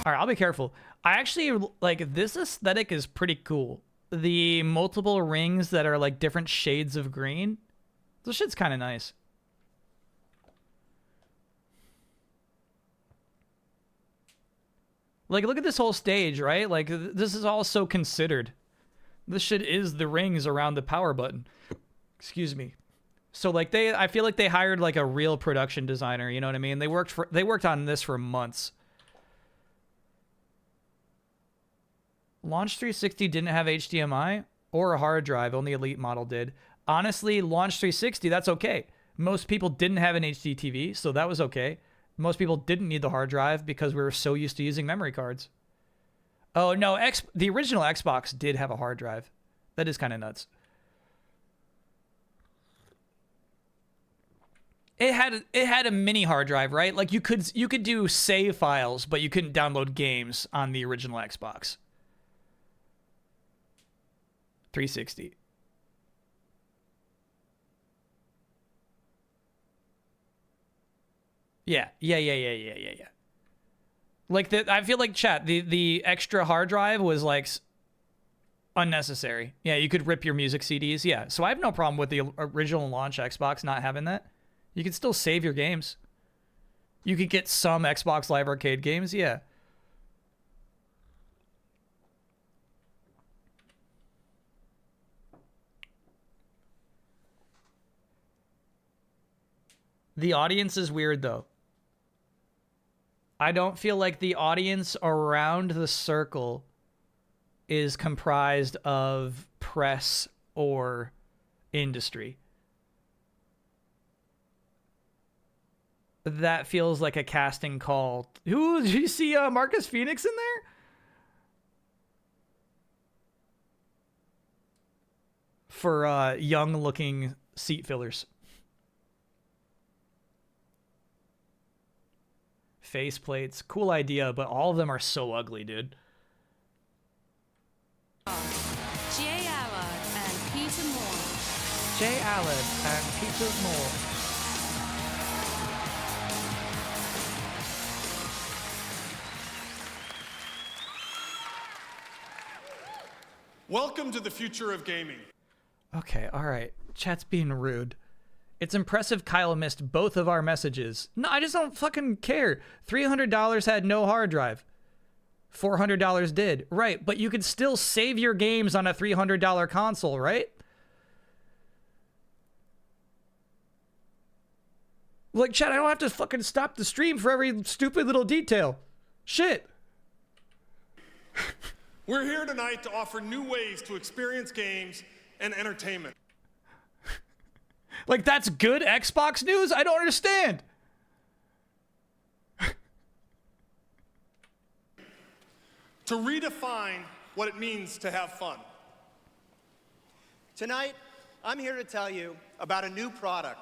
All right, I'll be careful. I actually, like, this aesthetic is pretty cool. The multiple rings that are, like, different shades of green. This shit's kind of nice. Like, look at this whole stage, right? Like, this is all so considered. This shit is the rings around the power button. Excuse me. So, like, I feel like they hired, like, a real production designer, you know what I mean? They worked on this for months. Launch 360 didn't have HDMI or a hard drive. Only Elite model did. Honestly, Launch 360, that's okay. Most people didn't have an HD TV, so that was okay. Most people didn't need the hard drive because we were so used to using memory cards. Oh, no, the original Xbox did have a hard drive. That is kind of nuts. It had a mini hard drive, right? Like you could do save files, but you couldn't download games on the original Xbox 360. Yeah. Like I feel like chat, the extra hard drive was like unnecessary. Yeah, you could rip your music CDs. Yeah. So I have no problem with the original launch Xbox not having that. You can still save your games. You could get some Xbox Live Arcade games, yeah. The audience is weird, though. I don't feel like the audience around the circle is comprised of press or industry. That feels like a casting call. Who did you see Marcus Phoenix in there? for young-looking seat fillers. Face plates, cool idea, but all of them are so ugly, dude. Jay Allard and Peter Moore. Jay Allard and Peter Moore. Welcome to the future of gaming. Okay, all right. Chat's being rude. It's impressive Kyle missed both of our messages. No, I just don't fucking care. $300 had no hard drive. $400 did. Right, but you could still save your games on a $300 console, right? Like, chat, I don't have to fucking stop the stream for every stupid little detail. Shit. We're here tonight to offer new ways to experience games and entertainment. Like, that's good Xbox news? I don't understand. To redefine what it means to have fun. Tonight, I'm here to tell you about a new product.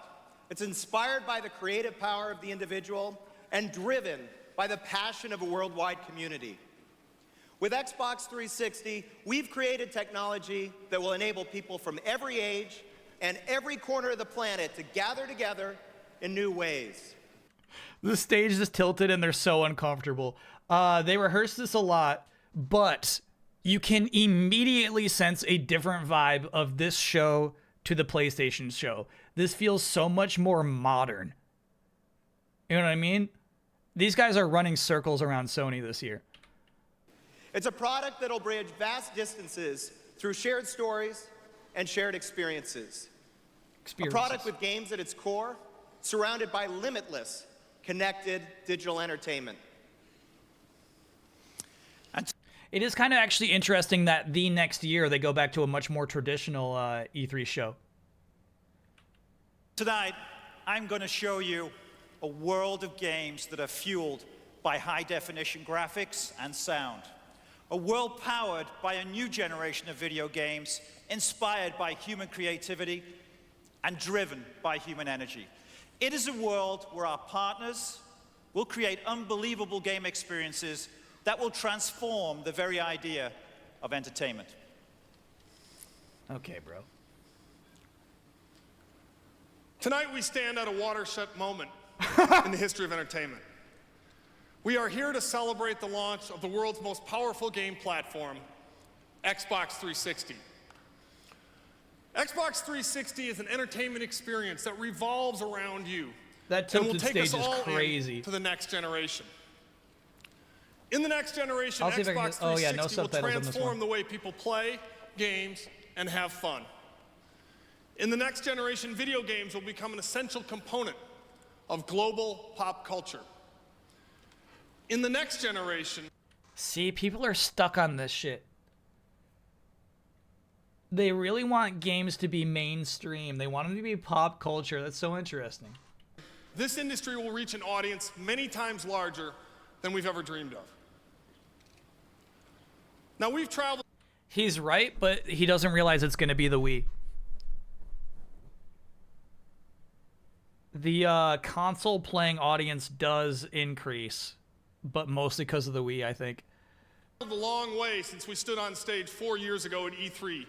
It's inspired by the creative power of the individual and driven by the passion of a worldwide community. With Xbox 360, we've created technology that will enable people from every age and every corner of the planet to gather together in new ways. The stage is tilted and they're so uncomfortable. They rehearsed this a lot, but you can immediately sense a different vibe of this show to the PlayStation show. This feels so much more modern. You know what I mean? These guys are running circles around Sony this year. It's a product that'll bridge vast distances through shared stories and shared experiences. A product with games at its core, surrounded by limitless, connected digital entertainment. It is kind of actually interesting that the next year they go back to a much more traditional E3 show. Tonight, I'm going to show you a world of games that are fueled by high-definition graphics and sound. A world powered by a new generation of video games, inspired by human creativity and driven by human energy. It is a world where our partners will create unbelievable game experiences that will transform the very idea of entertainment. Okay, bro. Tonight we stand at a watershed moment in the history of entertainment. We are here to celebrate the launch of the world's most powerful game platform, Xbox 360. Xbox 360 is an entertainment experience that revolves around you. That and will tilted take stage us all is crazy. to the next generation. In the next generation, I'll see if I can- Xbox oh, yeah, no 360 will subtitles in this transform one. the way people play games and have fun. In the next generation, video games will become an essential component of global pop culture. In the next generation... See, people are stuck on this shit. They really want games to be mainstream. They want them to be pop culture. That's so interesting. This industry will reach an audience many times larger than we've ever dreamed of. Now, we've traveled... He's right, but he doesn't realize it's going to be the Wii. The console playing audience does increase, but mostly because of the Wii, I think. We've traveled a long way since we stood on stage 4 years ago at E3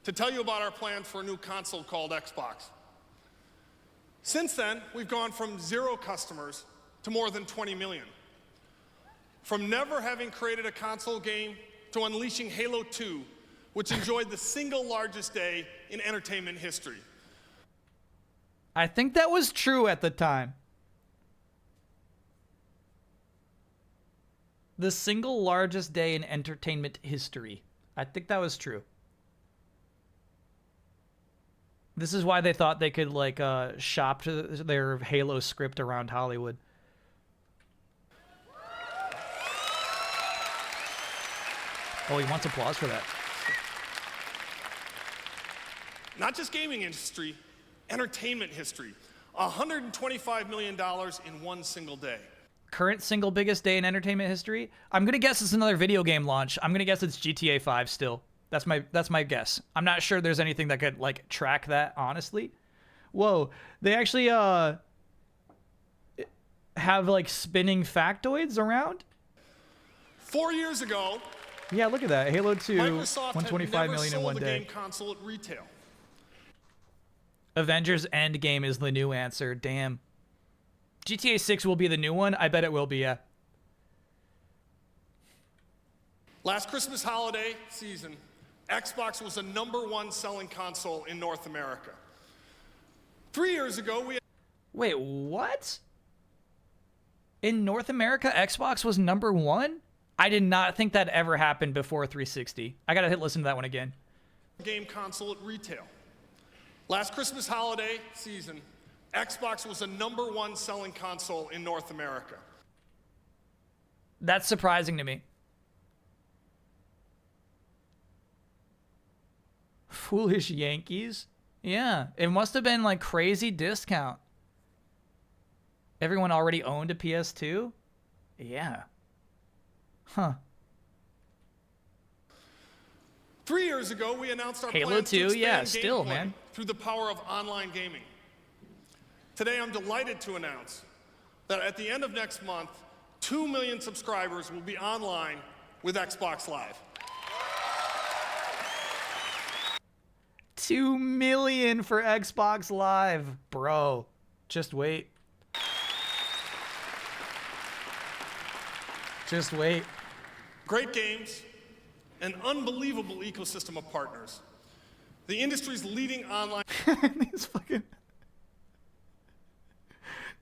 to tell you about our plans for a new console called Xbox. Since then, we've gone from 0 customers to more than 20 million. From never having created a console game to unleashing Halo 2, which enjoyed the single largest day in entertainment history. I think that was true at the time. The single largest day in entertainment history. I think that was true. This is why they thought they could, like, shop to their Halo script around Hollywood. Oh, he wants applause for that. Not just gaming industry, entertainment history. $125 million in one single day. Current single biggest day in entertainment history? I'm going to guess it's another video game launch. I'm going to guess it's GTA 5 still. That's my guess. I'm not sure there's anything that could like track that, honestly. Whoa, they actually have like spinning factoids around? 4 years ago, yeah, look at that. Halo 2, Microsoft 125 million in one day. game console at retail. Avengers Endgame is the new answer. Damn. GTA 6 will be the new one? I bet it will be, yeah. Last Christmas holiday season, Xbox was the #1 selling console in North America. 3 years ago, we... Wait, what? In North America, Xbox was #1? I did not think that ever happened before 360. I gotta listen to that one again. Game console at retail. Last Christmas holiday season, Xbox was the #1 selling console in North America. That's surprising to me. Foolish Yankees? Yeah, it must have been like crazy discount. Everyone already owned a PS2? Yeah. Huh. 3 years ago, we announced our Halo plans 2, to expand yeah, still, gameplay man. through the power of online gaming. Today, I'm delighted to announce that at the end of next month, 2 million subscribers will be online with Xbox Live. 2 million for Xbox Live. Bro, just wait. Just wait. Great games, an unbelievable ecosystem of partners. The industry's leading online...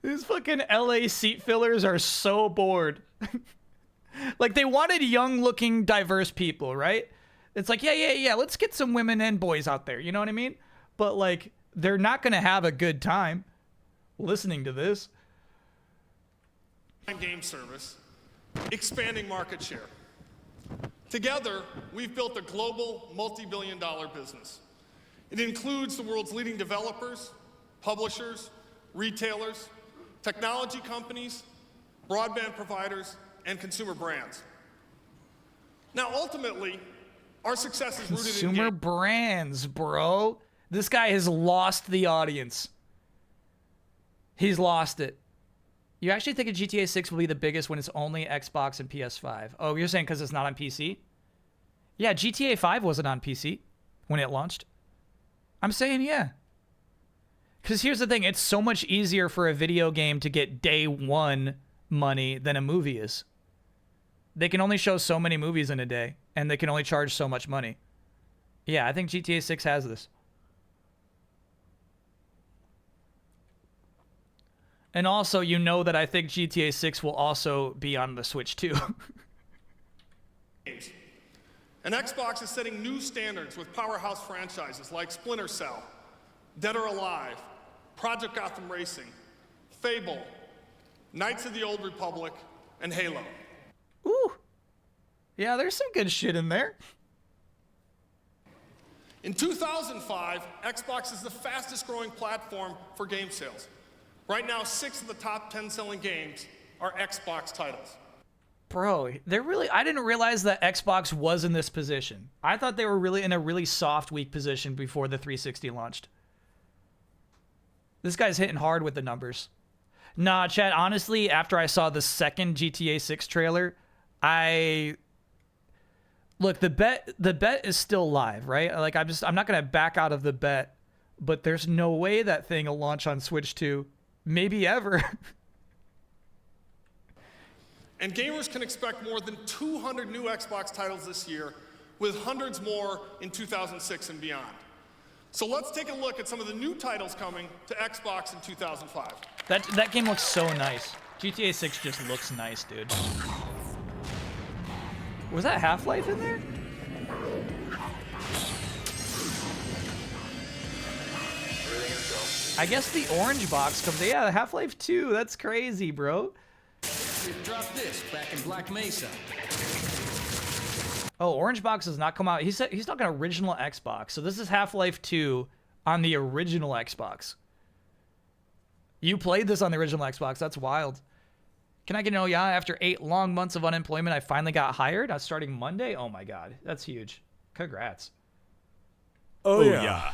These fucking LA seat fillers are so bored. Like, they wanted young-looking, diverse people, right? It's like, yeah, let's get some women and boys out there, you know what I mean? But, like, they're not gonna have a good time listening to this. Game service, expanding market share. Together, we've built a global, multi-billion-dollar business. It includes the world's leading developers, publishers, retailers, technology companies, broadband providers, and consumer brands. Now, ultimately, our success is rooted in Consumer brands, bro. This guy has lost the audience. He's lost it. You actually think a GTA 6 will be the biggest when it's only Xbox and PS5? Oh, you're saying because it's not on PC? Yeah, GTA 5 wasn't on PC when it launched. I'm saying yeah. Because here's the thing. It's so much easier for a video game to get day one money than a movie is. They can only show so many movies in a day, and they can only charge so much money. Yeah, I think GTA 6 has this. And also, you know that I think GTA 6 will also be on the Switch too. And Xbox is setting new standards with powerhouse franchises like Splinter Cell, Dead or Alive, Project Gotham Racing, Fable, Knights of the Old Republic, and Halo. Ooh. Yeah, there's some good shit in there. In 2005, Xbox is the fastest growing platform for game sales. Right now, 6 of the top 10 selling games are Xbox titles. Bro, I didn't realize that Xbox was in this position. I thought they were really in a really soft, weak position before the 360 launched. This guy's hitting hard with the numbers. Nah, Chad, honestly, after I saw the second GTA 6 trailer, look, the bet is still live, right? Like, I'm not gonna back out of the bet, but there's no way that thing will launch on Switch 2. Maybe ever. And gamers can expect more than 200 new Xbox titles this year, with hundreds more in 2006 and beyond. So let's take a look at some of the new titles coming to Xbox in 2005. That game looks so nice. GTA 6 just looks nice, dude. Was that Half-Life in there? I guess the orange box comes. Yeah, Half-Life 2. That's crazy, bro. Drop this back in Black Mesa. Oh, orange box does not come out. He said he's talking original Xbox. So this is Half-Life 2 on the original Xbox. You played this on the original Xbox. That's wild. Can I get an oh yeah? After 8 long months of unemployment, I finally got hired. I was starting Monday. Oh my god, that's huge. Congrats. Oh yeah.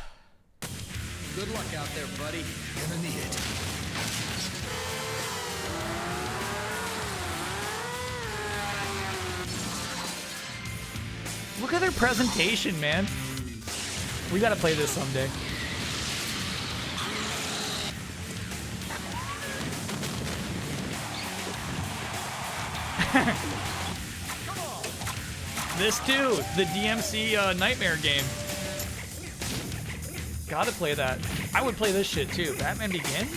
Good luck out there, buddy. Gonna need it. Look at their presentation, man. We gotta play this someday. This too, the DMC Nightmare game. Gotta play that. I would play this shit too. Batman Begins?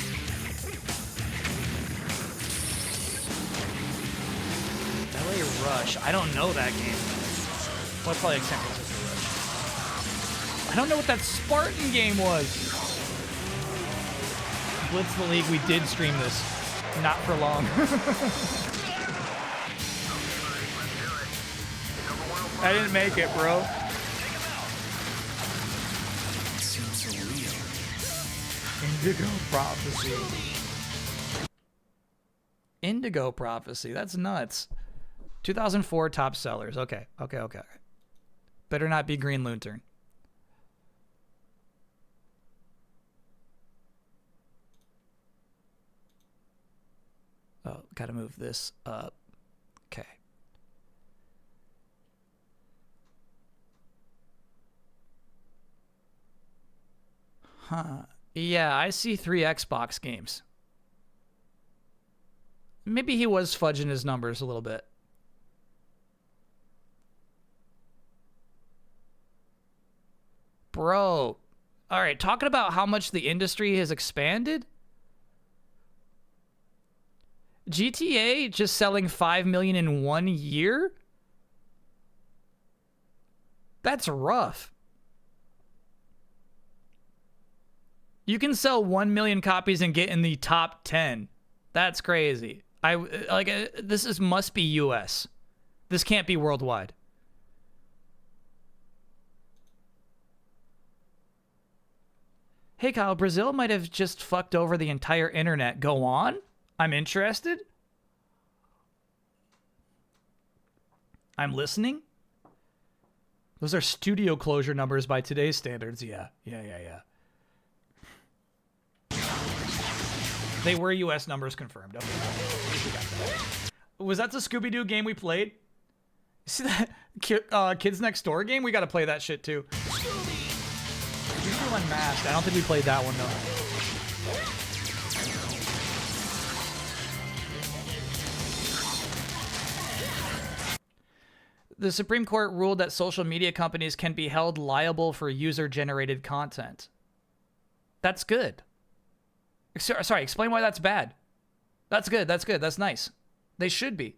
LA Rush. I don't know that game. Well, it's probably San Francisco Rush. I don't know what that Spartan game was. Blitz the League, we did stream this. Not for long. I didn't make it, bro. Seems so real. Indigo Prophecy. Indigo Prophecy. That's nuts. 2004 top sellers. Okay. Better not be Green Lantern. Oh, gotta move this up. Okay. Huh. Yeah, I see 3 Xbox games. Maybe he was fudging his numbers a little bit. Bro. All right, talking about how much the industry has expanded. GTA just selling 5 million in 1 year? That's rough. You can sell 1 million copies and get in the top 10. That's crazy. This must be US. This can't be worldwide. Hey Kyle, Brazil might have just fucked over the entire internet. Go on? I'm interested. I'm listening. Those are studio closure numbers by today's standards. Yeah. They were US numbers confirmed. Okay. Was that the Scooby-Doo game we played? See that Kids Next Door game? We got to play that shit too. Scooby-Doo Unmasked. I don't think we played that one though. The Supreme Court ruled that social media companies can be held liable for user-generated content. That's good. Sorry, explain why that's bad. That's good. That's nice. They should be.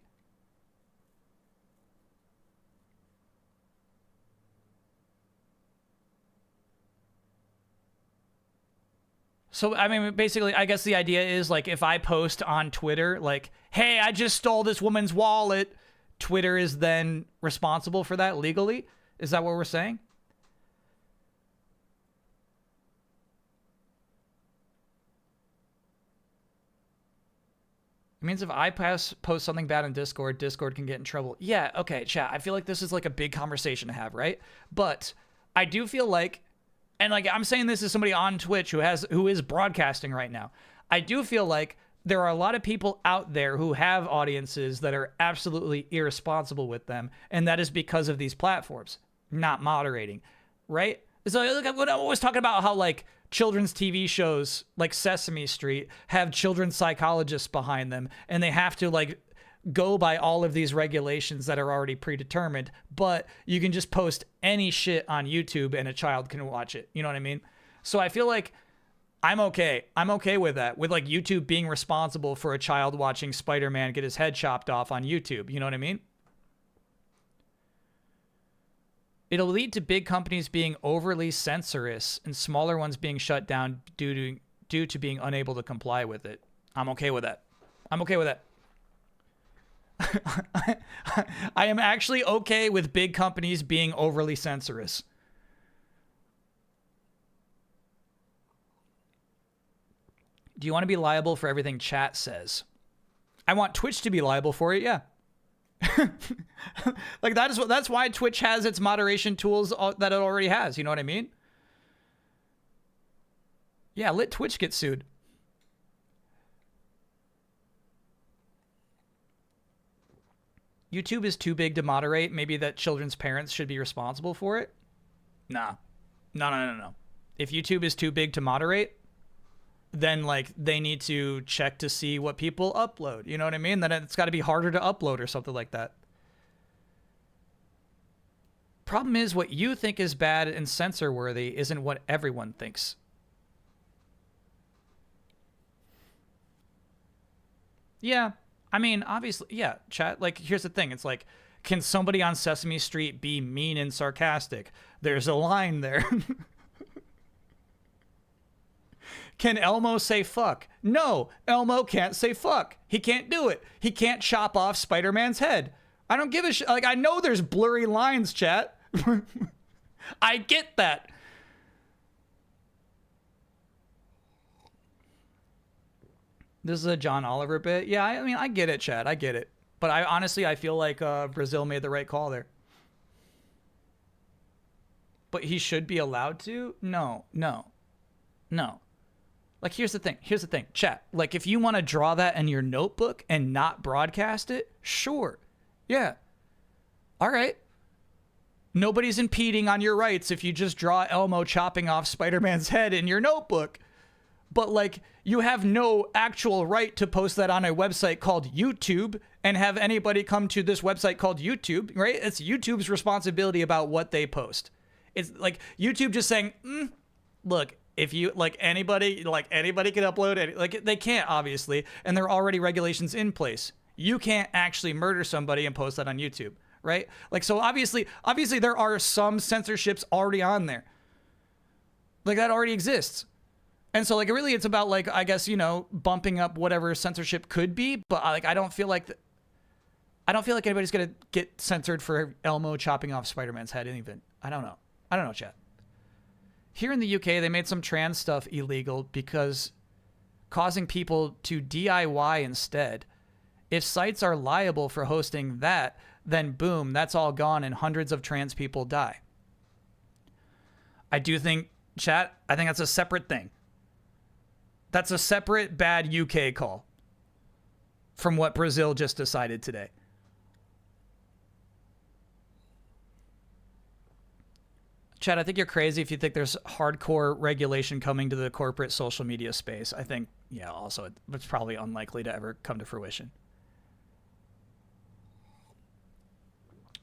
So, I mean, basically, I guess the idea is, like, if I post on Twitter, like, hey, I just stole this woman's wallet, Twitter is then responsible for that legally? Is that what we're saying? It means if I post something bad in Discord, Discord can get in trouble. Yeah, okay, chat. I feel like this is like a big conversation to have, right? But I do feel like, and like I'm saying this as somebody on Twitch who is broadcasting right now. I do feel like there are a lot of people out there who have audiences that are absolutely irresponsible with them, and that is because of these platforms not moderating, right? So look, I'm always talking about how like children's TV shows like Sesame Street have children's psychologists behind them, and they have to like go by all of these regulations that are already predetermined, but you can just post any shit on YouTube and a child can watch it. You know what I mean? So I feel like I'm okay with that, with like YouTube being responsible for a child watching Spider-Man get his head chopped off on YouTube. You know what I mean? It'll lead to big companies being overly censorious and smaller ones being shut down due to being unable to comply with it. I'm okay with that. I am actually okay with big companies being overly censorious. Do you want to be liable for everything chat says? I want Twitch to be liable for it, yeah. Like that's why Twitch has its moderation tools that it already has. You know what I mean? Yeah, let Twitch get sued. YouTube is too big to moderate. Maybe that children's parents should be responsible for it. Nah. No. If YouTube is too big to moderate, then like they need to check to see what people upload. You know what I mean? Then it's got to be harder to upload or something like that. Problem is, what you think is bad and censor worthy isn't what everyone thinks. Yeah. I mean, obviously, yeah, chat. Like, here's the thing. It's like, can somebody on Sesame Street be mean and sarcastic? There's a line there. Can Elmo say fuck? No, Elmo can't say fuck. He can't do it. He can't chop off Spider-Man's head. I don't give a shit. Like, I know there's blurry lines, chat. I get that. This is a John Oliver bit. Yeah, I mean, I get it, chat. I get it. But I feel like Brazil made the right call there. But he should be allowed to? No. Like, here's the thing. Chat, like, if you want to draw that in your notebook and not broadcast it, sure. Yeah. All right. Nobody's impeding on your rights if you just draw Elmo chopping off Spider-Man's head in your notebook. But, like, you have no actual right to post that on a website called YouTube and have anybody come to this website called YouTube, right? It's YouTube's responsibility about what they post. It's like YouTube just saying, look, if you, like, anybody can upload it. Like, they can't, obviously, and there are already regulations in place. You can't actually murder somebody and post that on YouTube, right? Like, so obviously there are some censorships already on there. Like, that already exists. And so, like, really, it's about, like, I guess, you know, bumping up whatever censorship could be. But, like, I don't feel like anybody's going to get censored for Elmo chopping off Spider-Man's head even. I don't know, chat. Here in the UK, they made some trans stuff illegal because causing people to DIY instead. If sites are liable for hosting that, then boom, that's all gone and hundreds of trans people die. I do think, chat, I think that's a separate thing. That's a separate bad UK call from what Brazil just decided today. Chad, I think you're crazy if you think there's hardcore regulation coming to the corporate social media space. I think, yeah, also it's probably unlikely to ever come to fruition.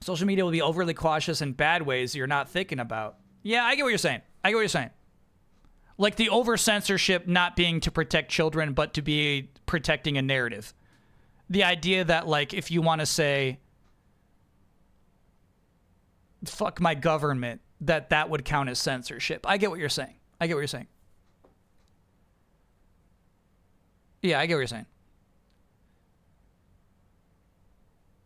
Social media will be overly cautious in bad ways you're not thinking about. Yeah, I get what you're saying. Like the over-censorship not being to protect children, but to be protecting a narrative. The idea that, like, if you want to say, fuck my government, that would count as censorship. I get what you're saying. Yeah, I get what you're saying.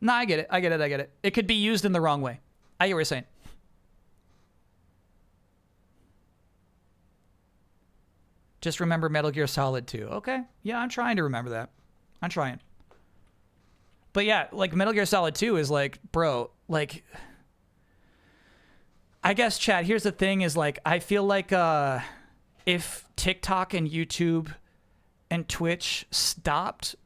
No, I get it. It could be used in the wrong way. I get what you're saying. Just remember Metal Gear Solid 2. Okay. Yeah, I'm trying to remember that. I'm trying. But yeah, like Metal Gear Solid 2 is like, bro, like, I guess, Chad, here's the thing is, like, I feel like if TikTok and YouTube and Twitch stopped,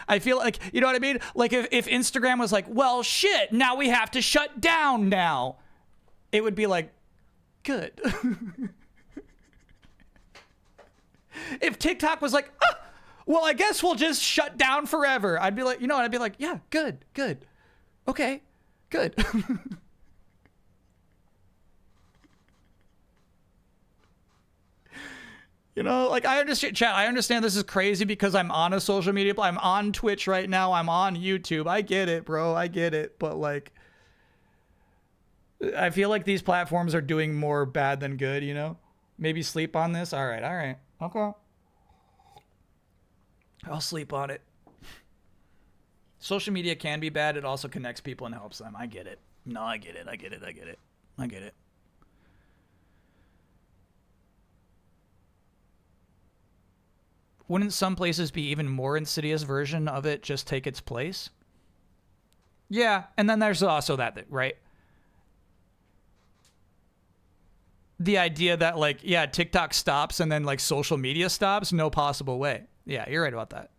I feel like, you know what I mean? Like, if Instagram was like, well, shit, now we have to shut down now, it would be like, good. If TikTok was like, well, I guess we'll just shut down forever, I'd be like, you know what? I'd be like, yeah, good. Okay, good. You know, like, I understand, chat, I understand this is crazy because I'm on a social media, I'm on Twitch right now, I'm on YouTube. I get it, bro. I get it. But, like, I feel like these platforms are doing more bad than good, you know? Maybe sleep on this? All right. Okay. I'll sleep on it. Social media can be bad. It also connects people and helps them. I get it. No, I get it. Wouldn't some places be even more insidious version of it just take its place? Yeah, and then there's also that, right? The idea that, like, yeah, TikTok stops and then, like, social media stops? No possible way. Yeah, you're right about that.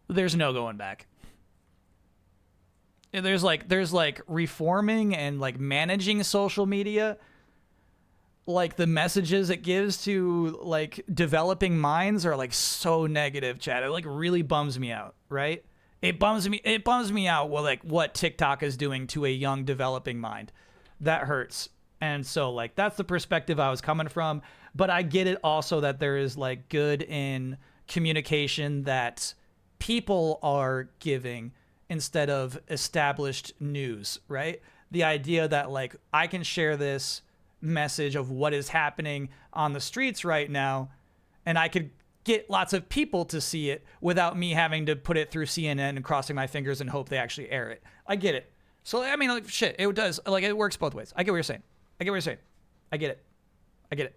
There's no going back. There's like reforming and, like, managing social media. Like, the messages it gives to, like, developing minds are, like, so negative, Chad. It, like, really bums me out, right? It bums me out what TikTok is doing to a young developing mind. That hurts. And so, like, that's the perspective I was coming from. But I get it also that there is, like, good in communication that people are giving instead of established news, right? The idea that, like, I can share this message of what is happening on the streets right now, and I could get lots of people to see it without me having to put it through CNN and crossing my fingers and hope they actually air it. I get it. So, I mean, like, shit, it does. Like, it works both ways. I get what you're saying. I get it. I get it.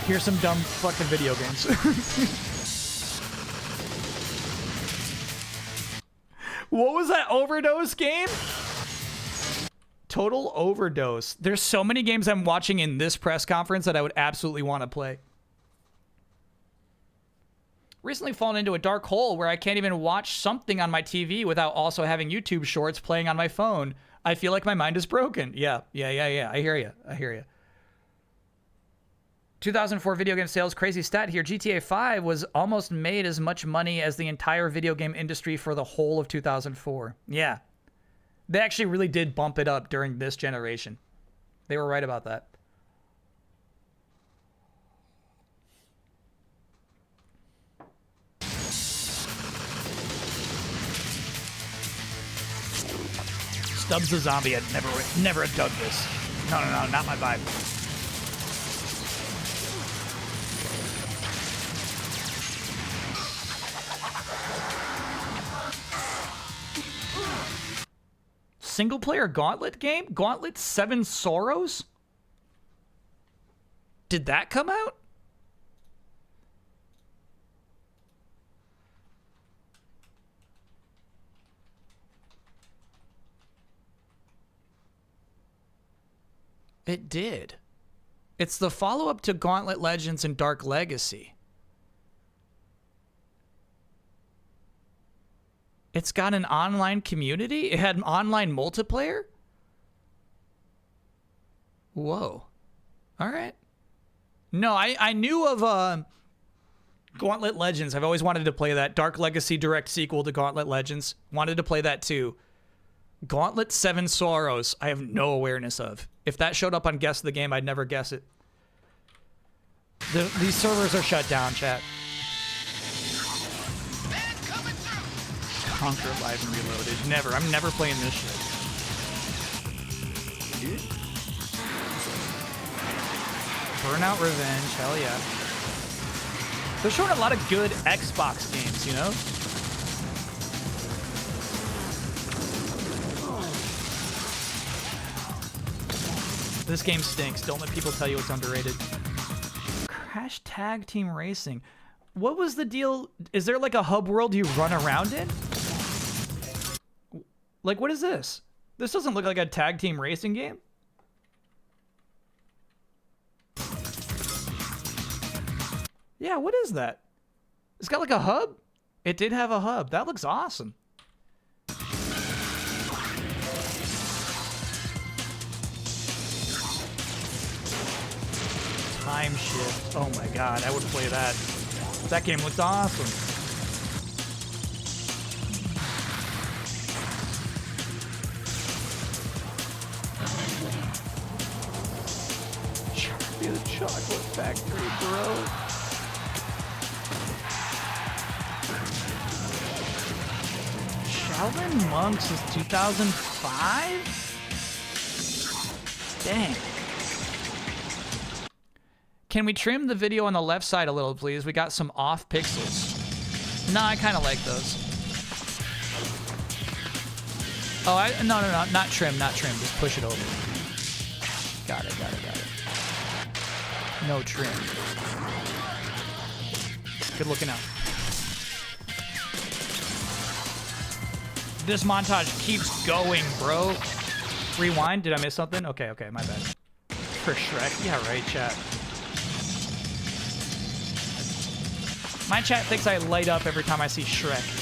Here's some dumb fucking video games. What was that overdose game? Total Overdose. There's so many games I'm watching in this press conference that I would absolutely want to play. Recently fallen into a dark hole where I can't even watch something on my TV without also having YouTube shorts playing on my phone. I feel like my mind is broken. Yeah. I hear you. 2004 video game sales, crazy stat here. GTA 5 was almost made as much money as the entire video game industry for the whole of 2004. Yeah. They actually really did bump it up during this generation. They were right about that. Stubbs the Zombie, I'd never have dug this. No, not my vibe. Single-player Gauntlet game? Gauntlet 7 Sorrows? Did that come out? It did. It's the follow-up to Gauntlet Legends and Dark Legacy. It's got an online community? It had an online multiplayer? Whoa. All right. No, I knew of Gauntlet Legends. I've always wanted to play that. Dark Legacy direct sequel to Gauntlet Legends. Wanted to play that too. Gauntlet 7 Sorrows, I have no awareness of. If that showed up on Guess the Game, I'd never guess it. These servers are shut down, chat. Conquer Live and Reloaded. Never. I'm never playing this shit. Burnout Revenge. Hell yeah. They're showing a lot of good Xbox games, you know? This game stinks. Don't let people tell you it's underrated. Crash Tag Team Racing. What was the deal? Is there like a hub world you run around in? Like, what is this? This doesn't look like a tag team racing game. Yeah, what is that? It's got like a hub? It did have a hub. That looks awesome. Time Shift. Oh my god, I would play that. That game looks awesome. Charlie the Chocolate Factory, bro. Shaolin Monks is 2005? Dang. Can we trim the video on the left side a little, please? We got some off pixels. No, I kind of like those. Oh, no, not trim, not trim. Just push it over. Got it. No trim. Good looking out. This montage keeps going, bro. Rewind? Did I miss something? Okay, my bad. For Shrek? Yeah, right, chat. My chat thinks I light up every time I see Shrek.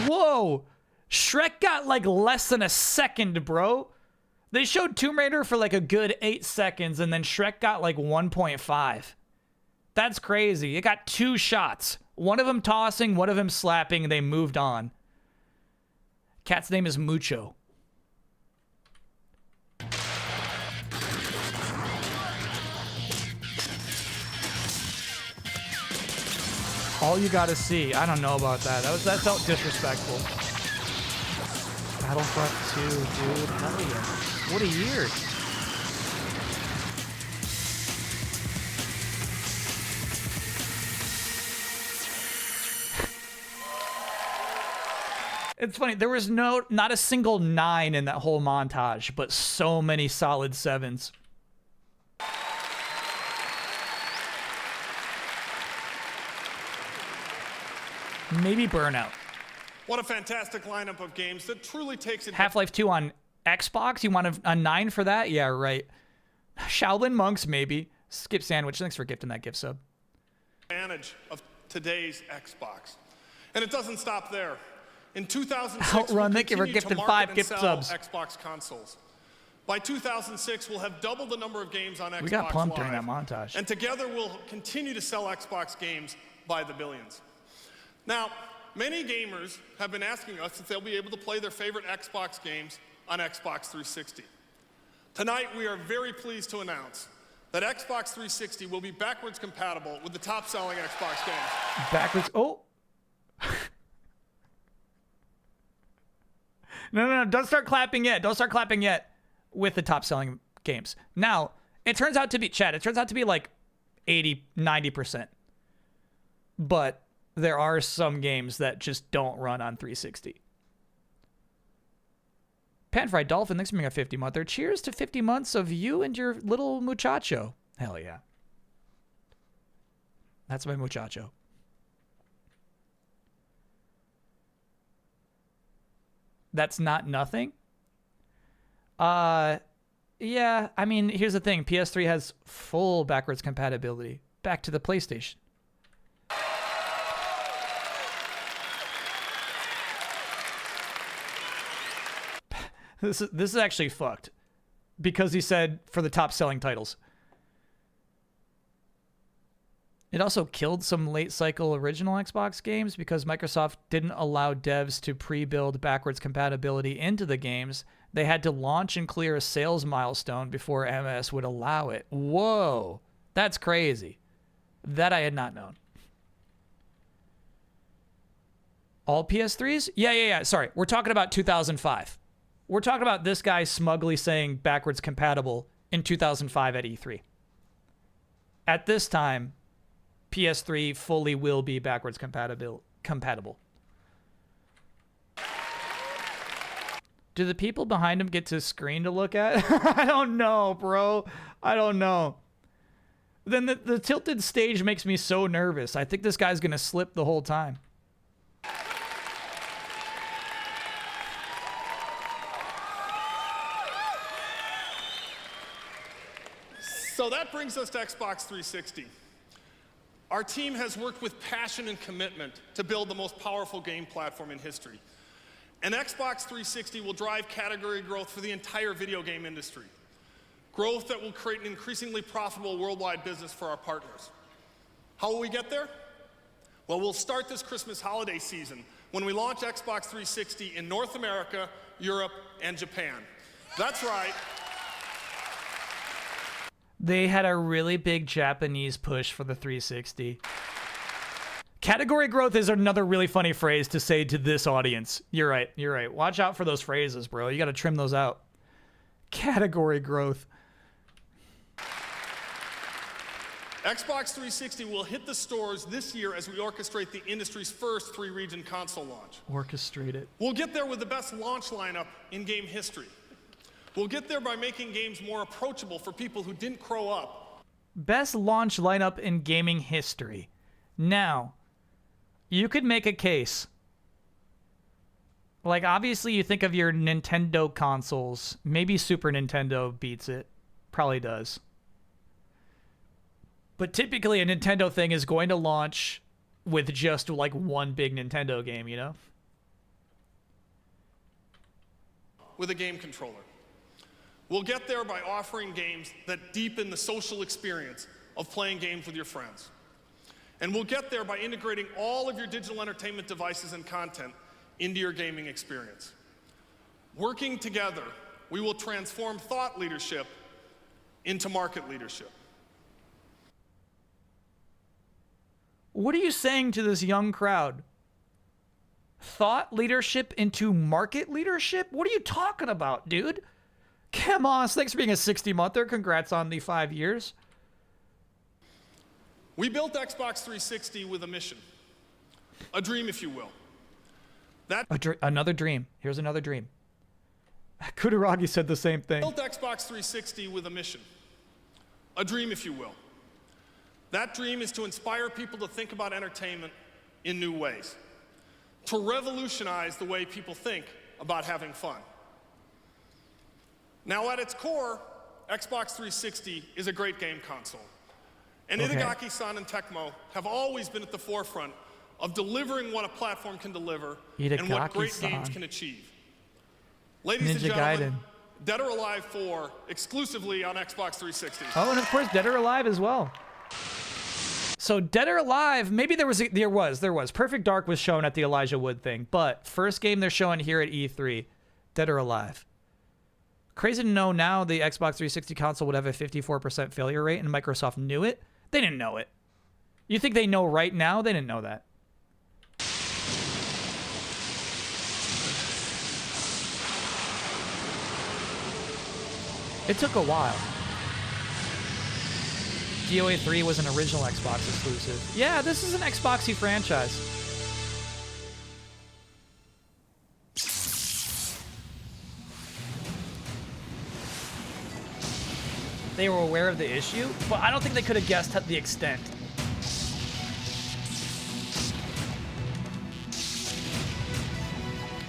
Whoa! Shrek got like less than a second, bro. They showed Tomb Raider for like a good 8 seconds, and then Shrek got like 1.5. That's crazy. It got 2 shots. One of them tossing, one of them slapping, and they moved on. Cat's name is Mucho. All you gotta see. I don't know about that. That felt disrespectful. Battlefront 2, dude. Hell yeah. What a year. It's funny. There was not a single 9 in that whole montage, but so many solid 7s. Maybe Burnout. What a fantastic lineup of games that truly takes it. Half-Life 2 on Xbox? You want a 9 for that? Yeah, right. Shaolin Monks, maybe. Skip Sandwich, thanks for gifting that gift sub. Advantage of today's Xbox. And it doesn't stop there. In 2006, Outrun, thank you for gifting 5 gift subs. Xbox consoles. By 2006, we'll have doubled the number of games on Xbox We got pumped Live, during that montage. And together we'll continue to sell Xbox games by the billions. Now, many gamers have been asking us if they'll be able to play their favorite Xbox games on Xbox 360. Tonight, we are very pleased to announce that Xbox 360 will be backwards compatible with the top-selling Xbox games. Backwards? Oh! No, don't start clapping yet. Don't start clapping yet with the top-selling games. Now, it turns out to be, chat, it turns out to be like 80, 90%. But there are some games that just don't run on 360. Pan-Fried Dolphin, thanks for being a 50-monther. Cheers to 50 months of you and your little muchacho. Hell yeah. That's my muchacho. That's not nothing? Yeah, I mean, here's the thing. PS3 has full backwards compatibility. Back to the PlayStation. This is actually fucked. Because he said for the top selling titles. It also killed some late cycle original Xbox games because Microsoft didn't allow devs to pre-build backwards compatibility into the games. They had to launch and clear a sales milestone before MS would allow it. Whoa, that's crazy. That I had not known. All PS3s? Yeah. Sorry, we're talking about 2005. We're talking about this guy smugly saying backwards compatible in 2005 at E3. At this time, PS3 fully will be backwards compatible. Do the people behind him get to screen to look at? I don't know, bro. I don't know. Then the tilted stage makes me so nervous. I think this guy's going to slip the whole time. So that brings us to Xbox 360. Our team has worked with passion and commitment to build the most powerful game platform in history. And Xbox 360 will drive category growth for the entire video game industry. Growth that will create an increasingly profitable worldwide business for our partners. How will we get there? Well, we'll start this Christmas holiday season when we launch Xbox 360 in North America, Europe, and Japan. That's right. They had a really big Japanese push for the 360. Category growth is another really funny phrase to say to this audience. You're right. Watch out for those phrases, bro. You got to trim those out. Category growth. Xbox 360 will hit the stores this year as we orchestrate the industry's first 3-region console launch. Orchestrate it. We'll get there with the best launch lineup in game history. We'll get there by making games more approachable for people who didn't grow up. Best launch lineup in gaming history. Now, you could make a case. Like, obviously, you think of your Nintendo consoles. Maybe Super Nintendo beats it. Probably does. But typically, a Nintendo thing is going to launch with just, like, one big Nintendo game, you know? With a game controller. We'll get there by offering games that deepen the social experience of playing games with your friends. And we'll get there by integrating all of your digital entertainment devices and content into your gaming experience. Working together, we will transform thought leadership into market leadership. What are you saying to this young crowd? Thought leadership into market leadership? What are you talking about, dude? Kamos, thanks for being a 60-monther. Congrats on the 5 years. We built Xbox 360 with a mission. A dream, if you will. Another dream. Here's another dream. Kutaragi said the same thing. Built Xbox 360 with a mission. A dream, if you will. That dream is to inspire people to think about entertainment in new ways. To revolutionize the way people think about having fun. Now, at its core, Xbox 360 is a great game console. And Itagaki-san and Tecmo have always been at the forefront of delivering what a platform can deliver and what great games can achieve. Ladies and gentlemen, Dead or Alive 4 exclusively on Xbox 360. Oh, and of course, Dead or Alive as well. So Dead or Alive, maybe there was. Perfect Dark was shown at the Elijah Wood thing, but first game they're showing here at E3, Dead or Alive. Crazy to know now the Xbox 360 console would have a 54% failure rate, and Microsoft knew it. They didn't know it. You think they know right now? They didn't know that. It took a while. DOA 3 was an original Xbox exclusive. Yeah, this is an Xboxy franchise. They were aware of the issue, but I don't think they could have guessed the extent.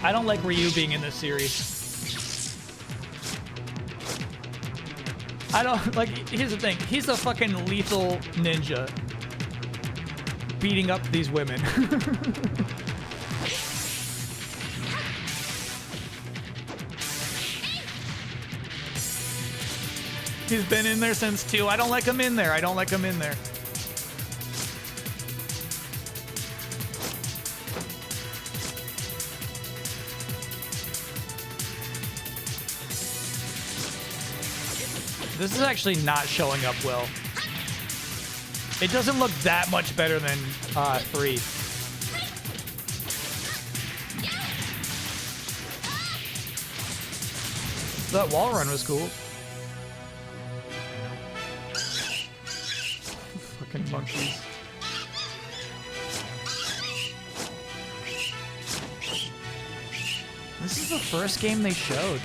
I don't like Ryu being in this series. I don't, like, here's the thing. He's a fucking lethal ninja. Beating up these women. He's been in there since 2. I don't like him in there. I don't like him in there. This is actually not showing up well. It doesn't look that much better than 3. That wall run was cool. Fucking monkeys. This is the first game they showed.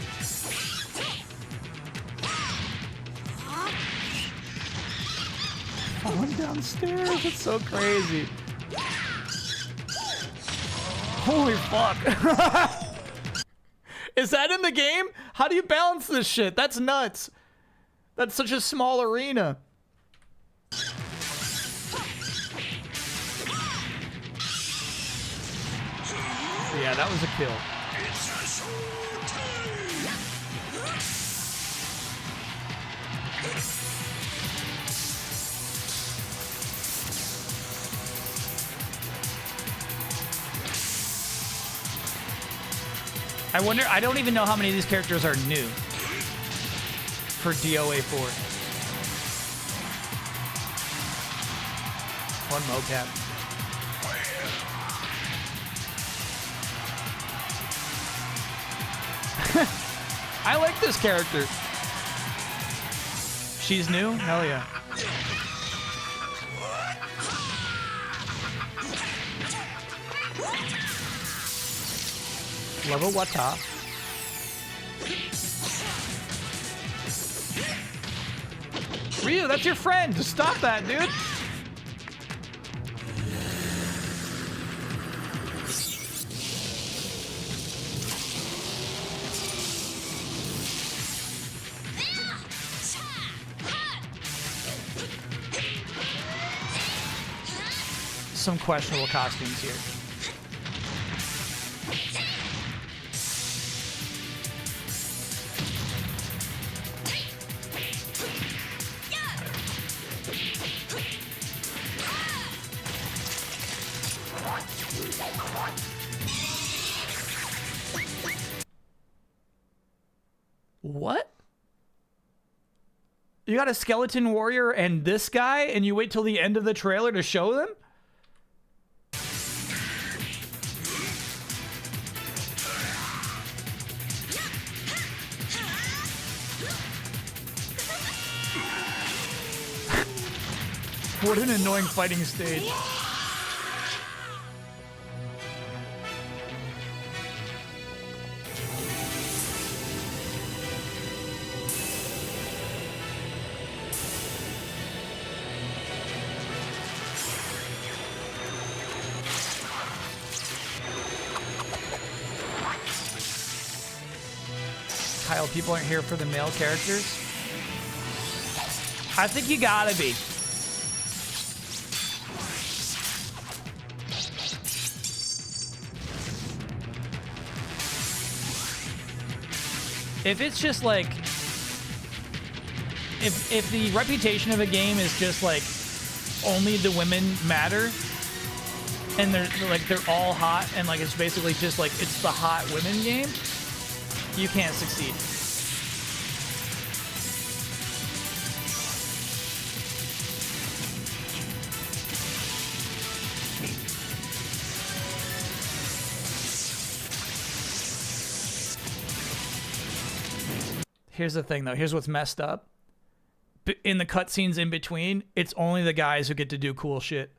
Falling downstairs, it's so crazy. Holy fuck. Is that in the game? How do you balance this shit? That's nuts. That's such a small arena. Yeah, that was a kill. I wonder, I don't even know how many of these characters are new for DOA 4. One mocap. I like this character. She's new? Hell yeah. Level Wata. Ryu, that's your friend. Stop that, dude. Some questionable costumes here. What? You got a skeleton warrior and this guy, and you wait till the end of the trailer to show them? What an annoying fighting stage. Kyle, people aren't here for the male characters? I think you gotta be. If it's just like, if the reputation of a game is just like only the women matter, and they're all hot, and like it's basically just like it's the hot women game, you can't succeed. Here's the thing, though. Here's what's messed up. In the cutscenes in between, it's only the guys who get to do cool shit.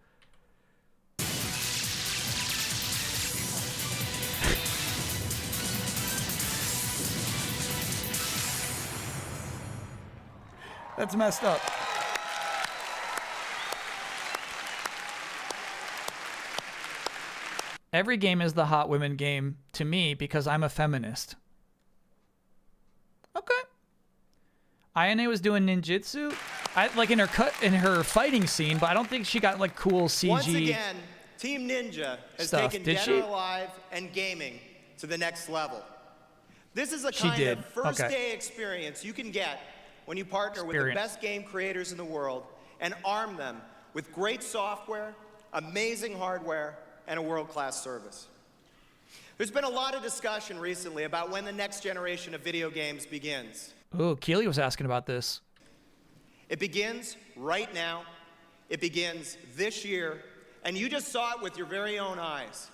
That's messed up. Every game is the hot women game to me because I'm a feminist. Okay. Ayane was doing ninjutsu, like in her fighting scene, but I don't think she got like cool CG. Once again, Team Ninja has taken Dead or Alive and gaming to the next level. This is the kind of first-day experience you can get when you partner with the best game creators in the world and arm them with great software, amazing hardware, and a world-class service. There's been a lot of discussion recently about when the next generation of video games begins. Ooh, Keely was asking about this. It begins right now. It begins this year. And you just saw it with your very own eyes.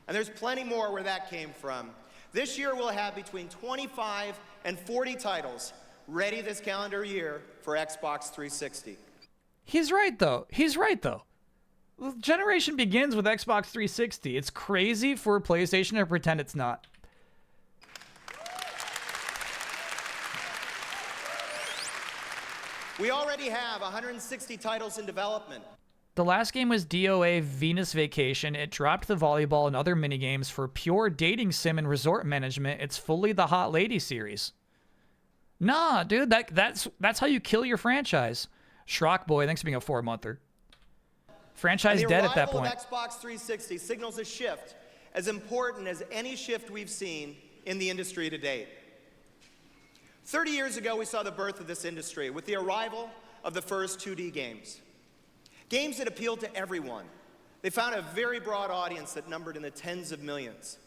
And there's plenty more where that came from. This year we'll have between 25 and 40 titles ready this calendar year for Xbox 360. He's right, though. He's right, though. The generation begins with Xbox 360. It's crazy for PlayStation to pretend it's not. We already have 160 titles in development. The last game was DOA Venus Vacation. It dropped the volleyball and other minigames for pure dating sim and resort management. It's fully the Hot Lady series. Nah, dude, that's how you kill your franchise. Schrock Boy, thanks for being a 4-monther. Franchise dead at that point. The arrival of Xbox 360 signals a shift as important as any shift we've seen in the industry to date. 30 years ago, we saw the birth of this industry with the arrival of the first 2D games. Games that appealed to everyone. They found a very broad audience that numbered in the tens of millions.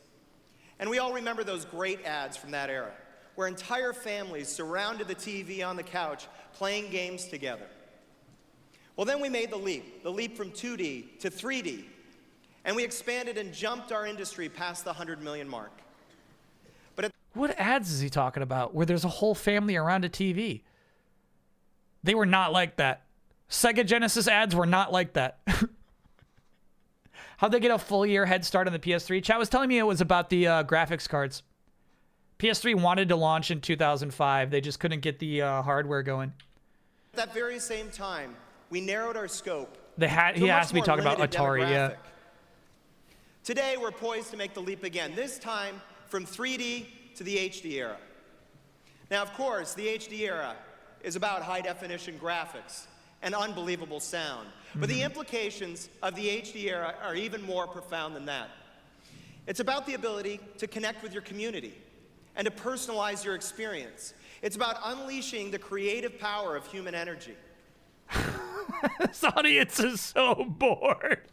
And we all remember those great ads from that era, where entire families surrounded the TV on the couch playing games together. Well, then we made the leap from 2D to 3D, and we expanded and jumped our industry past the 100 million mark. What ads is he talking about where there's a whole family around a TV? They were not like that. Sega Genesis ads were not like that. How'd they get a full year head start on the PS3? Chat was telling me it was about the graphics cards. PS3 wanted to launch in 2005. They just couldn't get the hardware going. At that very same time, we narrowed our scope. He has to be talking about Atari, yeah. Today, we're poised to make the leap again, this time from 3D to the HD era. Now, of course, the HD era is about high-definition graphics and unbelievable sound. But the implications of the HD era are even more profound than that. It's about the ability to connect with your community and to personalize your experience. It's about unleashing the creative power of human energy. This audience is so bored.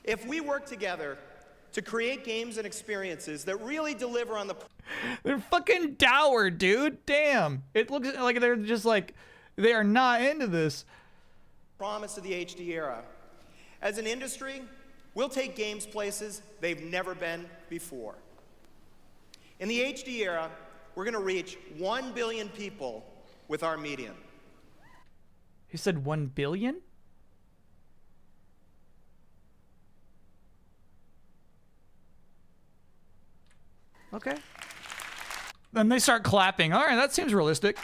If we work together to create games and experiences that really deliver on the... They're fucking dour, dude. Damn. It looks like they're just like, they are not into this. Promise of the HD era. As an industry, we'll take games places they've never been before. In the HD era, we're going to reach 1 billion people with our medium. He said 1 billion? Okay. Then they start clapping. All right, that seems realistic.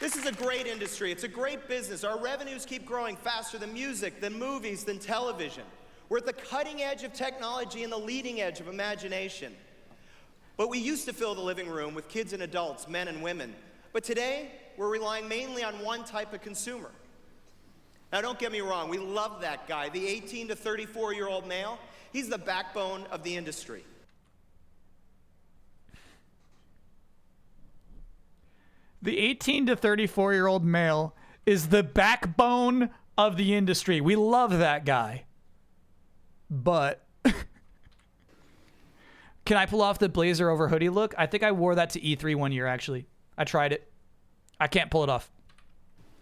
This is a great industry. It's a great business. Our revenues keep growing faster than music, than movies, than television. We're at the cutting edge of technology and the leading edge of imagination. But we used to fill the living room with kids and adults, men and women. But today, we're relying mainly on one type of consumer. Now, don't get me wrong. We love that guy, the 18 to 34-year-old male. He's the backbone of the industry. The 18 to 34-year-old male is the backbone of the industry. We love that guy. But can I pull off the blazer over hoodie look? I think I wore that to E3 one year, actually. I tried it. I can't pull it off.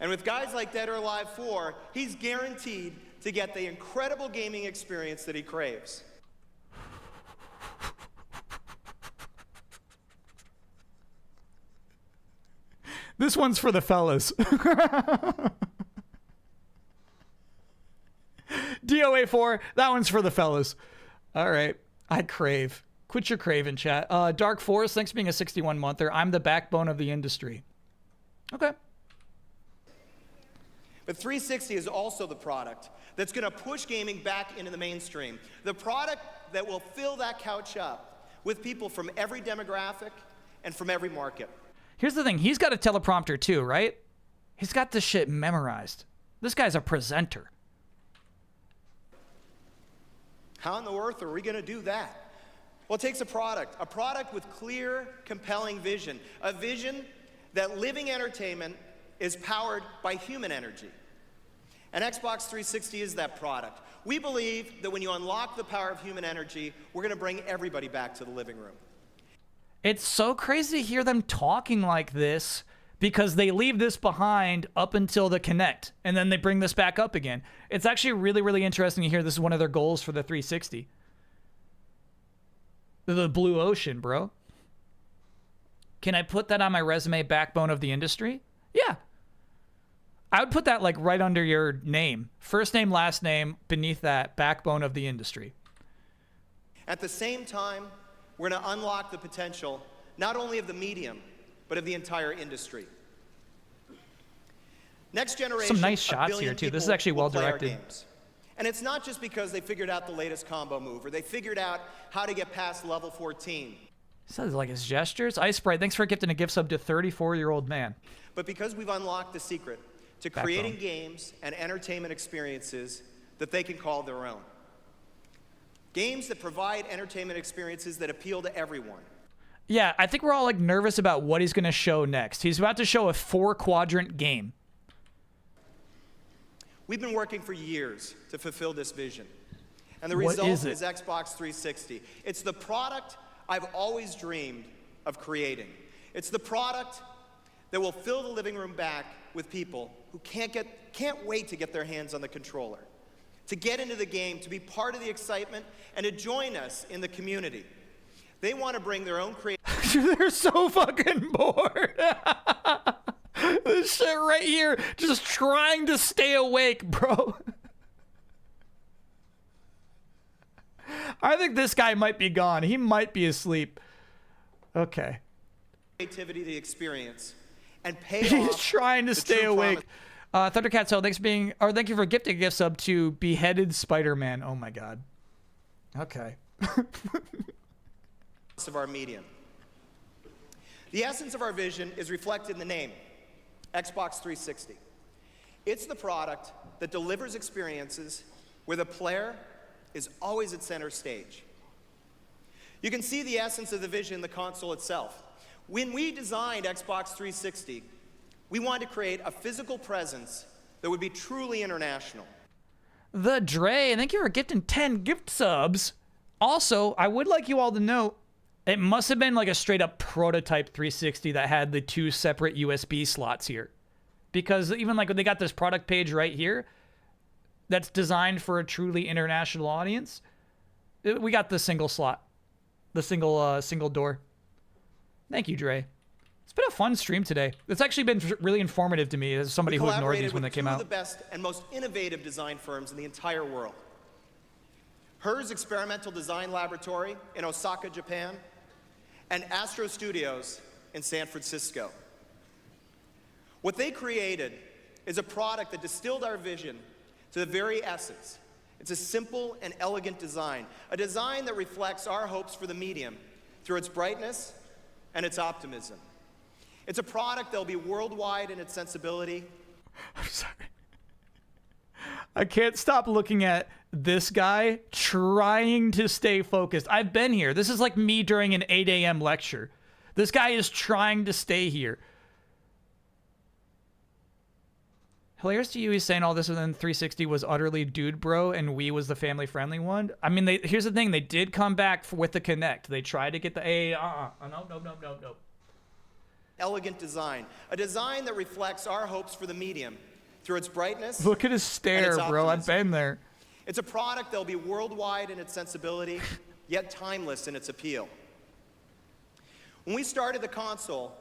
And with guys like Dead or Alive 4, he's guaranteed to get the incredible gaming experience that he craves. This one's for the fellas. DOA4, that one's for the fellas. All right. I crave. Quit your craving, chat. Dark Forest, thanks for being a 61-monther. I'm the backbone of the industry. Okay. But 360 is also the product that's going to push gaming back into the mainstream. The product that will fill that couch up with people from every demographic and from every market. Here's the thing. He's got a teleprompter too, right? He's got this shit memorized. This guy's a presenter. How on the earth are we going to do that? Well, it takes a product with clear, compelling vision, a vision that living entertainment is powered by human energy. And Xbox 360 is that product. We believe that when you unlock the power of human energy, we're going to bring everybody back to the living room. It's so crazy to hear them talking like this because they leave this behind up until the Kinect, and then they bring this back up again. It's actually really, really interesting to hear this is one of their goals for the 360. The blue ocean, bro. Can I put that on my resume, backbone of the industry? Yeah. I would put that like right under your name. First name, last name, beneath that, backbone of the industry. At the same time, we're going to unlock the potential not only of the medium, but of the entire industry. Next generation, some nice shots here too. This is actually well directed. And it's not just because they figured out the latest combo move or they figured out how to get past level 14. Sounds like his gestures. Ice Sprite, thanks for gifting a gift sub to 34-year-old man. But because we've unlocked the secret to creating games and entertainment experiences that they can call their own. Games that provide entertainment experiences that appeal to everyone. Yeah, I think we're all like nervous about what he's going to show next. He's about to show a 4-quadrant game. We've been working for years to fulfill this vision. And the result is Xbox 360. It's the product I've always dreamed of creating. It's the product that will fill the living room back with people who can't wait to get their hands on the controller, to get into the game, to be part of the excitement, and to join us in the community. They want to bring their own creativity. They're so fucking bored. This shit right here, just trying to stay awake, bro. I think this guy might be gone. He might be asleep. Okay. creativity of the experience and pay He's off trying to the stay true awake. Thundercat, so thank you for gifting a gift sub to Beheaded Spider-Man. Oh my god. Okay. of our medium. The essence of our vision is reflected in the name, Xbox 360. It's the product that delivers experiences where the player is always at center stage. You can see the essence of the vision in the console itself. When we designed Xbox 360, we wanted to create a physical presence that would be truly international. The Dre, thank you for gifting 10 gift subs. Also, I would like you all to know, it must have been like a straight up prototype 360 that had the 2 separate USB slots here. Because even like when they got this product page right here, that's designed for a truly international audience, we got the single slot. The single door. Thank you, Dre. It's been a fun stream today. It's actually been really informative to me as somebody who ignored these when they came out. We collaborated with two of the best and most innovative design firms in the entire world. HER's Experimental Design Laboratory in Osaka, Japan, and Astro Studios in San Francisco. What they created is a product that distilled our vision to the very essence. It's a simple and elegant design, a design that reflects our hopes for the medium through its brightness and its optimism. It's a product that'll be worldwide in its sensibility. I'm sorry. I can't stop looking at this guy trying to stay focused. I've been here. This is like me during an 8 a.m. lecture. This guy is trying to stay here. Hilarious to you, he's saying all this and then 360 was utterly dude bro and Wii was the family friendly one. I mean, here's the thing. They did come back with the Kinect. They tried to get the no. Elegant design. A design that reflects our hopes for the medium through its brightness. Look at his stare, bro. I've been there. It's a product that'll be worldwide in its sensibility, yet timeless in its appeal. When we started the console,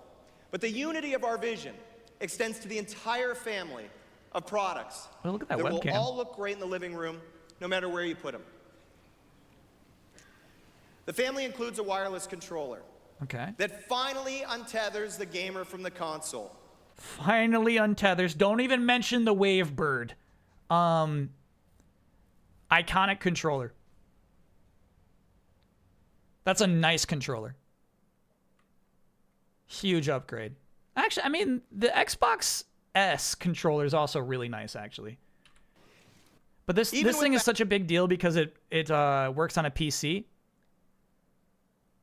but the unity of our vision extends to the entire family of products look at that will webcam. all look great in the living room, no matter where you put them. The family includes a wireless controller. Okay. That finally untethers the gamer from the console. Finally untethers. Don't even mention the Wavebird. Iconic controller. That's a nice controller. Huge upgrade. Actually, I mean, the Xbox S controller is also really nice, actually. But this thing is such a big deal because it works on a PC.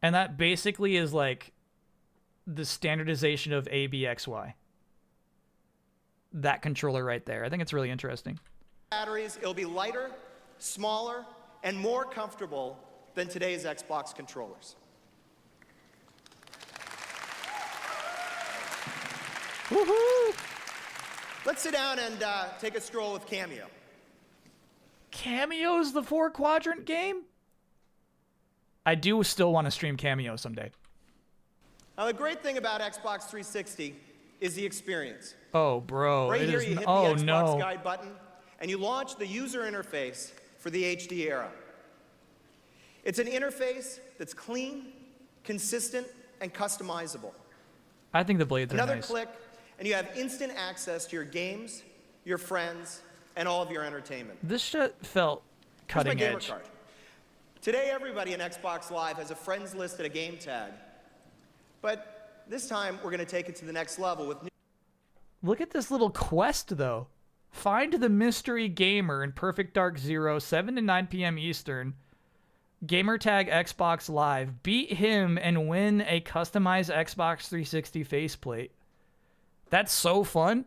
And that basically is like the standardization of ABXY. That controller right there. I think it's really interesting. Batteries, it'll be lighter, smaller, and more comfortable than today's Xbox controllers. Woohoo! Let's sit down and take a stroll with Cameo. Cameo's the 4-quadrant game? I do still want to stream Cameo someday. Now, the great thing about Xbox 360 is the experience. Oh, bro. Right here, you hit the oh, Xbox no. Guide button, and you launch the user interface for the HD era. It's an interface that's clean, consistent, and customizable. I think the blades are Another nice. click, and you have instant access to your games, your friends, and all of your entertainment. This shit felt cutting Here's my edge. gamer card. Today, everybody in Xbox Live has a friends list and a game tag. But this time, we're going to take it to the next level with new. Look at this little quest, though. Find the mystery gamer in Perfect Dark Zero, 7 to 9 p.m. Eastern. Gamertag Xbox Live. Beat him and win a customized Xbox 360 faceplate. That's so fun.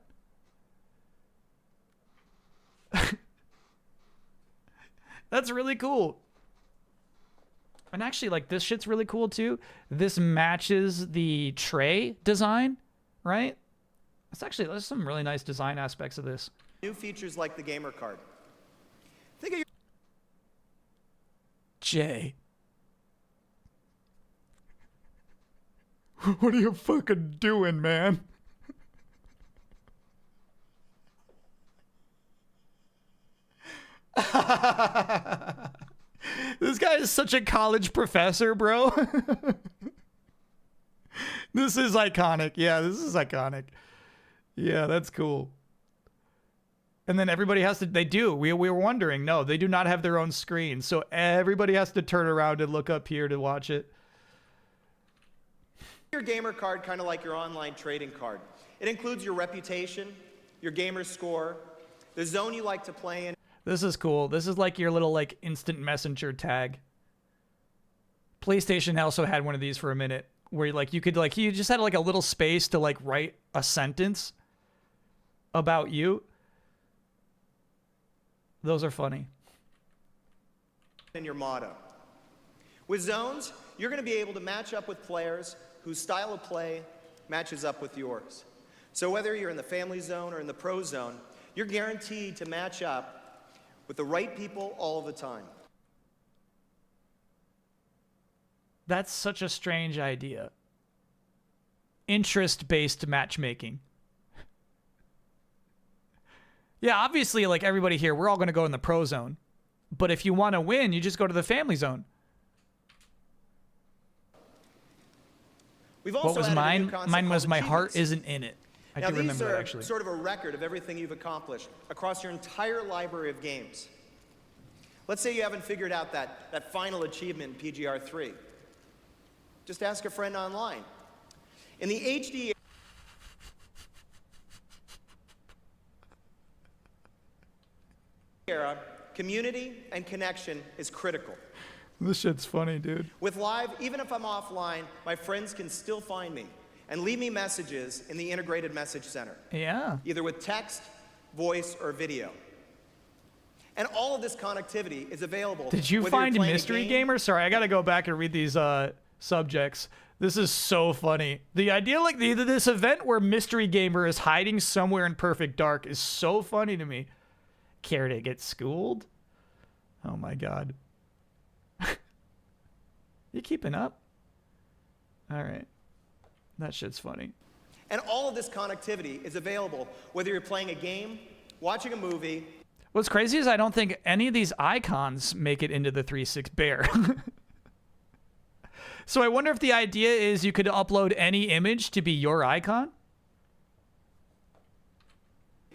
That's really cool. And actually, like, this shit's really cool, too. This matches the tray design, right? There's some really nice design aspects of this. New features like the gamer card. Think of your Jay. What are you fucking doing, man? This guy is such a college professor, bro. This is iconic. Yeah, this is iconic. Yeah, that's cool. And then everybody has to, we were wondering, no, they do not have their own screen. So everybody has to turn around and look up here to watch it. Your gamer card kind of like your online trading card. It includes your reputation, your gamer score, the zone you like to play in. This is cool. This is like your little like instant messenger tag. PlayStation also had one of these for a minute where like you could like, you just had like a little space to like write a sentence about you. Those are funny. And your motto. With zones, you're going to be able to match up with players whose style of play matches up with yours. So whether you're in the family zone or in the pro zone, you're guaranteed to match up with the right people all of the time. That's such a strange idea. Interest-based matchmaking. Yeah, obviously, like everybody here, we're all going to go in the pro zone. But if you want to win, you just go to the family zone. We've also what was mine? Mine was my heart isn't in it. I do remember that, actually. These are sort of a record of everything you've accomplished across your entire library of games. Let's say you haven't figured out that final achievement in PGR3. Just ask a friend online. In the HD era, community and connection is critical. This shit's funny, dude. With Live, even if I'm offline, my friends can still find me and leave me messages in the integrated message center. Yeah. Either with text, voice, or video. And all of this connectivity is available. Did you find Mystery Gamer? Sorry, I gotta go back and read these subjects. This is so funny. The idea like this event where Mystery Gamer is hiding somewhere in Perfect Dark is so funny to me. Care to get schooled? Oh my god. You keeping up? All right. That shit's funny. And all of this connectivity is available whether you're playing a game, watching a movie. What's crazy is I don't think any of these icons make it into the 3.6 bear. So I wonder if the idea is you could upload any image to be your icon?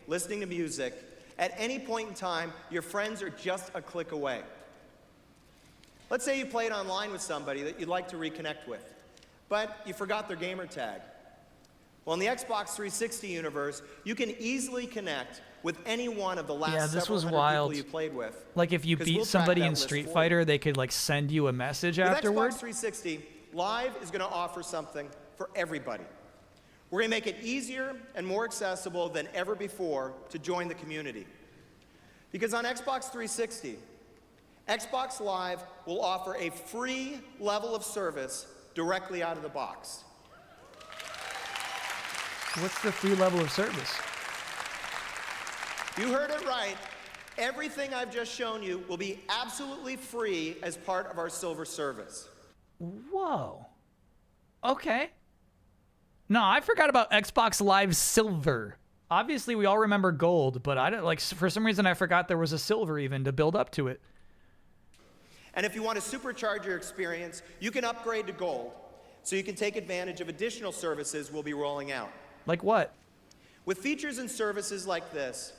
Listening to music. At any point in time, your friends are just a click away. Let's say you played online with somebody that you'd like to reconnect with, but you forgot their gamer tag. Well, in the Xbox 360 universe, you can easily connect with any one of the last several hundred people you played with. Like if you beat somebody in Street Fighter, they could like send you a message afterward. With Xbox 360, Live is going to offer something for everybody. We're going to make it easier and more accessible than ever before to join the community. Because on Xbox 360, Xbox Live will offer a free level of service directly out of the box. What's the free level of service? You heard it right. Everything I've just shown you will be absolutely free as part of our silver service. Whoa. Okay. No, I forgot about Xbox Live Silver. Obviously, we all remember Gold, but I don't like for some reason I forgot there was a Silver even to build up to it. And if you want to supercharge your experience, you can upgrade to Gold, so you can take advantage of additional services we'll be rolling out. Like what? With features and services like this,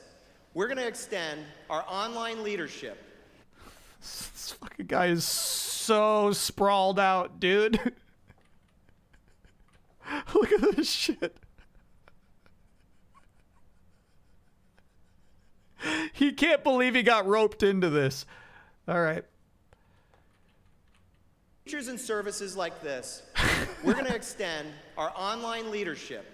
we're going to extend our online leadership. This fucking guy is so sprawled out, dude. Look at this shit. He can't believe he got roped into this. All right. Features and services like this, we're going to extend our online leadership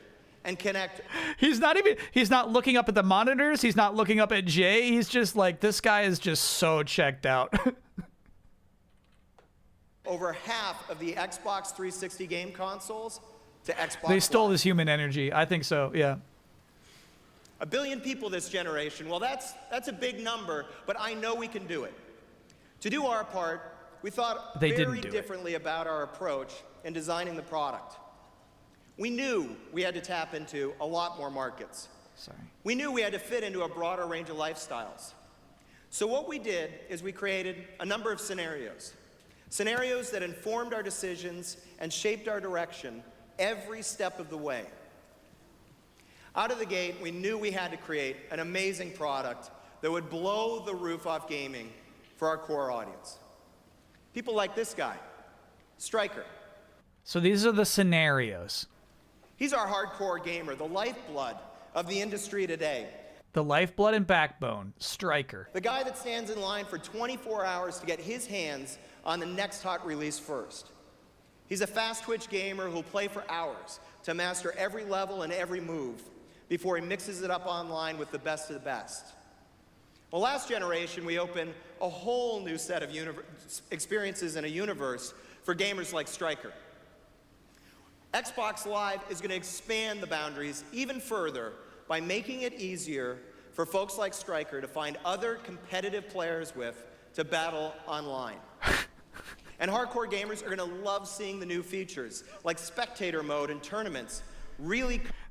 and connect. He's not looking up at the monitors. He's not looking up at Jay. He's just like, this guy is just so checked out. Over half of the Xbox 360 game consoles to Xbox They stole Live. his human energy. I think so, yeah. 1 billion people this generation. Well, that's a big number, but I know we can do it. To do our part, we thought very differently about our approach in designing the product. We knew we had to tap into a lot more markets. We knew we had to fit into a broader range of lifestyles. So what we did is we created a number of scenarios. Scenarios that informed our decisions and shaped our direction every step of the way. Out of the gate, we knew we had to create an amazing product that would blow the roof off gaming for our core audience. People like this guy, Stryker. So these are the scenarios. He's our hardcore gamer, the lifeblood of the industry today. The lifeblood and backbone, Stryker. The guy that stands in line for 24 hours to get his hands on the next hot release first. He's a fast twitch gamer who'll play for hours to master every level and every move before he mixes it up online with the best of the best. Well, last generation, we opened a whole new set of experiences in a universe for gamers like Stryker. Xbox Live is going to expand the boundaries even further by making it easier for folks like Stryker to find other competitive players with to battle online. And hardcore gamers are going to love seeing the new features, like spectator mode and tournaments.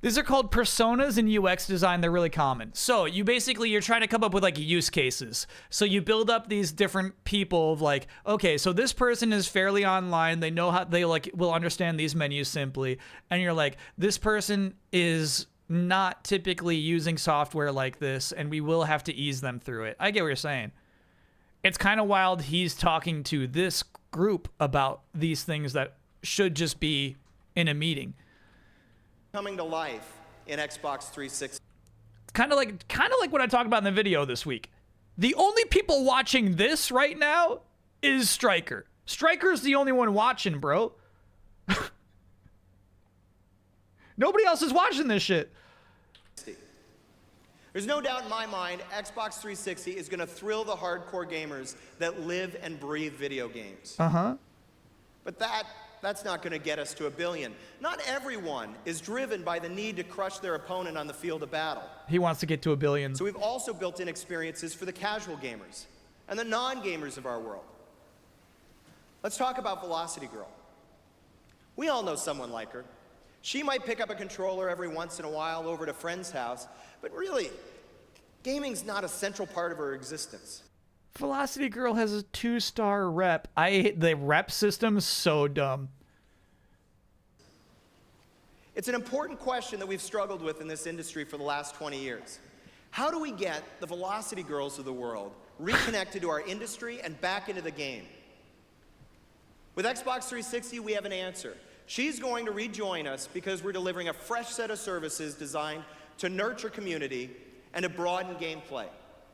These are called personas in UX design. They're really common. So you're trying to come up with like use cases. So you build up these different people of like, okay, so this person is fairly online. They know how they like will understand these menus simply. And you're like, this person is not typically using software like this, and we will have to ease them through it. I get what you're saying. It's kind of wild he's talking to this group about these things that should just be in a meeting. Coming to life in Xbox 360. Kind of like what I talked about in the video this week. The only people watching this right now is Stryker. Stryker's the only one watching, bro. Nobody else is watching this shit. There's no doubt in my mind, Xbox 360 is going to thrill the hardcore gamers that live and breathe video games. But that's not going to get us to 1 billion. Not everyone is driven by the need to crush their opponent on the field of battle. He wants to get to 1 billion. So we've also built in experiences for the casual gamers and the non-gamers of our world. Let's talk about Velocity Girl. We all know someone like her. She might pick up a controller every once in a while over at a friend's house, but really, gaming's not a central part of her existence. Velocity Girl has a 2-star rep. The rep system's so dumb. It's an important question that we've struggled with in this industry for the last 20 years. How do we get the Velocity Girls of the world reconnected to our industry and back into the game? With Xbox 360, we have an answer. She's going to rejoin us because we're delivering a fresh set of services designed to nurture community and to broaden gameplay.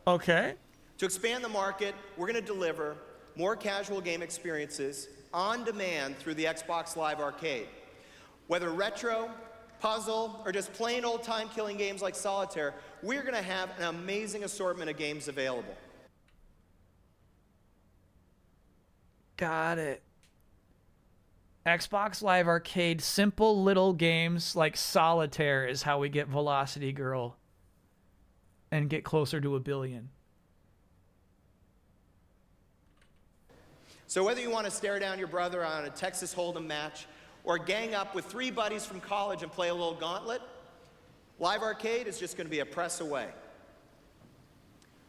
Okay. To expand the market, we're going to deliver more casual game experiences on demand through the Xbox Live Arcade. Whether retro, puzzle, or just plain old time-killing games like Solitaire, we're going to have an amazing assortment of games available. Got it. Xbox Live Arcade, simple little games like Solitaire is how we get Velocity Girl and get closer to 1 billion. So whether you want to stare down your brother on a Texas Hold'em match or gang up with 3 buddies from college and play a little gauntlet, Live Arcade is just going to be a press away.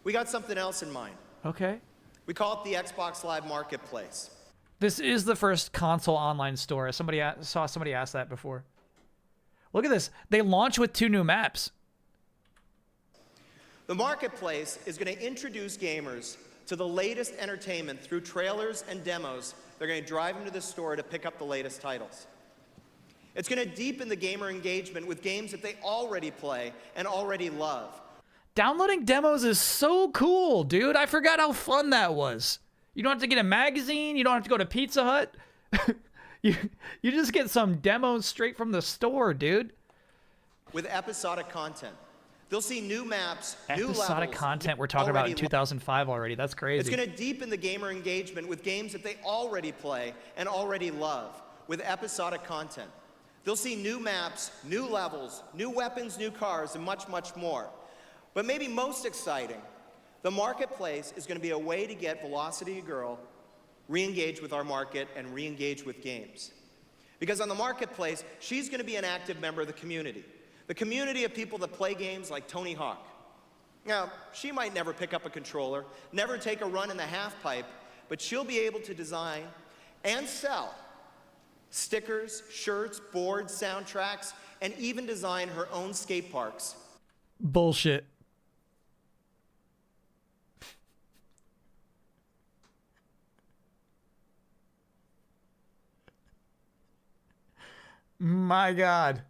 We got something else in mind. Okay. We call it the Xbox Live Marketplace. This is the first console online store. Somebody asked that before. Look at this. They launch with 2 new maps. The Marketplace is going to introduce gamers to the latest entertainment through trailers and demos. They're going to drive them to the store to pick up the latest titles. It's going to deepen the gamer engagement with games that they already play and already love. Downloading demos is so cool, dude. I forgot how fun that was. You don't have to get a magazine. You don't have to go to Pizza Hut. you just get some demos straight from the store, dude. With episodic content. They'll see new maps, new levels. Episodic content we're talking about in 2005 already. That's crazy. It's going to deepen the gamer engagement with games that they already play and already love with episodic content. They'll see new maps, new levels, new weapons, new cars, and much, much more. But maybe most exciting, the Marketplace is going to be a way to get Velocity Girl re-engage with our market and re-engage with games. Because on the Marketplace, she's going to be an active member of the community of people that play games like Tony Hawk. Now, she might never pick up a controller, never take a run in the half pipe, but she'll be able to design and sell stickers, shirts, boards, soundtracks, and even design her own skate parks. Bullshit. My God.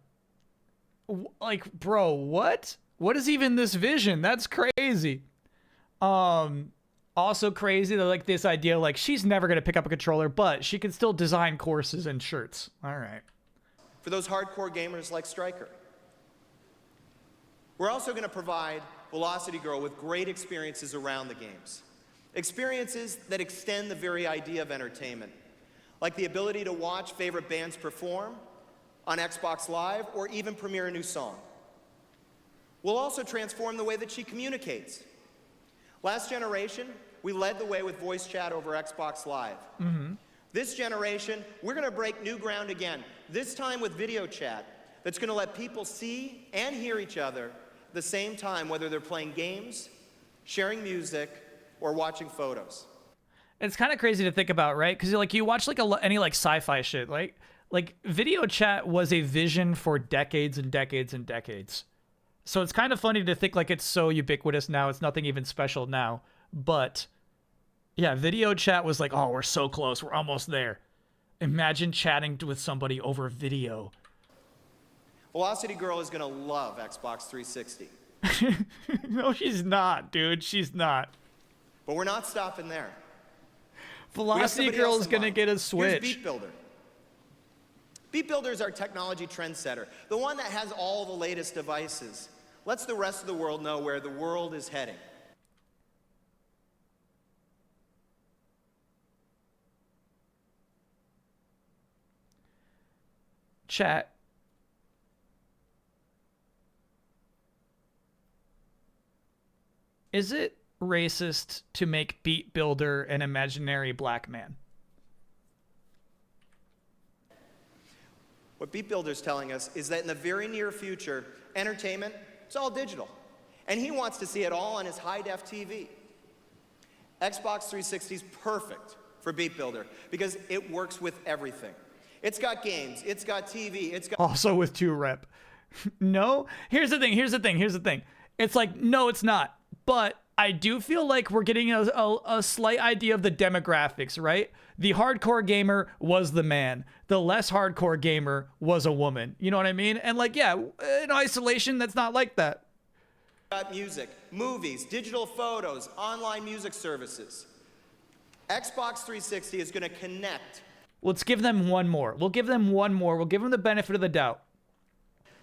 Like, bro, what? What is even this vision? That's crazy. Also crazy that like this idea, like she's never gonna pick up a controller, but she can still design courses and shirts. All right. For those hardcore gamers like Stryker. We're also gonna provide Velocity Girl with great experiences around the games. Experiences that extend the very idea of entertainment, like the ability to watch favorite bands perform on Xbox Live or even premiere a new song. We'll also transform the way that she communicates. Last generation, we led the way with voice chat over Xbox Live. This generation, we're gonna break new ground again, this time with video chat that's gonna let people see and hear each other at the same time, whether they're playing games, sharing music, or watching photos. It's kind of crazy to think about, right? Because like you watch like any like sci-fi shit, like video chat was a vision for decades and decades and decades. So it's kind of funny to think like it's so ubiquitous now. It's nothing even special now. But yeah, video chat was like, oh, we're so close. We're almost there. Imagine chatting with somebody over video. Velocity Girl is gonna love Xbox 360. No, she's not, dude. She's not. But we're not stopping there. Velocity Girl is gonna get a Switch. Here's Beat Builder. Beat Builder is our technology trendsetter, the one that has all the latest devices. Lets the rest of the world know where the world is heading. Chat. Is it racist to make Beat Builder an imaginary black man? What Beat Builder's telling us is that in the very near future, entertainment, it's all digital. And he wants to see it all on his high-def TV. Xbox 360 is perfect for Beat Builder because it works with everything. It's got games, it's got TV, it's got... Also with 2-rep. No? Here's the thing. It's like, no, it's not. But I do feel like we're getting a slight idea of the demographics, right? The hardcore gamer was the man. The less hardcore gamer was a woman. You know what I mean? And like, yeah, in isolation, that's not like that. Got music, movies, digital photos, online music services. Xbox 360 is going to connect. Let's give them one more. We'll give them one more. We'll give them the benefit of the doubt.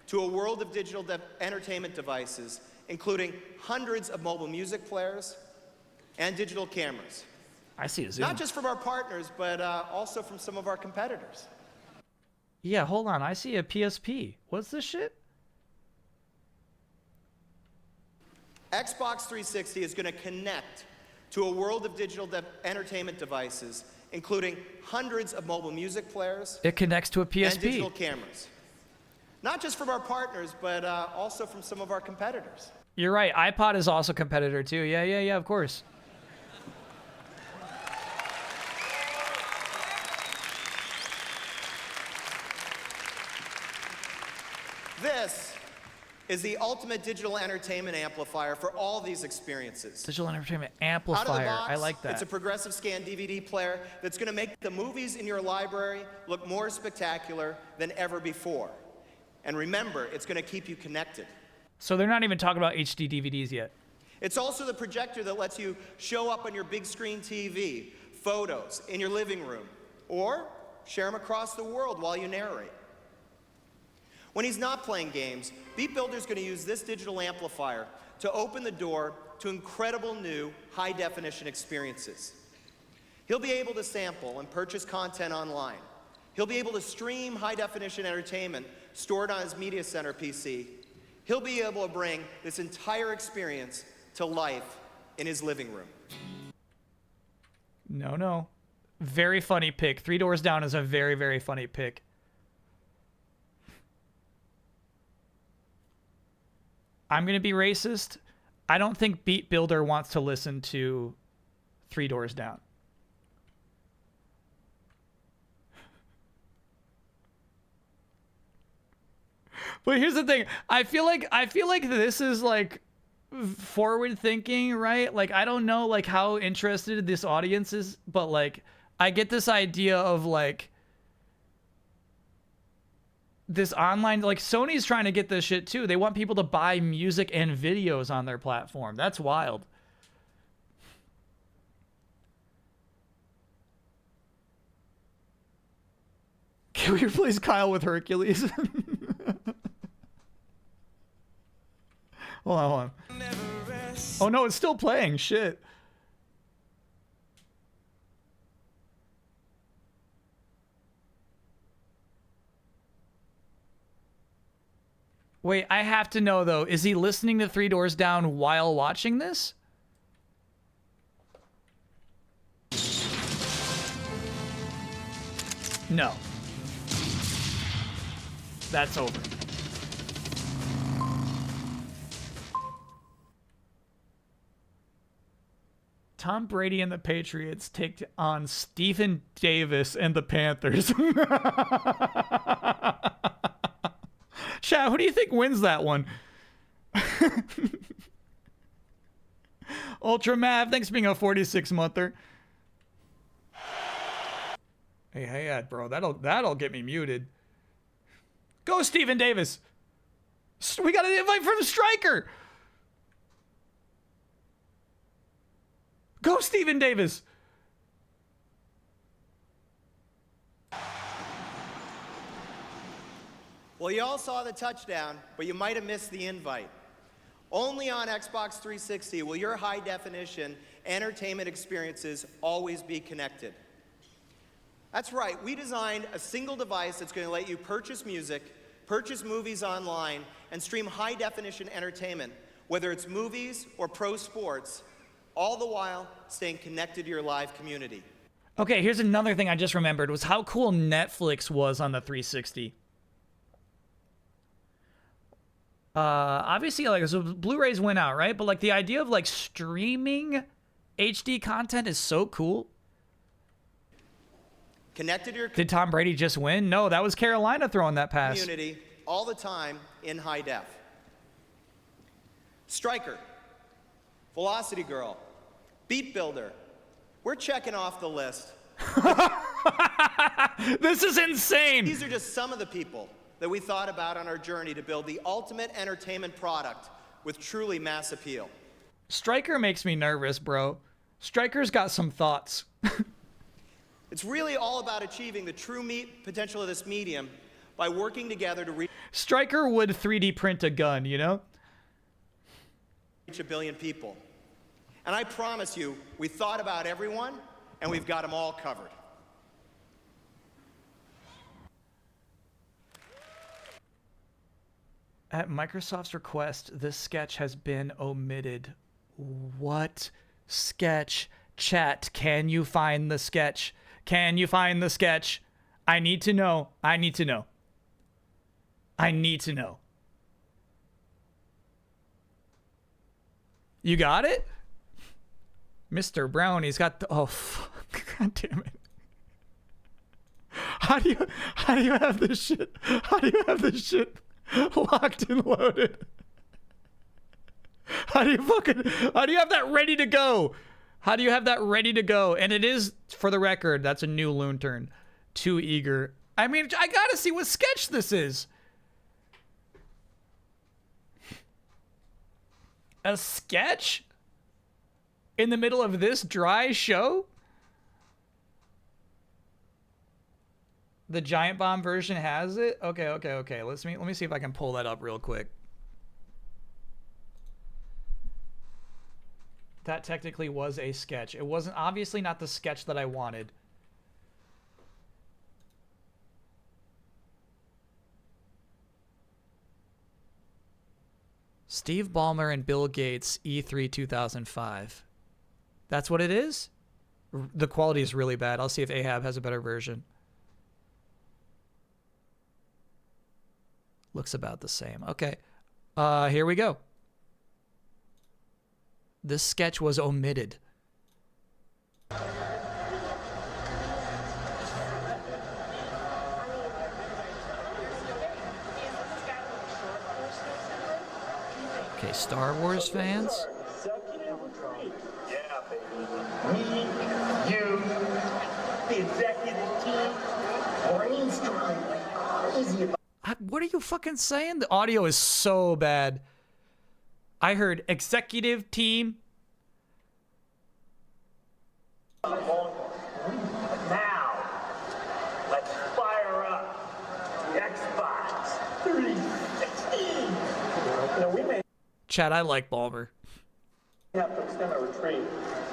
To a world of digital entertainment devices, including hundreds of mobile music players and digital cameras. I see a zoom. Not just from our partners, but also from some of our competitors. Yeah, hold on. I see a PSP. What's this shit? Xbox 360 is going to connect to a world of digital entertainment devices, including hundreds of mobile music players. It connects to a PSP. And digital cameras. Not just from our partners, but also from some of our competitors. You're right. iPod is also a competitor too. Yeah, of course. This is the ultimate digital entertainment amplifier for all these experiences. Digital entertainment amplifier. Out of the box, I like that. It's a progressive scan DVD player that's going to make the movies in your library look more spectacular than ever before. And remember, it's going to keep you connected. So they're not even talking about HD DVDs yet. It's also the projector that lets you show up on your big screen TV, photos in your living room, or share them across the world while you narrate. When he's not playing games, Beat Builder's going to use this digital amplifier to open the door to incredible new high-definition experiences. He'll be able to sample and purchase content online. He'll be able to stream high-definition entertainment stored on his Media Center PC. He'll be able to bring this entire experience to life in his living room. No. Very funny pick. 3 Doors Down is a very, very funny pick. I'm going to be racist. I don't think Beat Builder wants to listen to 3 Doors Down. But here's the thing. I feel like this is like forward thinking, right? Like I don't know like how interested this audience is, but like I get this idea of like this online, like Sony's trying to get this shit too. They want people to buy music and videos on their platform. That's wild. Can we replace Kyle with Hercules? Hold on. Oh no, it's still playing. Shit. Wait, I have to know though. Is he listening to Three Doors Down while watching this? No. That's over. Tom Brady and the Patriots take on Stephen Davis and the Panthers. Chat, who do you think wins that one? Ultra Mav, thanks for being a 46-monther. Hey, bro, that'll get me muted. Go, Stephen Davis. We got an invite from Striker. Go, Stephen Davis. Well, you all saw the touchdown, but you might have missed the invite. Only on Xbox 360 will your high-definition entertainment experiences always be connected. That's right, we designed a single device that's going to let you purchase music, purchase movies online, and stream high-definition entertainment, whether it's movies or pro sports, all the while staying connected to your live community. Okay, here's another thing I just remembered was how cool Netflix was on the 360. Obviously, like, so Blu-rays went out, right? But like the idea of like streaming HD content is so cool. Connected to your Did Tom Brady just win? No, that was Carolina throwing that pass. Community all the time in high def. Striker, Velocity Girl, Beat Builder. We're checking off the list. This is insane. These are just some of the people that we thought about on our journey to build the ultimate entertainment product with truly mass appeal. Striker makes me nervous, bro. Striker's got some thoughts. It's really all about achieving the true potential of this medium by working together to reach Striker would 3D print a gun, you know? a billion people. And I promise you, we thought about everyone, and we've got them all covered. At Microsoft's request, this sketch has been omitted. What sketch? Chat, can you find the sketch? Can you find the sketch? I need to know. I need to know. I need to know. You got it? Mr. Brownie's got the... Oh, fuck. God damn it. How do you have this shit? How do you have this shit locked and loaded? How do you have that ready to go? How do you have that ready to go? And it is, for the record, that's a new loon turn. Too eager. I mean, I gotta see what sketch this is. A sketch? In the middle of this dry show? The Giant Bomb version has it? Okay. Let me see if I can pull that up real quick. That technically was a sketch. It wasn't, obviously not the sketch that I wanted. Steve Ballmer and Bill Gates, E3 2005. That's what it is? The quality is really bad. I'll see if Ahab has a better version. Looks about the same. Okay. Here we go. This sketch was omitted. Okay, Star Wars fans. Executive retreat. Yeah, baby. Me, you, the executive team, brainstorming like crazy about. What are you fucking saying? The audio is so bad. I heard executive team. Now, let's fire up the Xbox 360. You know, we may Chad, I like Balmer. have to extend our retreat.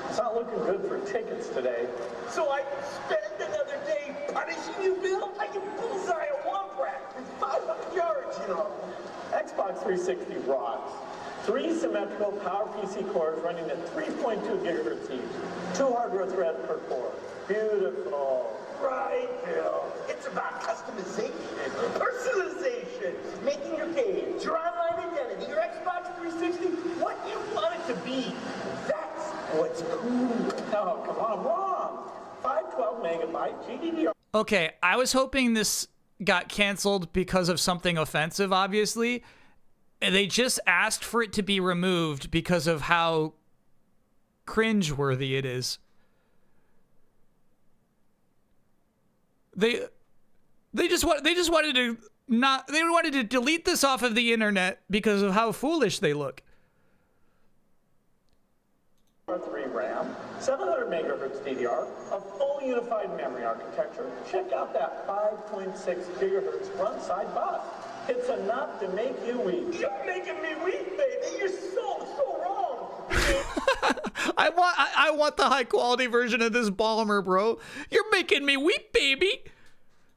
It's not looking good for tickets today. So I spend another day punishing you, Bill? I can bullseye a womp rat from 500 yards, you know. Xbox 360 rocks. 3 symmetrical Power PC cores running at 3.2 gigahertz each. 2 hardware threads per core. Beautiful. Right, Bill. It's about customization, personalization, making your games, your online identity, your Xbox 360, what you want it to be. That's what's cool. No, come on, wrong. 512 megabyte GDDR. Okay, I was hoping this got canceled because of something offensive, obviously. They just asked for it to be removed because of how cringeworthy it is. They just wanted to delete this off of the internet because of how foolish they look. 3 RAM, 700 megahertz DDR, a full unified memory architecture. Check out that 5.6 gigahertz front-side bus. It's enough to make you weep. You're making me weep, baby. You're so wrong. I want the high quality version of this Balmer, bro. You're making me weep, baby.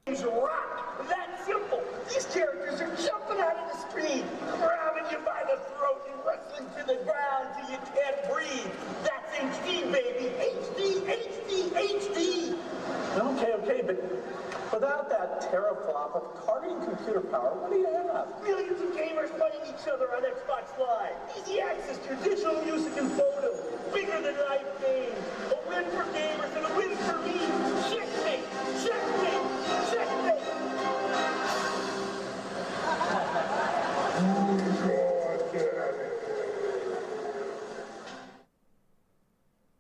It's rock. That simple. These characters are jumping out of the screen, grabbing you by the throat and wrestling to the ground till you can't breathe. That's HD, baby. HD. Okay, but without that teraflop of targeting computer power, what do you have? Millions of gamers fighting each other on Xbox Live. Easy access to digital music and photos. Bigger than live games. A win for gamers and a win for me. Checkmate.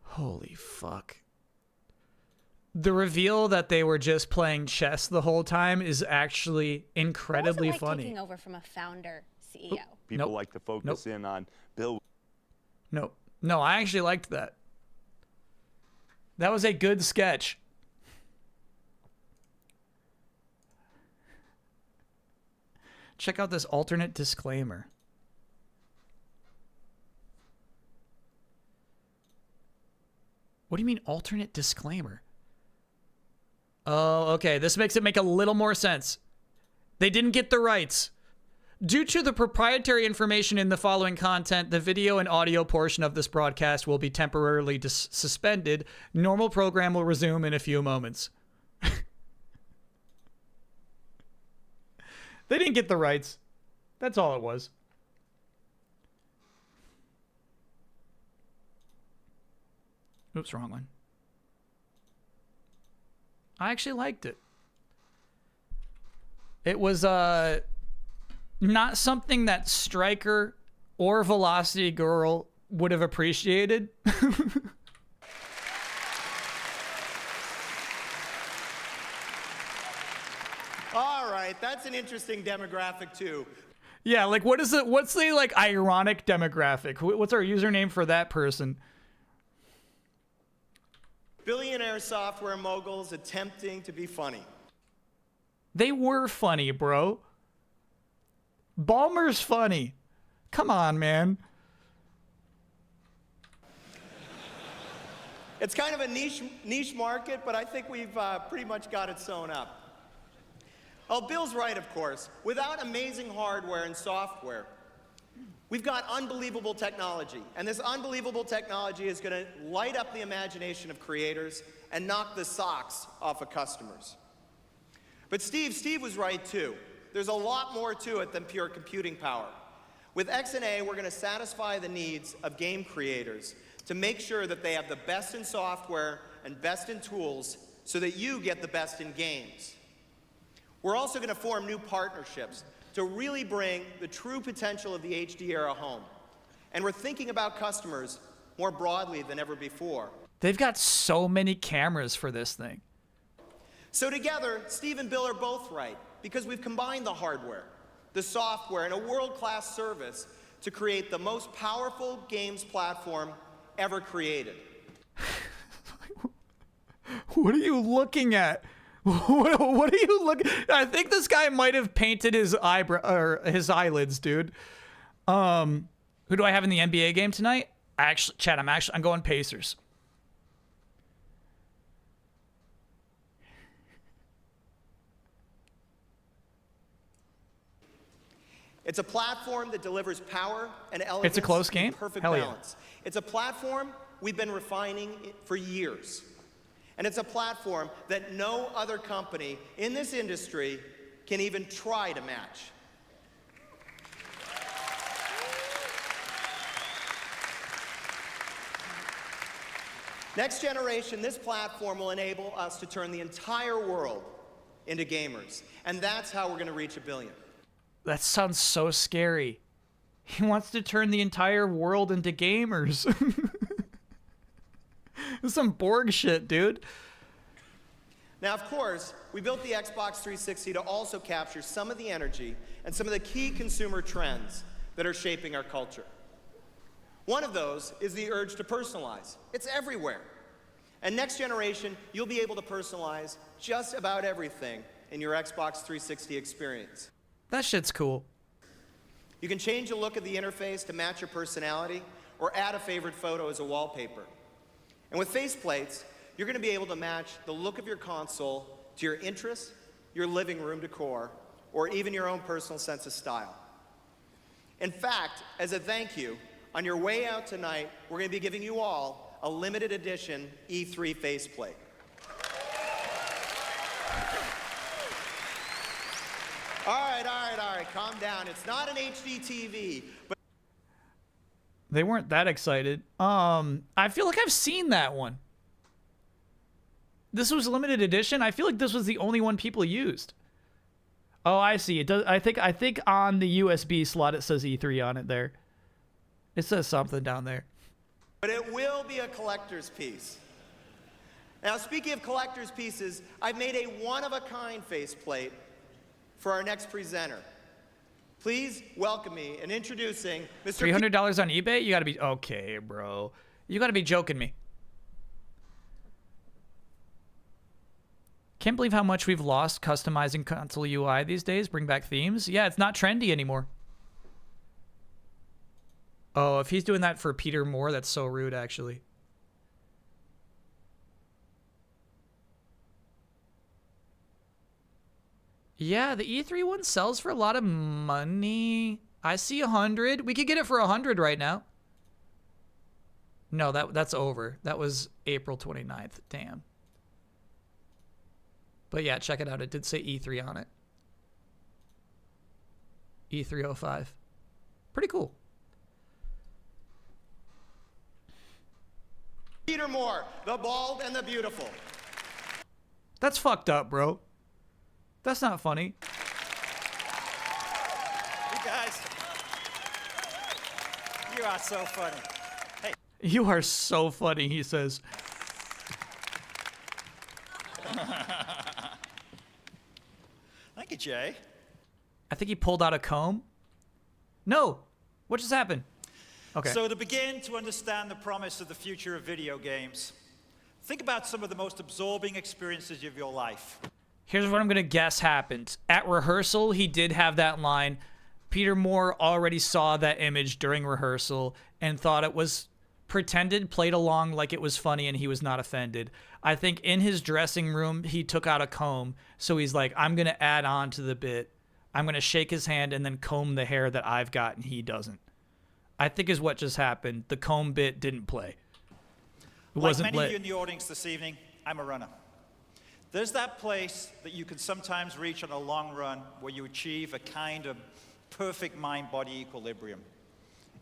Holy fuck. The reveal that they were just playing chess the whole time is actually incredibly What was it like funny. taking over from a founder CEO? People like to focus in on Bill. No, I actually liked that. That was a good sketch. Check out this alternate disclaimer. What do you mean alternate disclaimer? Oh, okay. This makes it make a little more sense. They didn't get the rights. Due to the proprietary information in the following content, the video and audio portion of this broadcast will be temporarily suspended. Normal program will resume in a few moments. They didn't get the rights. That's all it was. Oops, wrong one. I actually liked it. It was not something that Stryker or Velocity Girl would have appreciated. All right, that's an interesting demographic too. Yeah, like what's the like ironic demographic? What's our username for that person? Billionaire software moguls attempting to be funny. They were funny, bro. Balmer's funny. Come on, man. It's kind of a niche market, but I think we've pretty much got it sewn up. Oh, Bill's right, of course. Without amazing hardware and software, we've got unbelievable technology. And this unbelievable technology is going to light up the imagination of creators and knock the socks off of customers. But Steve was right too. There's a lot more to it than pure computing power. With XNA, we're going to satisfy the needs of game creators to make sure that they have the best in software and best in tools so that you get the best in games. We're also going to form new partnerships to really bring the true potential of the HD era home. And we're thinking about customers more broadly than ever before. They've got so many cameras for this thing. So together, Steve and Bill are both right, because we've combined the hardware, the software, and a world-class service to create the most powerful games platform ever created. What are you looking at? What are you looking? I think this guy might have painted his eyebrow or his eyelids, dude. Who do I have in the NBA game tonight? Actually, Chad, I'm going Pacers. It's a platform that delivers power and elegance. It's a close game? In perfect Hell yeah. balance. It's a platform we've been refining for years. And it's a platform that no other company in this industry can even try to match. Next generation, this platform will enable us to turn the entire world into gamers. And that's how we're going to reach 1 billion. That sounds so scary. He wants to turn the entire world into gamers. This is some Borg shit, dude. Now, of course, we built the Xbox 360 to also capture some of the energy and some of the key consumer trends that are shaping our culture. One of those is the urge to personalize. It's everywhere. And next generation, you'll be able to personalize just about everything in your Xbox 360 experience. That shit's cool. You can change the look of the interface to match your personality or add a favorite photo as a wallpaper. And with faceplates, you're going to be able to match the look of your console to your interests, your living room decor, or even your own personal sense of style. In fact, as a thank you, on your way out tonight, we're going to be giving you all a limited edition E3 faceplate. All right, calm down. It's not an HD TV, but They weren't that excited. I feel like I've seen that one. This was a limited edition. I feel like this was the only one people used. Oh, I see. It does. I think on the USB slot it says E3 on it there. It says something down there. But it will be a collector's piece. Now, speaking of collector's pieces, I've made a one-of-a-kind faceplate for our next presenter. Please welcome me in introducing Mr. $300 on eBay? You gotta be okay, bro. You gotta be joking me. Can't believe how much we've lost customizing console UI these days. Bring back themes. Yeah, it's not trendy anymore. Oh, if he's doing that for Peter Moore, that's so rude, actually. Yeah, the E3 one sells for a lot of money. I see 100. We could get it for 100 right now. No, that's over. That was April 29th. Damn. But yeah, check it out. It did say E3 on it. E305. Pretty cool. Peter Moore, the bald and the beautiful. That's fucked up, bro. That's not funny. You guys, you are so funny. Hey. You are so funny, he says. Thank you, Jay. I think he pulled out a comb. No. What just happened? Okay. So to begin to understand the promise of the future of video games, think about some of the most absorbing experiences of your life. Here's what I'm going to guess happened. At rehearsal, he did have that line. Peter Moore already saw that image during rehearsal and thought it was pretended, played along like it was funny, and he was not offended. I think in his dressing room, he took out a comb. So he's like, I'm going to add on to the bit. I'm going to shake his hand and then comb the hair that I've got and he doesn't. I think is what just happened. The comb bit didn't play. It wasn't like many lit. of you in the audience this evening, I'm a runner. There's that place that you can sometimes reach on a long run where you achieve a kind of perfect mind-body equilibrium.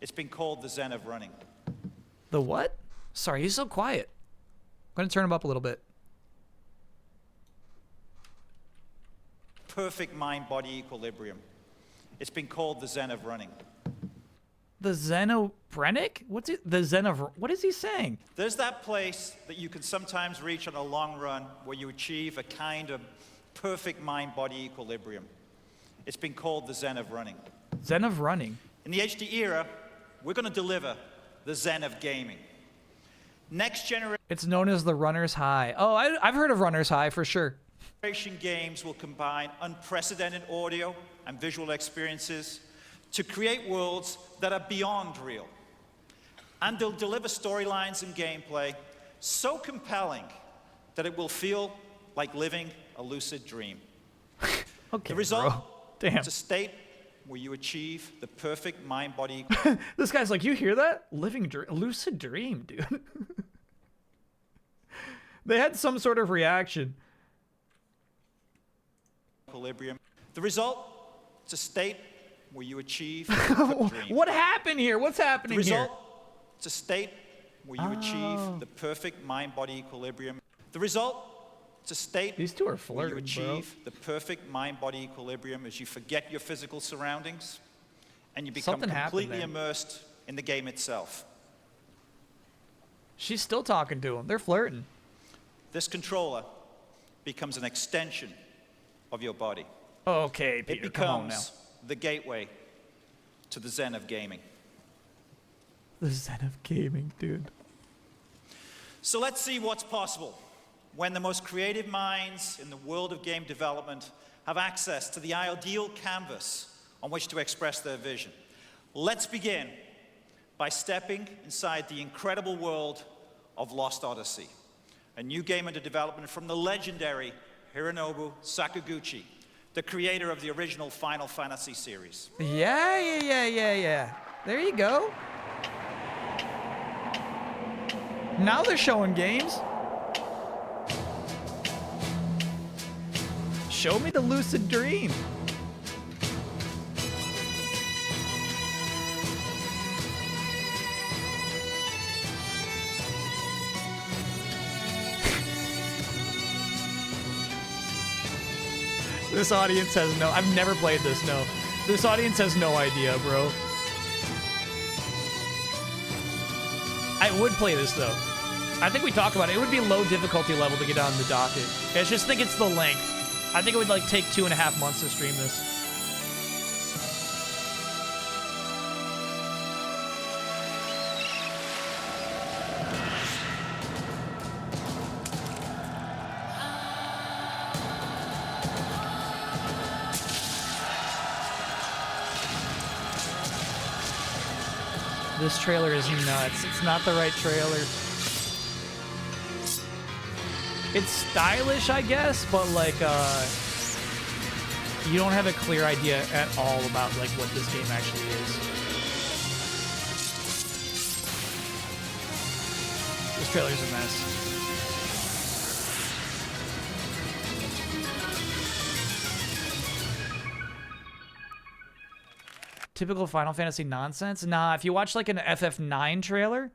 It's been called the Zen of running. The what? Sorry, he's so quiet. I'm going to turn him up a little bit. Perfect mind-body equilibrium. It's been called the Zen of running. The Xenobrenic? What's it? The Xenov. What is he saying? There's that place that you can sometimes reach on a long run where you achieve a kind of perfect mind-body equilibrium. It's been called the Zen of running. Zen of running. In the HD era, we're going to deliver the Zen of gaming. Next generation. It's known as the Runner's High. Oh, I've heard of Runner's High for sure. Games will combine unprecedented audio and visual experiences to create worlds that are beyond real. And they'll deliver storylines and gameplay so compelling that it will feel like living a lucid dream. Okay, the result Damn. is a state where you achieve the perfect mind-body. This guy's like, you hear that? Lucid dream, dude. They had some sort of reaction. Equilibrium. The result is a state where you achieve the dream. What happened here? What's happening the result, here? It's a state where you achieve the perfect mind-body equilibrium. The result, it's a state These two are flirting, where you achieve the perfect mind-body equilibrium as you forget your physical surroundings and you become Something happened completely there. immersed in the game itself. She's still talking to him. They're flirting. This controller becomes an extension of your body. Okay, Peter, it come on now. becomes the gateway to the Zen of gaming. The Zen of gaming, dude. So let's see what's possible when the most creative minds in the world of game development have access to the ideal canvas on which to express their vision. Let's begin by stepping inside the incredible world of Lost Odyssey, a new game under development from the legendary Hironobu Sakaguchi, the creator of the original Final Fantasy series. Yeah. There you go. Now they're showing games. Show me the lucid dream. This audience has no... I've never played this, no. This audience has no idea, bro. I would play this, though. I think we talked about it. It would be low difficulty level to get on the docket. I just think it's the length. I think it would, like, take 2.5 months to stream this. This trailer is nuts. It's not the right trailer. It's stylish, I guess, but like, you don't have a clear idea at all about like what this game actually is. This trailer's a mess. Typical Final Fantasy nonsense? Nah, if you watch like an FF9 trailer,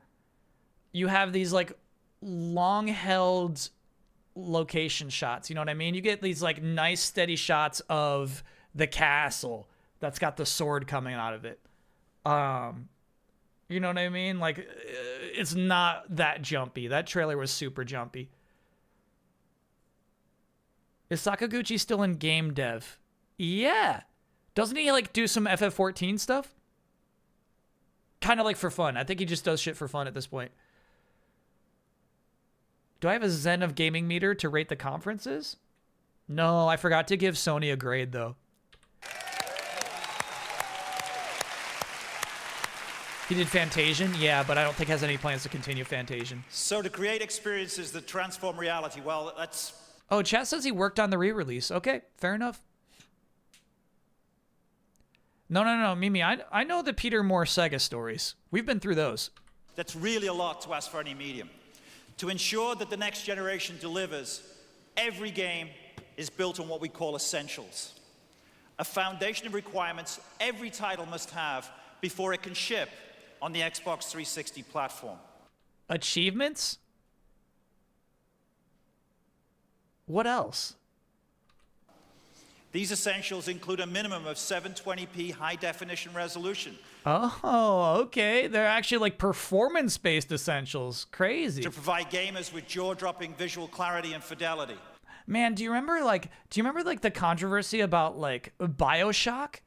you have these like long-held location shots. You know what I mean? You get these like nice steady shots of the castle that's got the sword coming out of it. You know what I mean? Like, it's not that jumpy. That trailer was super jumpy. Is Sakaguchi still in game dev? Yeah. Doesn't he, like, do some FF14 stuff? Kind of like for fun. I think he just does shit for fun at this point. Do I have a Zen of gaming meter to rate the conferences? No, I forgot to give Sony a grade, though. He did Fantasian? Yeah, but I don't think has any plans to continue Fantasian. So to create experiences that transform reality, well, that's... Oh, chat says he worked on the re-release. Okay, fair enough. No, Mimi, I know the Peter Moore Sega stories. We've been through those. That's really a lot to ask for any medium. To ensure that the next generation delivers, every game is built on what we call essentials. A foundation of requirements every title must have before it can ship on the Xbox 360 platform. Achievements? What else? These essentials include a minimum of 720p high-definition resolution Oh, okay. They're actually like performance-based essentials. Crazy. To provide gamers with jaw-dropping visual clarity and fidelity. Man, do you remember like the controversy about like BioShock?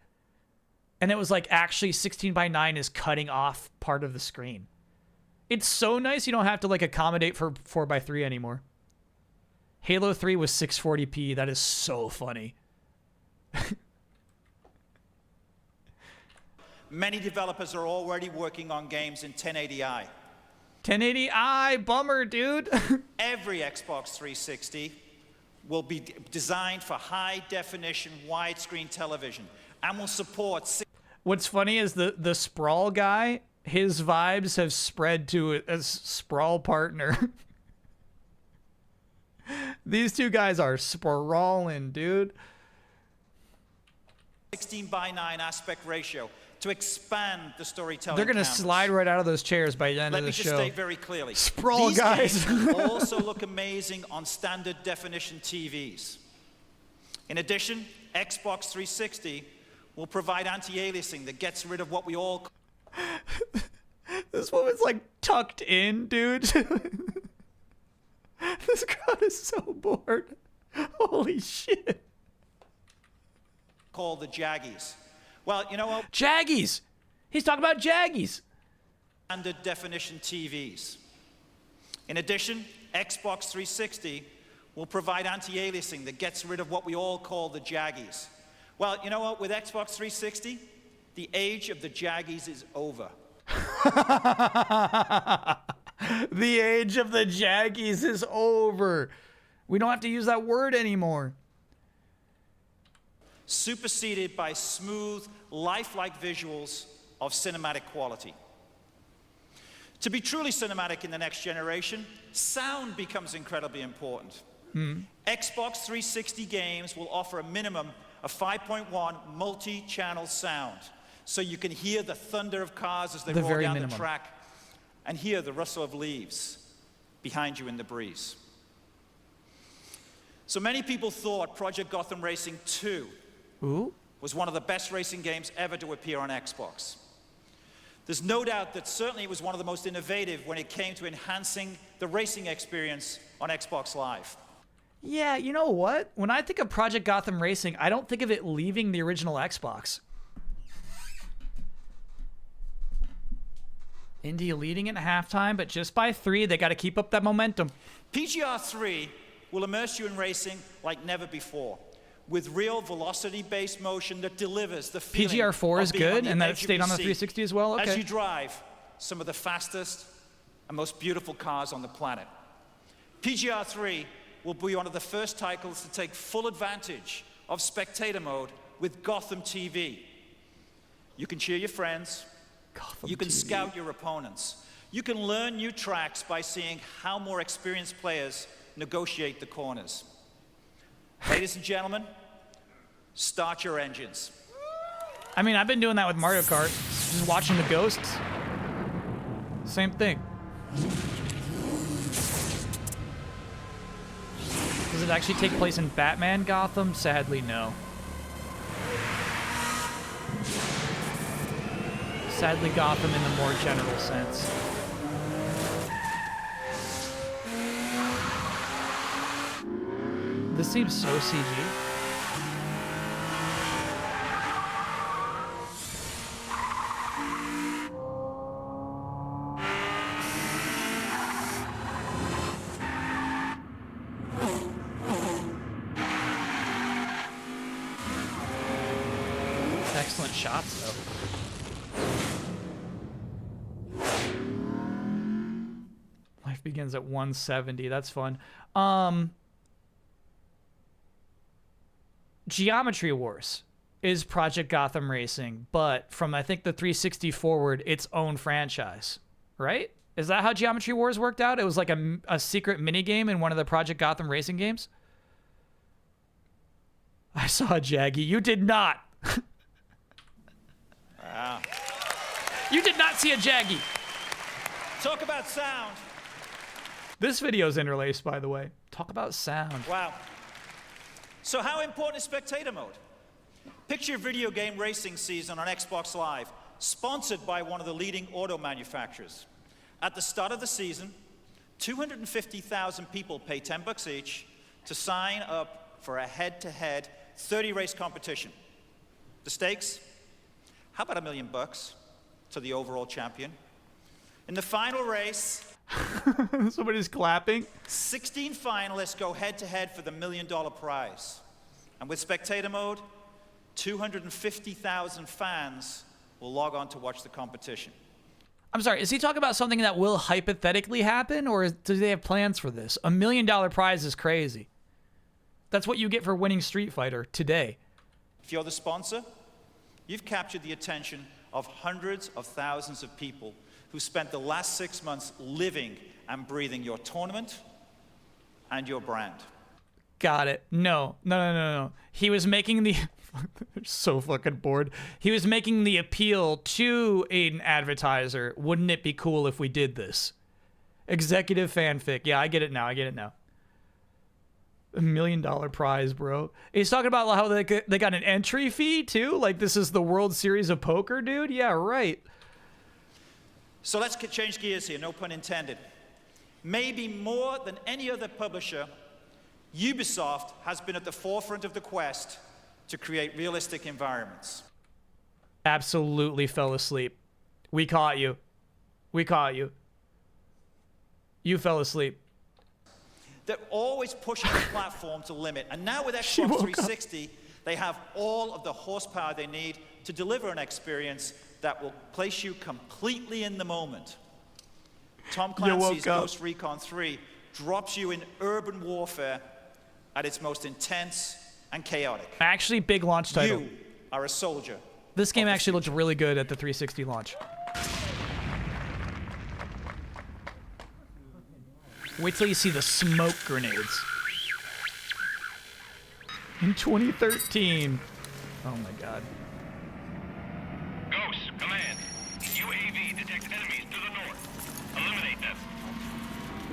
And it was like actually 16:9 is cutting off part of the screen. It's so nice you don't have to like accommodate for 4:3 anymore. Halo 3 was 640p. That is so funny. Many developers are already working on games in 1080i. 1080i, bummer, dude. Every Xbox 360 will be designed for high-definition widescreen television and will support... What's funny is the Sprawl guy, his vibes have spread to a Sprawl partner. These two guys are sprawling, dude. 16:9 aspect ratio to expand the storytelling. They're gonna slide right out of those chairs by the end of the show. Let me just state very clearly. Sprawl These guys games also look amazing on standard definition TVs. In addition, Xbox 360 will provide anti-aliasing that gets rid of what we all... This woman's like tucked in, dude. This crowd is so bored. Holy shit. Called the Jaggies. Well, you know what? Jaggies. He's talking about Jaggies. Standard definition TVs. In addition, Xbox 360 will provide anti-aliasing that gets rid of what we all call the Jaggies. Well, you know what? With Xbox 360, the age of the Jaggies is over. The age of the Jaggies is over. We don't have to use that word anymore. Superseded by smooth, lifelike visuals of cinematic quality. To be truly cinematic in the next generation, sound becomes incredibly important. Xbox 360 games will offer a minimum of 5.1 multi-channel sound, so you can hear the thunder of cars as they roll down the track and hear the rustle of leaves behind you in the breeze. So many people thought Project Gotham Racing 2 was one of the best racing games ever to appear on Xbox. There's no doubt that certainly it was one of the most innovative when it came to enhancing the racing experience on Xbox Live. Yeah, you know what? When I think of Project Gotham Racing, I don't think of it leaving the original Xbox. India leading at halftime, but just by 3. They got to keep up that momentum. PGR 3 will immerse you in racing like never before, with real velocity-based motion that delivers the feeling PGR 4 is good, and that it stayed on the seat 360 as well? Okay. as you drive some of the fastest and most beautiful cars on the planet. PGR 3 will be one of the first titles to take full advantage of spectator mode with Gotham TV. You can cheer your friends. You can scout your opponents. You can learn new tracks by seeing how more experienced players negotiate the corners. Ladies and gentlemen, start your engines. I mean, I've been doing that with Mario Kart. Just watching the ghosts. Same thing. Does it actually take place in Batman Gotham? Sadly, no. Sadly, Gotham in the more general sense. This seems so CG. Excellent shots, though. Life begins at 170. That's fun. Geometry Wars is Project Gotham Racing, but from, I think, the 360 forward, its own franchise, right? Is that how Geometry Wars worked out? It was like a secret minigame in one of the Project Gotham Racing games? I saw a Jaggy. You did not. Wow. You did not see a Jaggy. Talk about sound. This video's interlaced, by the way. Talk about sound. Wow. So how important is spectator mode? Picture your video game racing season on Xbox Live, sponsored by one of the leading auto manufacturers. At the start of the season, 250,000 people pay $10 each to sign up for a head-to-head 30-race competition. The stakes? How about $1 million to the overall champion? In the final race, somebody's clapping. 16 finalists go head-to-head for the $1 million prize. And with spectator mode, 250,000 fans will log on to watch the competition. I'm sorry, is he talking about something that will hypothetically happen, or do they have plans for this? $1 million prize is crazy. That's what you get for winning Street Fighter today. If you're the sponsor, you've captured the attention of hundreds of thousands of people who spent the last 6 months living and breathing your tournament and your brand. Got it. No. He was making the... They're so fucking bored. He was making the appeal to an advertiser. Wouldn't it be cool if we did this? Executive fanfic. Yeah, I get it now. $1 million prize, bro. He's talking about how they got an entry fee, too? Like, this is the World Series of Poker, dude? Yeah, right. So let's change gears here, no pun intended. Maybe more than any other publisher, Ubisoft has been at the forefront of the quest to create realistic environments. Absolutely fell asleep. We caught you. You fell asleep. They're always pushing the platform to limit. And now with Xbox 360, they have all of the horsepower they need to deliver an experience that will place you completely in the moment. Tom Clancy's Ghost Recon 3 drops you in urban warfare at its most intense and chaotic. Actually, big launch title. You are a soldier. This game actually looked really good at the 360 launch. Wait till you see the smoke grenades. In 2013. Oh my god. Ghost, command. UAV detects enemies to the north. Eliminate them.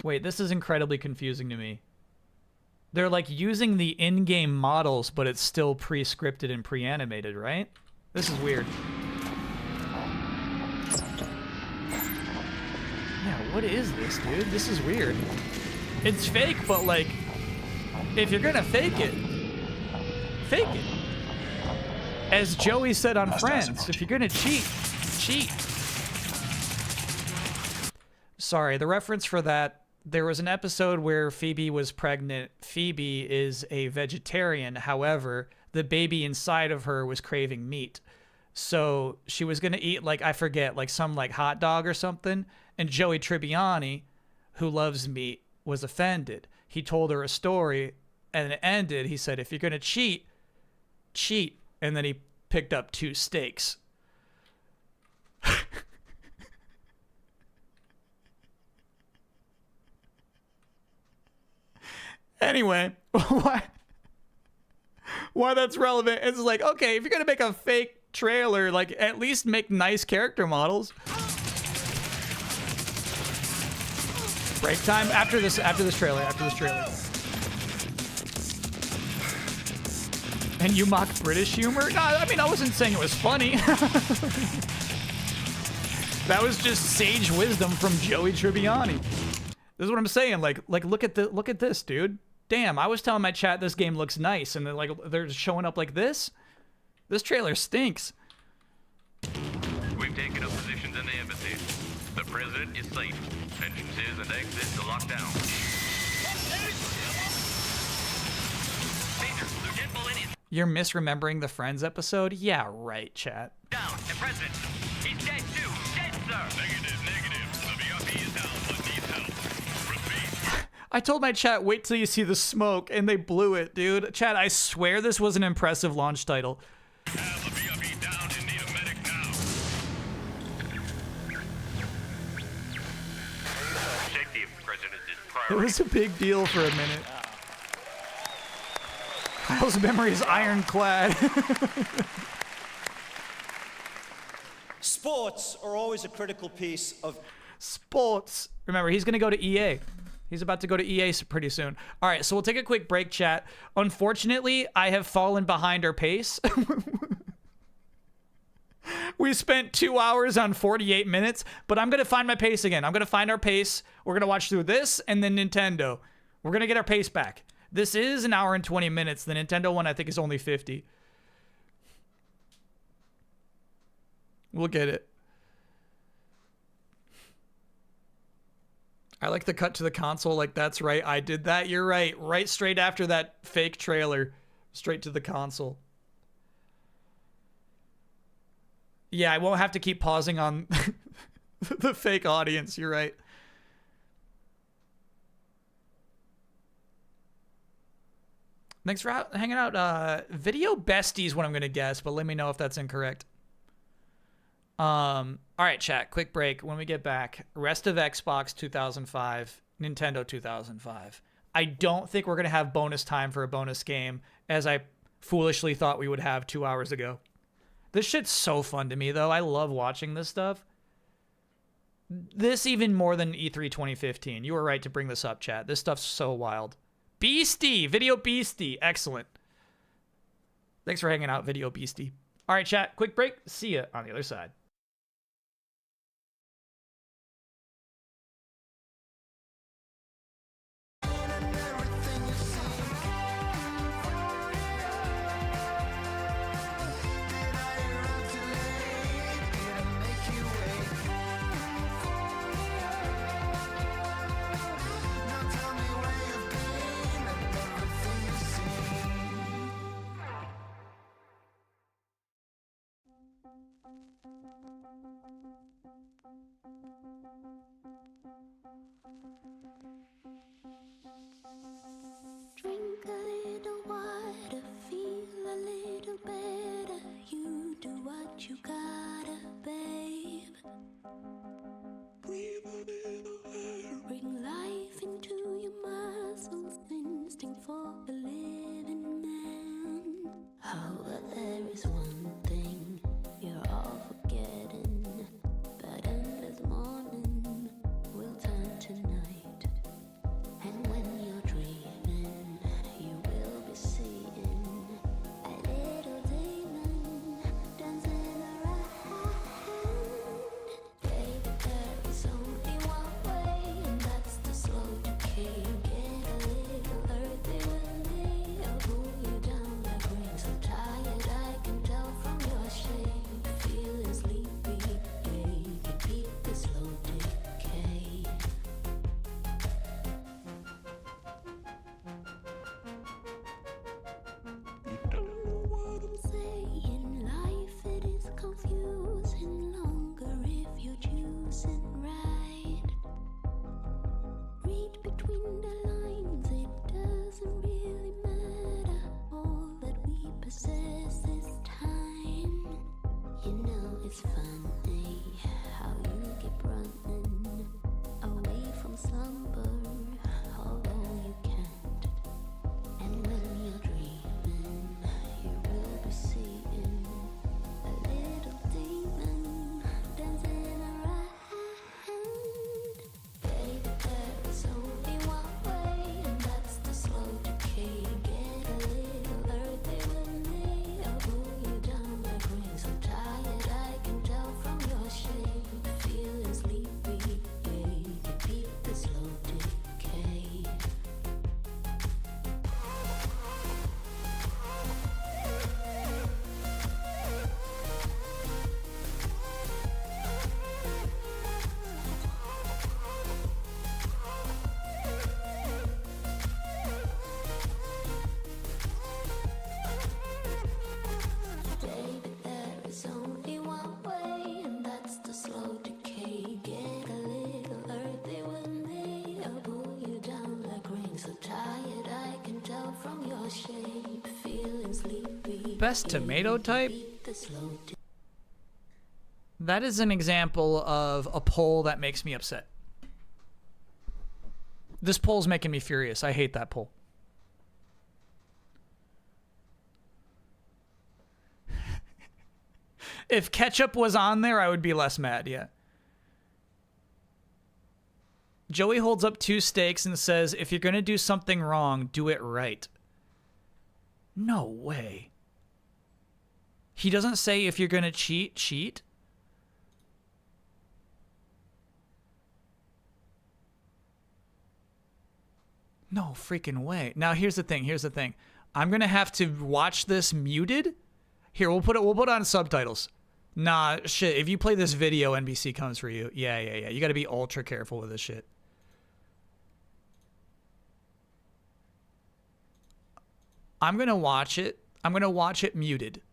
Wait, this is incredibly confusing to me. They're like using the in-game models, but it's still pre-scripted and pre-animated, right? This is weird. Yeah, what is this, dude? This is weird. It's fake, but like, if you're gonna fake it, fake it. As Joey said on Friends, if you're gonna cheat, cheat. Sorry, the reference for that, there was an episode where Phoebe was pregnant. Phoebe is a vegetarian. However, the baby inside of her was craving meat. So she was going to eat, like, I forget, like some like hot dog or something. And Joey Tribbiani, who loves meat, was offended. He told her a story and it ended. He said, if you're going to cheat, cheat. And then he picked up 2 steaks. Anyway, why that's relevant, it's like, okay, if you're going to make a fake trailer, like, at least make nice character models. Break time after this trailer. And you mock British humor? No, I mean, I wasn't saying it was funny. That was just sage wisdom from Joey Tribbiani. This is what I'm saying. Like look at this, dude. Damn, I was telling my chat this game looks nice, and they're showing up like this. This trailer stinks. We've taken up positions in the embassy. The president is safe. Entrances and exits are locked down. You're misremembering the Friends episode? Yeah, right, chat. Down. The president, he's dead too. Dead, sir. Negative. The VIP is down, but needs help. Repeat. I told my chat, wait till you see the smoke, and they blew it, dude. Chat, I swear this was an impressive launch title. Have the VIP down and need a medic now. Safety of the president is priority. It was a big deal for a minute. Kyle's memory is ironclad. Sports are always a critical piece of... Sports. Remember, he's going to go to EA. He's about to go to EA pretty soon. All right, so we'll take a quick break, chat. Unfortunately, I have fallen behind our pace. We spent 2 hours on 48 minutes, but I'm going to find my pace again. I'm going to find our pace. We're going to watch through this and then Nintendo. We're going to get our pace back. This is an hour and 20 minutes. The Nintendo one, I think, is only 50. We'll get it. I like the cut to the console. Like, that's right. I did that. You're right. Right straight after that fake trailer. Straight to the console. Yeah, I won't have to keep pausing on the fake audience. You're right. Thanks for hanging out. Video besties, what I'm going to guess, but let me know if that's incorrect. All right, chat. Quick break. When we get back, rest of Xbox 2005, Nintendo 2005. I don't think we're going to have bonus time for a bonus game, as I foolishly thought we would have 2 hours ago. This shit's so fun to me, though. I love watching this stuff. This even more than E3 2015. You were right to bring this up, chat. This stuff's so wild. Beastie! Video Beastie. Excellent. Thanks for hanging out, Video Beastie. All right, chat. Quick break. See ya on the other side. Drink a little water, feel a little better. You do what you gotta, babe. Breathe a little air. Bring life into your muscles, instinct for a living man. Oh, but there is one thing you're all forgetting. That endless morning will turn to night. And when you're dreaming, you will be seeing a little demon dancing around. Baby, there is only one way, and that's to slow decay. Get a little earthy with me. I'll pull you down like rain. So tired, I can tell from your shape. Feeling sleepy, yeah, you can beat the slow decay. Saying life, it is confusing longer if you're choosing right. Read between the lines, it doesn't really matter. All that we possess is time. You know it's funny how you keep running away from slumber, although you can't. And when you're dreaming, you will be seeing a little demon dancing around. Baby, there is only one way, and that's to slow decay. Get a little earthy with me. I'll pull you down like rain. So tired, I can tell from your shape. Feeling sleepy, yeah, you can beat the slow decay. Baby, there is only one way, and that's to slow decay. Get a little earthy with me. I'll pull you down like rain. So tired, I can tell from your shape. Feeling sleepy. Best tomato type? Beat the slow That is an example of a poll that makes me upset. This poll's making me furious. I hate that poll. If ketchup was on there, I would be less mad, yeah. Joey holds up 2 steaks and says, if you're going to do something wrong, do it right. No way. He doesn't say if you're gonna cheat. No freaking way. Now here's the thing. I'm gonna have to watch this muted. Here, we'll put on subtitles. Nah, shit. If you play this video, NBC comes for you. Yeah. You gotta be ultra careful with this shit. I'm gonna watch it. I'm gonna watch it muted.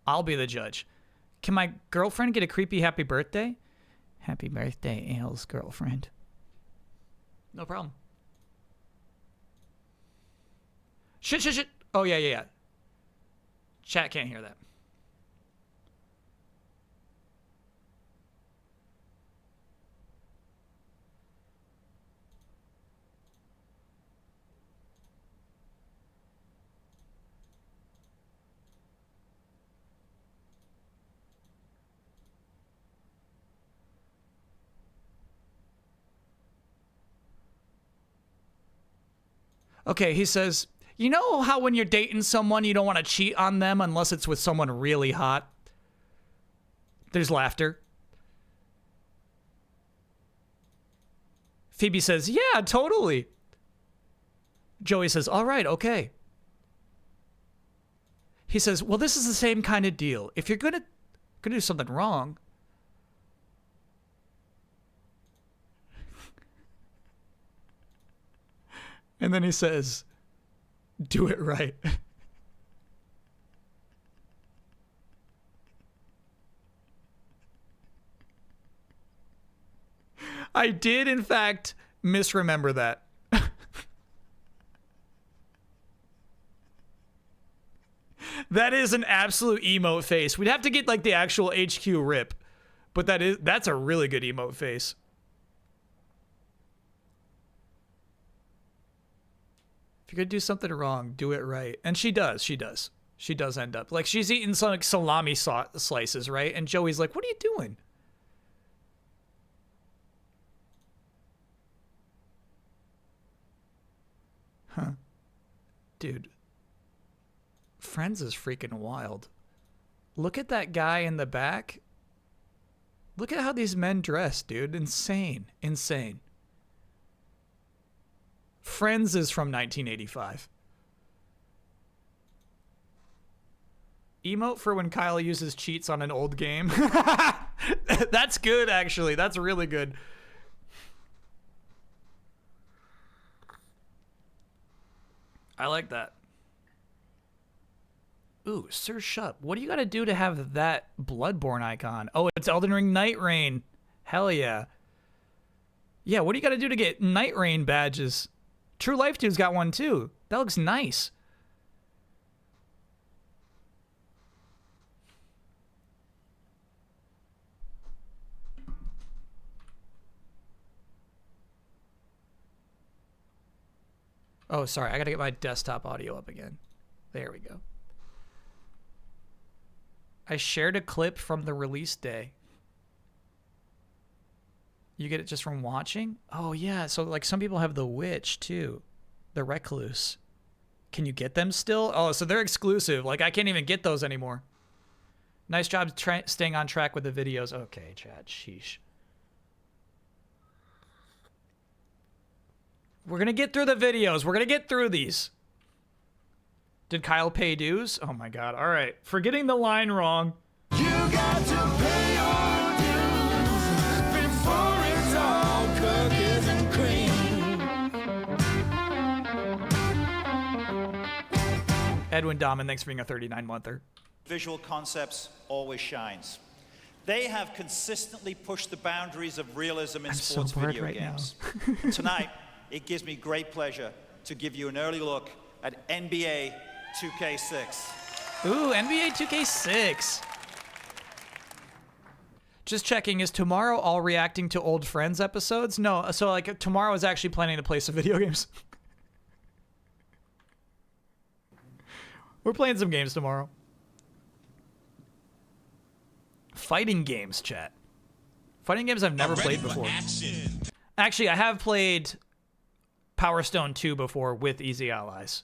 I'll be the judge. Can my girlfriend get a creepy happy birthday? Happy birthday, Aile's girlfriend. No problem. Shit. Oh, yeah. Chat can't hear that. Okay, he says, you know how when you're dating someone, you don't want to cheat on them unless it's with someone really hot? There's laughter. Phoebe says, yeah, totally. Joey says, all right, okay. He says, well, this is the same kind of deal. If you're gonna do something wrong, and then he says, do it right. I did, in fact, misremember that. That is an absolute emote face. We'd have to get like the actual HQ rip, but that's a really good emote face. If you're gonna do something wrong, do it right. And she does. She does end up. Like, she's eating some like salami slices, right? And Joey's like, what are you doing? Huh. Dude. Friends is freaking wild. Look at that guy in the back. Look at how these men dress, dude. Insane. Friends is from 1985. Emote for when Kyle uses cheats on an old game. That's good, actually. That's really good. I like that. Ooh, Sir Shup. What do you gotta do to have that Bloodborne icon? Oh, it's Elden Ring Night Rain. Hell yeah. Yeah, what do you gotta do to get Night Rain badges? True Life 2's got one too. That looks nice. Oh, sorry. I gotta get my desktop audio up again. There we go. I shared a clip from the release day. You get it just from watching? Oh, yeah. So, like, some people have the Witch, too. The Recluse. Can you get them still? Oh, so they're exclusive. Like, I can't even get those anymore. Nice job staying on track with the videos. Okay, Chad. Sheesh. We're going to get through the videos. We're going to get through these. Did Kyle pay dues? Oh, my God. All right. Forgetting the line wrong. You got to pay your dues before it's all cookies and cream. Edwin Dahman, thanks for being a 39-monther. Visual Concepts always shines. They have consistently pushed the boundaries of realism in sports video games. Tonight, it gives me great pleasure to give you an early look at NBA 2K6. Ooh, NBA 2K6. Just checking, is tomorrow all reacting to old Friends episodes? No, so like tomorrow is actually planning to play some video games. We're playing some games tomorrow. Fighting games, chat. Fighting games I've never played before. Actually, I have played Power Stone 2 before with Easy Allies.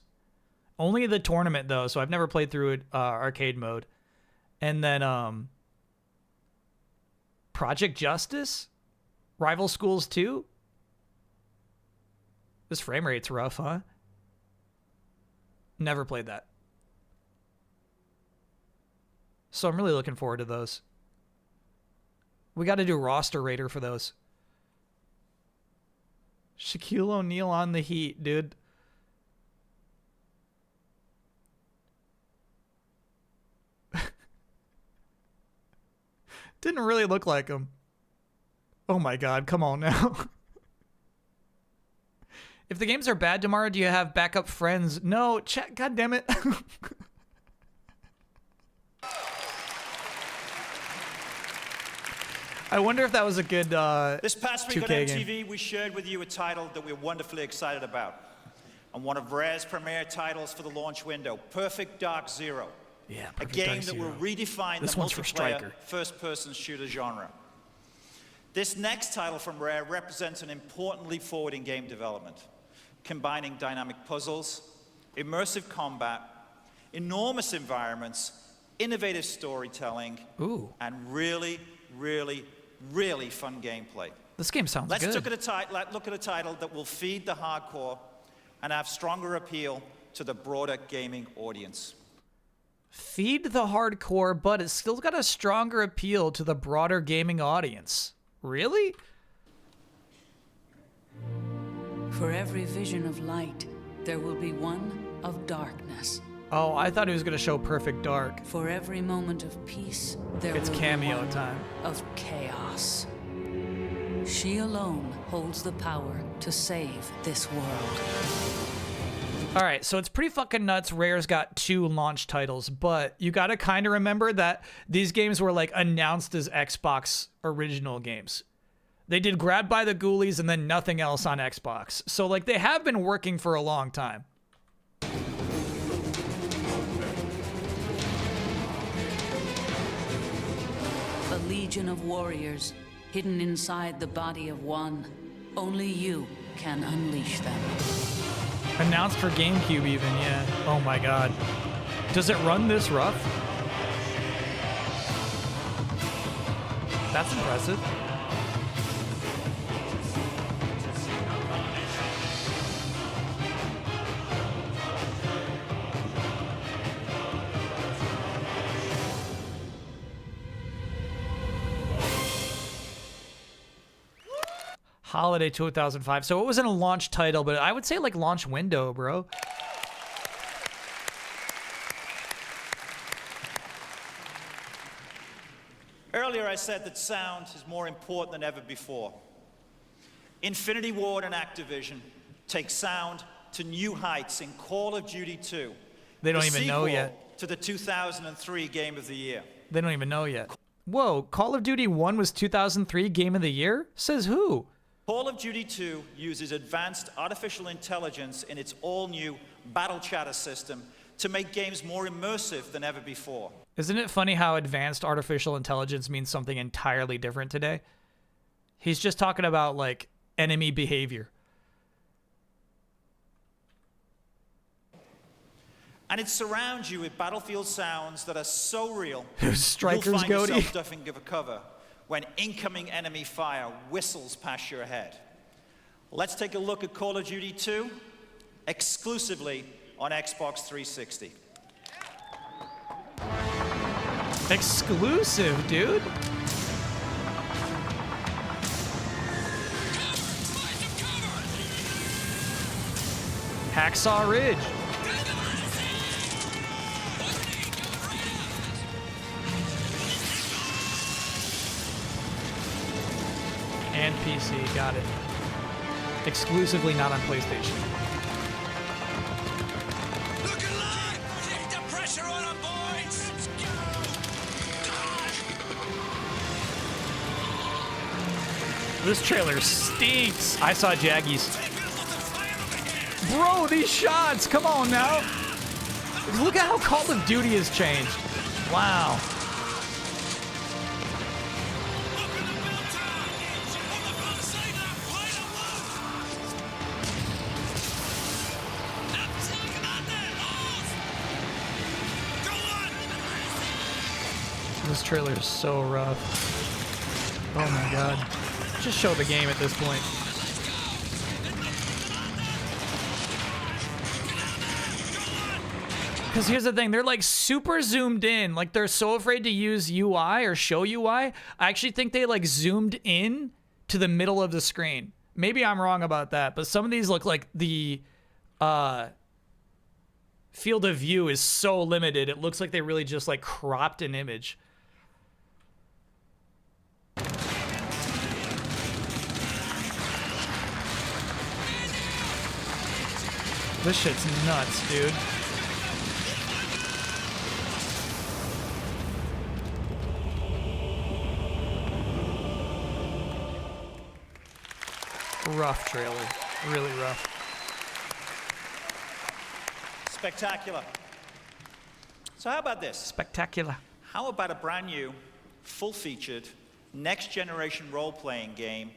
Only the tournament, though, so I've never played through it arcade mode. And then Project Justice? Rival Schools 2? This frame rate's rough, huh? Never played that. So I'm really looking forward to those. We got to do roster rater for those. Shaquille O'Neal on the Heat, dude. Didn't really look like him. Oh my God, come on now. If the games are bad tomorrow, do you have backup friends? No, chat. God damn it. I wonder if that was a good This past week on 2K MTV, game. we shared with you a title that we're wonderfully excited about, and one of Rare's premier titles for the launch window, Perfect Dark Zero. Yeah, a game that will redefine the multiplayer first-person shooter genre. This next title from Rare represents an important leap forward in game development, combining dynamic puzzles, immersive combat, enormous environments, innovative storytelling, and really, really, really fun gameplay. This game sounds good. Let's look at a title that will feed the hardcore and have stronger appeal to the broader gaming audience. Feed the hardcore, but it's still got a stronger appeal to the broader gaming audience. Really? For every vision of light, there will be one of darkness. Oh, I thought he was going to show Perfect Dark. For every moment of peace, there It's will cameo be one time. of chaos. She alone holds the power to save this world. All right, so it's pretty fucking nuts. Rare's got 2 launch titles, but you got to kind of remember that these games were like announced as Xbox original games. They did Grabbed by the Ghoulies and then nothing else on Xbox. So like they have been working for a long time. A legion of warriors hidden inside the body of one. Only you can unleash them. Announced for GameCube even, yeah. Oh my God. Does it run this rough? That's impressive. Holiday 2005. So it wasn't a launch title, but I would say like launch window, bro. Earlier I said that sound is more important than ever before. Infinity Ward and Activision take sound to new heights in Call of Duty 2. They don't the even know yet. sequel to the 2003 Game of the Year. They don't even know yet. Whoa, Call of Duty 1 was 2003 Game of the Year? Says who? Call of Duty 2 uses advanced artificial intelligence in its all-new battle chatter system to make games more immersive than ever before. Isn't it funny how advanced artificial intelligence means something entirely different today? He's just talking about, like, enemy behavior. And it surrounds you with battlefield sounds that are so real, Striker's you'll find goatee. yourself ducking for cover when incoming enemy fire whistles past your head. Let's take a look at Call of Duty 2, exclusively on Xbox 360. Exclusive, dude. Hacksaw Ridge. And PC, got it. Exclusively not on PlayStation. This trailer stinks. I saw Jaggies. Bro, these shots, come on now. Look at how Call of Duty has changed. Wow. This trailer is so rough. Oh my god. Just show the game at this point. Because here's the thing, they're like super zoomed in. Like they're so afraid to use UI or show UI. I actually think they like zoomed in to the middle of the screen. Maybe I'm wrong about that, but some of these look like the field of view is so limited. It looks like they really just like cropped an image. This shit's nuts, dude. Rough trailer. Really rough. Spectacular. So how about this? Spectacular. How about a brand new, full-featured, next-generation role-playing game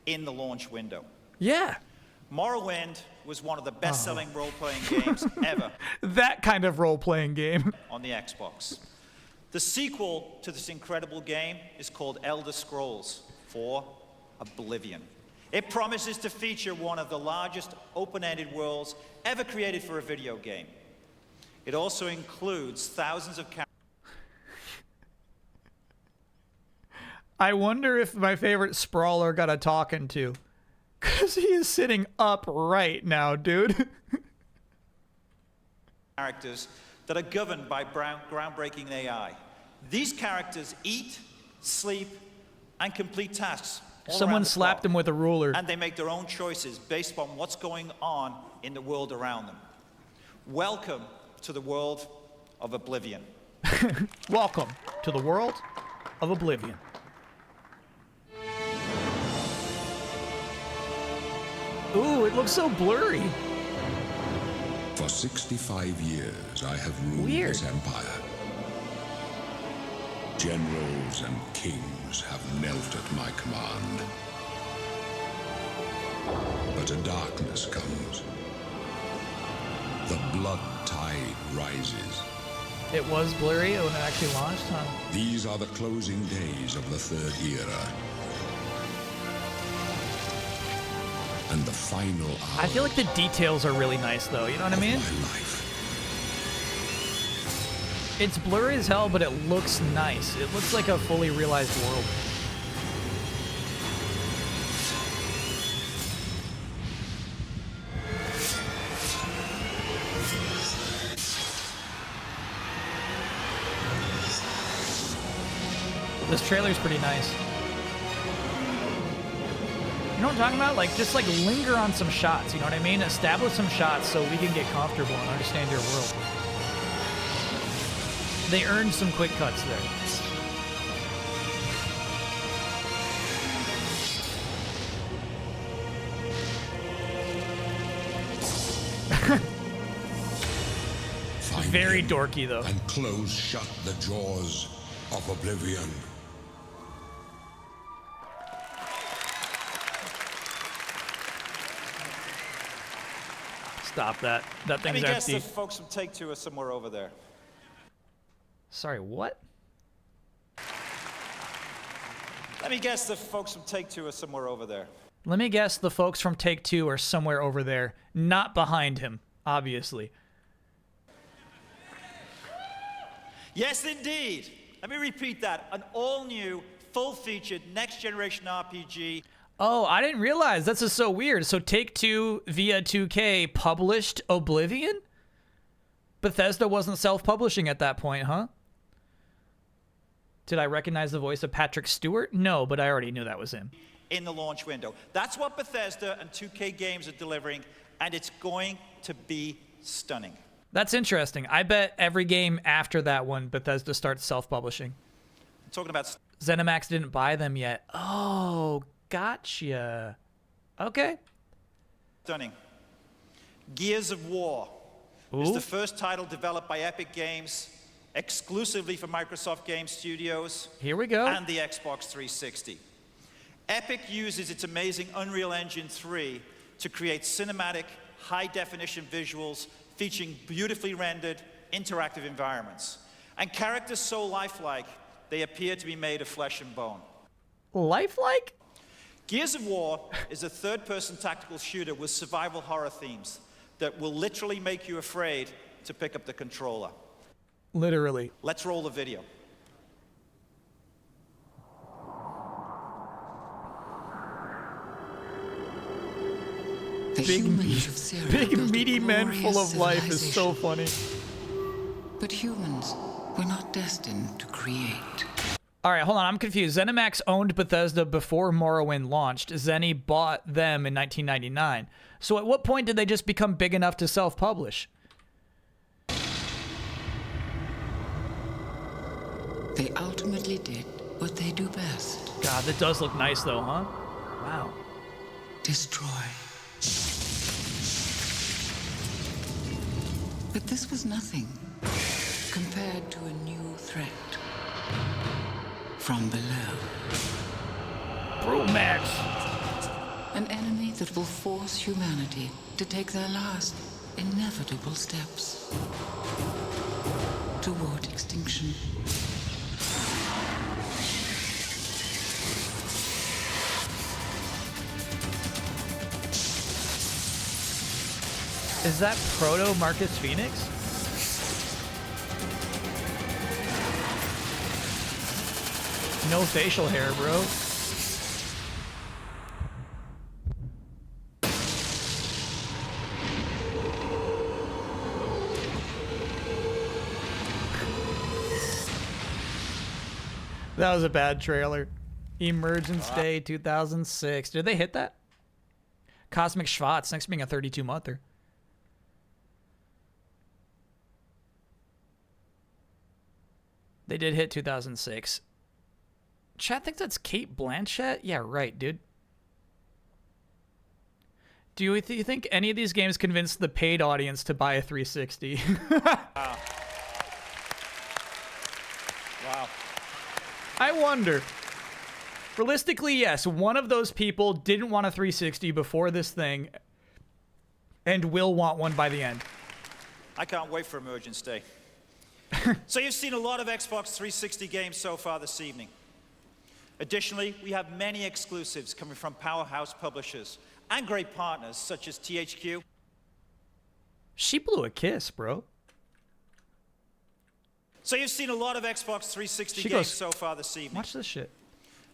in the launch window? Yeah. Morrowind was one of the best-selling role-playing games ever. That kind of role-playing game. On the Xbox. The sequel to this incredible game is called Elder Scrolls 4: Oblivion. It promises to feature one of the largest open-ended worlds ever created for a video game. It also includes thousands of characters. I wonder if my favorite sprawler got a talking to. Because he is sitting up right now, dude. Characters that are governed by groundbreaking AI. These characters eat, sleep, and complete tasks. Someone slapped him with a ruler. And they make their own choices based upon what's going on in the world around them. Welcome to the world of Oblivion. Welcome to the world of Oblivion. Ooh, it looks so blurry. For 65 years, I have ruled this empire. Generals and kings have knelt at my command. But a darkness comes. The blood tide rises. It was blurry when it actually launched, huh? These are the closing days of the Third Era. And the final hour. I feel like the details are really nice, though. You know what I mean? It's blurry as hell, but it looks nice. It looks like a fully realized world. This trailer's pretty nice. You know what I'm talking about? Like, just like linger on some shots, you know what I mean? Establish some shots so we can get comfortable and understand your world. They earned some quick cuts there. Very dorky, though. And close shut the jaws of Oblivion. Stop that. That thing's empty. Let me guess empty. the folks from Take-Two are somewhere over there. Sorry, what? Let me guess the folks from Take-Two are somewhere over there. Let me guess the folks from Take-Two are somewhere over there. Not behind him, obviously. Yes, indeed. Let me repeat that. An all-new, full-featured, next-generation RPG. Oh, I didn't realize. This is so weird. So Take-Two via 2K published Oblivion? Bethesda wasn't self-publishing at that point, huh? Did I recognize the voice of Patrick Stewart? No, but I already knew that was him. In the launch window. That's what Bethesda and 2K Games are delivering, and it's going to be stunning. That's interesting. I bet every game after that one, Bethesda starts self-publishing. I'm talking about... ZeniMax didn't buy them yet. Oh, gotcha. Okay. Stunning. Gears of War is the first title developed by Epic Games exclusively for Microsoft Game Studios. Here we go. And the Xbox 360. Epic uses its amazing Unreal Engine 3 to create cinematic, high-definition visuals featuring beautifully rendered, interactive environments. And characters so lifelike they appear to be made of flesh and bone. Lifelike? Gears of War is a third-person tactical shooter with survival horror themes that will literally make you afraid to pick up the controller. Literally. Let's roll the video. Big meaty men full of life is so funny. But humans were not destined to create. All right, hold on. I'm confused. ZeniMax owned Bethesda before Morrowind launched. Zenny bought them in 1999. So at what point did they just become big enough to self-publish? They ultimately did what they do best. God, that does look nice though, huh? Wow. Destroy. But this was nothing compared to a new threat from below. Brumax. An enemy that will force humanity to take their last inevitable steps toward extinction. Is that proto Marcus Phoenix? No facial hair, bro. That was a bad trailer. Emergence Day 2006. Did they hit that? Cosmic Schwartz, next being a 32-monther. They did hit 2006. Chat thinks that's Kate Blanchett? Yeah, right, dude. Do you think any of these games convinced the paid audience to buy a 360? Wow. Wow. I wonder. Realistically, yes, one of those people didn't want a 360 before this thing and will want one by the end. I can't wait for Emergence Day. So you've seen a lot of Xbox 360 games so far this evening. Additionally, we have many exclusives coming from powerhouse publishers and great partners such as THQ. She blew a kiss, bro. So you've seen a lot of Xbox 360 games so far this evening. Watch this shit.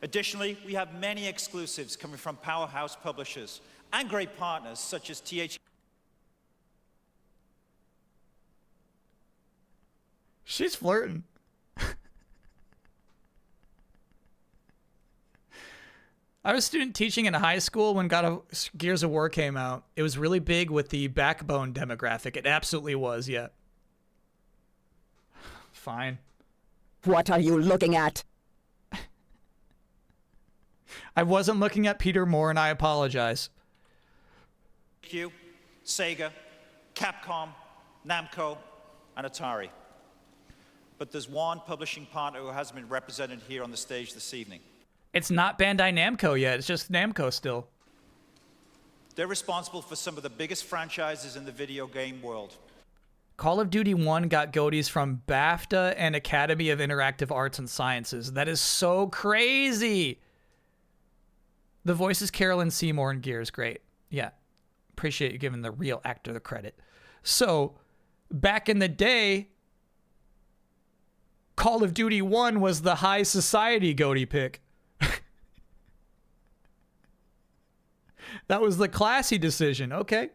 Additionally, we have many exclusives coming from powerhouse publishers and great partners such as THQ. She's flirting. I was a student teaching in high school when Gears of War came out. It was really big with the Backbone demographic. It absolutely was, yeah. Fine. What are you looking at? I wasn't looking at Peter Moore, and I apologize. Sega, Capcom, Namco, and Atari. But there's one publishing partner who hasn't been represented here on the stage this evening. It's not Bandai Namco yet. It's just Namco still. They're responsible for some of the biggest franchises in the video game world. Call of Duty 1 got goatees from BAFTA and Academy of Interactive Arts and Sciences. That is so crazy. The voice is Carolyn Seymour in Gears. Great. Yeah. Appreciate you giving the real actor the credit. So, back in the day, Call of Duty 1 was the high society goatee pick. That was the classy decision. Okay.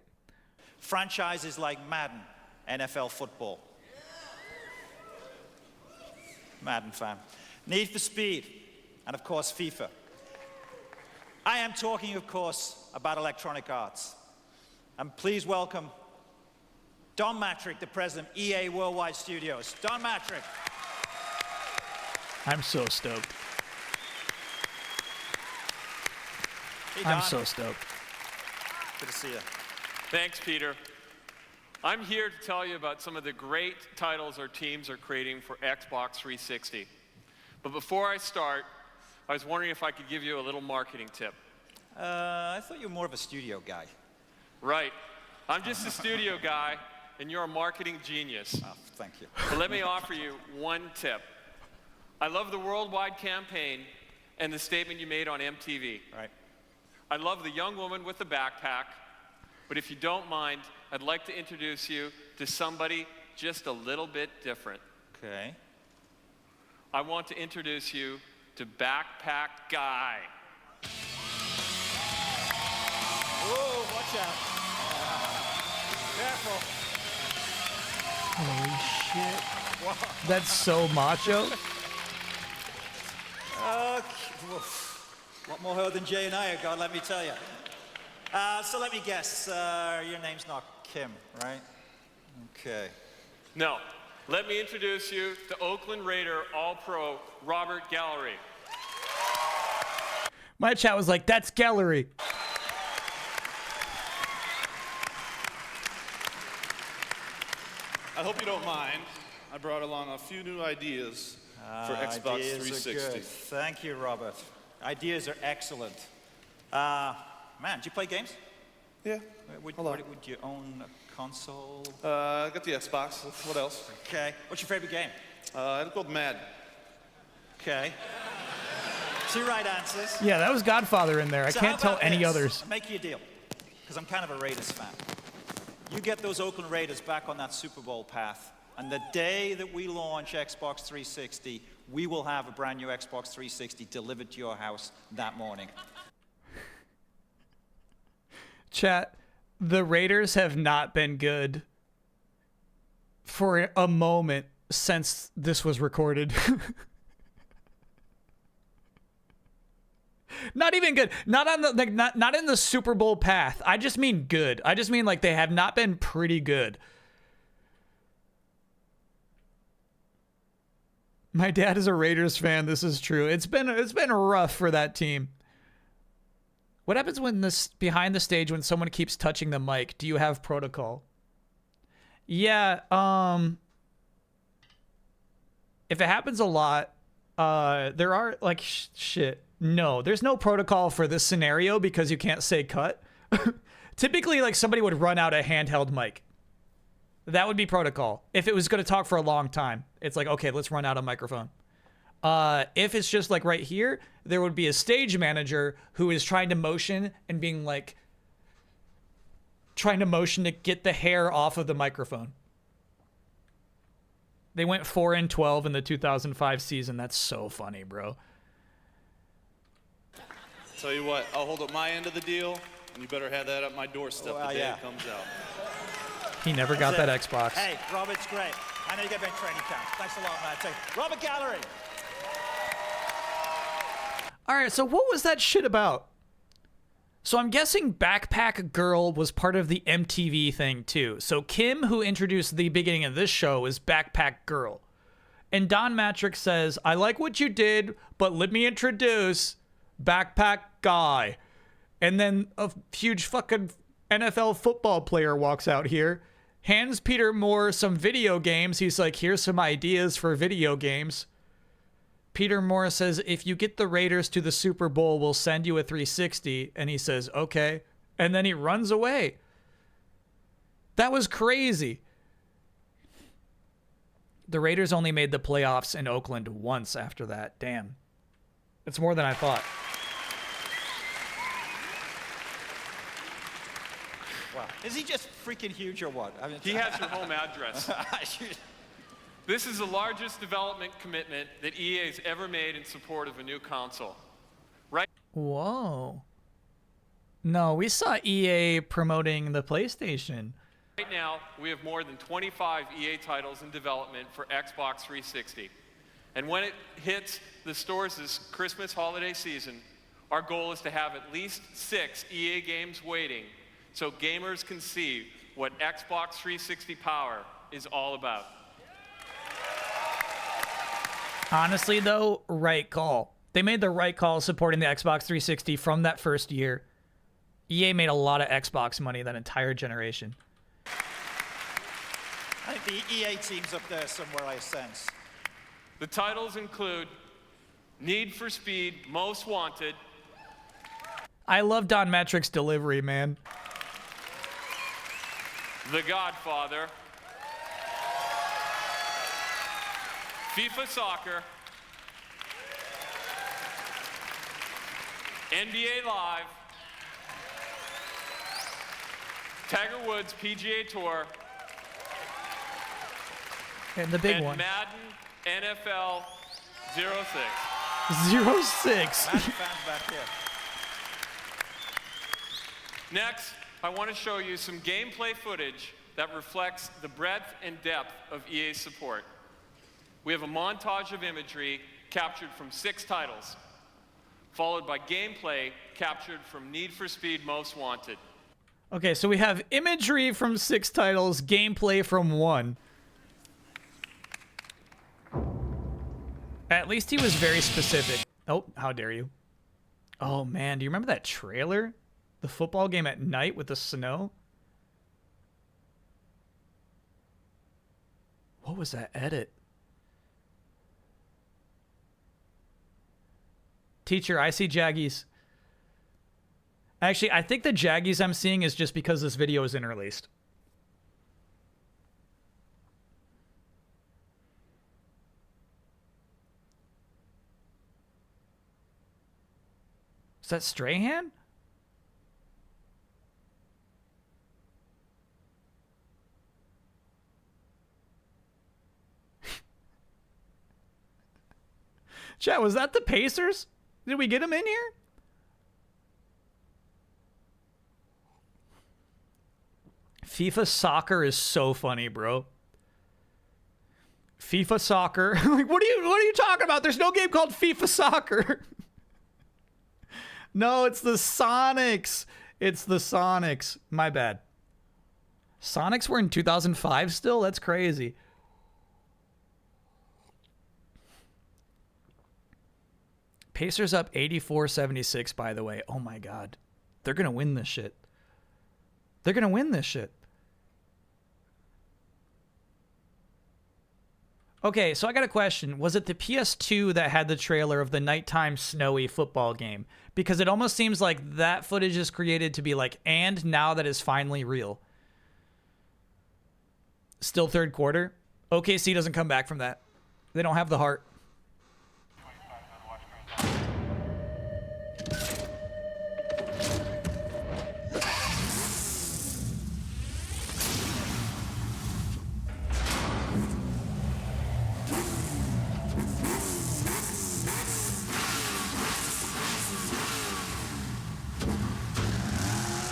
Franchises like Madden, NFL football. Madden fan. Need for Speed, and of course FIFA. I am talking, of course, about Electronic Arts. And please welcome Don Mattrick, the president of EA Worldwide Studios. Don Mattrick. I'm so stoked. Hey, Don. I'm so stoked. Good to see you. Thanks, Peter. I'm here to tell you about some of the great titles our teams are creating for Xbox 360. But before I start, I was wondering if I could give you a little marketing tip. I thought you were more of a studio guy. Right. I'm just a studio guy, and you're a marketing genius. Oh, thank you. But let me offer you one tip. I love the worldwide campaign and the statement you made on MTV. Right. I love the young woman with the backpack, but if you don't mind, I'd like to introduce you to somebody just a little bit different. Okay. I want to introduce you to Backpack Guy. Whoa, watch out. Careful. Holy shit. Wow. That's so macho. A lot more her than Jay and I have got, let me tell you. So let me guess, your name's not Kim, right? Okay. No, let me introduce you to Oakland Raider All-Pro Robert Gallery. My chat was like, that's Gallery. I hope you don't mind. I brought along a few new ideas for Xbox Ideas 360. Are good. Thank you, Robert. Ideas are excellent. Man, do you play games? Yeah. Would you own a console? I got the Xbox. What else? Okay. What's your favorite game? It's called Madden. Okay. Two right answers. Yeah, that was Godfather in there. I So can't how tell about any this? others. I'll make you a deal, because I'm kind of a Raiders fan. You get those Oakland Raiders back on that Super Bowl path, and the day that we launch Xbox 360, we will have a brand new Xbox 360 delivered to your house that morning. Chat, the Raiders have not been good for a moment since this was recorded. Not even good. Not on the not in the Super Bowl path. I just mean good. I just mean like they have not been pretty good. My dad is a Raiders fan. This is true. It's been rough for that team. What happens when this behind the stage when someone keeps touching the mic? Do you have protocol? Yeah, if it happens a lot, there are like shit. No, there's no protocol for this scenario because you can't say cut. Typically, like somebody would run out a handheld mic. That would be protocol. If it was going to talk for a long time, it's like, okay, let's run out a microphone. If it's just like right here, there would be a stage manager who is trying to motion and being like, trying to motion to get the hair off of the microphone. They went 4-12 in the 2005 season. That's so funny, bro. Tell you what, I'll hold up my end of the deal, and you better have that at my doorstep the day it comes out. He never got that Xbox. Hey, Robert's great. I know you get me in training camp. Thanks a lot, man. Robert Gallery. All right, so what was that shit about? So I'm guessing Backpack Girl was part of the MTV thing too. So Kim, who introduced the beginning of this show, is Backpack Girl. And Don Matrix says, I like what you did, but let me introduce Backpack Guy. And then a huge fucking NFL football player walks out here, hands Peter Moore some video games. He's like, here's some ideas for video games. Peter Moore says, if you get the Raiders to the Super Bowl, we'll send you a 360. And he says, okay. And then he runs away. That was crazy. The Raiders only made the playoffs in Oakland once after that. Damn. It's more than I thought. Wow. Is he just freaking huge or what? I mean, He has your home address. This is the largest development commitment that EA has ever made in support of a new console. Right? Whoa. No, we saw EA promoting the PlayStation. Right now, we have more than 25 EA titles in development for Xbox 360. And when it hits the stores this Christmas holiday season, our goal is to have at least 6 EA games waiting so gamers can see what Xbox 360 power is all about. Honestly, though, right call. They made the right call supporting the Xbox 360 from that first year. EA made a lot of Xbox money that entire generation. I think the EA team's up there somewhere, I sense. The titles include Need for Speed Most Wanted. I love Don Matrix's delivery, man. The Godfather, FIFA Soccer, NBA Live, Tiger Woods PGA Tour, and the big and one. Madden NFL 06. 06. Madden fans back here. Next, I want to show you some gameplay footage that reflects the breadth and depth of EA's support. We have a montage of imagery captured from 6 titles, followed by gameplay captured from Need for Speed Most Wanted. Okay, so we have imagery from 6 titles, gameplay from 1. At least he was very specific. Oh, how dare you. Oh man, do you remember that trailer? The football game at night with the snow? What was that edit? Teacher, I see Jaggies. Actually, I think the Jaggies I'm seeing is just because this video is interlaced. Is that Strahan? Chat, was that the Pacers? Did we get him in here? FIFA Soccer is so funny, bro. FIFA Soccer. Like, what are you talking about? There's no game called FIFA Soccer. No, it's the Sonics. It's the Sonics. My bad. Sonics were in 2005 still? That's crazy. Pacers up 84-76, by the way. Oh my god. They're going to win this shit. They're going to win this shit. Okay, so I got a question. Was it the PS2 that had the trailer of the nighttime snowy football game? Because it almost seems like that footage is created to be like, and now that is finally real. Still third quarter. OKC doesn't come back from that. They don't have the heart.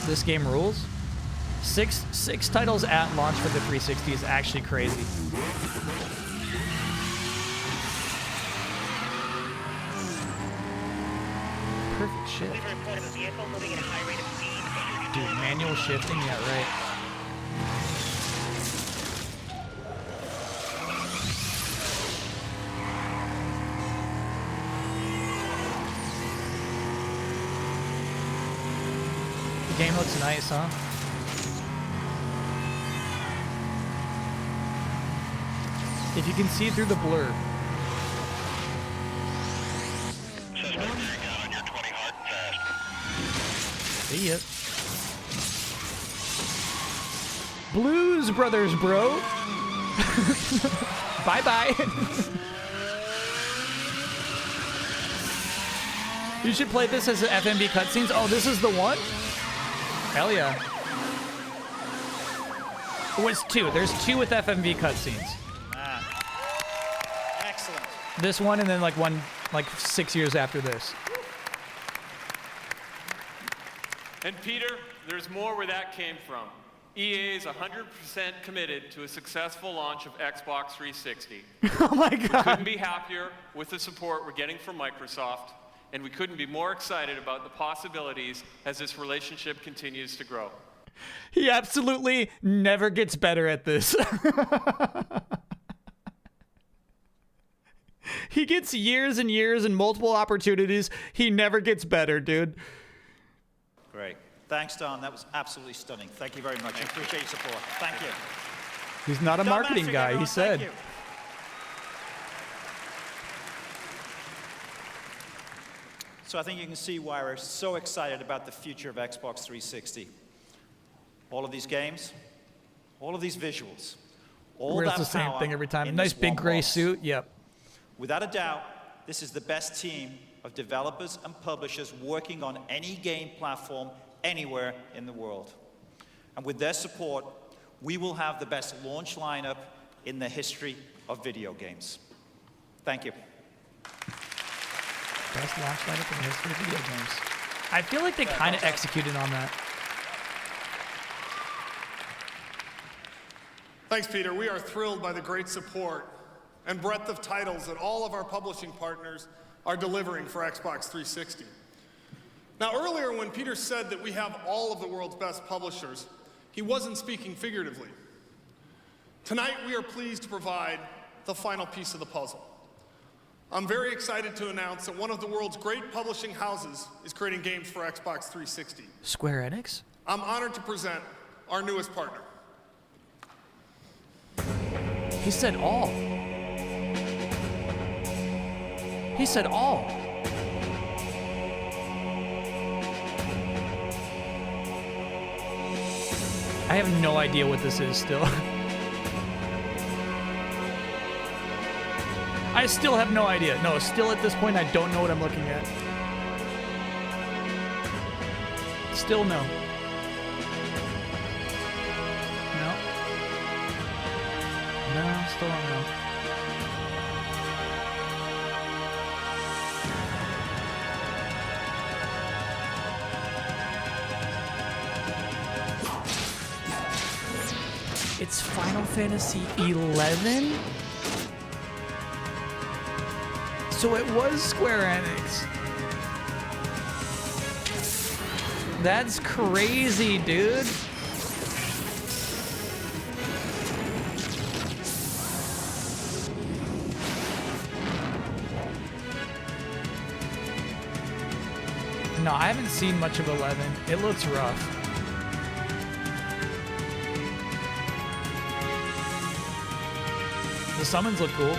This game rules. Six titles at launch for the 360 is actually crazy. Perfect shit. Dude, manual shifting, yeah, right. The game looks nice, huh? If you can see through the blur. See ya. Blues Brothers, bro. Bye-bye. You should play this as FMV cutscenes. Oh, this is the one? Hell yeah. It was 2. There's 2 with FMV cutscenes. Excellent. This one and then like one 6 years after this. And Peter, there's more where that came from. EA is 100% committed to a successful launch of Xbox 360. Oh my god. We couldn't be happier with the support we're getting from Microsoft, and we couldn't be more excited about the possibilities as this relationship continues to grow. He absolutely never gets better at this. He gets years and years and multiple opportunities. He never gets better, dude. Great. Thanks, Don. That was absolutely stunning. Thank you very much. I appreciate your support. Thank you. He's not a marketing guy, everyone. he said. Thank you. So I think you can see why we're so excited about the future of Xbox 360. All of these games, all of these visuals, all Where's that the same power thing every time? in Nice this big one gray box. suit. Yep. Without a doubt, this is the best team of developers and publishers working on any game platform anywhere in the world. And with their support, we will have the best launch lineup in the history of video games. Thank you. Best launch lineup in the history of video games. I feel like they kind of executed on that. Thanks, Peter. We are thrilled by the great support and breadth of titles that all of our publishing partners are delivering for Xbox 360. Now, earlier when Peter said that we have all of the world's best publishers, he wasn't speaking figuratively. Tonight, we are pleased to provide the final piece of the puzzle. I'm very excited to announce that one of the world's great publishing houses is creating games for Xbox 360. Square Enix? I'm honored to present our newest partner. He said all. He said all. I have no idea what this is still. I still have no idea. No, still at this point, I don't know what I'm looking at. Still no. No. No, still don't know. It's Final Fantasy 11? So it was Square Enix. That's crazy, dude. No, I haven't seen much of 11. It looks rough. The summons look cool.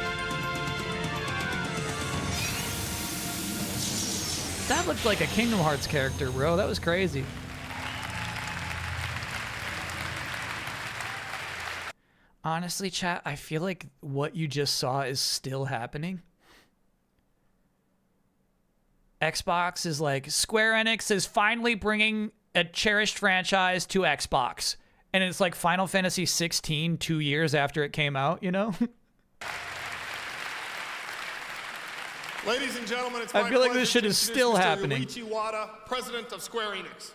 That looked like a Kingdom Hearts character, bro. That was crazy. Honestly, chat, I feel like what you just saw is still happening. Xbox is like, Square Enix is finally bringing a cherished franchise to Xbox. And it's like Final Fantasy 16 2 years after it came out, you know? Ladies and gentlemen, it's I feel like this shit is still happening. Yuichi Wada, president of Square Enix.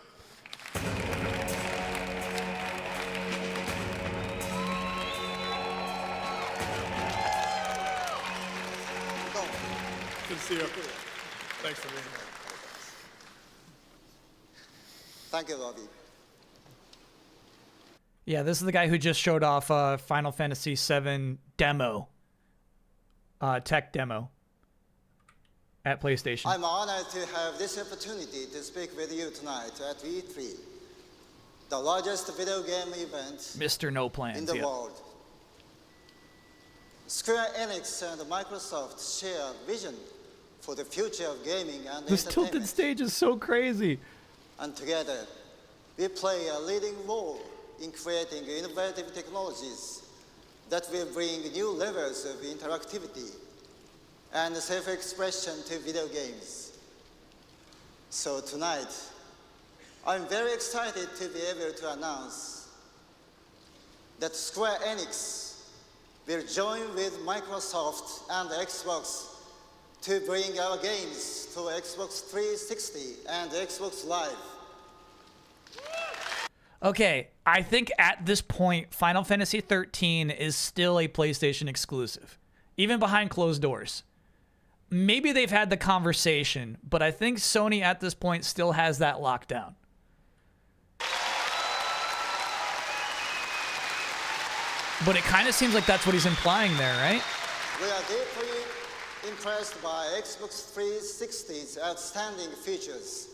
Good to see you. Thanks for being here. Thank you, Robbie. Yeah, this is the guy who just showed off Final Fantasy VII demo, tech demo at PlayStation. I'm honored to have this opportunity to speak with you tonight at E3, the largest video game event Mr. No Plans, in the world. Square Enix and Microsoft share a vision for the future of gaming and this entertainment. tilted stage is so crazy. And together, we play a leading role in creating innovative technologies that will bring new levels of interactivity and self-expression to video games. So tonight, I'm very excited to be able to announce that Square Enix will join with Microsoft and Xbox to bring our games to Xbox 360 and Xbox Live. Okay, I think at this point, Final Fantasy 13 is still a PlayStation exclusive, even behind closed doors. Maybe they've had the conversation, but I think Sony at this point still has that lockdown. But it kind of seems like that's what he's implying there, right? We are deeply impressed by Xbox 360's outstanding features,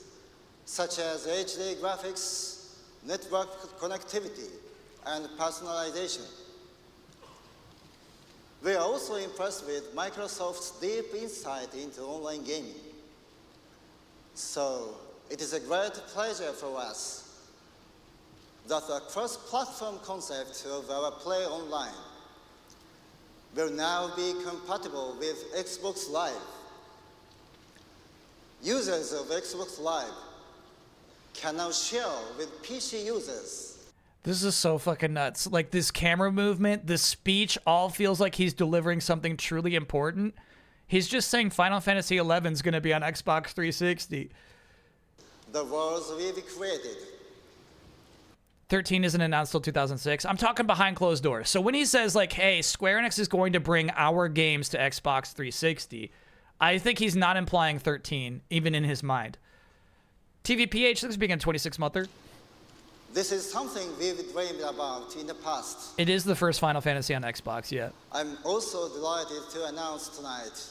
such as HD graphics, network connectivity, and personalization. We are also impressed with Microsoft's deep insight into online gaming. So it is a great pleasure for us that the cross-platform concept of our Play Online will now be compatible with Xbox Live. Users of Xbox Live can now share with PC users. This is so fucking nuts. Like, this camera movement, this speech, all feels like he's delivering something truly important. He's just saying Final Fantasy XI is going to be on Xbox 360. The worlds we've created. 13 isn't announced till 2006. I'm talking behind closed doors. So when he says, like, hey, Square Enix is going to bring our games to Xbox 360, I think he's not implying 13, even in his mind. TVPH, this being a 26-monther. This is something we've dreamed about in the past. It is the first Final Fantasy on Xbox, yeah. I'm also delighted to announce tonight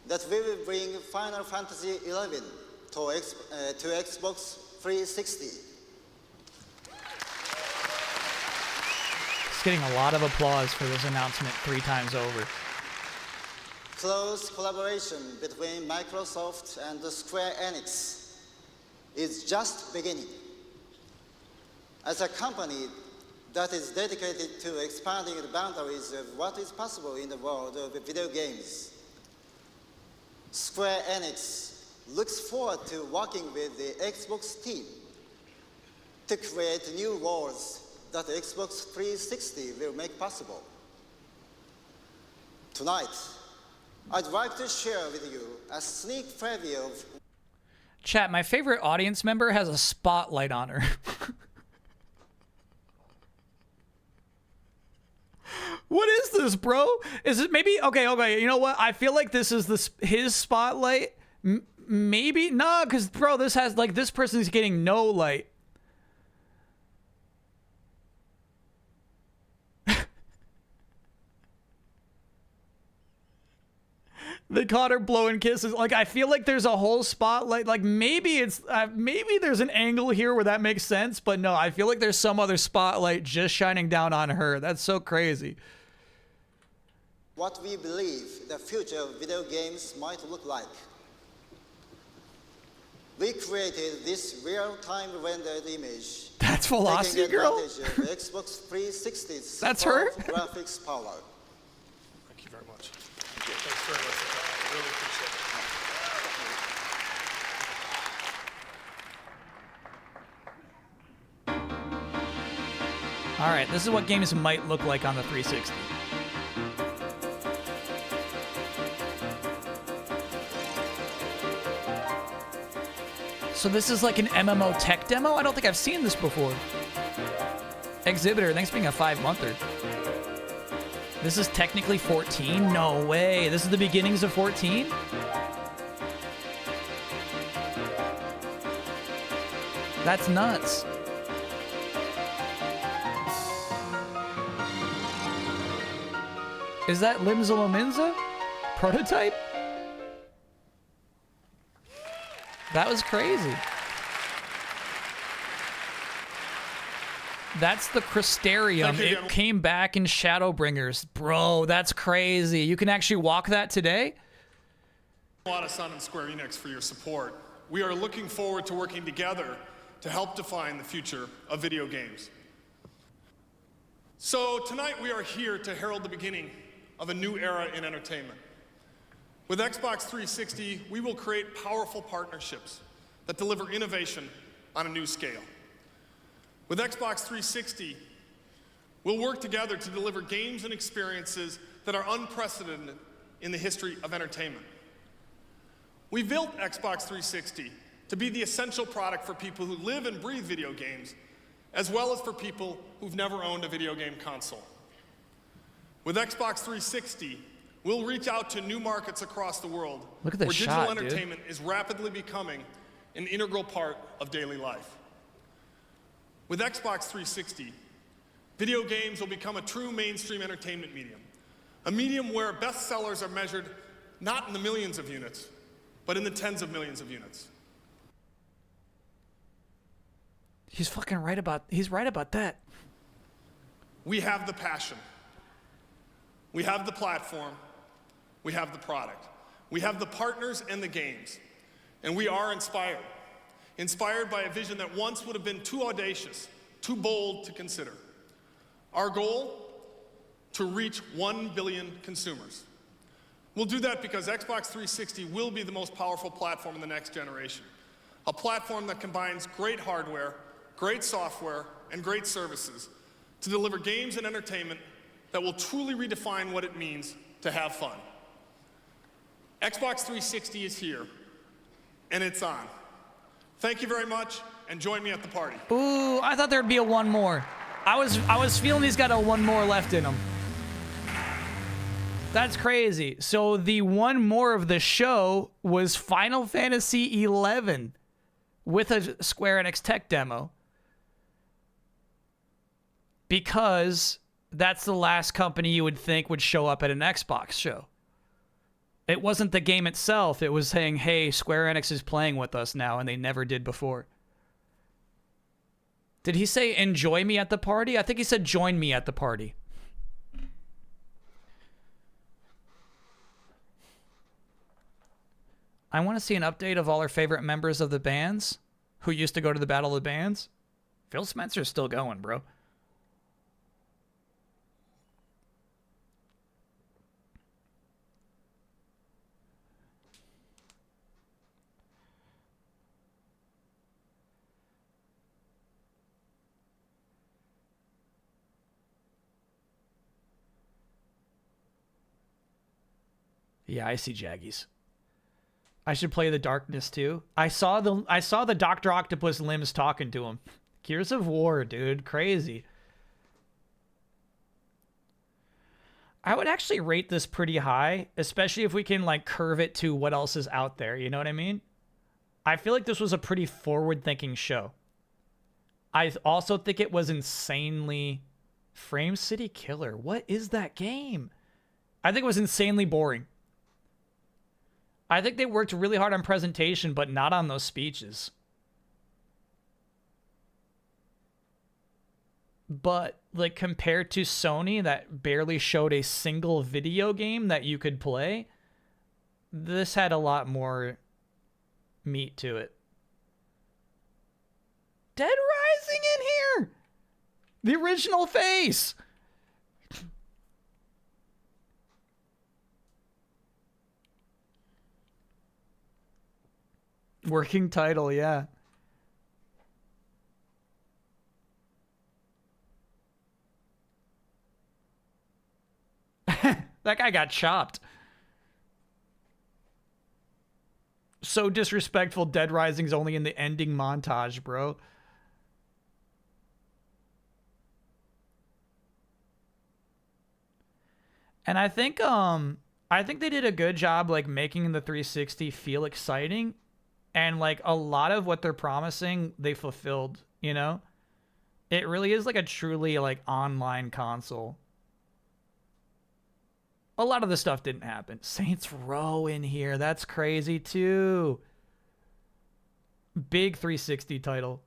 that we will bring Final Fantasy XI to Xbox 360. It's getting a lot of applause for this announcement 3 times over. Close collaboration between Microsoft and Square Enix is just beginning. As a company that is dedicated to expanding the boundaries of what is possible in the world of video games, Square Enix looks forward to working with the Xbox team to create new worlds that Xbox 360 will make possible. Tonight, I'd like to share with you a sneak preview of... Chat, my favorite audience member has a spotlight on her. What is this, bro? Is it maybe... Okay, you know what? I feel like this is his spotlight. Maybe? Nah, because, bro, this has... Like, this person's getting no light. They caught her blowing kisses. Like, I feel like there's a whole spotlight. Like, maybe it's... maybe there's an angle here where that makes sense. But no, I feel like there's some other spotlight just shining down on her. That's so crazy. What we believe the future of video games might look like. We created this real-time rendered image. That's Velocity Girl? Taking advantage of Xbox 360's That's her? graphics power. Thank you very much. Thanks very much for that. I really appreciate All right, this is what games might look like on the 360. So this is like an MMO tech demo? I don't think I've seen this before. Exhibitor, thanks for being a 5-monther. This is technically 14? No way. This is the beginnings of 14? That's nuts. Is that Limza Lominza? Prototype? That was crazy. That's the Crystarium. It came back in Shadowbringers. Bro, that's crazy. You can actually walk that today? a lot of Sun and Square Enix for your support. We are looking forward to working together to help define the future of video games. So tonight we are here to herald the beginning of a new era in entertainment. With Xbox 360, we will create powerful partnerships that deliver innovation on a new scale. With Xbox 360, we'll work together to deliver games and experiences that are unprecedented in the history of entertainment. We built Xbox 360 to be the essential product for people who live and breathe video games, as well as for people who've never owned a video game console. With Xbox 360, we'll reach out to new markets across the world. Look at this where shot, digital entertainment is rapidly becoming an integral part of daily life. With Xbox 360, video games will become a true mainstream entertainment medium, a medium where bestsellers are measured not in the millions of units, but in the tens of millions of units. He's fucking right about, he's right about that. We have the passion. We have the platform. We have the product. We have the partners and the games. And we are inspired. Inspired by a vision that once would have been too audacious, too bold to consider. Our goal? To reach 1 billion consumers. We'll do that because Xbox 360 will be the most powerful platform in the next generation. A platform that combines great hardware, great software, and great services to deliver games and entertainment that will truly redefine what it means to have fun. Xbox 360 is here, and it's on. Thank you very much, and join me at the party. Ooh, I thought there'd be a one more. I was feeling he's got a one more left in him. That's crazy. So the one more of the show was Final Fantasy XI with a Square Enix tech demo. Because that's the last company you would think would show up at an Xbox show. It wasn't the game itself. It was saying, hey, Square Enix is playing with us now, and they never did before. Did he say, enjoy me at the party? I think he said, join me at the party. I want to see an update of all our favorite members of the bands who used to go to the Battle of the Bands. Phil Spencer's still going, bro. Yeah, I see Jaggies. I should play the Darkness too. I saw the Dr. Octopus limbs talking to him. Gears of War, dude, crazy. I would actually rate this pretty high, especially if we can like curve it to what else is out there, you know what I mean? I feel like this was a pretty forward-thinking show. I also think it was insanely Frame City Killer. What is that game? I think it was insanely boring. I think they worked really hard on presentation, but not on those speeches. But, like, compared to Sony that barely showed a single video game that you could play, this had a lot more meat to it. Dead Rising in here! The original face! Working title, yeah. That guy got chopped. So disrespectful. Dead Rising's only in the ending montage, bro. And I think they did a good job like making the 360 feel exciting. And, like, a lot of what they're promising, they fulfilled, you know? It really is, like, a truly, like, online console. A lot of the stuff didn't happen. Saints Row in here. That's crazy, too. Big 360 title.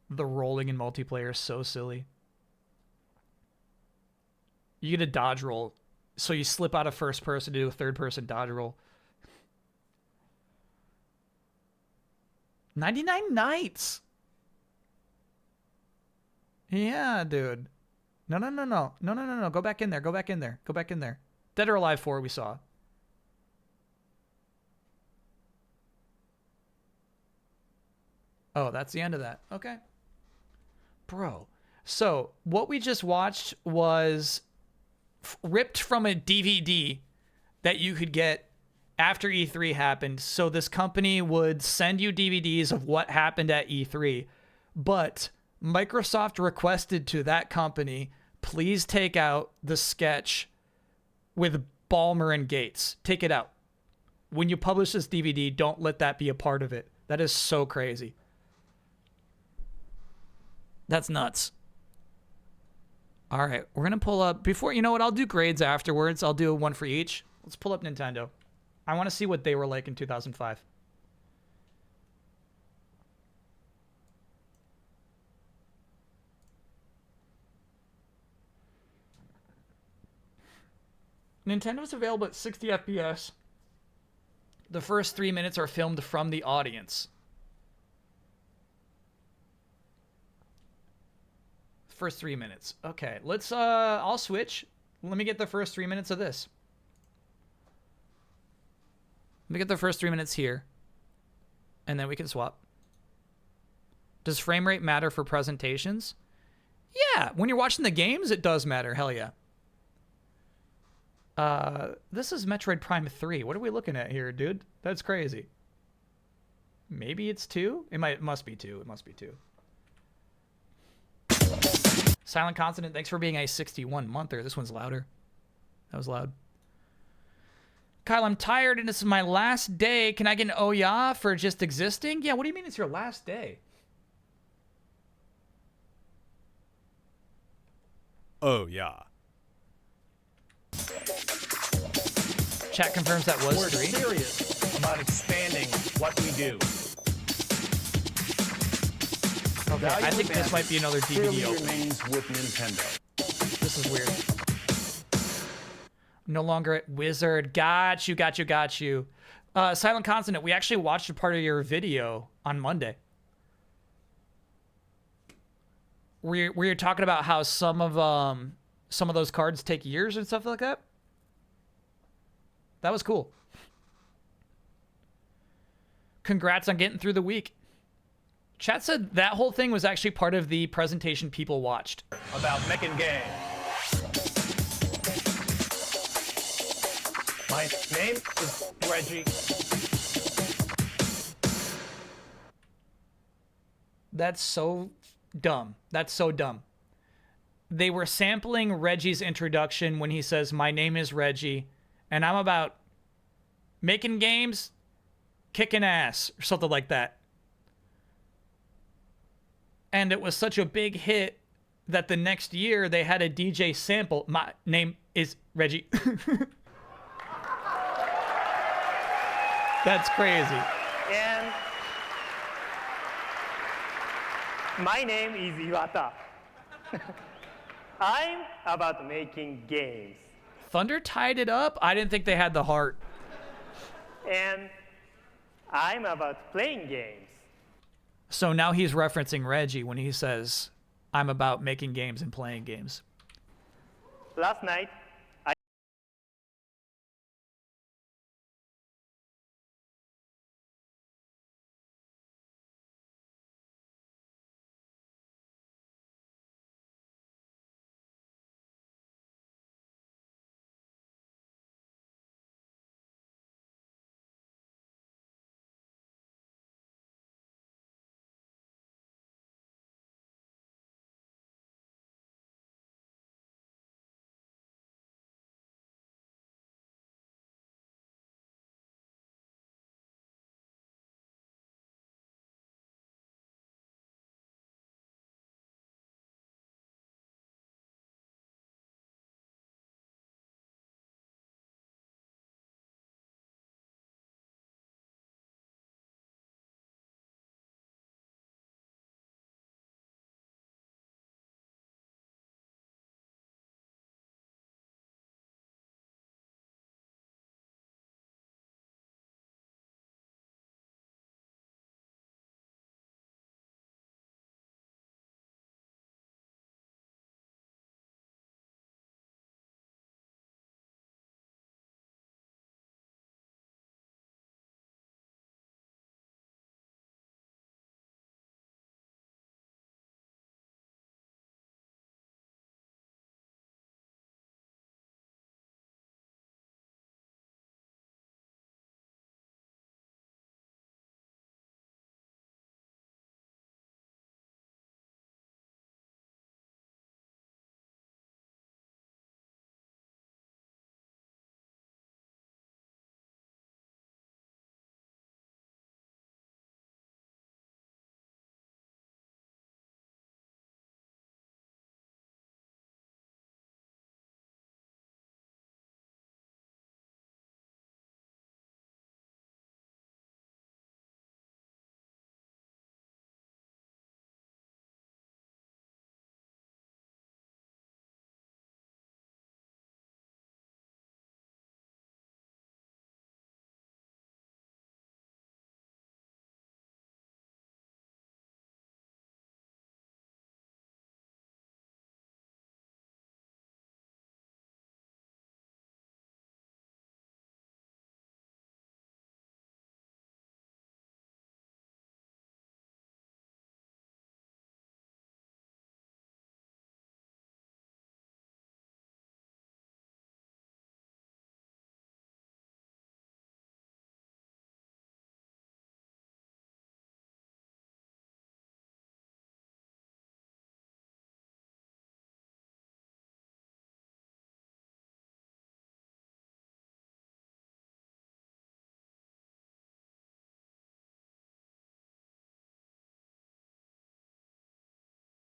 The rolling in multiplayer is so silly. You get a dodge roll. So you slip out of first person to do a third person dodge roll. 99 Nights. Yeah, dude. No. Go back in there. Go back in there. Dead or Alive 4 we saw. Oh, that's the end of that. Okay. Bro. So, what we just watched was ripped from a DVD that you could get after E3 happened. So this company would send you DVDs of what happened at E3, but Microsoft requested to that company, please take out the sketch with Ballmer and Gates. Take it out. When you publish this DVD, don't let that be a part of it. That is so crazy. That's nuts. All right, we're going to pull up before, you know what? I'll do grades afterwards. I'll do one for each. Let's pull up Nintendo. I want to see what they were like in 2005. Nintendo's available at 60 FPS. The first 3 minutes are filmed from the audience. First 3 minutes. Okay, let's, I'll switch. Let me get the first 3 minutes of this. me get the first 3 minutes here, and then we can swap. Does frame rate matter for presentations? Yeah, when you're watching the games, it does matter. Hell yeah. This is Metroid Prime 3. What are we looking at here, dude? That's crazy. Maybe it's 2? It must be 2. It must be 2. Silent Consonant, thanks for being a 61 monther. This one's louder. That was loud. Kyle, I'm tired and this is my last day. Can I get an oh yeah for just existing? Yeah, what do you mean it's your last day? Oh yeah. Chat confirms that was We're 3. serious about expanding what we do. Okay, I think this might be another DVD opening. remains with Nintendo. This is weird. No longer at Wizard. Got you. Silent Consonant, we actually watched a part of your video on Monday. Where you're talking about how some of those cards take years and stuff like that. That was cool. Congrats on getting through the week. Chat said that whole thing was actually part of the presentation people watched. About making games. My name is Reggie. That's so dumb. That's so dumb. They were sampling Reggie's introduction when he says, "My name is Reggie, and I'm about making games, kicking ass," or something like that. And it was such a big hit that the next year they had a DJ sample, "My name is Reggie." That's crazy. And my name is Iwata. I'm about making games. Thunder tied it up. I didn't think they had the heart. And I'm about playing games. So now he's referencing Reggie when he says, "I'm about making games and playing games." Last night,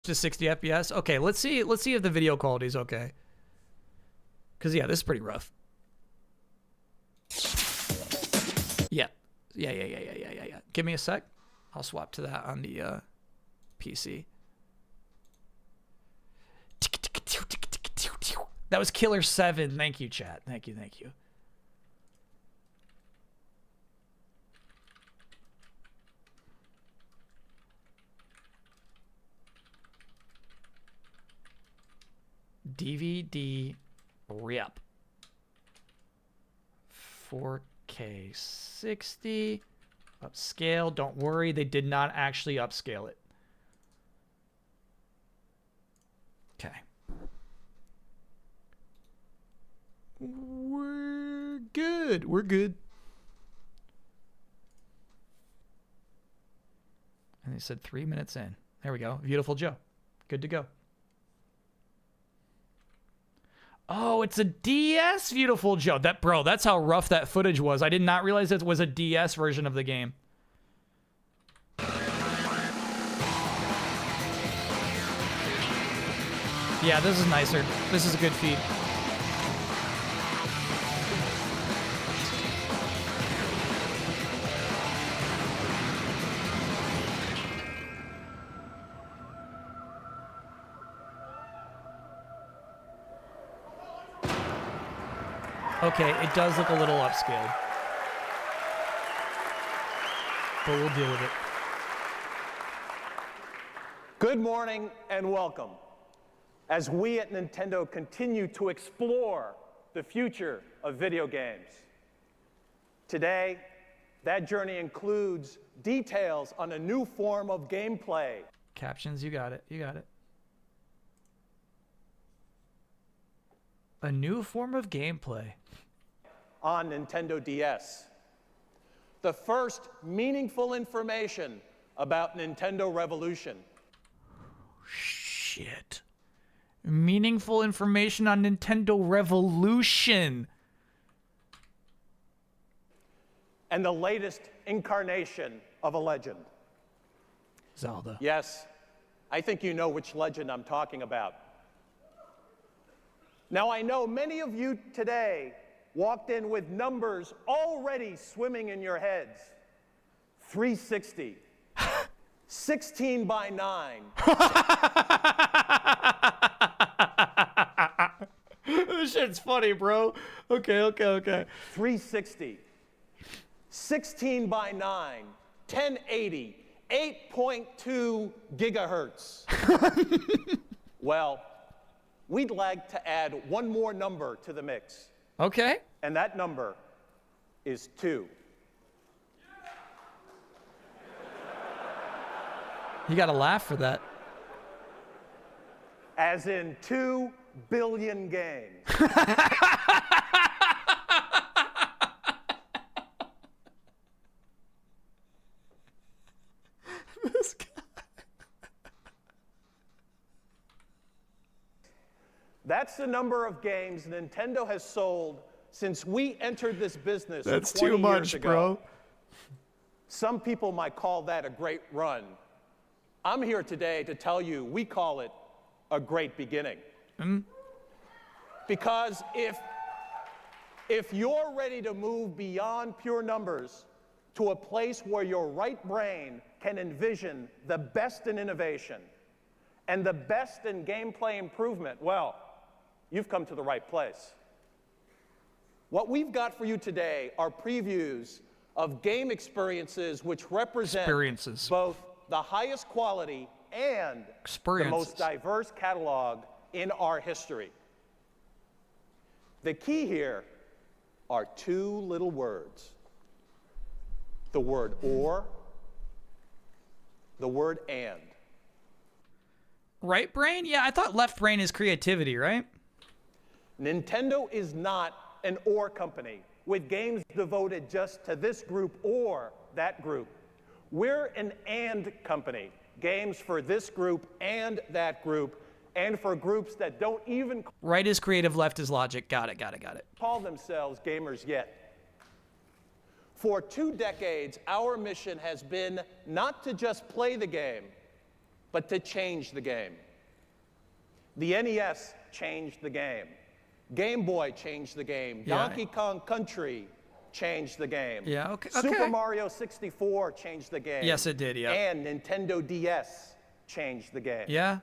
to 60 FPS. Okay, let's see if the video quality is okay. Cause yeah, this is pretty rough. Yeah. Yeah. Give me a sec. I'll swap to that on the PC. That was Killer 7. Thank you, chat. Thank you. DVD rip. 4K 60. Upscale. Don't worry, they did not actually upscale it. Okay. We're good. And they said 3 minutes in. There we go. Beautiful Joe. Good to go. Oh, it's a DS Beautiful Joe. That's how rough that footage was. I did not realize it was a DS version of the game. Yeah, this is nicer. This is a good feed. Okay, it does look a little upscaled. But we'll deal with it. Good morning and welcome. As we at Nintendo continue to explore the future of video games. Today, that journey includes details on a new form of gameplay. Captions, you got it. A new form of gameplay. On Nintendo DS. The first meaningful information about Nintendo Revolution. Shit. Meaningful information on Nintendo Revolution. And the latest incarnation of a legend. Zelda. Yes, I think you know which legend I'm talking about. Now, I know many of you today walked in with numbers already swimming in your heads. 360. 16 by 9. This shit's funny, bro. Okay. 360. 16 by 9. 1080. 8.2 gigahertz. Well, we'd like to add one more number to the mix. Okay. And that number is 2. You gotta laugh for that. As in 2 billion games. This guy. That's the number of games Nintendo has sold since we entered this business. That's 20 too much, years ago. bro. Some people might call that a great run. I'm here today to tell you we call it a great beginning. Because if you're ready to move beyond pure numbers to a place where your right brain can envision the best in innovation and the best in gameplay improvement, well, you've come to the right place. What we've got for you today are previews of game experiences which represent both the highest quality and the most diverse catalog in our history. The key here are 2 little words. The word or, the word and. Right brain? Yeah, I thought left brain is creativity, right? Nintendo is not an or company with games devoted just to this group or that group. We're an and company. Games for this group and that group, and for groups that don't even right is creative, left is logic. Got it. call themselves gamers yet. For 2 decades, our mission has been not to just play the game, but to change the game. The NES changed the game. Game Boy changed the game. Yeah. Donkey Kong Country changed the game. Yeah, okay. Super Mario 64 changed the game. Yes, it did, yeah. And Nintendo DS changed the game. Yeah.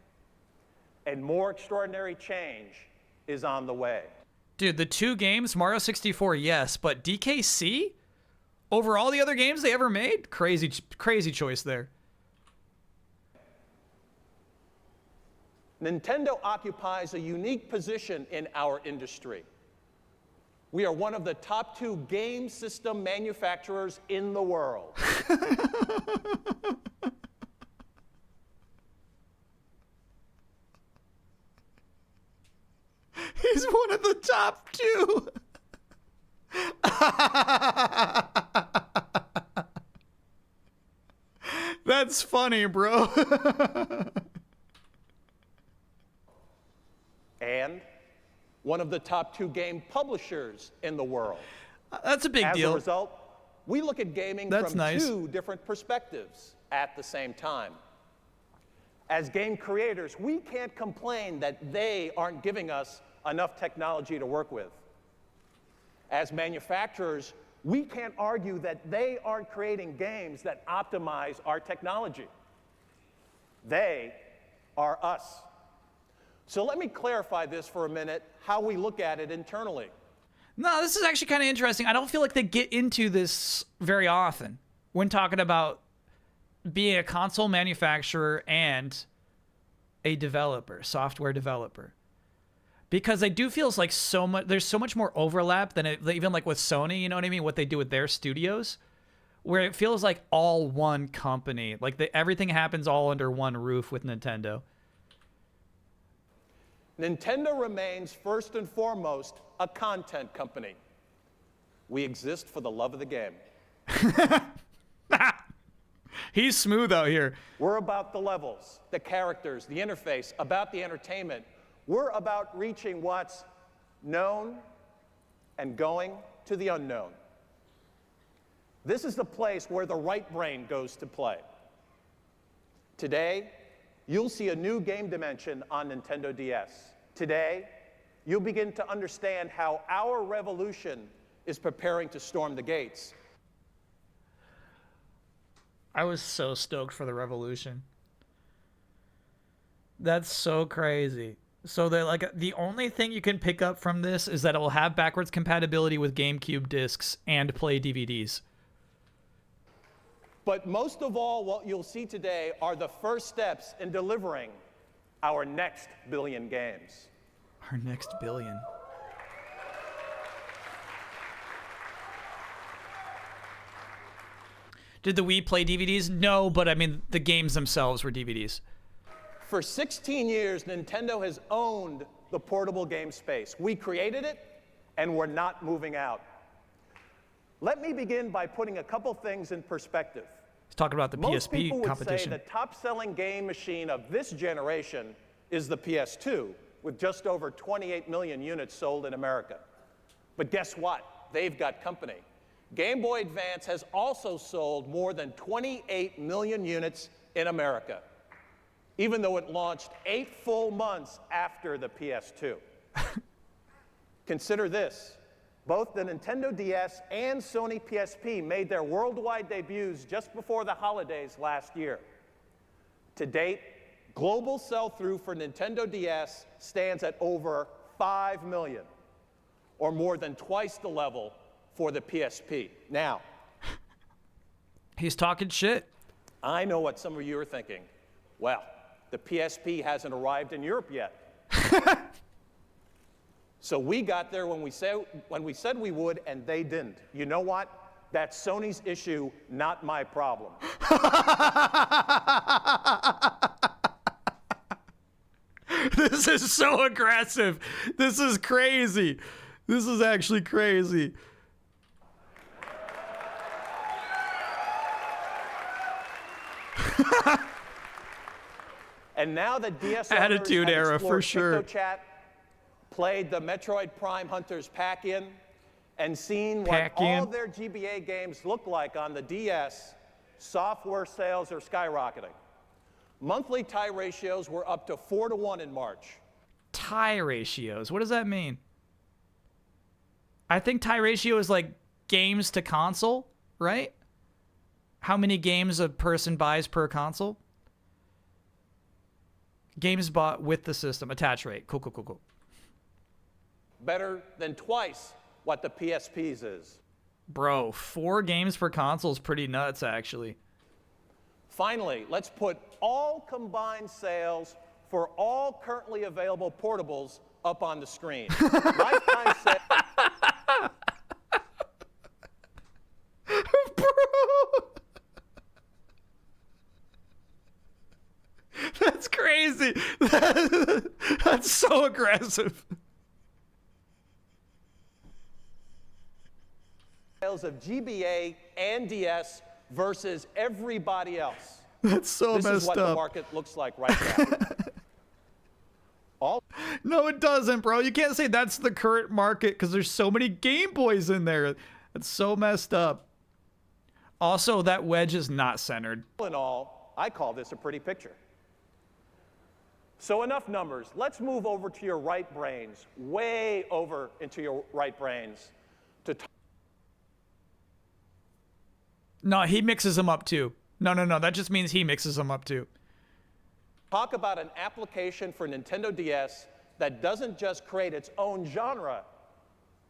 And more extraordinary change is on the way. Dude, the 2 games, Mario 64, yes, but DKC? Over all the other games they ever made? Crazy choice there. Nintendo occupies a unique position in our industry. We are one of the top 2 game system manufacturers in the world. He's one of the top 2. That's funny, bro. And one of the top 2 game publishers in the world. That's a big deal. As a result, we look at gaming That's from nice. 2 different perspectives at the same time. As game creators, we can't complain that they aren't giving us enough technology to work with. As manufacturers, we can't argue that they aren't creating games that optimize our technology. They are us. So let me clarify this for a minute, how we look at it internally. No, this is actually kind of interesting. I don't feel like they get into this very often when talking about being a console manufacturer and a developer, software developer. Because I do feel like there's so much more overlap than even like with Sony, you know what I mean? What they do with their studios, where it feels like all one company. Like everything happens all under one roof with Nintendo. Nintendo remains first and foremost a content company. We exist for the love of the game. He's smooth out here. We're about the levels, the characters, the interface, about the entertainment. We're about reaching what's known and going to the unknown. This is the place where the right brain goes to play. Today, you'll see a new game dimension on Nintendo DS. Today, you'll begin to understand how our revolution is preparing to storm the gates. I was so stoked for the revolution. That's so crazy. So they're like, the only thing you can pick up from this is that it will have backwards compatibility with GameCube discs and play DVDs. But most of all, what you'll see today are the first steps in delivering our next billion games. Our next billion. Did the Wii play DVDs? No, but I mean, the games themselves were DVDs. For 16 years, Nintendo has owned the portable game space. We created it, and we're not moving out. Let me begin by putting a couple things in perspective. He's talking about the Most people PSP would competition. say the top-selling game machine of this generation is the PS2, with just over 28 million units sold in America. But guess what? They've got company. Game Boy Advance has also sold more than 28 million units in America, even though it launched 8 full months after the PS2. Consider this. Both the Nintendo DS and Sony PSP made their worldwide debuts just before the holidays last year. To date, global sell-through for Nintendo DS stands at over 5 million, or more than twice the level for the PSP. Now, he's talking shit. I know what some of you are thinking. Well, the PSP hasn't arrived in Europe yet. So we got there when we said we would, and they didn't. You know what? That's Sony's issue, not my problem. This is so aggressive. This is crazy. This is actually crazy. And now the DS Attitude owners have era for explored sure. PictoChat, played the Metroid Prime Hunters pack-in, and seen what Pack-in. all their GBA games look like on the DS, software sales are skyrocketing. Monthly tie ratios were up to 4-to-1 in March. Tie ratios. What does that mean? I think tie ratio is like games to console, right? How many games a person buys per console? Games bought with the system. Attach rate. Cool, cool, cool, cool. Better than twice what the PSP's is. Bro, 4 games per console is pretty nuts, actually. Finally, let's put all combined sales for all currently available portables up on the screen. Lifetime sales. That's crazy. That's so aggressive. Sales of GBA and DS versus everybody else. That's so messed up. This is what the market looks like right now. No, it doesn't, bro. You can't say that's the current market because there's so many Game Boys in there. It's so messed up. Also, that wedge is not centered. All in all, I call this a pretty picture. So enough numbers. Let's move over to your right brains, way over into your right brains. No, he mixes them up too. No. That just means he mixes them up too. Talk about an application for Nintendo DS that doesn't just create its own genre.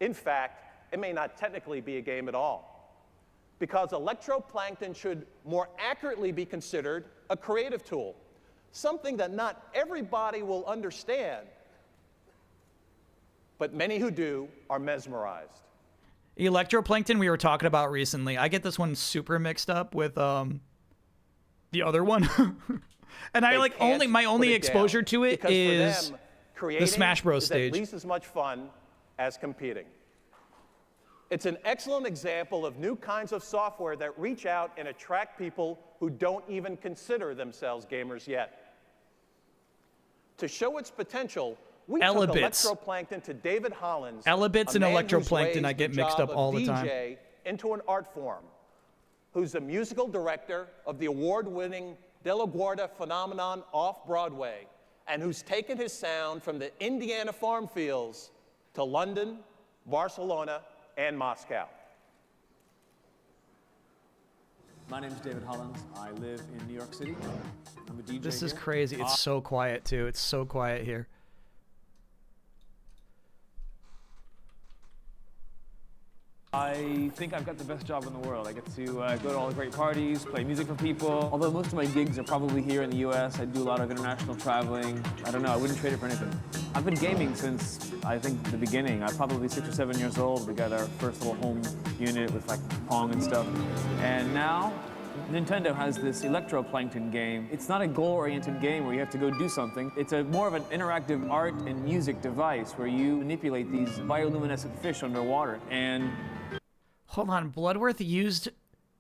In fact, it may not technically be a game at all. Because electroplankton should more accurately be considered a creative tool. Something that not everybody will understand, but many who do are mesmerized. Electroplankton we were talking about recently. I get this one super mixed up with the other one. And I like my only exposure to it is the Smash Bros stage. At least as much fun as competing. It's an excellent example of new kinds of software that reach out and attract people who don't even consider themselves gamers yet. To show its potential, we took electroplankton to David Hollins, Elebits and electroplankton I get mixed up all the time. DJ into an art form, who's the musical director of the award-winning De La Guardia phenomenon off-Broadway, and who's taken his sound from the Indiana farm fields to London, Barcelona, and Moscow. My name's David Hollins. I live in New York City. I'm a DJ. This is crazy. It's so quiet too. It's so quiet here. I think I've got the best job in the world. I get to go to all the great parties, play music for people. Although most of my gigs are probably here in the US, I do a lot of international traveling. I don't know, I wouldn't trade it for anything. I've been gaming since, I think, the beginning. I'm probably 6 or 7 years old. We got our first little home unit with like Pong and stuff. And now, Nintendo has this electroplankton game. It's not a goal-oriented game where you have to go do something. It's more of an interactive art and music device where you manipulate these bioluminescent fish underwater. And hold on, Bloodworth used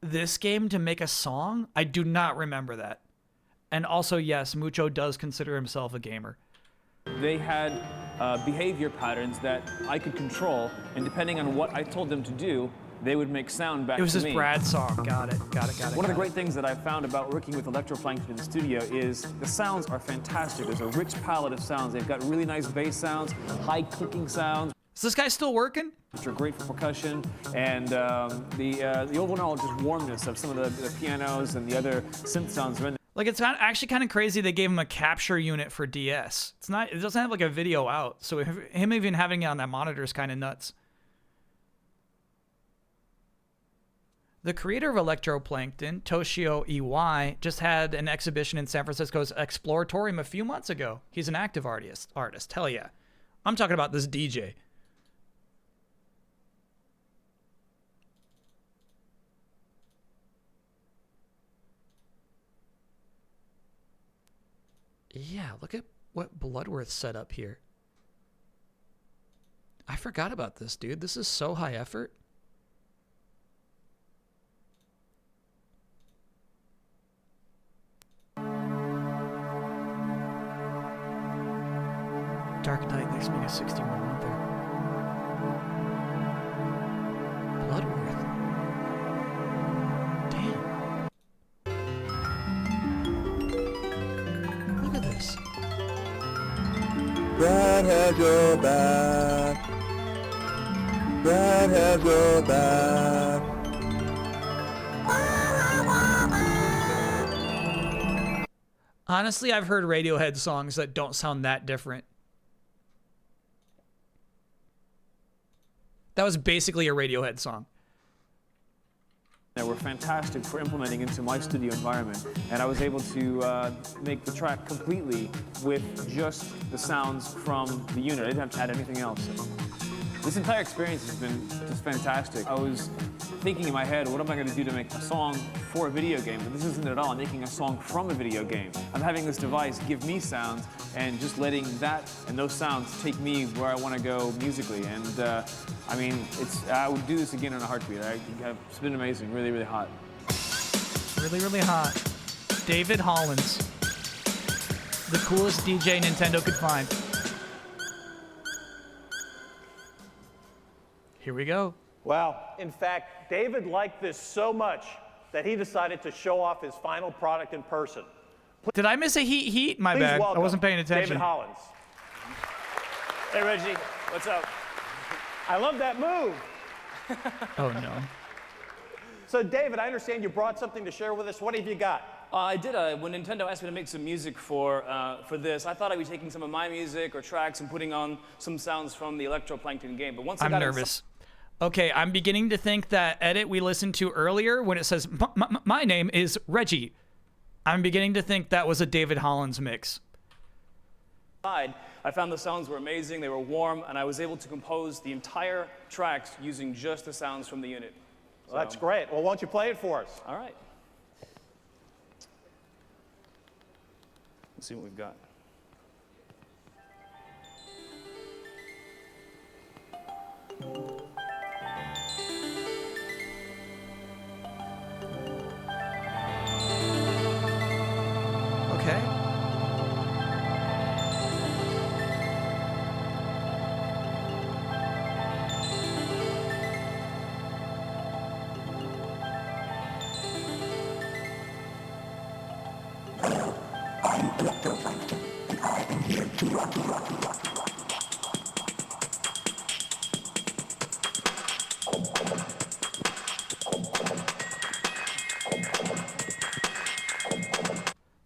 this game to make a song? I do not remember that. And also, yes, Mucho does consider himself a gamer. They had behavior patterns that I could control, and depending on what I told them to do, they would make sound back to me. It was this Brad song. Got it. One of the great things that I've found about working with electroplankton in the studio is the sounds are fantastic. There's a rich palette of sounds. They've got really nice bass sounds, high clicking sounds. Is this guy still working? Which are great for percussion, and the overall just warmness of some of the pianos and the other synth sounds are in there. Like, it's actually kind of crazy they gave him a capture unit for DS. It doesn't have like a video out, so him even having it on that monitor is kind of nuts. The creator of Electroplankton, Toshio Iwai, just had an exhibition in San Francisco's Exploratorium a few months ago. He's an active artist. Hell yeah. I'm talking about this DJ. Yeah, look at what Bloodworth set up here. I forgot about this, dude. This is so high effort. Dark Knight next meeting 61 month there. Bloodworth. Damn. Brad has your back. Brad has your back. Honestly, I've heard Radiohead songs that don't sound that different. That was basically a Radiohead song. That were fantastic for implementing into my studio environment, and I was able to make the track completely with just the sounds from the unit. I didn't have to add anything else. This entire experience has been just fantastic. I was thinking in my head, what am I going to do to make a song for a video game? But this isn't it at all. I'm making a song from a video game. I'm having this device give me sounds and just letting that and those sounds take me where I want to go musically. And I mean, I would do this again in a heartbeat. It's been amazing, really, really hot. Really, really hot. David Hollins. The coolest DJ Nintendo could find. Here we go. Wow. In fact, David liked this so much that he decided to show off his final product in person. Did I miss a heat? My Please bad. I welcome wasn't paying attention. David Hollins. Hey, Reggie. What's up? I love that move. Oh, no. So, David, I understand you brought something to share with us. What have you got? I did. When Nintendo asked me to make some music for this, I thought I'd be taking some of my music or tracks and putting on some sounds from the Electroplankton game. But once I I'm got nervous. Okay, I'm beginning to think that edit we listened to earlier when it says, my name is Reggie. I'm beginning to think that was a David Hollins mix. I found the sounds were amazing, they were warm, and I was able to compose the entire tracks using just the sounds from the unit. Well, that's great. Well, why don't you play it for us? All right. Let's see what we've got. Okay.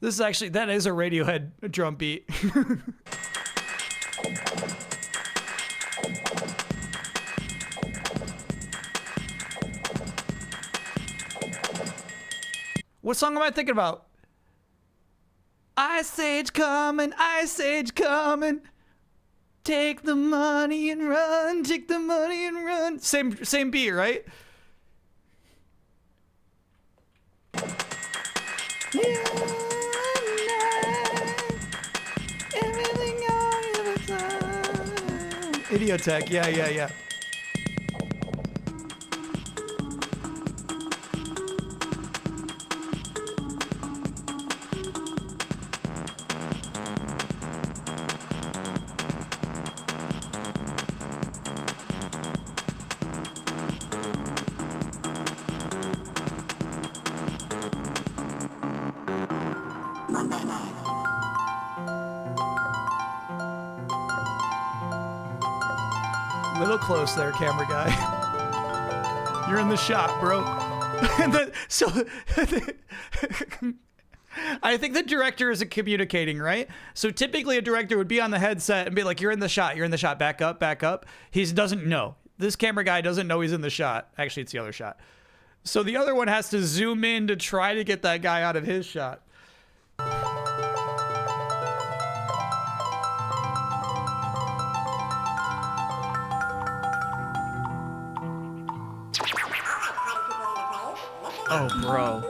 This is actually, that is a Radiohead drum beat. What song am I thinking about? Ice Age coming, Ice Age coming. Take the money and run, take the money and run. Same beat, right? Idiotech, yeah. Little close there, camera guy. You're in the shot, bro. I think the director isn't communicating, right? So typically a director would be on the headset and be like, you're in the shot, back up, back up. He doesn't know. This camera guy doesn't know he's in the shot. Actually, it's the other shot. So the other one has to zoom in to try to get that guy out of his shot. Oh, bro.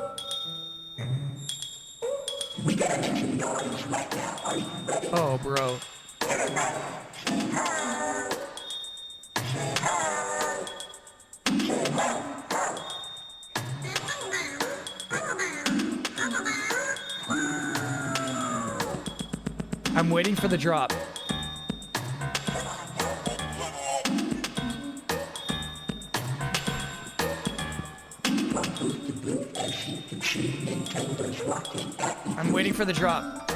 Oh, bro. I'm waiting for the drop. I'm waiting for the drop.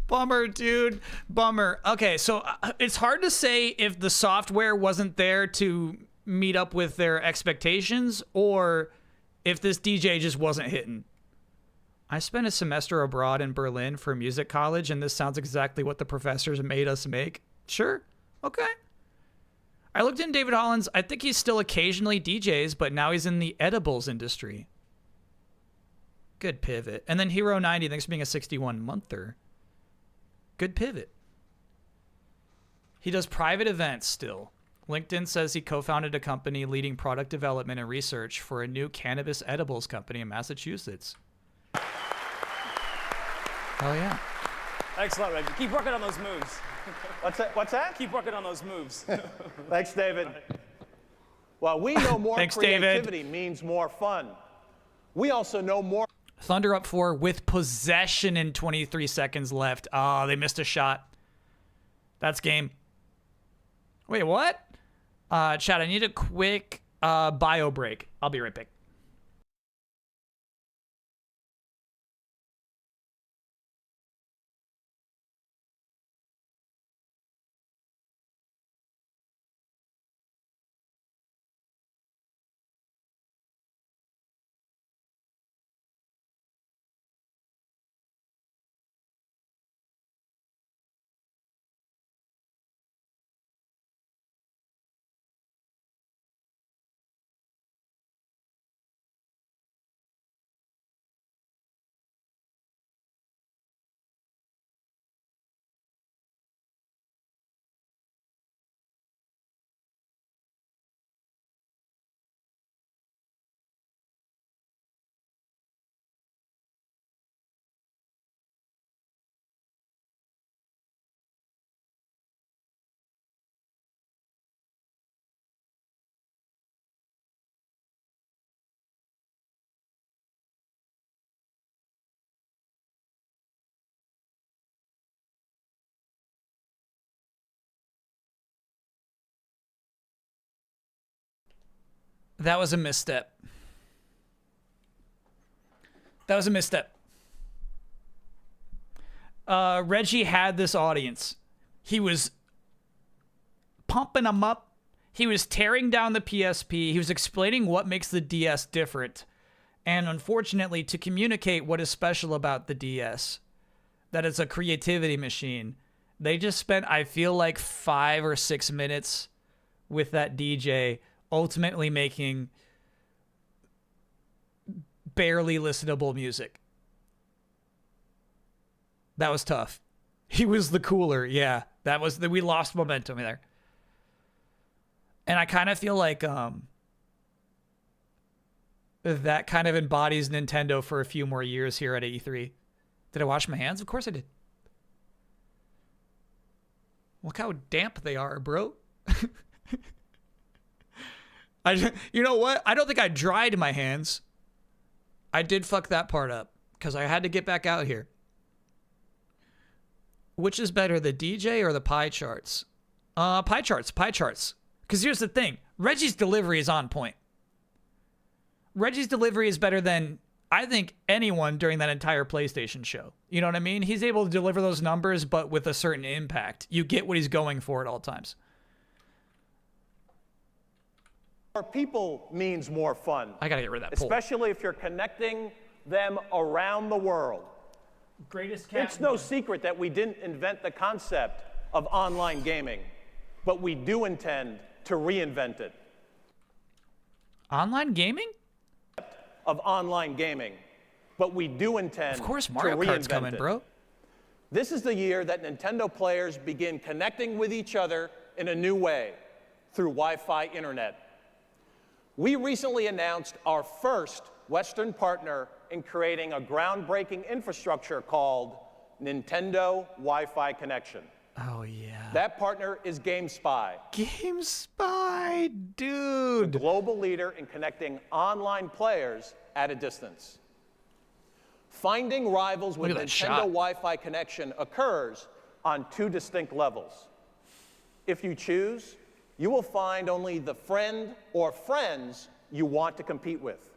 Bummer, dude. Bummer. Okay, so it's hard to say if the software wasn't there to meet up with their expectations or if this DJ just wasn't hitting. I spent a semester abroad in Berlin for music college, and this sounds exactly what the professors made us make. Sure. Okay. I looked in David Hollins. I think he's still occasionally DJs, but now he's in the edibles industry. Good pivot. And then Hero 90, thanks for being a 61-monther. Good pivot. He does private events still. LinkedIn says he co-founded a company leading product development and research for a new cannabis edibles company in Massachusetts. Hell yeah. Excellent, Reggie. Keep working on those moves. What's that? Keep working on those moves. Thanks, David. Well, we know more Thanks, creativity David. means more fun. We also know more. Thunder up 4 with possession in 23 seconds left. Oh, they missed a shot. That's game. Wait, what? Chat, I need a quick bio break. I'll be right back. That was a misstep. That was a misstep. Reggie had this audience. He was pumping them up. He was tearing down the PSP. He was explaining what makes the DS different. And unfortunately, to communicate what is special about the DS, that it's a creativity machine, they just spent, I feel like, 5 or 6 minutes with that DJ, ultimately making barely listenable music. That was tough. He was the cooler. Yeah, that was we lost momentum there. And I kind of feel like that kind of embodies Nintendo for a few more years here at E3. Did I wash my hands? Of course I did. Look how damp they are, bro. You know what? I don't think I dried my hands. I did fuck that part up because I had to get back out here. Which is better, the DJ or the pie charts? Pie charts. Because here's the thing. Reggie's delivery is on point. Reggie's delivery is better than, I think, anyone during that entire PlayStation show. You know what I mean? He's able to deliver those numbers, but with a certain impact. You get what he's going for at all times. More people means more fun. I gotta get rid of that poll. Especially if you're connecting them around the world. Greatest cat. It's no secret that we didn't invent the concept of online gaming, but we do intend to reinvent it. Online gaming? Of online gaming, but we do intend of course, Mario Kart's coming, bro. This is the year that Nintendo players begin connecting with each other in a new way through Wi-Fi internet. We recently announced our first Western partner in creating a groundbreaking infrastructure called Nintendo Wi-Fi Connection. Oh, yeah. That partner is GameSpy. GameSpy, dude. The global leader in connecting online players at a distance. Finding rivals with Nintendo Wi-Fi connection occurs on 2 distinct levels. If you choose, you will find only the friend or friends you want to compete with.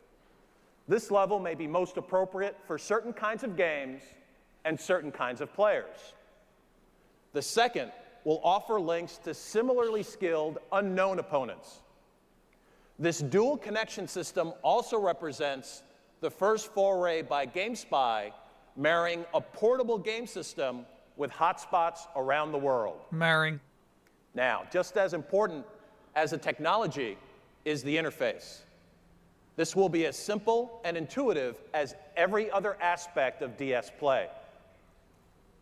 This level may be most appropriate for certain kinds of games and certain kinds of players. The second will offer links to similarly skilled unknown opponents. This dual connection system also represents the first foray by GameSpy marrying a portable game system with hotspots around the world. Marrying. Now, just as important as the technology is the interface. This will be as simple and intuitive as every other aspect of DS play.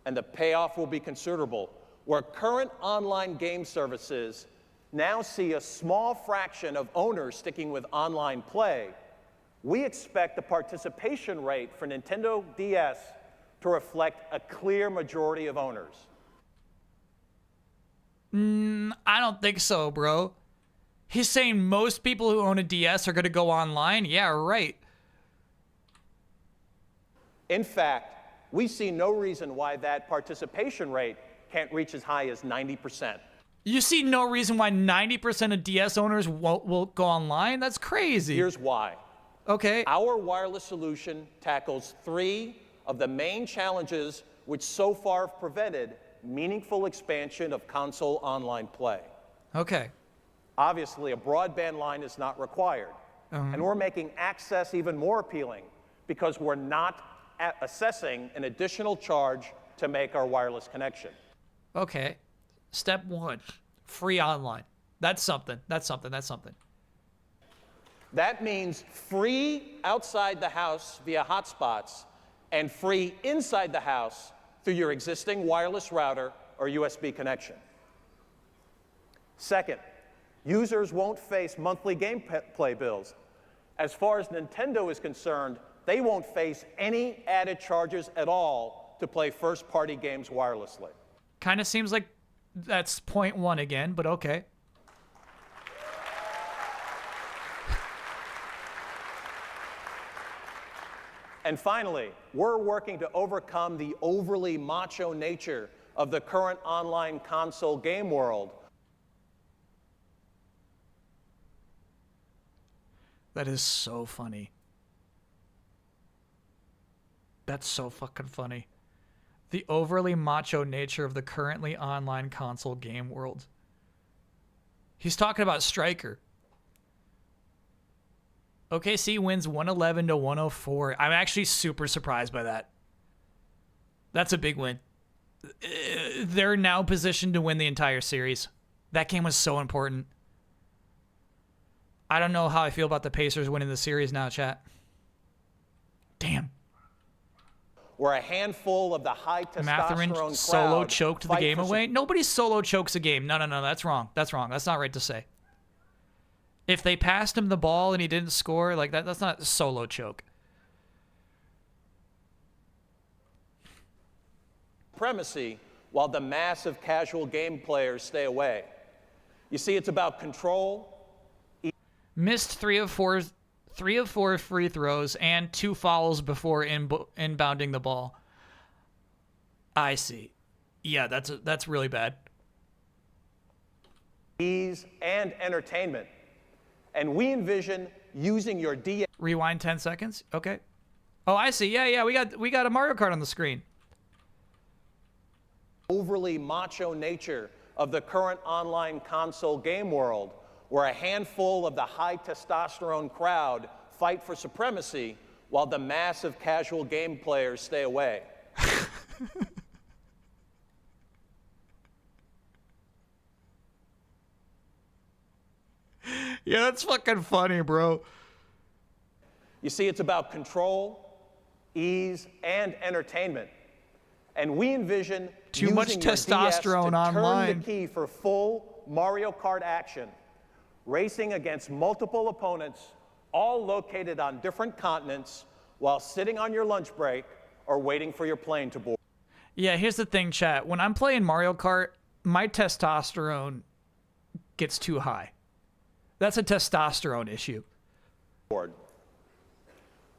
And the payoff will be considerable. Where current online game services now see a small fraction of owners sticking with online play, we expect the participation rate for Nintendo DS to reflect a clear majority of owners. I don't think so, bro. He's saying most people who own a DS are going to go online? Yeah, right. In fact, we see no reason why that participation rate can't reach as high as 90%. You see no reason why 90% of DS owners will go online? That's crazy. Here's why. Okay. Our wireless solution tackles 3 of the main challenges which so far have prevented meaningful expansion of console online play. Okay. Obviously, a broadband line is not required. And we're making access even more appealing because we're not assessing an additional charge to make our wireless connection. Okay. Step 1, free online. That's something. That's something. That's something. That means free outside the house via hotspots and free inside the house through your existing wireless router or USB connection. Second, users won't face monthly gameplay bills. As far as Nintendo is concerned, they won't face any added charges at all to play first-party games wirelessly. Kind of seems like that's point 1 again, but okay. And finally, we're working to overcome the overly macho nature of the current online console game world. That is so funny. That's so fucking funny. The overly macho nature of the currently online console game world. He's talking about Striker. OKC wins 111 to 104. I'm actually super surprised by that. That's a big win. They're now positioned to win the entire series. That game was so important. I don't know how I feel about the Pacers winning the series now, chat. Damn. Where a handful of the high testosterone Mathurin crowd solo choked the fight game for away. Nobody solo chokes a game. No, that's wrong. That's wrong. That's not right to say. If they passed him the ball and he didn't score, like that's not a solo choke. Supremacy while the massive casual game players stay away. You see, it's about control. Missed 3 of 4 free throws and 2 fouls before inbounding the ball. I see. Yeah, that's really bad. Ease and entertainment. And we envision using your DS. Rewind 10 seconds. Okay. Oh, I see. Yeah, we got a Mario Kart on the screen. Overly macho nature of the current online console game world, where a handful of the high testosterone crowd fight for supremacy while the massive casual game players stay away. Yeah, that's fucking funny, bro. You see, it's about control, ease, and entertainment. And we envision too much testosterone online. Turn the key for full Mario Kart action, racing against multiple opponents, all located on different continents, while sitting on your lunch break or waiting for your plane to board. Yeah, here's the thing, chat. When I'm playing Mario Kart, my testosterone gets too high. That's a testosterone issue.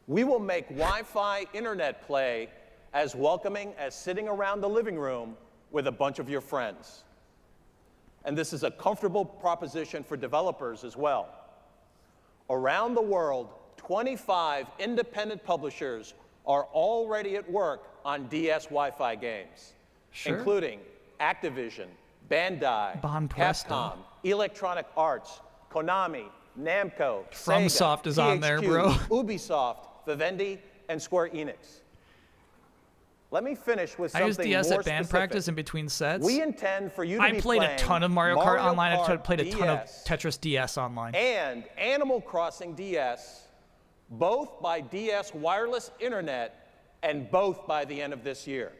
We will make Wi-Fi internet play as welcoming as sitting around the living room with a bunch of your friends. And this is a comfortable proposition for developers as well. Around the world, 25 independent publishers are already at work on DS Wi-Fi games, including Activision, Bandai, Bon Presto. Capcom, Electronic Arts, Konami, Namco, FromSoft Sega, is on there, bro. Ubisoft, Vivendi, and Square Enix. Let me finish with I something used DS more at band specific. practice in between sets. We intend for you to I be played playing a ton of Mario Kart online. I Kart played a ton of DS Tetris DS online. and Animal Crossing DS, both by DS wireless internet and both by the end of this year.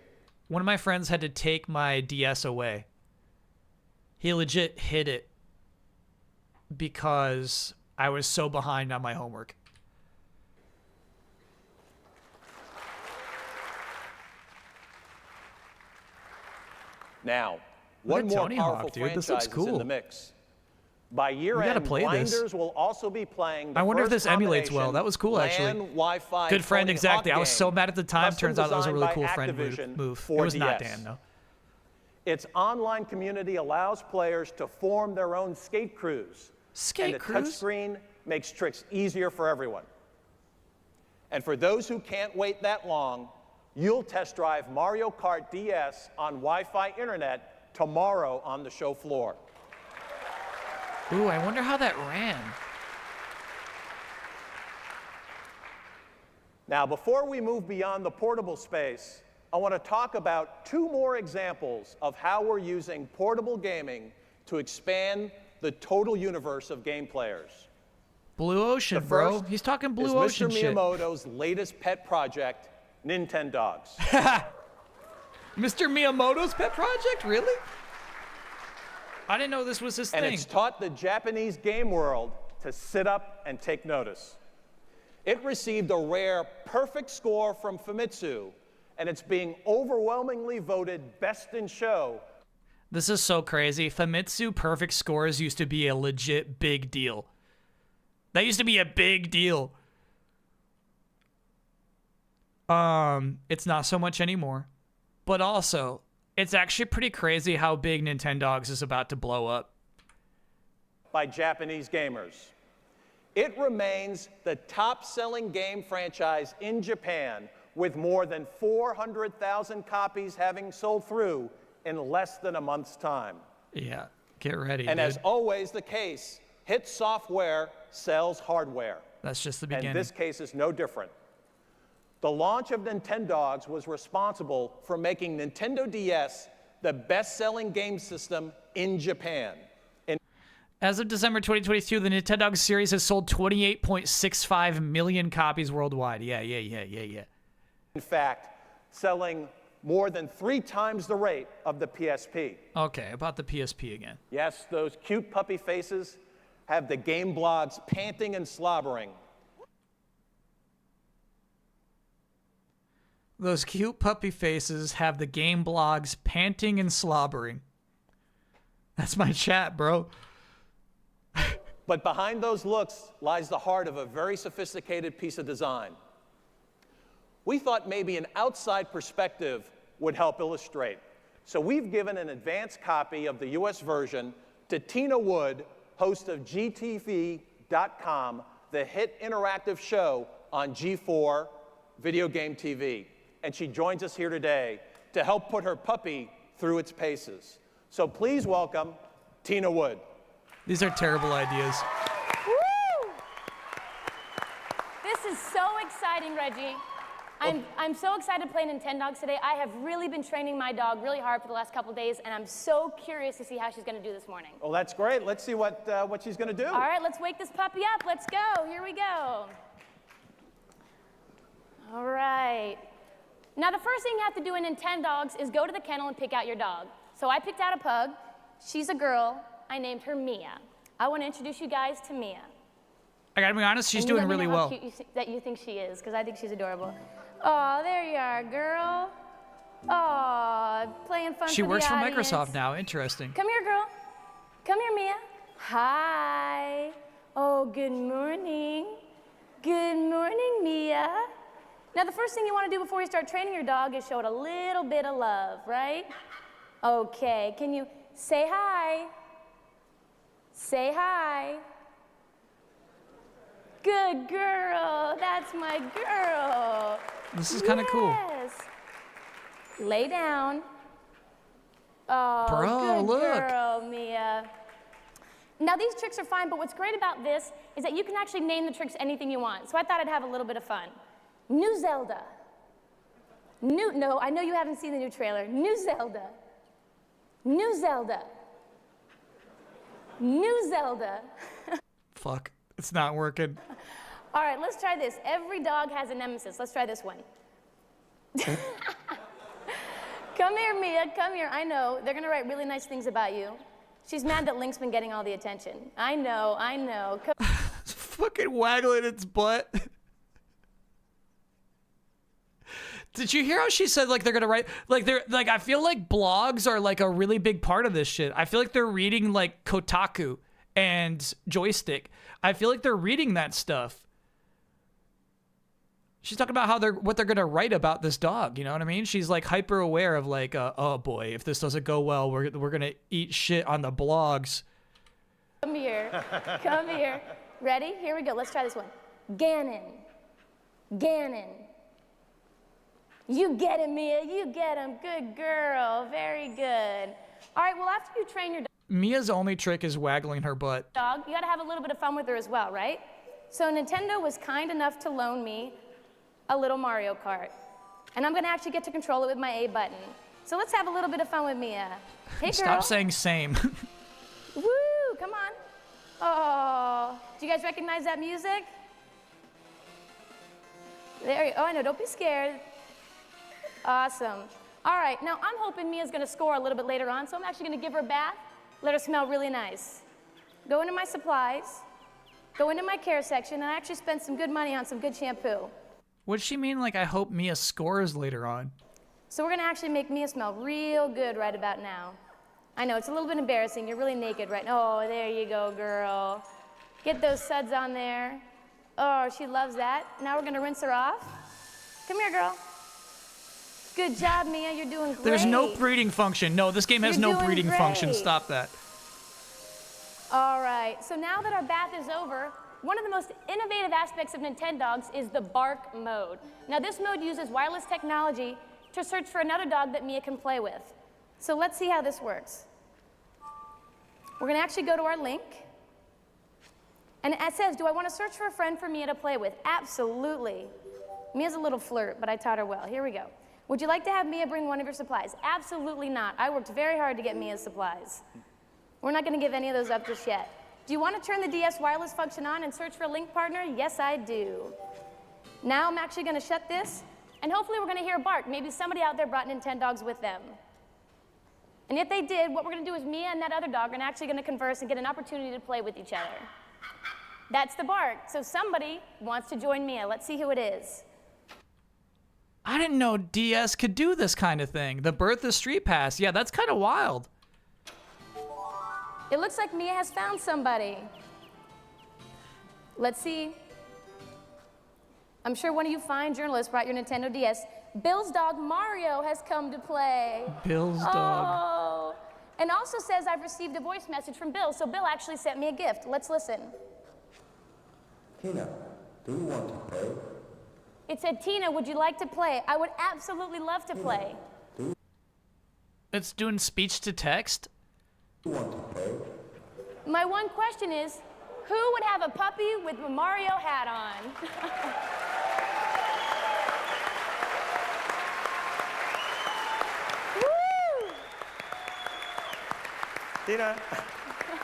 One of my friends had to take my DS away. He legit hid it because I was so behind on my homework. Now, Look one at more Tony powerful Hawk, dude. This franchise looks is in cool. the mix. By gotta year-end, play this. Blinders will also be playing the I wonder if first this emulates well. combination That was cool, actually. LAN, Wi-Fi, Good friend, Tony exactly. Hawk I was so game, mad at the time. custom Turns out that was a really designed cool by friend Activision move. It for was not DS. Dan, though. Its online community allows players to form their own skate crews. Skate and the crews? touchscreen makes tricks easier for everyone. And for those who can't wait that long, you'll test drive Mario Kart DS on Wi-Fi internet tomorrow on the show floor. Ooh, I wonder how that ran. Now, before we move beyond the portable space, I want to talk about two more examples of how we're using portable gaming to expand the total universe of game players. Blue Ocean, The bro. first He's talking is Blue Ocean Mr. shit. Miyamoto's latest pet project, Nintendogs. Mr. Miyamoto's pet project? Really? I didn't know this was his And thing. it's taught the Japanese game world to sit up and take notice. It received a rare perfect score from Famitsu, and it's being overwhelmingly voted best in show. This is so crazy. Famitsu perfect scores used to be a legit big deal. That used to be a big deal. It's not so much anymore. But also, it's actually pretty crazy how big Nintendogs is about to blow up. By Japanese gamers. It remains the top-selling game franchise in Japan, with more than 400,000 copies having sold through in less than a month's time. Yeah, get ready, And dude. as always the case, hit software sells hardware. That's just the beginning. And this case is no different. The launch of Nintendogs was responsible for making Nintendo DS the best-selling game system in Japan. As of December 2022, the Nintendo series has sold 28.65 million copies worldwide. Yeah. In fact, selling more than 3 times the rate of the PSP. Okay, about the PSP again. Yes, those cute puppy faces have the game blogs panting and slobbering. Those cute puppy faces have the game blogs panting and slobbering. That's my chat, bro. But behind those looks lies the heart of a very sophisticated piece of design. We thought maybe an outside perspective would help illustrate. So we've given an advanced copy of the US version to Tina Wood, host of GTV.com, the hit interactive show on G4 Video Game TV. And she joins us here today to help put her puppy through its paces. So please welcome Tina Wood. These are terrible ideas. Woo! This is so exciting, Reggie. I'm so excited to play Nintendogs today. I have really been training my dog really hard for the last couple days, and I'm so curious to see how she's going to do this morning. Well, that's great. Let's see what she's going to do. All right, let's wake this puppy up. Let's go. Here we go. All right. Now, the first thing you have to do in Nintendogs is go to the kennel and pick out your dog. So I picked out a pug. She's a girl. I named her Mia. I want to introduce you guys to Mia. I gotta be honest, she's And you doing let me really know how well. cute that you think she is, because I think she's adorable. Oh, there you are, girl. Oh, playing fun She for works the for audience. Microsoft now. Interesting. Come here, girl. Come here, Mia. Hi. Oh, good morning. Good morning, Mia. Now, the first thing you want to do before you start training your dog is show it a little bit of love, right? Okay, can you say hi? Say hi. Good girl. That's my girl. This is kind of cool. Yes. Lay down. Oh, Bro, good look. girl, Mia. Now, these tricks are fine, but what's great about this is that you can actually name the tricks anything you want. So I thought I'd have a little bit of fun. New Zelda. No, I know you haven't seen the new trailer. New Zelda. New Zelda. New Zelda. Fuck, it's not working. All right, let's try this. Every dog has a nemesis. Let's try this one. Come here, Mia, come here. I know, they're gonna write really nice things about you. She's mad that Link's been getting all the attention. I know. It's fucking waggling its butt. Did you hear how she said like they're gonna write I feel like blogs are like a really big part of this shit. I feel like they're reading like Kotaku and Joystick. I feel like they're reading that stuff. She's talking about what they're gonna write about this dog. You know what I mean? She's like hyper aware of like, oh boy, if this doesn't go well, we're gonna eat shit on the blogs. Come here. Come here. Ready? Here we go. Let's try this one. Ganon. Ganon. You get him, Mia. You get him. Good girl. Very good. All right, well, after you train your Mia's only trick is waggling her butt. dog, you got to have a little bit of fun with her as well, right? So Nintendo was kind enough to loan me a little Mario Kart. And I'm going to actually get to control it with my A button. So let's have a little bit of fun with Mia. Hey, girl. Stop saying same. Woo, come on. Oh, do you guys recognize that music? There you, oh, I know, don't be scared. Awesome. All right, now I'm hoping Mia's gonna score a little bit later on, so I'm actually gonna give her a bath, let her smell really nice. Go into my supplies, go into my care section, and I actually spent some good money on some good shampoo. What'd she mean like I hope Mia scores later on? So we're gonna actually make Mia smell real good right about now. I know, it's a little bit embarrassing, you're really naked right now. Oh, there you go, girl. Get those suds on there. Oh, she loves that. Now we're gonna rinse her off. Come here, girl. Good job, Mia, you're doing great. There's no breeding function. No, this game has You're no doing breeding function. great. Stop that. All right, so now that our bath is over, one of the most innovative aspects of Nintendogs is the bark mode. Now this mode uses wireless technology to search for another dog that Mia can play with. So let's see how this works. We're gonna actually go to our link. And it says, do I want to search for a friend for Mia to play with? Absolutely. Mia's a little flirt, but I taught her well. Here we go. Would you like to have Mia bring one of your supplies? Absolutely not. I worked very hard to get Mia's supplies. We're not going to give any of those up just yet. Do you want to turn the DS wireless function on and search for a link partner? Yes, I do. Now I'm actually going to shut this, and hopefully we're going to hear a bark. Maybe somebody out there brought Nintendogs with them. And if they did, what we're going to do is Mia and that other dog are actually going to converse and get an opportunity to play with each other. That's the bark. So somebody wants to join Mia. Let's see who it is. I didn't know DS could do this kind of thing. The birth of Street Pass. Yeah, that's kind of wild. It looks like Mia has found somebody. Let's see. I'm sure one of you fine journalists brought your Nintendo DS. Bill's dog Mario has come to play. Bill's dog. Oh. And also says I've received a voice message from Bill. So Bill actually sent me a gift. Let's listen. Tina, do you want to play? It said, Tina, would you like to play? I would absolutely love to play. It's doing speech to text? Do you want to play? My one question is, who would have a puppy with a Mario hat on? Woo! Tina,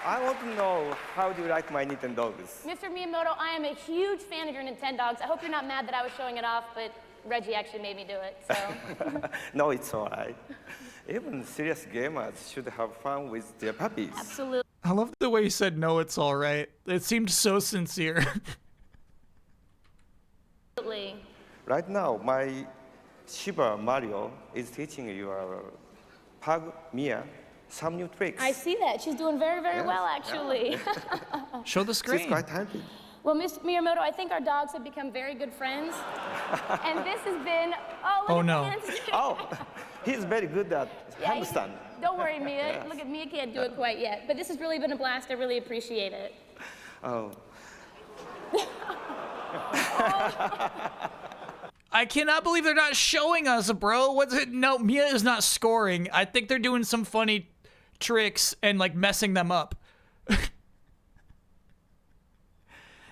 I want to know, how do you like my Nintendogs? Mr. Miyamoto, I am a huge fan of your Nintendogs. I hope you're not mad that I was showing it off, but Reggie actually made me do it, so. No, it's all right. Even serious gamers should have fun with their puppies. Absolutely. I love the way you said, no, it's all right. It seemed so sincere. Right now, my Shiba Mario is teaching your pug Mia some new tricks. I see that. She's doing very, very Yes. well, actually. Show the screen. She's quite happy. Well, Mr. Miyamoto, I think our dogs have become very good friends. And this has been, oh, look Oh, at no. the hands. Oh, he's very good at handstand. Don't worry, Mia. Yes. Look at Mia can't do it quite yet. But this has really been a blast. I really appreciate it. I cannot believe they're not showing us, bro. What's it? No, Mia is not scoring. I think they're doing some funny tricks and like messing them up.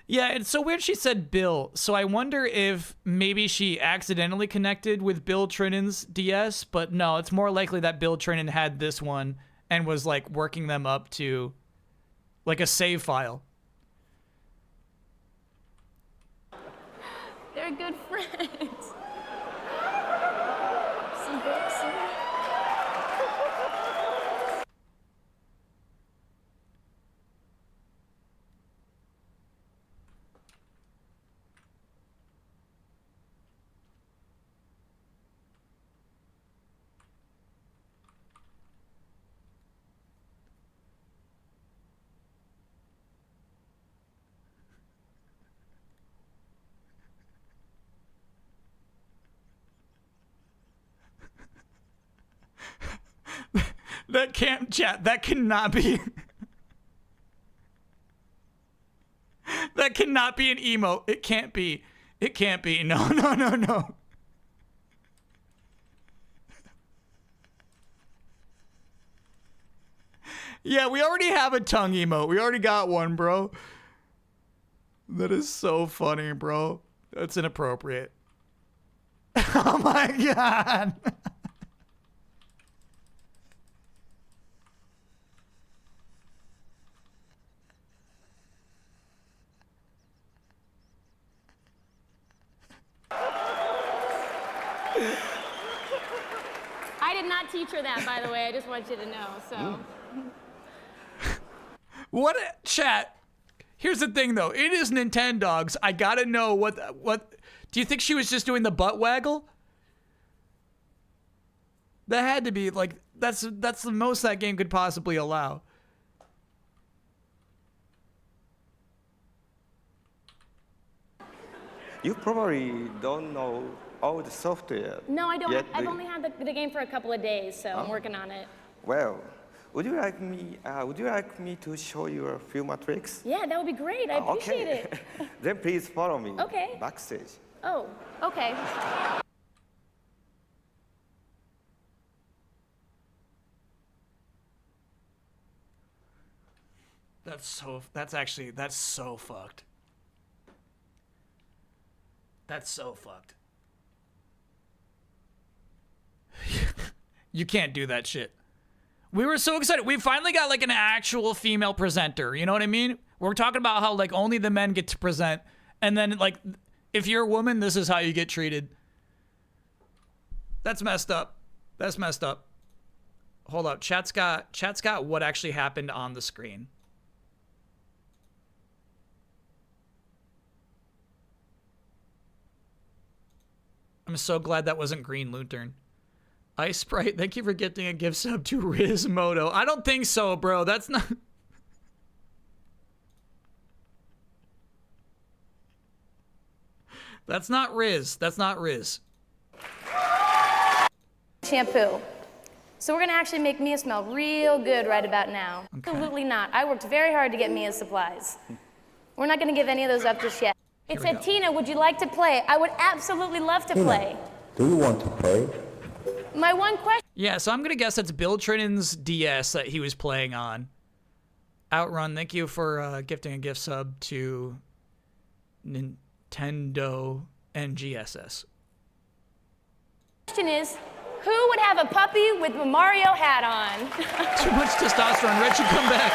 Yeah, it's so weird she said Bill. So I wonder if maybe she accidentally connected with Bill Trinin's DS, but no, it's more likely that Bill Trinin had this one and was like working them up to like a save file. They're good friends. Some books. That can't, chat, that cannot be. That cannot be an emote. It can't be. It can't be. No, no, no, no. Yeah, we already have a tongue emote. We already got one, bro. That is so funny, bro. That's inappropriate. Oh my god. I did not teach her that, by the way. I just want you to know, so. What chat? Here's the thing though. It is Nintendogs. I gotta know what do you think she was just doing the butt waggle? That had to be like that's the most that game could possibly allow. You probably don't know all the software. No, I don't. Yet I've only had the game for a couple of days, so I'm working on it. Well, would you like me to show you a few more tricks? Yeah, that would be great. I appreciate it. Then please follow me. Okay. Backstage. Oh, okay. That's so fucked. That's so fucked. You can't do that shit. We were so excited. We finally got like an actual female presenter. You know what I mean? We're talking about how like only the men get to present. And then like, if you're a woman, this is how you get treated. That's messed up. That's messed up. Hold up. Chat's got what actually happened on the screen. I'm so glad that wasn't Green Lantern. Ice Sprite, thank you for gifting a gift sub to Riz Moto. I don't think so, bro. That's not... That's not Riz. That's not Riz. Shampoo. So we're gonna actually make Mia smell real good right about now. Okay. Absolutely not. I worked very hard to get Mia's supplies. We're not gonna give any of those up just yet. It said, Tina, would you like to play? I would absolutely love to play. Do you want to play? My one question. Yeah, so I'm going to guess that's Bill Trinin's DS that he was playing on. Outrun, thank you for gifting a gift sub to Nintendo NGSS. Question is, who would have a puppy with a Mario hat on? Too much testosterone. Reggie, come back.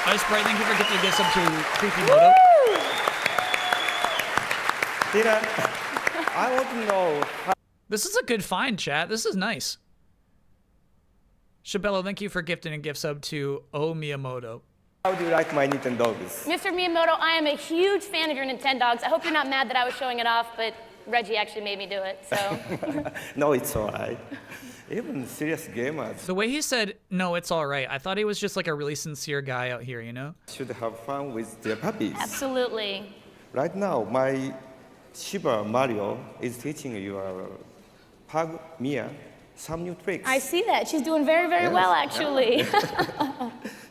Ice Sprite, thank you for gifting a gift sub to Creepy Moto. Tina, I want to know how... This is a good find, chat. This is nice. Shabello, thank you for gifting a gift sub to O Miyamoto. How do you like my Nintendogs? Mr. Miyamoto, I am a huge fan of your Nintendogs. I hope you're not mad that I was showing it off, but Reggie actually made me do it, so. No, it's all right. Even serious gamers. The way he said, no, it's all right. I thought he was just like a really sincere guy out here, you know? Should have fun with their puppies. Absolutely. Right now, my Shiba Mario is teaching your pug Mia some new tricks. I see that. She's doing very, very well, actually.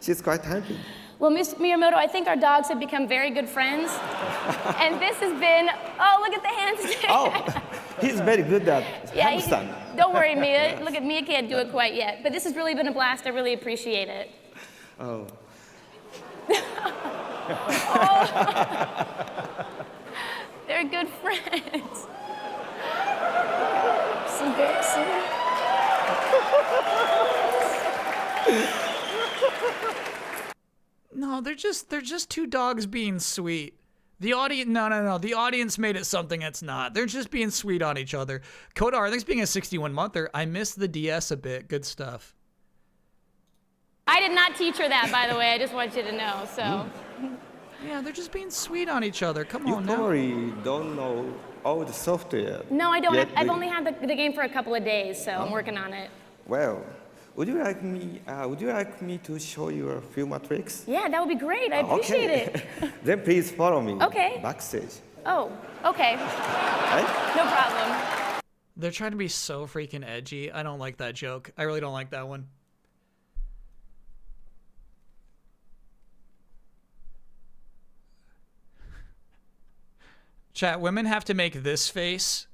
She's quite happy. Well, Mr. Miyamoto, I think our dogs have become very good friends. And this has been, oh, look at the handstand. Oh, he's very good at handstand. Don't worry, Mia. Look at Mia can't do it quite yet. But this has really been a blast. I really appreciate it. Oh. They're good friends. Some very sweet. No, they're just two dogs being sweet. The audience, no. The audience made it something it's not. They're just being sweet on each other. Kodar, thanks for being a 61-monther. I missed the DS a bit. Good stuff. I did not teach her that, by the way. I just want you to know. So. Yeah, they're just being sweet on each other. Come You on now. probably don't know all the software. No, I don't. yet I've we- only had the game for a couple of days, so I'm working on it. Well, would you like me to show you a few more tricks? Yeah, that would be great. I appreciate it. Then please follow me. Okay. Backstage. Oh, okay. Right? No problem. They're trying to be so freaking edgy. I don't like that joke. I really don't like that one. Chat, women have to make this face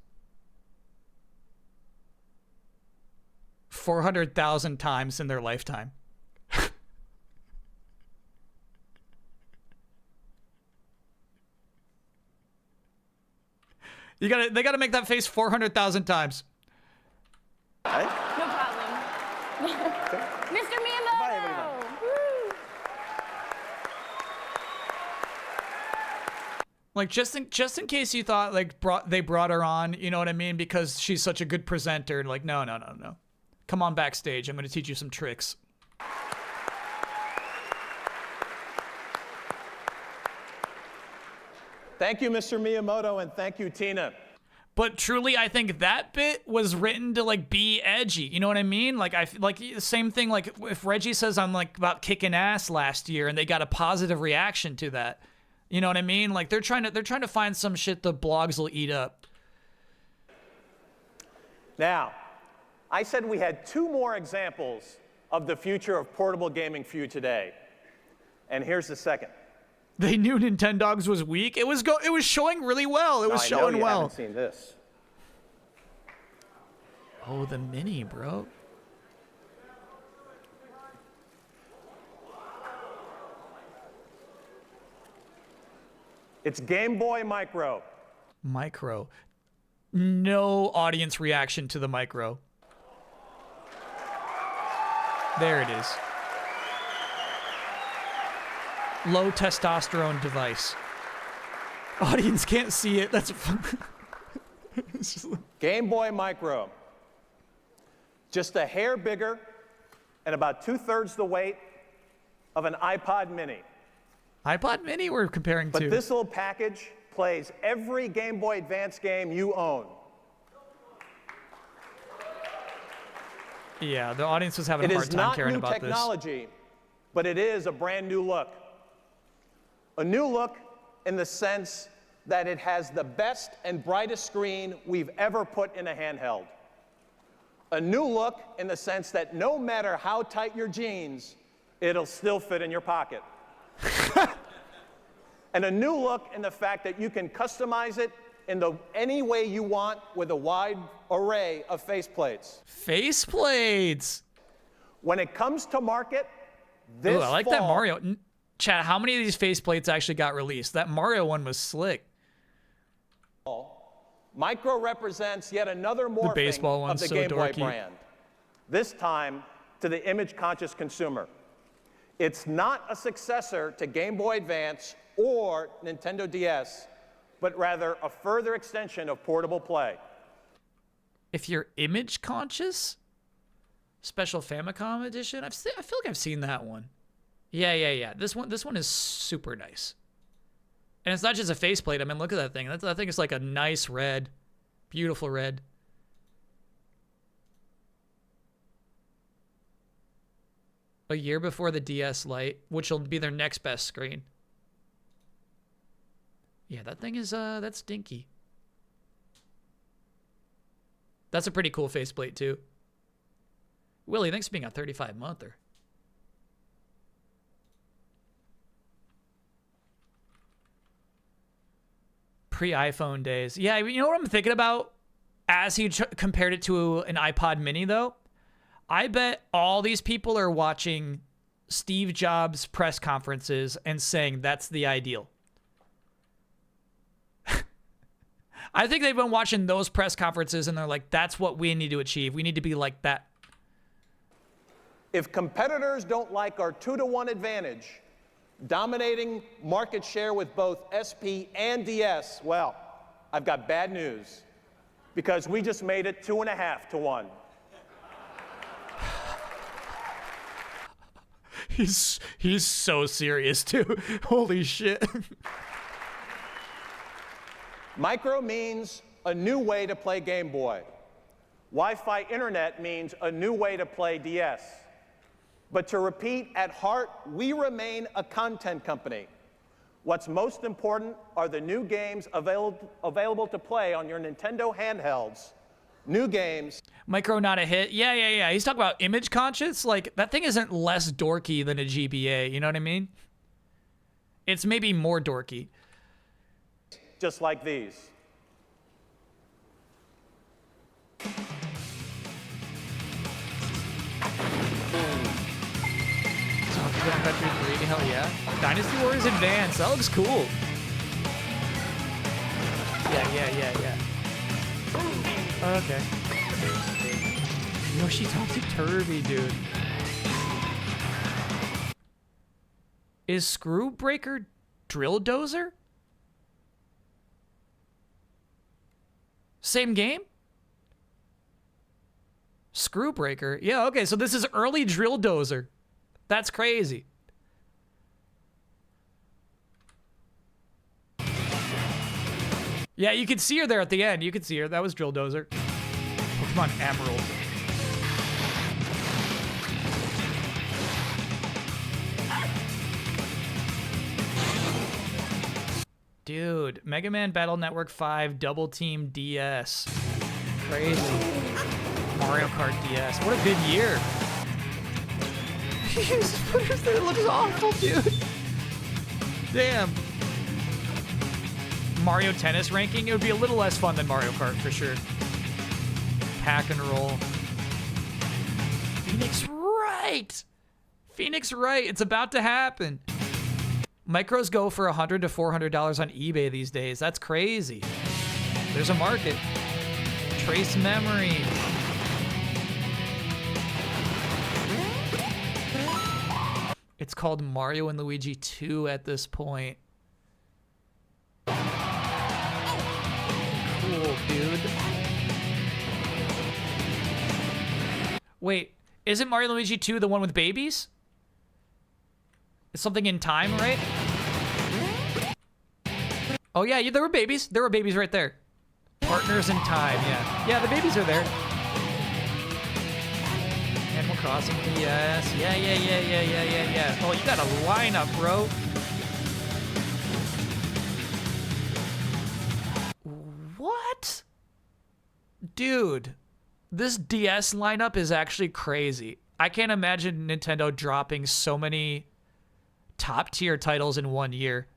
400,000 times in their lifetime. They gotta make that face 400,000 times. No problem. Mr. Miyamoto! Woo! Like just in case you thought like they brought her on, you know what I mean? Because she's such a good presenter. Like no. Come on backstage. I'm gonna teach you some tricks. Thank you, Mr. Miyamoto, and thank you, Tina. But truly, I think that bit was written to like be edgy. You know what I mean? Like the same thing. Like if Reggie says I'm like about kicking ass last year, and they got a positive reaction to that. You know what I mean? Like they're trying to find some shit the blogs will eat up. Now, I said we had 2 more examples of the future of portable gaming for you today. And here's the second. They knew Nintendogs was weak. It was showing really well. It was showing I know you well. haven't seen this. Oh, the mini, bro. It's Game Boy Micro. Micro. No audience reaction to the micro. There it is. Low testosterone device. Audience can't see it. That's Game Boy Micro. Just a hair bigger and about 2/3 the weight of an iPod Mini. iPod Mini we're comparing But to. this little package plays every Game Boy Advance game you own. Yeah, the audience was having a hard time caring about It is not new technology, but it is a brand new look. A new look in the sense that it has the best and brightest screen we've ever put in a handheld. A new look in the sense that no matter how tight your jeans, it'll still fit in your pocket. And a new look in the fact that you can customize it in any way you want with a wide array of faceplates. Faceplates! When it comes to market, this Ooh, I like fall, that Mario. Chat, how many of these faceplates actually got released? That Mario one was slick. Micro represents yet another morphing baseball of one's the so Game Boy dorky. brand, this time to the image-conscious consumer. It's not a successor to Game Boy Advance or Nintendo DS, but rather a further extension of portable play. If you're image conscious, Special Famicom edition. I feel like I've seen that one. Yeah. This one is super nice. And it's not just a faceplate. I mean, look at that thing. That thing is like a nice red, beautiful red. A year before the DS Lite, which will be their next best screen. Yeah, that thing is that's dinky. That's a pretty cool faceplate too. Willie, thanks for being a 35-monther. Pre-iPhone days. Yeah, you know what I'm thinking about? As he compared it to an iPod mini, though? I bet all these people are watching Steve Jobs press conferences and saying that's the ideal. I think they've been watching those press conferences and they're like, that's what we need to achieve. We need to be like that. If competitors don't like our 2-to-1 advantage, dominating market share with both SP and DS, well, I've got bad news, because we just made it 2.5 to 1. He's so serious too. Holy shit. Micro means a new way to play Game Boy. Wi-Fi internet means a new way to play DS. But to repeat, at heart, we remain a content company. What's most important are the new games available to play on your Nintendo handhelds. New games. Micro not a hit. Yeah. He's talking about image conscious. Like, that thing isn't less dorky than a GBA. You know what I mean? It's maybe more dorky. Just like these. Country 3, hell yeah. Dynasty Warriors Advance, that looks cool. Yeah. Okay. Yoshitotsu Turvy, dude. Is Screwbreaker Drill Dozer? Same game? Screwbreaker? Yeah, okay, so this is early Drill Dozer. That's crazy. Yeah, you could see her there at the end. You could see her. That was Drill Dozer. Pokemon Emerald. Dude, Mega Man Battle Network 5 Double Team DS. Crazy. Mario Kart DS. What a good year. It looks awful, dude. Damn. Mario Tennis ranking? It would be a little less fun than Mario Kart for sure. Pack and roll. Phoenix Wright! Phoenix Wright, it's about to happen. Micros go for $100 to $400 on eBay these days. That's crazy. There's a market. Trace memory. It's called Mario and Luigi 2 at this point. Cool, dude. Wait, isn't Mario and Luigi 2 the one with babies? It's something in time, right? Oh yeah, there were babies. There were babies right there. Partners in time, yeah. Yeah, the babies are there. Animal Crossing DS. Yeah. Oh, you got a lineup, bro. What? Dude, this DS lineup is actually crazy. I can't imagine Nintendo dropping so many top-tier titles in one year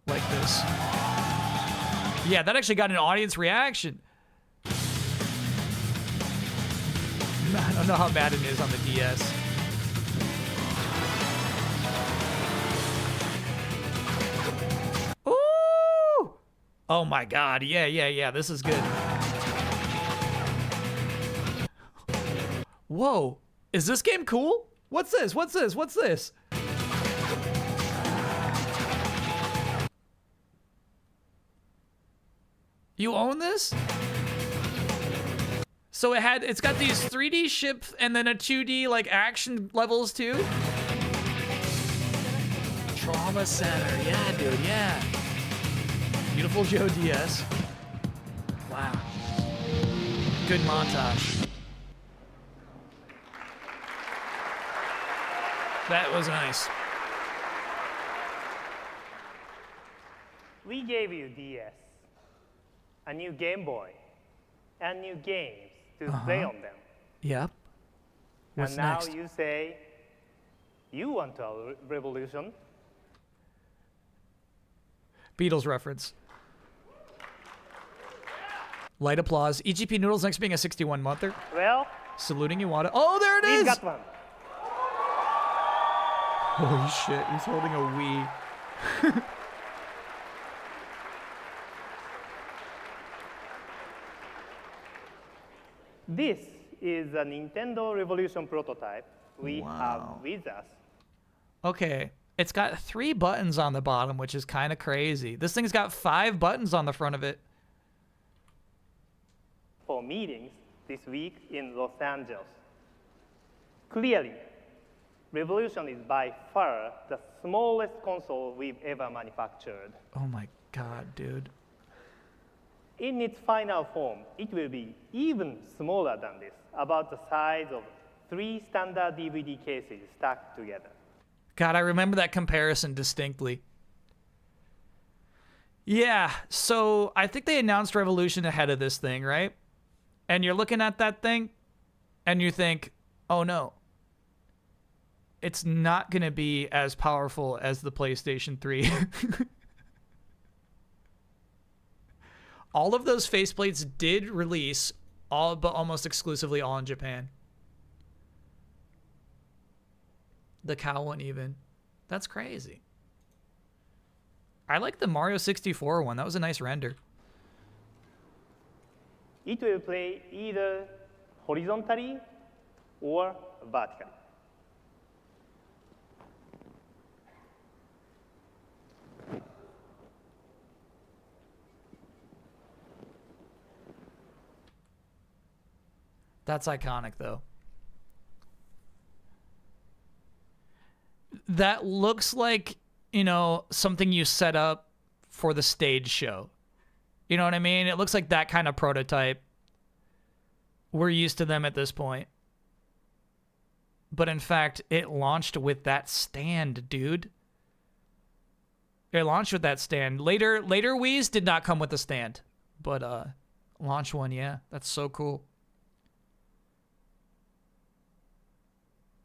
like this. Yeah, that actually got an audience reaction. I don't know how bad it is on the DS. Ooh! Oh my god, yeah, this is good. Whoa, is this game cool? What's this? You own this? So it's got these 3D ships and then a 2D like action levels too. Trauma Center, yeah, dude, yeah. Beautiful Joe DS. Wow. Good montage. That was nice. We gave you DS, a new Game Boy, and new games to play on them. Yep. What's and now next? you say you want a revolution. Beatles reference. Light applause. EGP Noodles next being a 61-monther. Well, saluting Iwata. Oh, there it he's is! got one. Holy shit, he's holding a Wii. This is a Nintendo Revolution prototype we have with us. Okay, it's got 3 buttons on the bottom, which is kind of crazy. This thing's got 5 buttons on the front of it. For meetings this week in Los Angeles. Clearly, Revolution is by far the smallest console we've ever manufactured. Oh my god, dude. In its final form, it will be even smaller than this, about the size of 3 standard DVD cases stacked together. God, I remember that comparison distinctly. Yeah, so I think they announced Revolution ahead of this thing, right? And you're looking at that thing, and you think, oh no. It's not going to be as powerful as the PlayStation 3. All of those faceplates did release, but almost exclusively all in Japan. The cow one even. That's crazy. I like the Mario 64 one. That was a nice render. It will play either horizontally or vertically. That's iconic, though. That looks like, you know, something you set up for the stage show. You know what I mean? It looks like that kind of prototype. We're used to them at this point. But in fact, it launched with that stand, dude. It launched with that stand. Later Wii's did not come with the stand. But launch one, yeah. That's so cool.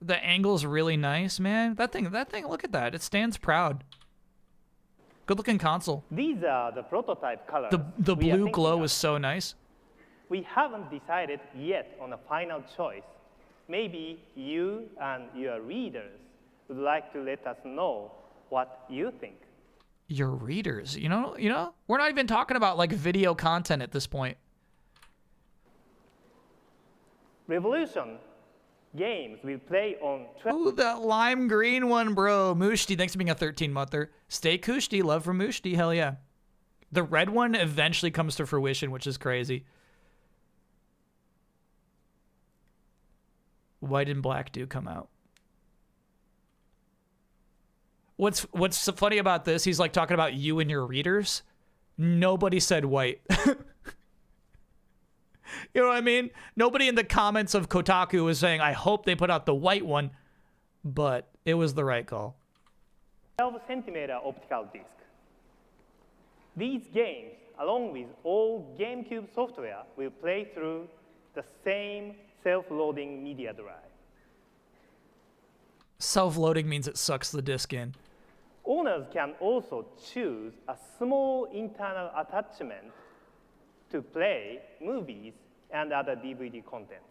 The angle's really nice, man. That thing, look at that. It stands proud. Good looking console. These are the prototype colors. The blue glow is so nice. We haven't decided yet on a final choice. Maybe you and your readers would like to let us know what you think. Your readers, you know, we're not even talking about like video content at this point. Revolution games will play on... Ooh, that lime green one, bro. Mushti, thanks for being a 13-monther. Stay Kushti, love for Mushti, hell yeah. The red one eventually comes to fruition, which is crazy. White and black do come out. What's so funny about this, he's like talking about you and your readers. Nobody said white. You know what I mean? Nobody in the comments of Kotaku was saying, I hope they put out the white one, but it was the right call. 12-centimeter optical disc. These games, along with all GameCube software, will play through the same self-loading media drive. Self-loading means it sucks the disc in. Owners can also choose a small internal attachment to play movies and other DVD contents.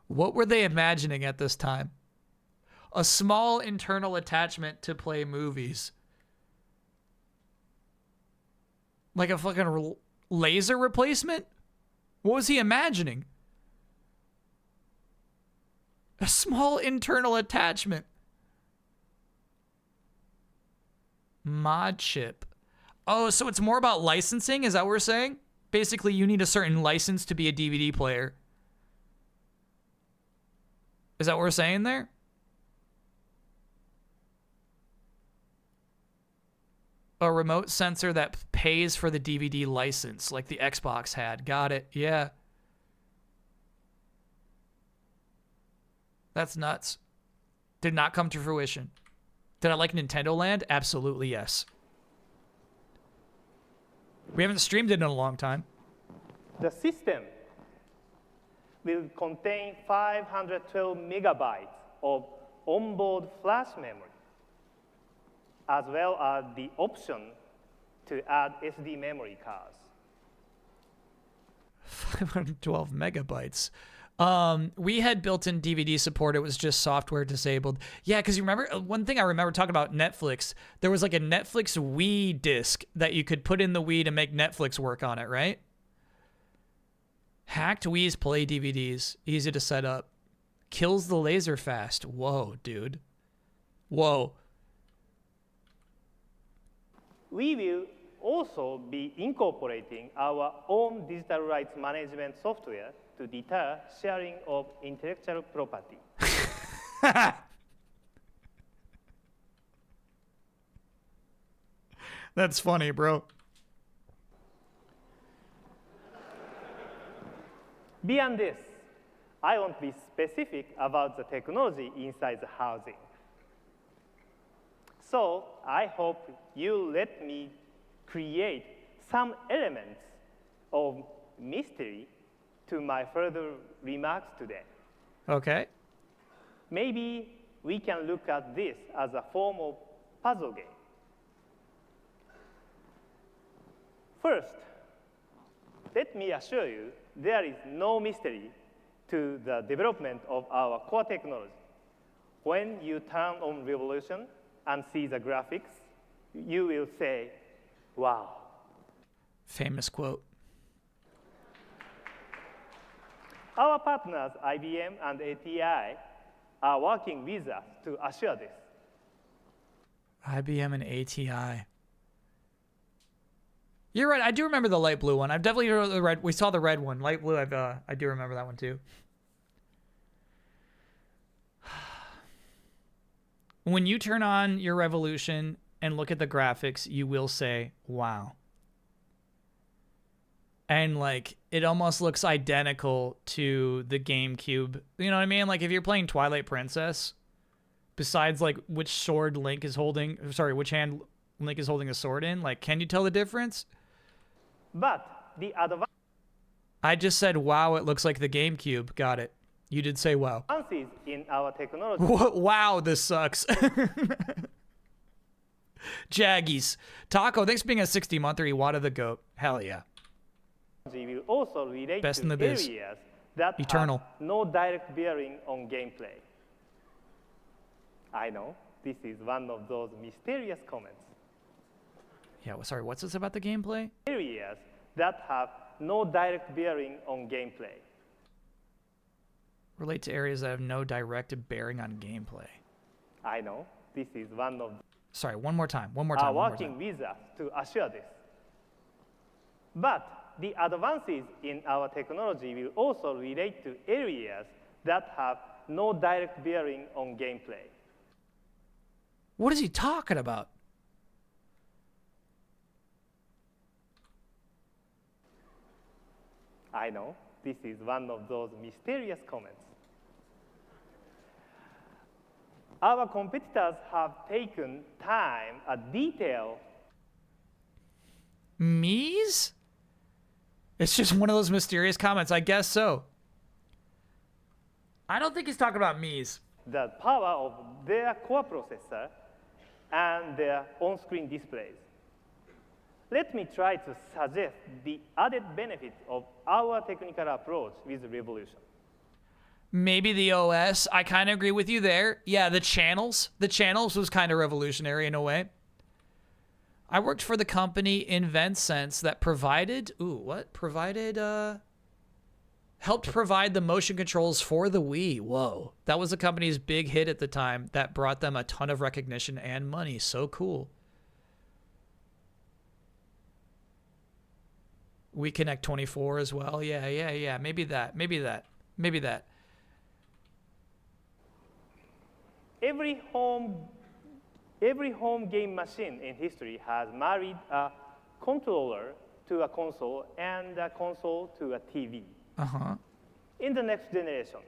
What were they imagining at this time? A small internal attachment to play movies. Like a fucking laser replacement? What was he imagining? A small internal attachment. Mod chip. Oh, so it's more about licensing? Is that what we're saying? Basically, you need a certain license to be a DVD player. Is that what we're saying there? A remote sensor that pays for the DVD license, like the Xbox had. Got it. Yeah. That's nuts. Did not come to fruition. Did I like Nintendo Land? Absolutely yes. We haven't streamed it in a long time. The system will contain 512 megabytes of onboard flash memory, as well as the option to add SD memory cards. 512 megabytes. We had built-in DVD support. It was just software disabled. Yeah, because you remember, one thing I remember talking about Netflix, there was like a Netflix Wii disc that you could put in the Wii to make Netflix work on it, right? Hacked Wii's Play DVDs. Easy to set up. Kills the laser fast. Whoa, dude. Whoa. We will also be incorporating our own digital rights management software to deter sharing of intellectual property. That's funny, bro. Beyond this, I want to be specific about the technology inside the housing. So I hope you let me create some elements of mystery to my further remarks today. Okay. Maybe we can look at this as a form of puzzle game. First, let me assure you there is no mystery to the development of our core technology. When you turn on Revolution and see the graphics, you will say, wow. Famous quote. Our partners, IBM and ATI, are working with us to assure this. IBM and ATI. You're right. I do remember the light blue one. I've definitely heard the red. We saw the red one. Light blue. I do remember that one too. When you turn on your Revolution and look at the graphics, you will say, wow. And like, it almost looks identical to the GameCube. You know what I mean? Like if you're playing Twilight Princess, besides like which sword Link is holding, sorry, which hand Link is holding a sword in, like, can you tell the difference? But the advances I just said, wow, it looks like the GameCube. Got it. You did say wow. in our technology. Wow, this sucks. Jaggies. Taco, thanks for being a 60-monther. Iwata the GOAT. Hell yeah. Will also relate Best to in the biz. areas that Eternal. have no direct bearing on gameplay. I know, this is one of those mysterious comments. Yeah, sorry, what's this about the gameplay? Areas that have no direct bearing on gameplay. Relate to areas that have no direct bearing on gameplay. I know, this is one of Sorry, one more time. One more time. are One more working time. with us to assure this. But the advances in our technology will also relate to areas that have no direct bearing on gameplay. What is he talking about? I know, this is one of those mysterious comments. Our competitors have taken time, a detail. Me's? It's just one of those mysterious comments. I guess so. I don't think he's talking about Me's. The power of their core processor and their on-screen displays. Let me try to suggest the added benefits of our technical approach with Revolution. Maybe the OS. I kind of agree with you there. Yeah, the channels. The channels was kind of revolutionary in a way. I worked for the company InventSense that provided, helped provide the motion controls for the Wii. Whoa. That was the company's big hit at the time that brought them a ton of recognition and money. So cool. We Connect 24 as well. Yeah. Maybe that. Every home game machine in history has married a controller to a console and a console to a TV. Uh-huh. In the next generation,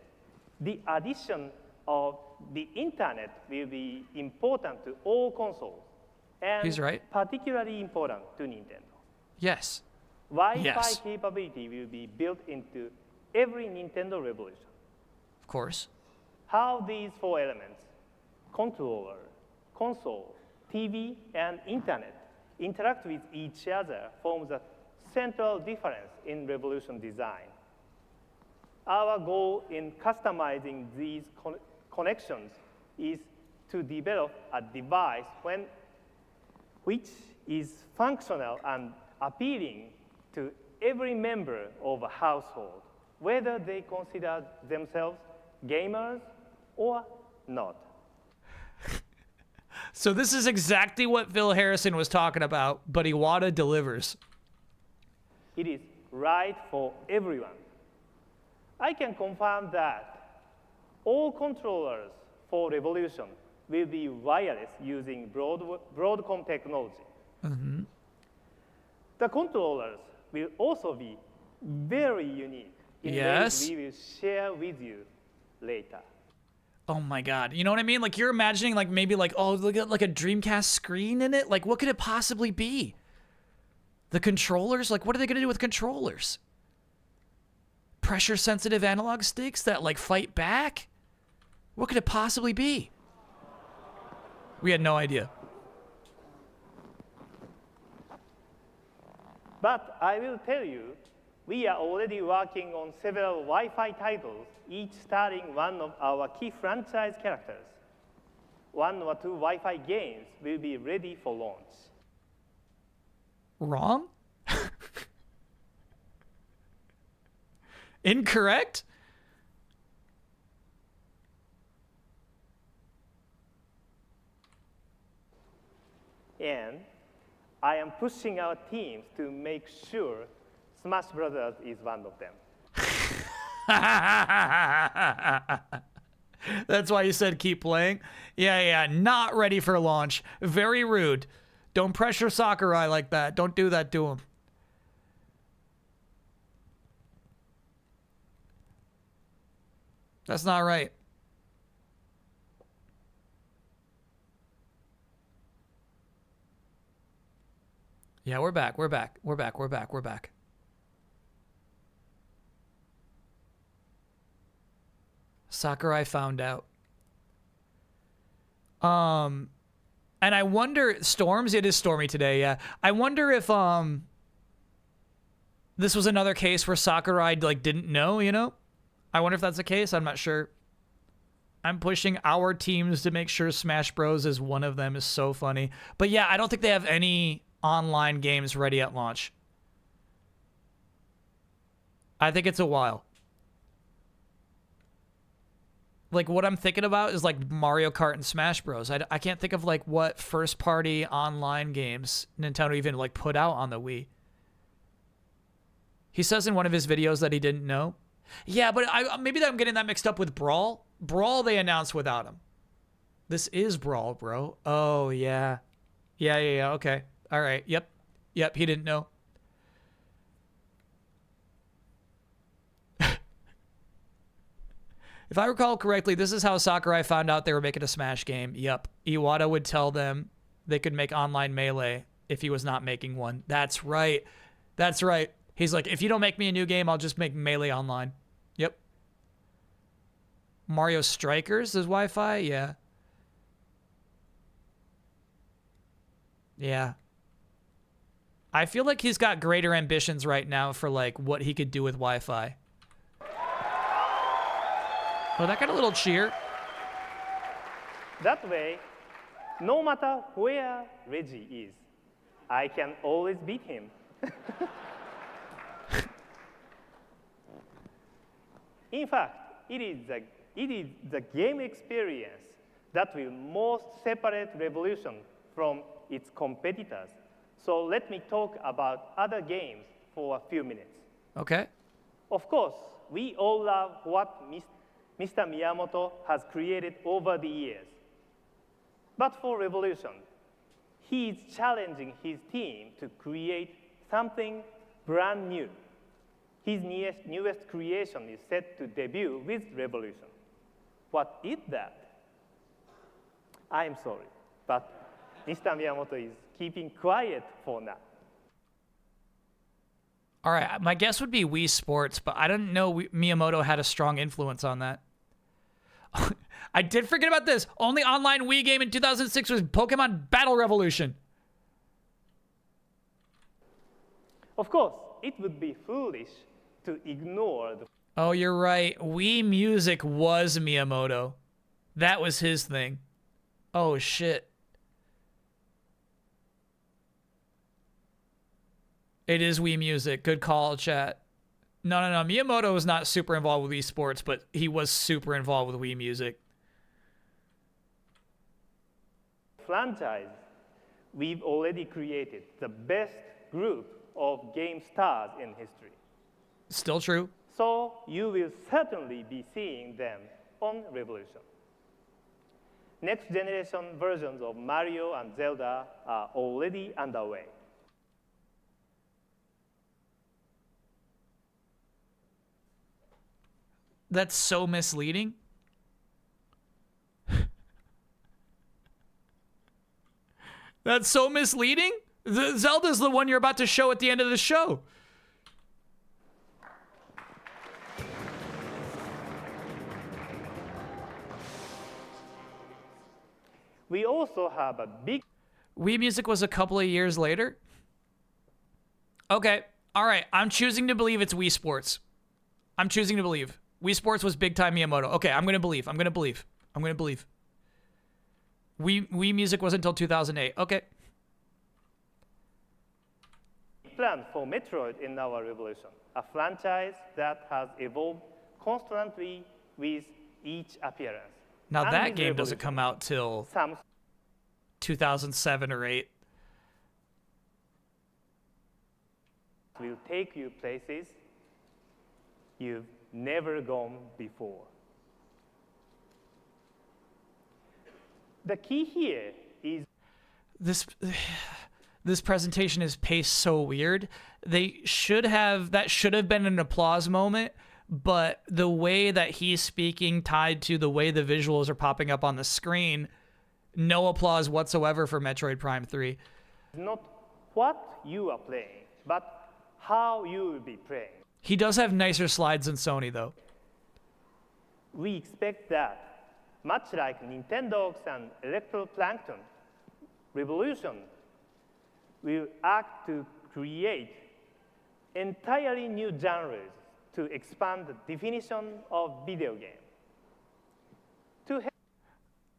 the addition of the internet will be important to all consoles and He's right. particularly important to Nintendo. Yes. Wi-Fi capability will be built into every Nintendo Revolution. Of course. How these four elements, controller, console, TV, and internet, interact with each other forms a central difference in Revolution design. Our goal in customizing these connections is to develop a device which is functional and appealing to every member of a household, whether they consider themselves gamers or not. So this is exactly what Phil Harrison was talking about, but Iwata delivers. It is right for everyone. I can confirm that all controllers for Revolution will be wireless using Broadcom technology. Mm-hmm. The controllers will also be very unique in ways we will share with you later. Oh my God. You know what I mean? Like you're imagining like maybe like, oh, look at like a Dreamcast screen in it. Like what could it possibly be? The controllers? Like what are they going to do with controllers? Pressure sensitive analog sticks that like fight back? What could it possibly be? We had no idea. But I will tell you, we are already working on several Wi-Fi titles, each starring one of our key franchise characters. 1 or 2 Wi-Fi games will be ready for launch. Wrong? Incorrect? And I am pushing our teams to make sure Smash Brothers is one of them. That's why you said keep playing? Yeah, not ready for launch. Very rude. Don't pressure Sakurai like that. Don't do that to him. That's not right. Yeah, we're back. Sakurai found out. And I wonder, Storms, it is stormy today, yeah. I wonder if this was another case where Sakurai like didn't know, you know? I wonder if that's the case. I'm not sure. I'm pushing our teams to make sure Smash Bros is one of them. Is so funny. But yeah, I don't think they have any online games ready at launch. I think it's a while. Like what I'm thinking about is like Mario Kart and Smash Bros. I can't think of like what first party online games Nintendo even like put out on the Wii. He says in one of his videos that he didn't know. Yeah, but maybe I'm getting that mixed up with Brawl. Brawl they announced without him. This is Brawl, bro. Oh yeah. Yeah, okay. All right. Yep, he didn't know. If I recall correctly, this is how Sakurai found out they were making a Smash game. Yep. Iwata would tell them they could make online Melee if he was not making one. That's right. That's right. He's like, if you don't make me a new game, I'll just make Melee online. Yep. Mario Strikers is Wi-Fi? Yeah. Yeah. I feel like he's got greater ambitions right now for like what he could do with Wi-Fi. Oh, that got a little cheer. That way, no matter where Reggie is, I can always beat him. In fact, it is the game experience that will most separate Revolution from its competitors. So let me talk about other games for a few minutes. Okay. Of course, we all love what Mr. Miyamoto has created over the years. But for Revolution, he is challenging his team to create something brand new. His newest creation is set to debut with Revolution. What is that? I'm sorry, but Mr. Miyamoto is keeping quiet for now. All right, my guess would be Wii Sports, but I didn't know Miyamoto had a strong influence on that. I did forget about this. Only online Wii game in 2006 was Pokemon Battle Revolution. Of course, it would be foolish to ignore the Oh, you're right. Wii Music was Miyamoto. That was his thing. Oh, shit. It is Wii Music. Good call, chat. No. Miyamoto was not super involved with Wii Sports, but he was super involved with Wii Music. franchise. We've already created the best group of game stars in history. Still true. So you will certainly be seeing them on Revolution. Next generation versions of Mario and Zelda are already underway. That's so misleading. That's so misleading. Zelda's the one you're about to show at the end of the show. We also have a big... Wii Music was a couple of years later. Okay, all right. I'm choosing to believe it's Wii Sports. I'm choosing to believe. Wii Sports was big time Miyamoto. Okay, I'm going to believe. I'm going to believe. I'm going to believe. Wii Music wasn't until 2008. Okay. Plan for Metroid in our Revolution, a franchise that has evolved constantly with each appearance. Now And that with game doesn't Revolution, come out till 2007 or 8. Will take you places you've never gone before. The key here is this presentation is paced so weird. That should have been an applause moment, but the way that he's speaking tied to the way the visuals are popping up on the screen, no applause whatsoever for Metroid Prime 3. not what you are playing, but how you will be playing. He does have nicer slides than Sony though. We expect that, much like Nintendox and Electroplankton, Revolution will act to create entirely new genres to expand the definition of video game.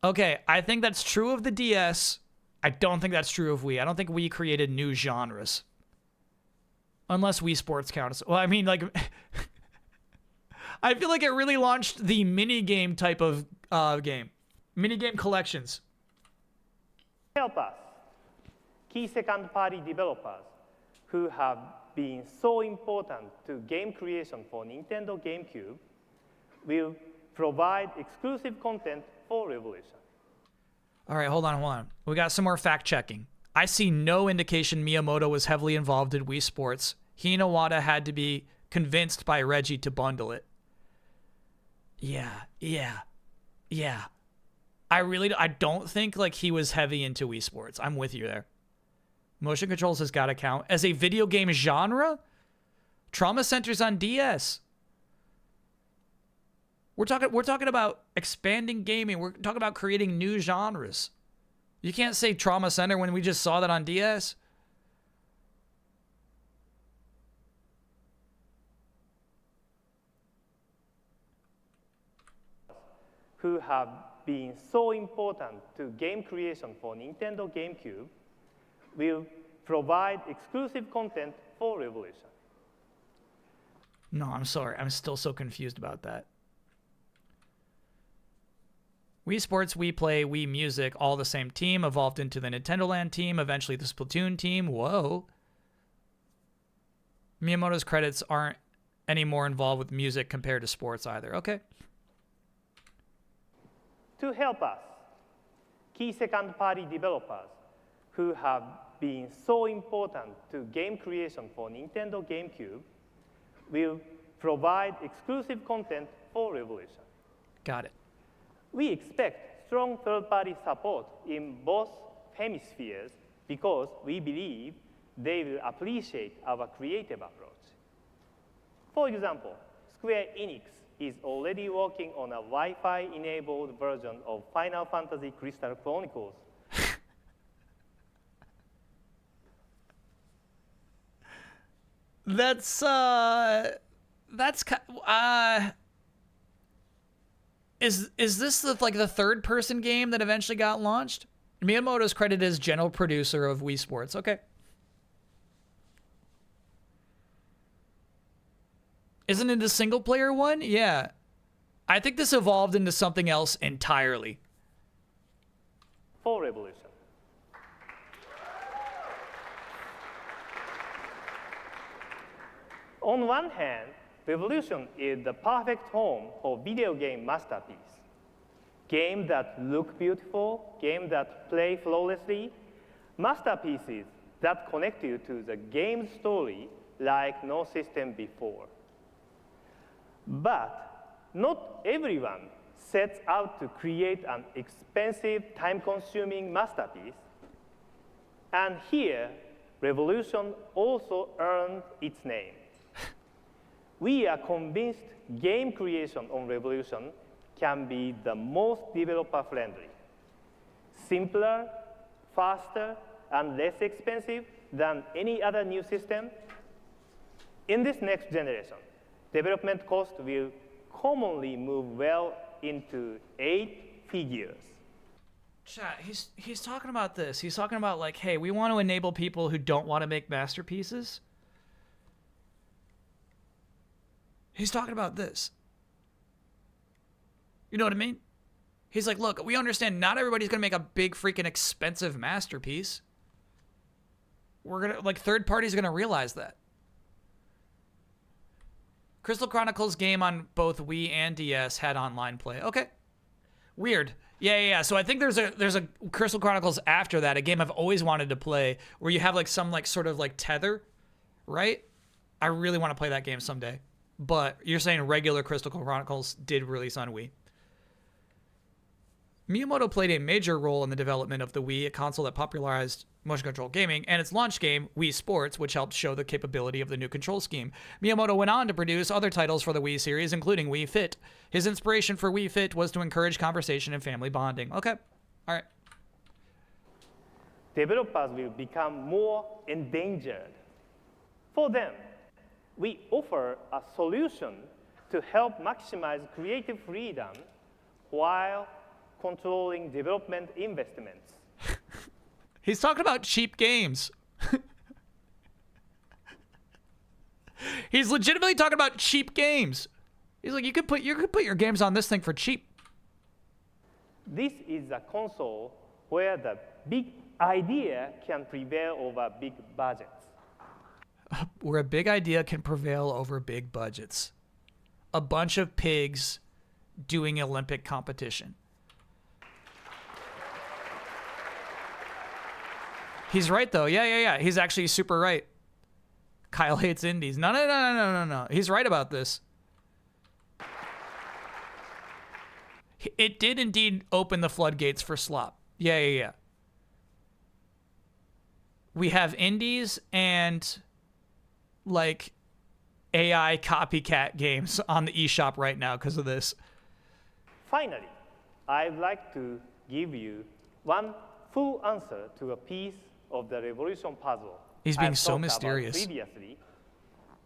Okay, I think that's true of the DS. I don't think that's true of Wii. I don't think Wii created new genres. Unless Wii Sports counts. Well, I mean, like... I feel like it really launched the minigame type of game. Minigame collections. Help us, key second-party developers who have been so important to game creation for Nintendo GameCube will provide exclusive content for Revolution. All right, hold on. We got some more fact-checking. I see no indication Miyamoto was heavily involved in Wii Sports. He and Iwata had to be convinced by Reggie to bundle it. Yeah. I don't think like he was heavy into Wii Sports. I'm with you there. Motion controls has got to count. As a video game genre, Trauma Center's on DS. We're talking about expanding gaming. We're talking about creating new genres. You can't say Trauma Center when we just saw that on DS. Who have been so important to game creation for Nintendo GameCube will provide exclusive content for Revolution. No, I'm sorry. I'm still so confused about that. Wii Sports, Wii Play, Wii Music, all the same team, evolved into the Nintendo Land team, eventually the Splatoon team. Whoa. Miyamoto's credits aren't any more involved with music compared to sports either. Okay. To help us, key second-party developers who have been so important to game creation for Nintendo GameCube will provide exclusive content for Revolution. Got it. We expect strong third-party support in both hemispheres because we believe they will appreciate our creative approach. For example, Square Enix is already working on a Wi-Fi-enabled version of Final Fantasy Crystal Chronicles. That's is this the third person game that eventually got launched? Miyamoto's credited as general producer of Wii Sports. Okay. Isn't it a single player one? Yeah. I think this evolved into something else entirely. For Revolution. On one hand, Revolution is the perfect home for video game masterpiece. Games that look beautiful, games that play flawlessly, masterpieces that connect you to the game's story like no system before. But not everyone sets out to create an expensive, time-consuming masterpiece. And here, Revolution also earned its name. We are convinced game creation on Revolution can be the most developer-friendly, simpler, faster, and less expensive than any other new system. In this next generation, development cost will commonly move well into 8 figures. Chat, he's talking about this. He's talking about like, hey, we want to enable people who don't want to make masterpieces. He's talking about this. You know what I mean? He's like, look, we understand not everybody's going to make a big freaking expensive masterpiece. We're going to, like, third parties are going to realize that. Crystal Chronicles game on both Wii and DS had online play. Okay. Weird. Yeah. So I think there's a Crystal Chronicles after that, a game I've always wanted to play, where you have like some like sort of like tether, right? I really want to play that game someday. But you're saying regular Crystal Chronicles did release on Wii. Miyamoto played a major role in the development of the Wii, a console that popularized motion control gaming, and its launch game, Wii Sports, which helped show the capability of the new control scheme. Miyamoto went on to produce other titles for the Wii series, including Wii Fit. His inspiration for Wii Fit was to encourage conversation and family bonding. Okay. All right. Developers will become more endangered. For them, we offer a solution to help maximize creative freedom while controlling development investments. He's talking about cheap games. He's legitimately talking about cheap games. He's like, you could put your games on this thing for cheap. This is a console where the big idea can prevail over big budgets. Where a big idea can prevail over big budgets. A bunch of pigs doing Olympic competition. He's right, though. Yeah. He's actually super right. Kyle hates indies. No. He's right about this. It did indeed open the floodgates for slop. Yeah. We have indies and like AI copycat games on the eShop right now because of this. Finally, I'd like to give you one full answer to a piece of the Revolution puzzle. He's being I've so talked mysterious. About previously,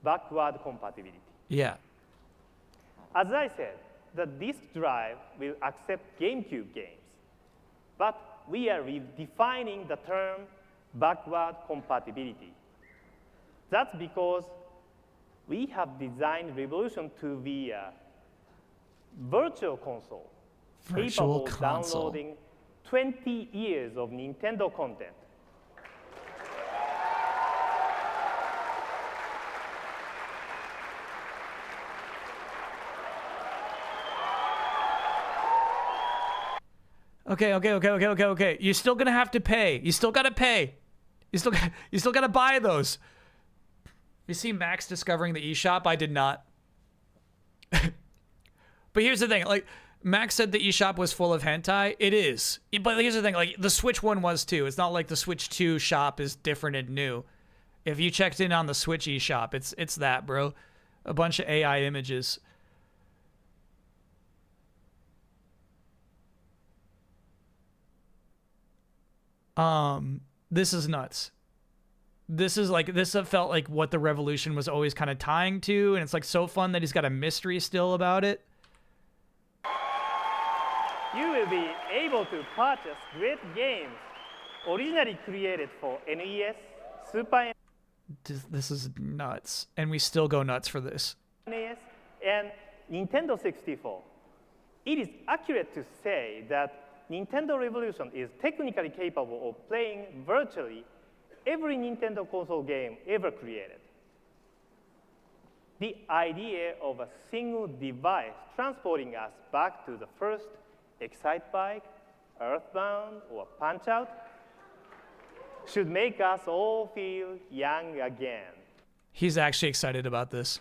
backward compatibility. Yeah. As I said, the disk drive will accept GameCube games, but we are redefining the term backward compatibility. That's because we have designed Revolution to be a virtual console capable of downloading 20 years of Nintendo content. Okay. You're still gonna have to pay. You still gotta pay. You still gotta buy those. You see Max discovering the eShop? I did not. But here's the thing, like, Max said the eShop was full of hentai. It is. But here's the thing, like, the Switch one was too. It's not like the Switch 2 shop is different and new. If you checked in on the Switch eShop, it's that, bro. A bunch of AI images. This is nuts. This felt like what the revolution was always kind of tying to, and it's like so fun that he's got a mystery still about it. You will be able to purchase great games originally created for NES, Super This is nuts, and we still go nuts for this. NES, and Nintendo 64. It is accurate to say that Nintendo Revolution is technically capable of playing virtually every Nintendo console game ever created. The idea of a single device transporting us back to the first Excitebike, Earthbound, or Punch-Out should make us all feel young again. He's actually excited about this.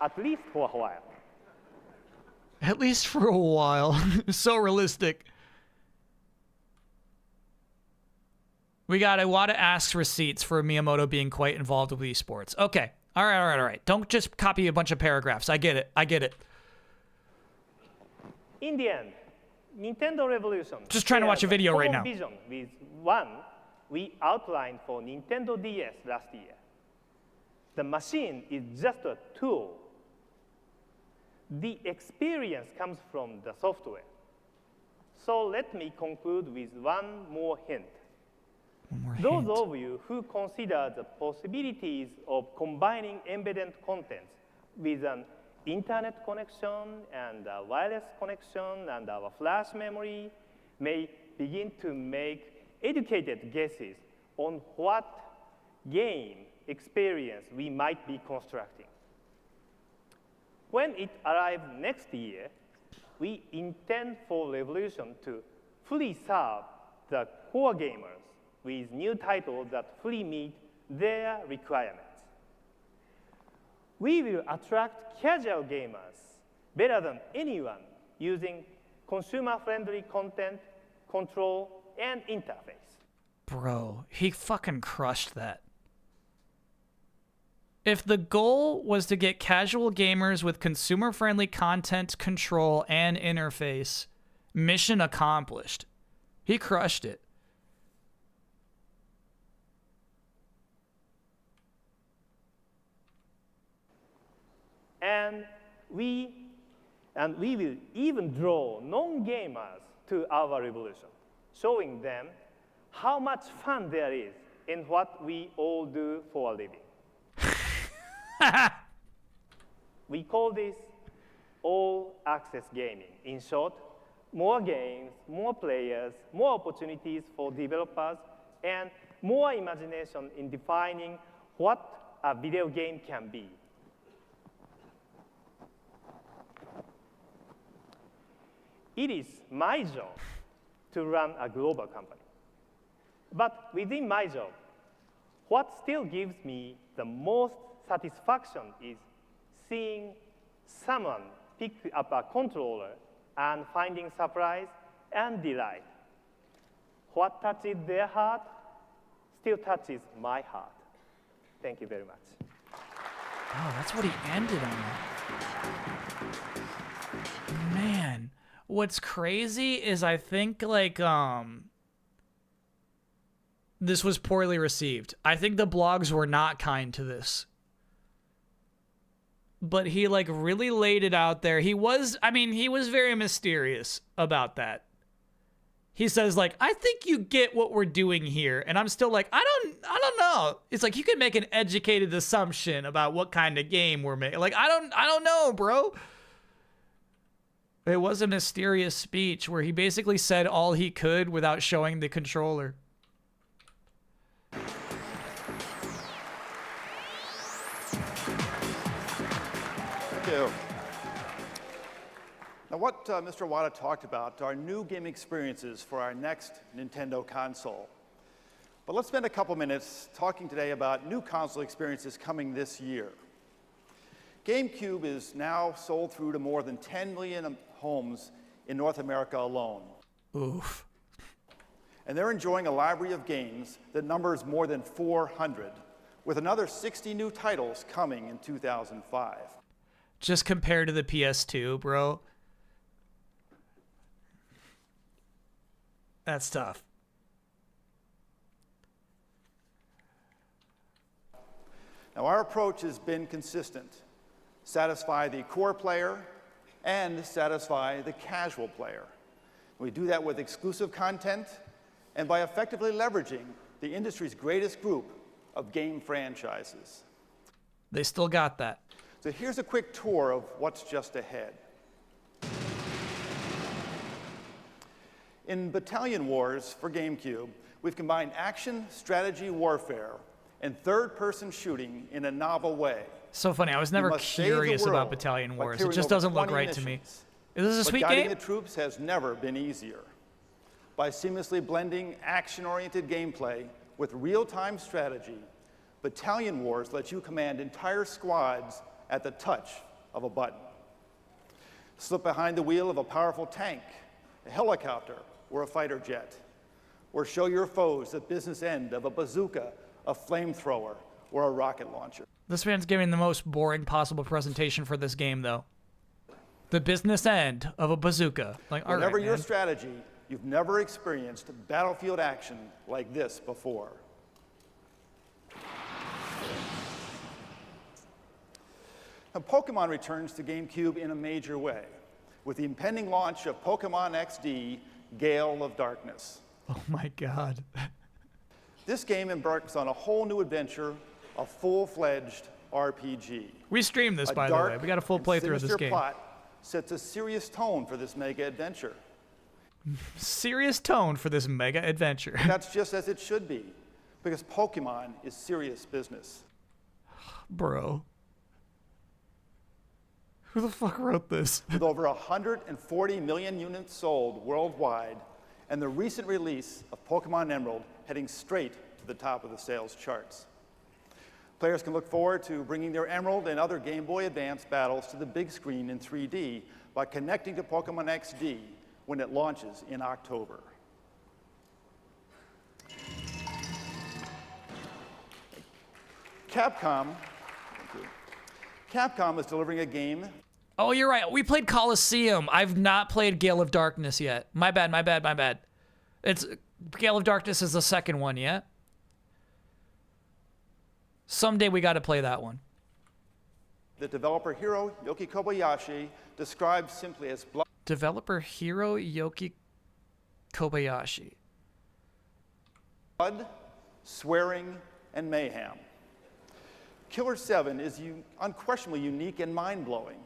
At least for a while. At least for a while. So realistic. We got Iwata asks receipts for Miyamoto being quite involved with esports. Okay. All right. Don't just copy a bunch of paragraphs. I get it. In the end, Nintendo Revolution. Just trying to watch a video right now. Vision with one we outlined for Nintendo DS last year. The machine is just a tool. The experience comes from the software. So let me conclude with one more hint. Those of you who consider the possibilities of combining embedded content with an internet connection and a wireless connection and our flash memory may begin to make educated guesses on what game experience we might be constructing. When it arrives next year, we intend for Revolution to fully serve the core gamers with new titles that fully meet their requirements. We will attract casual gamers better than anyone using consumer-friendly content, control, and interface. Bro, he fucking crushed that. If the goal was to get casual gamers with consumer-friendly content, control, and interface, mission accomplished. He crushed it. And we will even draw non-gamers to our revolution, showing them how much fun there is in what we all do for a living. We call this all-access gaming. In short, more games, more players, more opportunities for developers, and more imagination in defining what a video game can be. It is my job to run a global company. But within my job, what still gives me the most satisfaction is seeing someone pick up a controller and finding surprise and delight. What touches their heart still touches my heart. Thank you very much. Oh, that's what he ended on. Man, what's crazy is I think this was poorly received. I think the blogs were not kind to this. But he really laid it out there. He was very mysterious about that. He says I think you get what we're doing here. And I'm still I don't know. It's you can make an educated assumption about what kind of game we're making. I don't know, bro. It was a mysterious speech where he basically said all he could without showing the controller. Now, what Mr. Iwata talked about are new game experiences for our next Nintendo console. But let's spend a couple minutes talking today about new console experiences coming this year. GameCube is now sold through to more than 10 million homes in North America alone. Oof. And they're enjoying a library of games that numbers more than 400, with another 60 new titles coming in 2005. Just compared to the PS2, bro. That's tough. Now, our approach has been consistent. Satisfy the core player and satisfy the casual player. We do that with exclusive content and by effectively leveraging the industry's greatest group of game franchises. They still got that. So here's a quick tour of what's just ahead. In Battalion Wars for GameCube, we've combined action, strategy, warfare, and third-person shooting in a novel way. So funny. I was never curious about Battalion Wars. It just doesn't look right to me. Is this a sweet guiding game? the troops has never been easier. By seamlessly blending action-oriented gameplay with real-time strategy, Battalion Wars lets you command entire squads at the touch of a button. Slip behind the wheel of a powerful tank, a helicopter, or a fighter jet. Or show your foes the business end of a bazooka, a flamethrower, or a rocket launcher. This man's giving the most boring possible presentation for this game, though. The business end of a bazooka. Like, all Whatever right, your man. strategy, you've never experienced battlefield action like this before. Now, Pokemon returns to GameCube in a major way with the impending launch of Pokemon XD Gale of Darkness. Oh my God. This game embarks on a whole new adventure, a full-fledged RPG. We streamed this, by the way. We got a full playthrough of this game. Plot sets a serious tone for this mega adventure. Serious tone for this mega adventure. That's just as it should be, because Pokemon is serious business. Bro. Who the fuck wrote this? With over 140 million units sold worldwide, and the recent release of Pokemon Emerald heading straight to the top of the sales charts. Players can look forward to bringing their Emerald and other Game Boy Advance battles to the big screen in 3D by connecting to Pokemon XD when it launches in October. Capcom is delivering a game. Oh, you're right. We played Coliseum. I've not played Gale of Darkness yet. My bad, my bad, my bad. It's Gale of Darkness is the second one, yeah? Someday we got to play that one. The developer Hiroyuki Kobayashi describes simply as Developer Hiroyuki Kobayashi. Blood, swearing, and mayhem. Killer 7 is unquestionably unique and mind-blowing.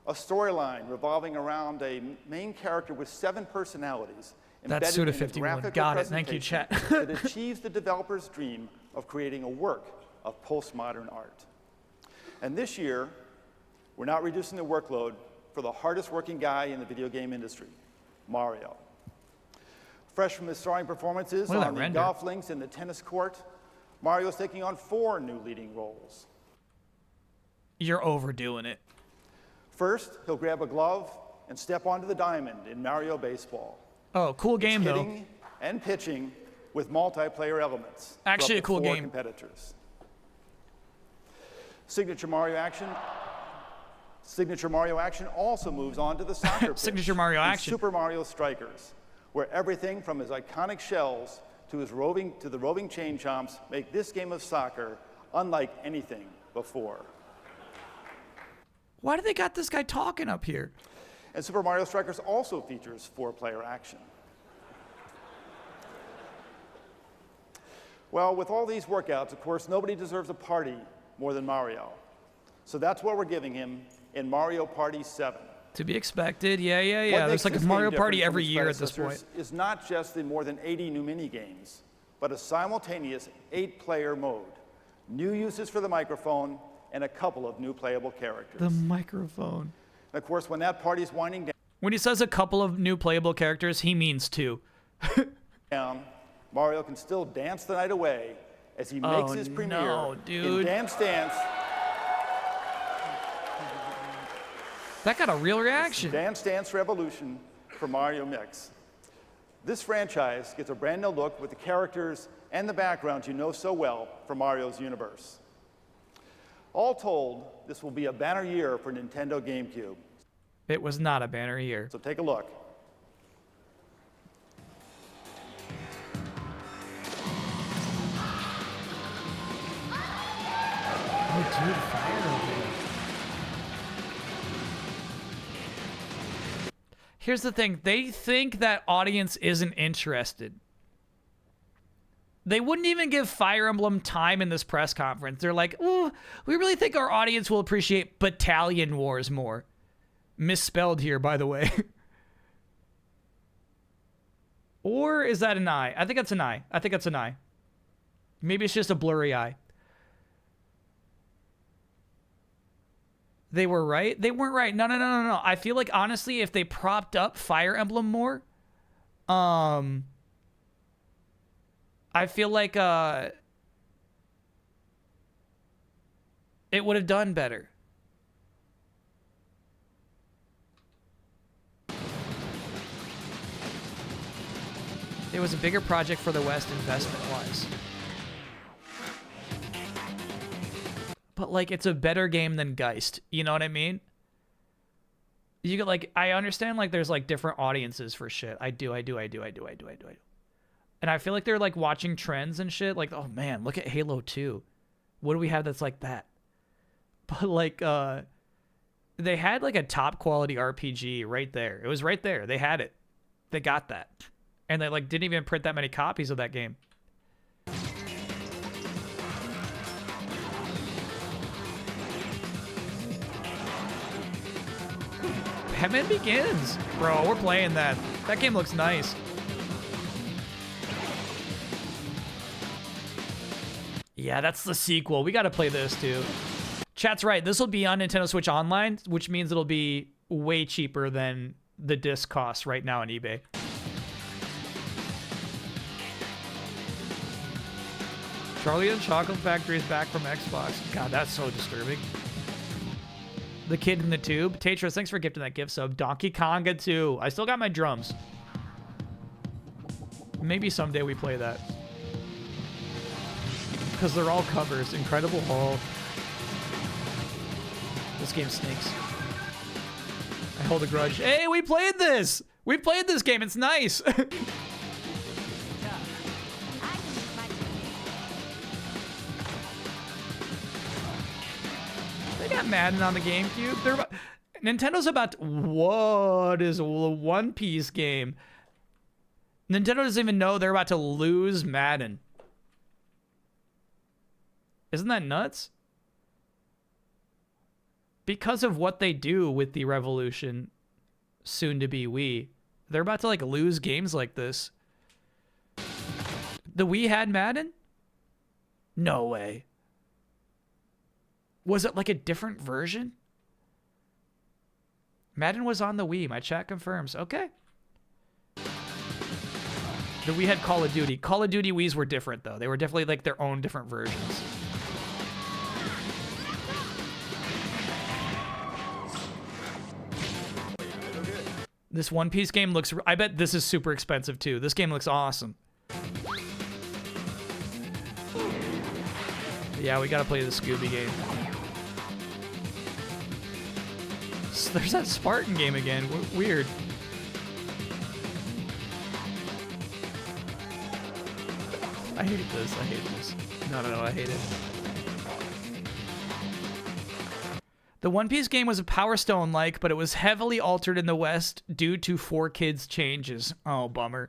A storyline revolving around a main character with 7 personalities That's embedded in a Suda51. graphical Got it. Thank you, presentation chat. that achieves the developer's dream of creating a work of postmodern art. And this year, we're not reducing the workload for the hardest working guy in the video game industry, Mario. Fresh from his starring performances on the golf links and the tennis court, Mario's taking on 4 new leading roles. You're overdoing it. First, he'll grab a glove and step onto the diamond in Mario Baseball. Oh, cool game, though. Hitting and pitching with multiplayer elements. Actually, for a cool 4 game. Competitors. Signature Mario action also moves on to the soccer pitch Signature Mario in action. Super Mario Strikers, where everything from his iconic shells to the roving chain chomps make this game of soccer unlike anything before. Why do they got this guy talking up here? And Super Mario Strikers also features 4-player action. Well, with all these workouts, of course, nobody deserves a party more than Mario. So that's what we're giving him in Mario Party 7. To be expected, yeah. What There's makes like a this game Mario different Party from every its year at this predecessors point. is not just the more than 80 new mini-games, but a simultaneous 8-player mode, new uses for the microphone, and a couple of new playable characters. The microphone. And of course, when that party's winding When he says a couple of new playable characters, he means 2. down, Mario can still dance the night away as he makes his premiere in Dance Dance. That got a real reaction. Dance Dance Revolution for Mario Mix. This franchise gets a brand new look with the characters and the backgrounds you know so well from Mario's universe. All told, this will be a banner year for Nintendo GameCube. It was not a banner year. So take a look. Here's the thing. They think that audience isn't interested. They wouldn't even give Fire Emblem time in this press conference. They're like, oh, we really think our audience will appreciate Battalion Wars more. Misspelled here, by the way. Or is that an eye? I think that's an eye. I think that's an eye. Maybe it's just a blurry eye. They were right? They weren't right. No. I feel like, honestly, if they propped up Fire Emblem more, I feel like it would have done better. It was a bigger project for the West investment-wise. But, like, it's a better game than Geist. You know what I mean? You get, like, I understand, like, there's, like, different audiences for shit. I do. And I feel like they're, like, watching trends and shit. Like, oh, man, look at Halo 2. What do we have that's like that? But, like, they had, like, a top-quality RPG right there. It was right there. They had it. They got that. And they, like, didn't even print that many copies of that game. Batman Begins. Bro, we're playing that. That game looks nice. Yeah, that's the sequel. We gotta play this, too. Chat's right. This will be on Nintendo Switch Online, which means it'll be way cheaper than the disc costs right now on eBay. Charlie and the Chocolate Factory is back from Xbox. God, that's so disturbing. The Kid in the Tube. Tatros, thanks for gifting that gift sub. Donkey Konga 2. I still got my drums. Maybe someday we play that. Because they're all covers. Incredible Hall. This game stinks. I hold a grudge. Hey, we played this! We played this game. It's nice. They got Madden on the GameCube. Nintendo's about to, what is a One Piece game? Nintendo doesn't even know they're about to lose Madden. Isn't that nuts? Because of what they do with the Revolution, soon to be Wii, they're about to like lose games like this. The Wii had Madden? No way. Was it like a different version? Madden was on the Wii. My chat confirms. Okay. The Wii had Call of Duty. Call of Duty Wiis were different, though. They were definitely like their own different versions. This One Piece game looks... I bet this is super expensive, too. This game looks awesome. Yeah, we gotta play the Scooby game. There's that Spartan game again. Weird. I hate this. I hate this. No, I hate it. The One Piece game was a Power Stone-like, but it was heavily altered in the West due to 4Kids changes. Oh, bummer.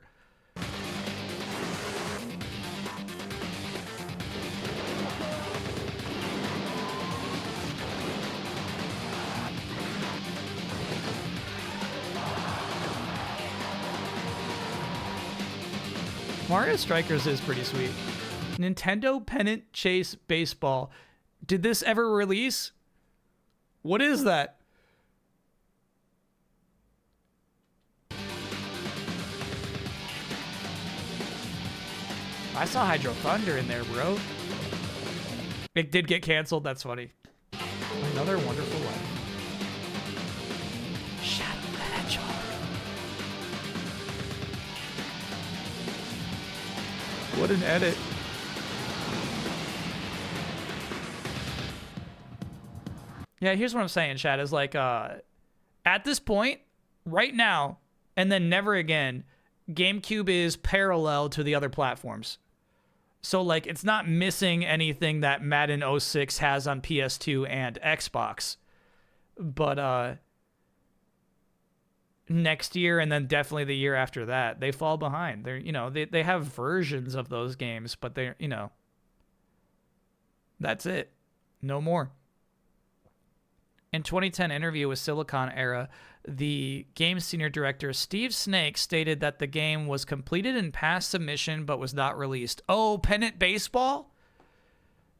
Mario Strikers is pretty sweet. Nintendo Pennant Chase Baseball. Did this ever release? What is that? I saw Hydro Thunder in there, bro. It did get canceled. That's funny. Another Wonderful Life. Shadow the Hedgehog. What an edit. Yeah, here's what I'm saying, chat, is like, at this point, right now, and then never again, GameCube is parallel to the other platforms. So, like, it's not missing anything that Madden 06 has on PS2 and Xbox. But, next year and then definitely the year after that, they fall behind. They're, you know, they have versions of those games, but they're, you know, that's it. No more. In 2010 interview with Silicon Era, the game's senior director, Steve Snake, stated that the game was completed and passed submission but was not released. Oh, Pennant Baseball?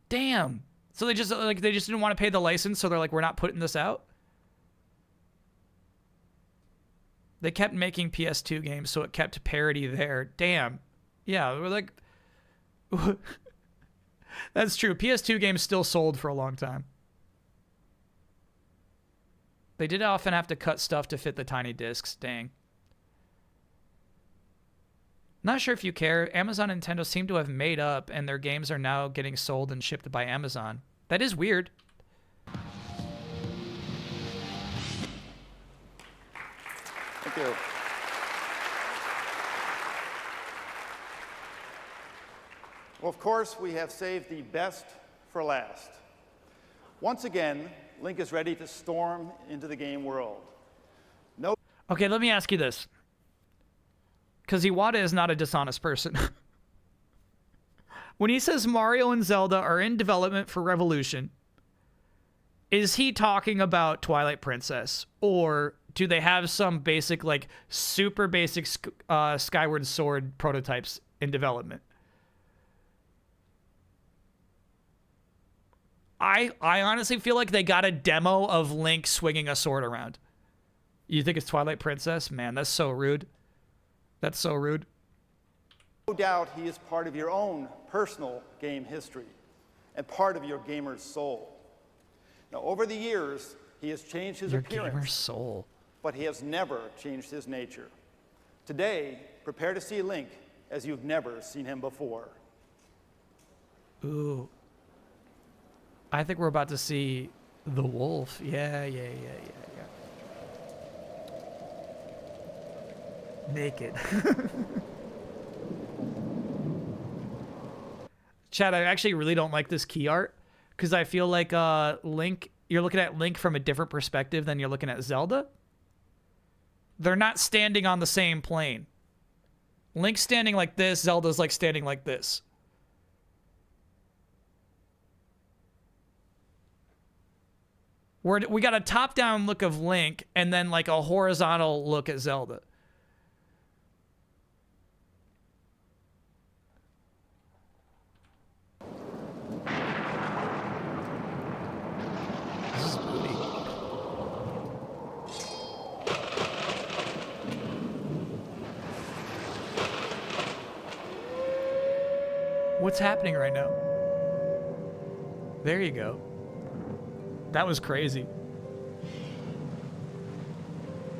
Damn. So they just didn't want to pay the license, so they're like, we're not putting this out? They kept making PS2 games, so it kept parity there. Damn. Yeah, we're like... That's true. PS2 games still sold for a long time. They did often have to cut stuff to fit the tiny discs. Dang. Not sure if you care. Amazon and Nintendo seem to have made up, and their games are now getting sold and shipped by Amazon. That is weird. Thank you. Well, of course, we have saved the best for last. Once again, Link is ready to storm into the game world. No. Okay, let me ask you this. Because Iwata is not a dishonest person. When he says Mario and Zelda are in development for Revolution, is he talking about Twilight Princess? Or do they have some basic, like, super basic Skyward Sword prototypes in development? I honestly feel like they got a demo of Link swinging a sword around. You think it's Twilight Princess? Man, that's so rude. That's so rude. No doubt he is part of your own personal game history and part of your gamer's soul. Now, over the years, he has changed his appearance. Gamer's soul. But he has never changed his nature. Today, prepare to see Link as you've never seen him before. Ooh. I think we're about to see the wolf. Yeah. Naked. Chad, I actually really don't like this key art because I feel like Link, you're looking at Link from a different perspective than you're looking at Zelda. They're not standing on the same plane. Link's standing like this, Zelda's like standing like this. We got a top-down look of Link and then like a horizontal look at Zelda. This is booty. What's happening right now? There you go. That was crazy.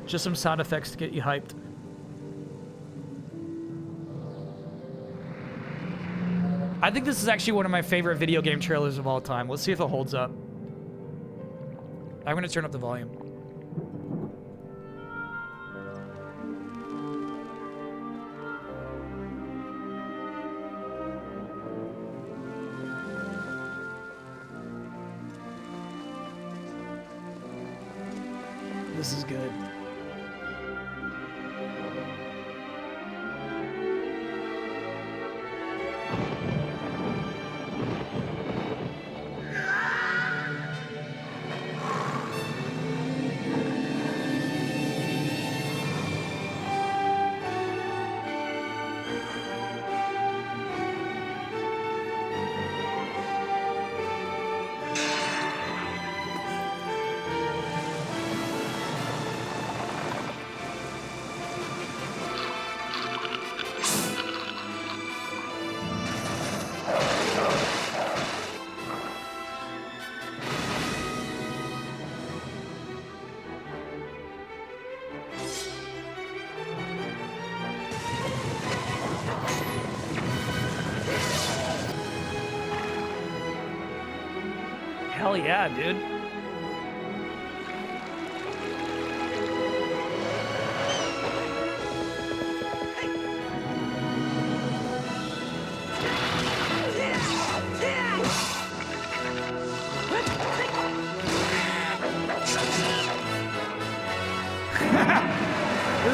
Just some sound effects to get you hyped. I think this is actually one of my favorite video game trailers of all time. Let's see if it holds up. I'm going to turn up the volume. This is good. Hell yeah, dude.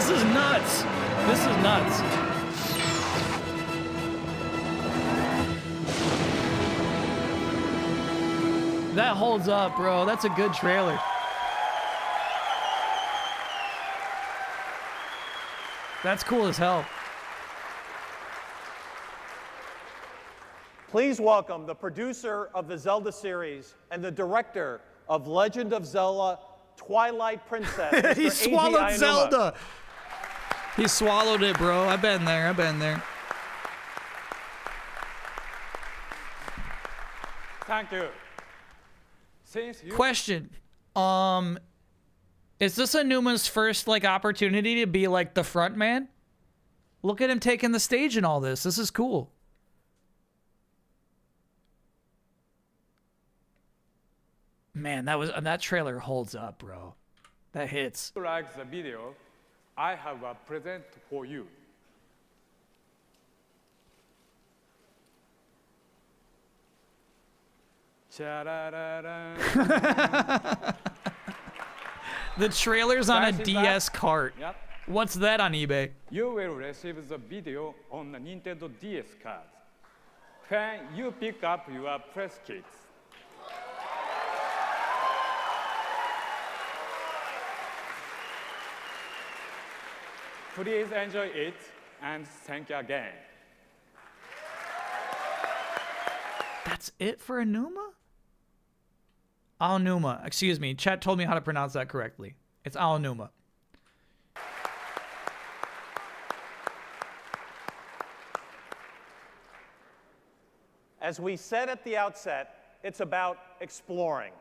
This is nuts. This is nuts. That holds up, bro. That's a good trailer. That's cool as hell. Please welcome the producer of the Zelda series and the director of Legend of Zelda Twilight Princess, Mr. He Eiji swallowed Aonuma. Zelda. He swallowed it, bro. I've been there. I've been there. Thank you. Since you Question. Is this Anuma's first like opportunity to be like the front man? Look at him taking the stage and all this. This is cool. Man, that trailer holds up, bro. That hits. like the video, I have a present for you. The trailer's on a Guys, is DS that- cart. Yep. What's that on eBay? You will receive the video on the Nintendo DS card. When you pick up your press kits. Please enjoy it and thank you again. That's it for Aonuma? Aonuma. Excuse me. Chat told me how to pronounce that correctly. It's Aonuma. As we said at the outset, it's about exploring.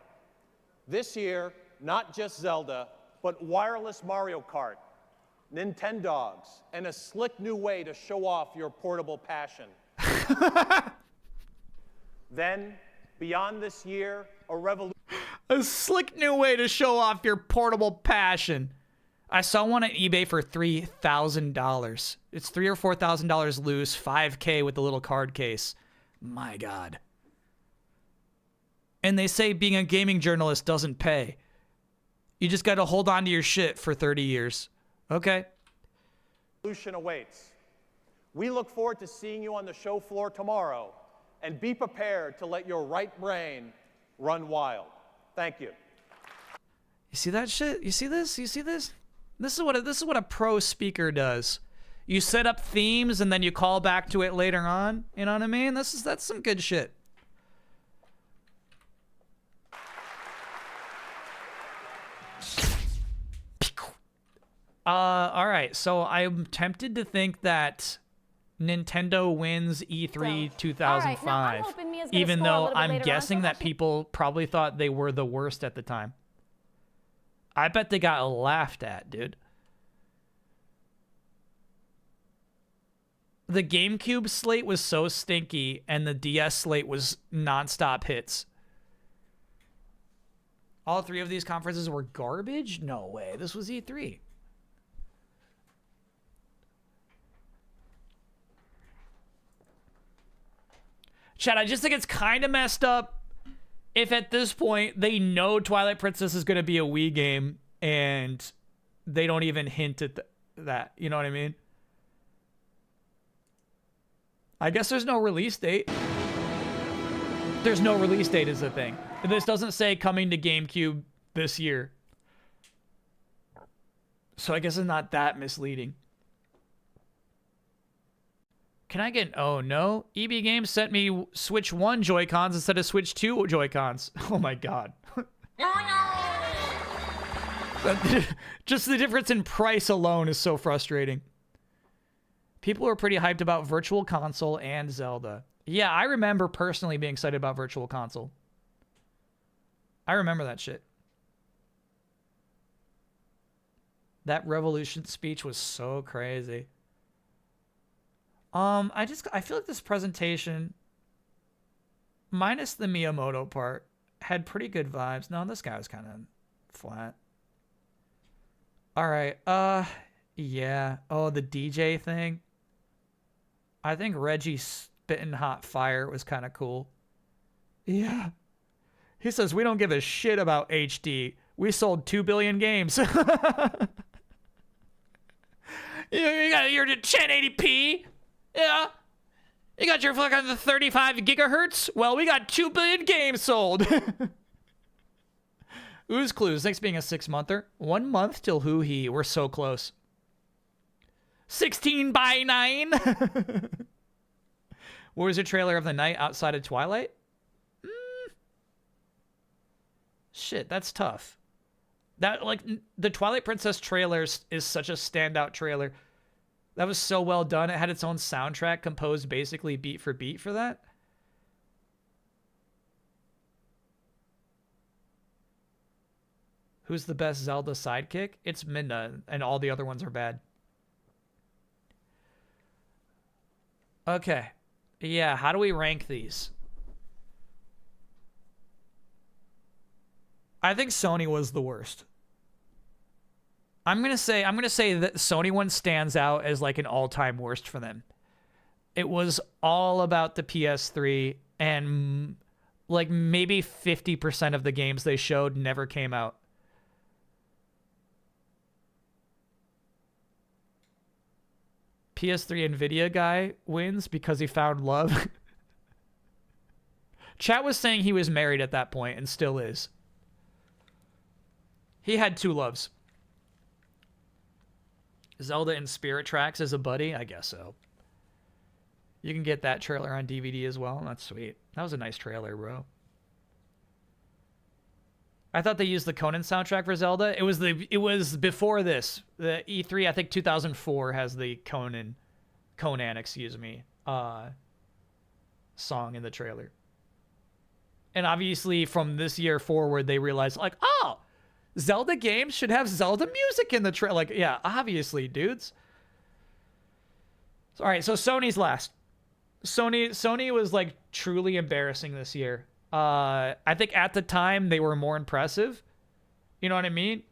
This year, not just Zelda, but wireless Mario Kart, Nintendogs, and a slick new way to show off your portable passion. Then, beyond this year, a revolution. A slick new way to show off your portable passion. I saw one at eBay for $3,000. It's $3,000 or $4,000 loose, $5K with the little card case. My God. And they say being a gaming journalist doesn't pay. You just got to hold on to your shit for 30 years. Okay. Revolution awaits. We look forward to seeing you on the show floor tomorrow, and be prepared to let your right brain run wild. Thank you. You see that shit? You see this? You see this? This is what a pro speaker does. You set up themes and then you call back to it later on. You know what I mean? That's some good shit. All right. So I'm tempted to think that Nintendo wins E3 2005, All right, now I'm hoping Mia's gonna even score a though little bit I'm later on, guessing so that people probably thought they were the worst at the time. I bet they got laughed at, dude. The GameCube slate was so stinky, and the DS slate was nonstop hits. All three of these conferences were garbage? No way. This was E3. Chad, I just think it's kind of messed up if at this point they know Twilight Princess is going to be a Wii game and they don't even hint at that. You know what I mean? I guess there's no release date. There's no release date is the thing. This doesn't say coming to GameCube this year. So I guess it's not that misleading. Can I get... Oh, no. EB Games sent me Switch 1 Joy-Cons instead of Switch 2 Joy-Cons. Oh, my God. Just the difference in price alone is so frustrating. People are pretty hyped about Virtual Console and Zelda. Yeah, I remember personally being excited about Virtual Console. I remember that shit. That Revolution speech was so crazy. I feel like this presentation, minus the Miyamoto part, had pretty good vibes. No, this guy was kind of flat. All right. Yeah. Oh, the DJ thing. I think Reggie spitting hot fire was kind of cool. Yeah. He says, we don't give a shit about HD. We sold 2 billion games. You got your 1080p. Yeah. You got your fucking 35 gigahertz. Well, we got 2 billion games sold. Ooze Clues. Thanks for being a 6-monther. 1 month till Hoo Hee. We're so close. 16 by 9. What was your trailer of the night outside of Twilight? Shit, that's tough. That, like, the Twilight Princess trailer is such a standout trailer. That was so well done. It had its own soundtrack composed basically beat for beat for that. Who's the best Zelda sidekick? It's Midna, and all the other ones are bad. Okay. Yeah, how do we rank these? I think Sony was the worst. I'm gonna say that Sony one stands out as like an all-time worst for them. It was all about the PS3, and like maybe 50% of the games they showed never came out. PS3 Nvidia guy wins because he found love. Chat was saying he was married at that point and still is. He had 2 loves. Zelda in Spirit Tracks as a buddy? I guess so. You can get that trailer on DVD as well. That's sweet. That was a nice trailer, bro. I thought they used the Conan soundtrack for Zelda. It was before this. The E3, I think 2004 has the Conan, excuse me, song in the trailer. And obviously from this year forward, they realized like, oh, Zelda games should have Zelda music in the trailer. Like, yeah, obviously, dudes. All right, so Sony's last. Sony was like truly embarrassing this year. I think at the time they were more impressive. You know what I mean?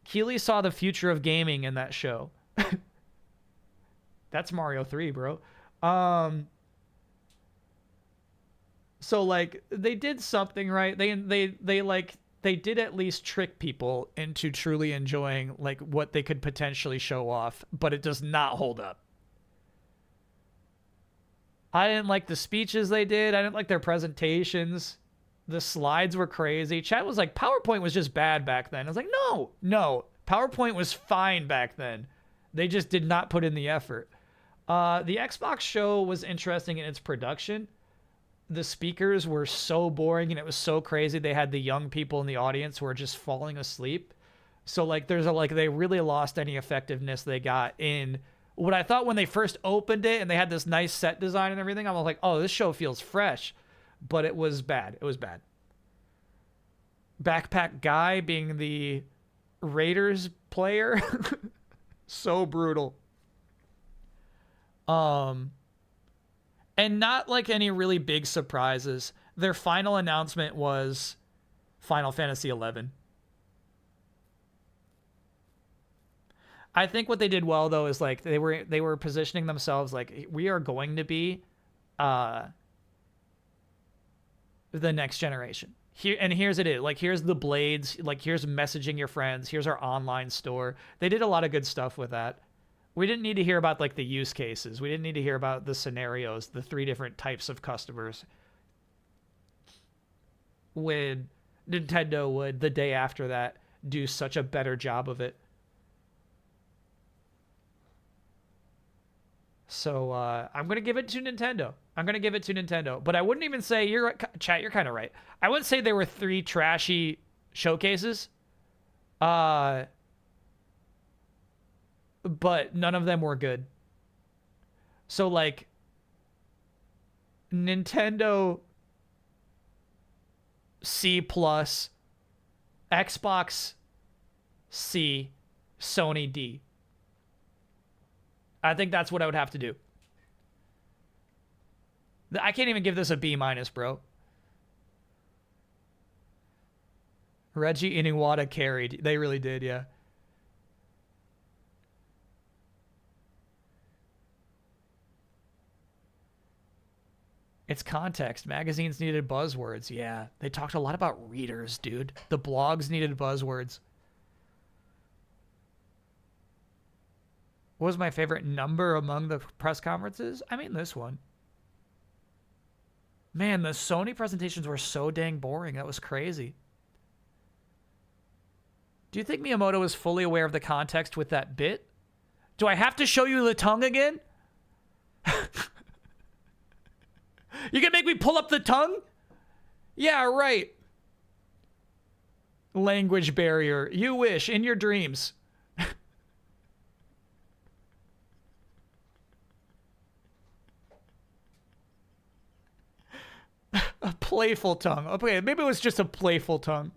Keeley saw the future of gaming in that show. That's Mario 3, bro. So like they did something right. They did at least trick people into truly enjoying like what they could potentially show off, but it does not hold up. I didn't like the speeches they did. I didn't like their presentations. The slides were crazy. Chat was like, PowerPoint was just bad back then. I was like, no. PowerPoint was fine back then. They just did not put in the effort. The Xbox show was interesting in its production. The speakers were so boring and it was so crazy. They had the young people in the audience who were just falling asleep. So like they really lost any effectiveness they got in what I thought when they first opened it and they had this nice set design and everything. I was like, oh, this show feels fresh. But it was bad. It was bad. Backpack Guy being the Raiders player. So brutal. And not like any really big surprises. Their final announcement was Final Fantasy XI. I think what they did well though is like they were positioning themselves like we are going to be the next generation. Here's it. Like here's the blades, like here's messaging your friends, here's our online store. They did a lot of good stuff with that. We didn't need to hear about like the use cases. We didn't need to hear about the scenarios, the 3 different types of customers. When Nintendo would the day after that do such a better job of it. So I'm going to give it to Nintendo. But I wouldn't even say, chat, you're kind of right. I wouldn't say there were 3 trashy showcases. But none of them were good. So like Nintendo C+, Xbox C, Sony D. I think that's what I would have to do. I can't even give this a B-, bro. Reggie and Iwata carried. They really did, yeah. It's context. Magazines needed buzzwords. Yeah, they talked a lot about readers, dude. The blogs needed buzzwords. What was my favorite number among the press conferences? I mean, this one. Man, the Sony presentations were so dang boring. That was crazy. Do you think Miyamoto was fully aware of the context with that bit? Do I have to show you the tongue again? You gonna make me pull up the tongue? Yeah, right. Language barrier. You wish, in your dreams. A playful tongue. Okay, maybe it was just a playful tongue.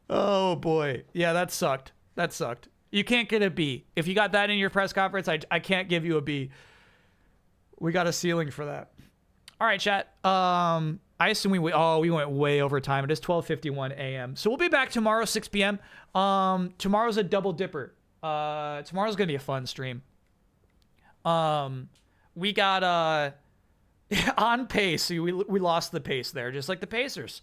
Oh boy. Yeah, that sucked. That sucked. You can't get a B. If you got that in your press conference, I can't give you a B. We got a ceiling for that. All right, chat. I assume we went way over time. It is 12:51 a.m. So we'll be back tomorrow, 6 p.m. Tomorrow's a double dipper. Tomorrow's gonna be a fun stream. We got on pace. We lost the pace there, just like the Pacers.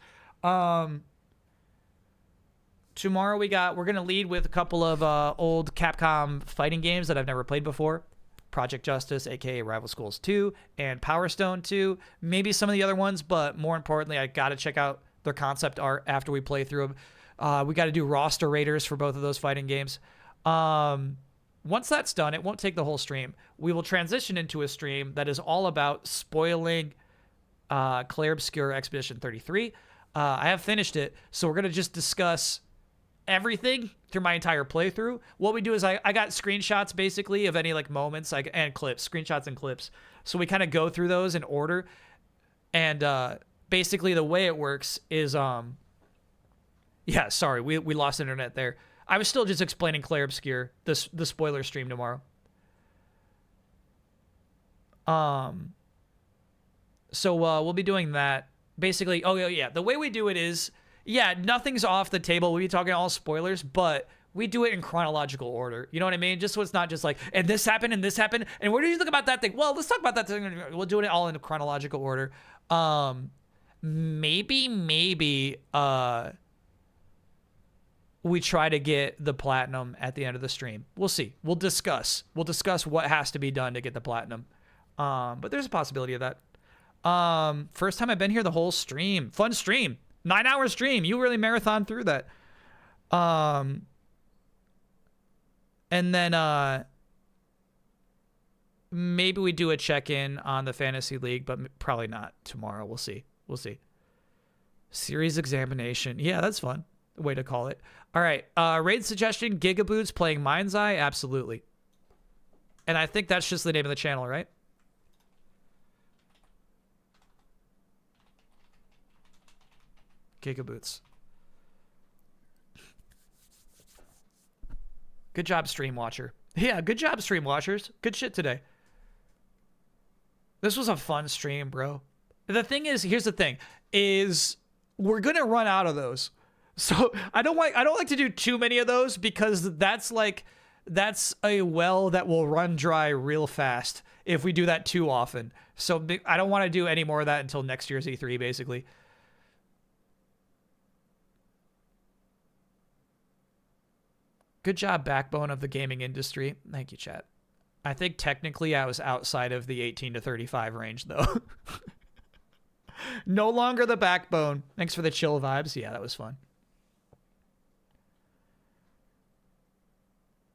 Tomorrow we're gonna lead with a couple of old Capcom fighting games that I've never played before. Project Justice, aka Rival Schools 2, and Power Stone 2. Maybe some of the other ones, but more importantly, I gotta check out their concept art after we play through them. We gotta do roster raiders for both of those fighting games. Once that's done, it won't take the whole stream. We will transition into a stream that is all about spoiling Clair Obscur Expedition 33. I have finished it, so we're gonna just discuss everything through my entire playthrough. What we do is I got screenshots basically of any like moments and clips, screenshots and clips. So we kind of go through those in order. And basically the way it works is yeah, sorry, we lost internet there. I was still just explaining Clair Obscur, the spoiler stream tomorrow. So we'll be doing that. Basically, oh yeah, the way we do it is, yeah, nothing's off the table. We'll be talking all spoilers, but we do it in chronological order. You know what I mean? Just so it's not just like, and this happened, and what do you think about that thing? Well, let's talk about that thing. We'll do it all in chronological order. Maybe, we try to get the platinum at the end of the stream. We'll see. We'll discuss what has to be done to get the platinum. But there's a possibility of that. First time I've been here the whole stream. Fun stream. 9-hour stream. You really marathon through that. And then maybe we do a check-in on the Fantasy League, but probably not tomorrow. We'll see. Series examination. Yeah, that's fun. Way to call it. All right. Raid suggestion, Gigaboots playing Mind's Eye? Absolutely. And I think that's just the name of the channel, right? Gigaboots. Good job, stream watcher. Yeah, good job, stream watchers. Good shit today. This was a fun stream, bro. The thing is, here's the thing, is we're gonna run out of those. So I don't like to do too many of those because that's a well that will run dry real fast if we do that too often. So I don't want to do any more of that until next year's E3, basically. Good job, backbone of the gaming industry. Thank you, chat. I think technically I was outside of the 18 to 35 range, though. No longer the backbone. Thanks for the chill vibes. Yeah, that was fun.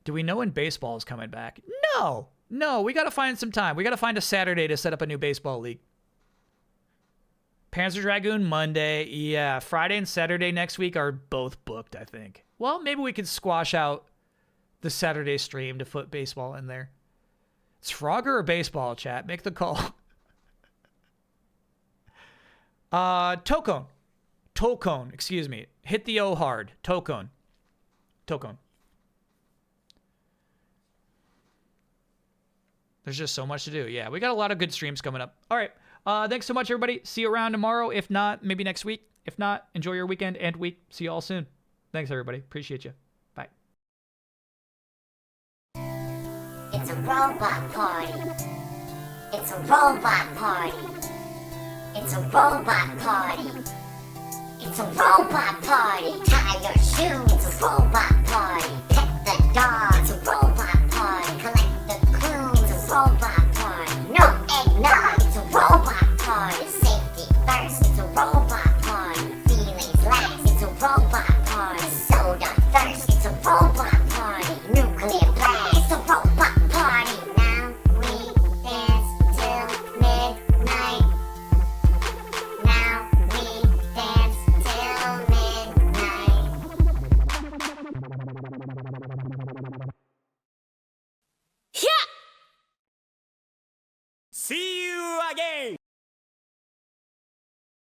Do we know when baseball is coming back? No. We got to find some time. We got to find a Saturday to set up a new baseball league. Panzer Dragoon Monday. Yeah, Friday and Saturday next week are both booked, I think. Well, maybe we could squash out the Saturday stream to put baseball in there. It's Frogger or baseball, chat? Make the call. Tokone, excuse me. Hit the O hard. Tokone. There's just so much to do. Yeah, we got a lot of good streams coming up. All right. Thanks so much, everybody. See you around tomorrow. If not, maybe next week. If not, enjoy your weekend and week. See you all soon. Thanks, everybody. Appreciate you. Bye. It's a robot party. It's a robot party. It's a robot party. It's a robot party. Tie your shoes. It's a robot party. Pet the dog. It's a robot party. Collect the clues. It's a robot party. No eggnog. It's a robot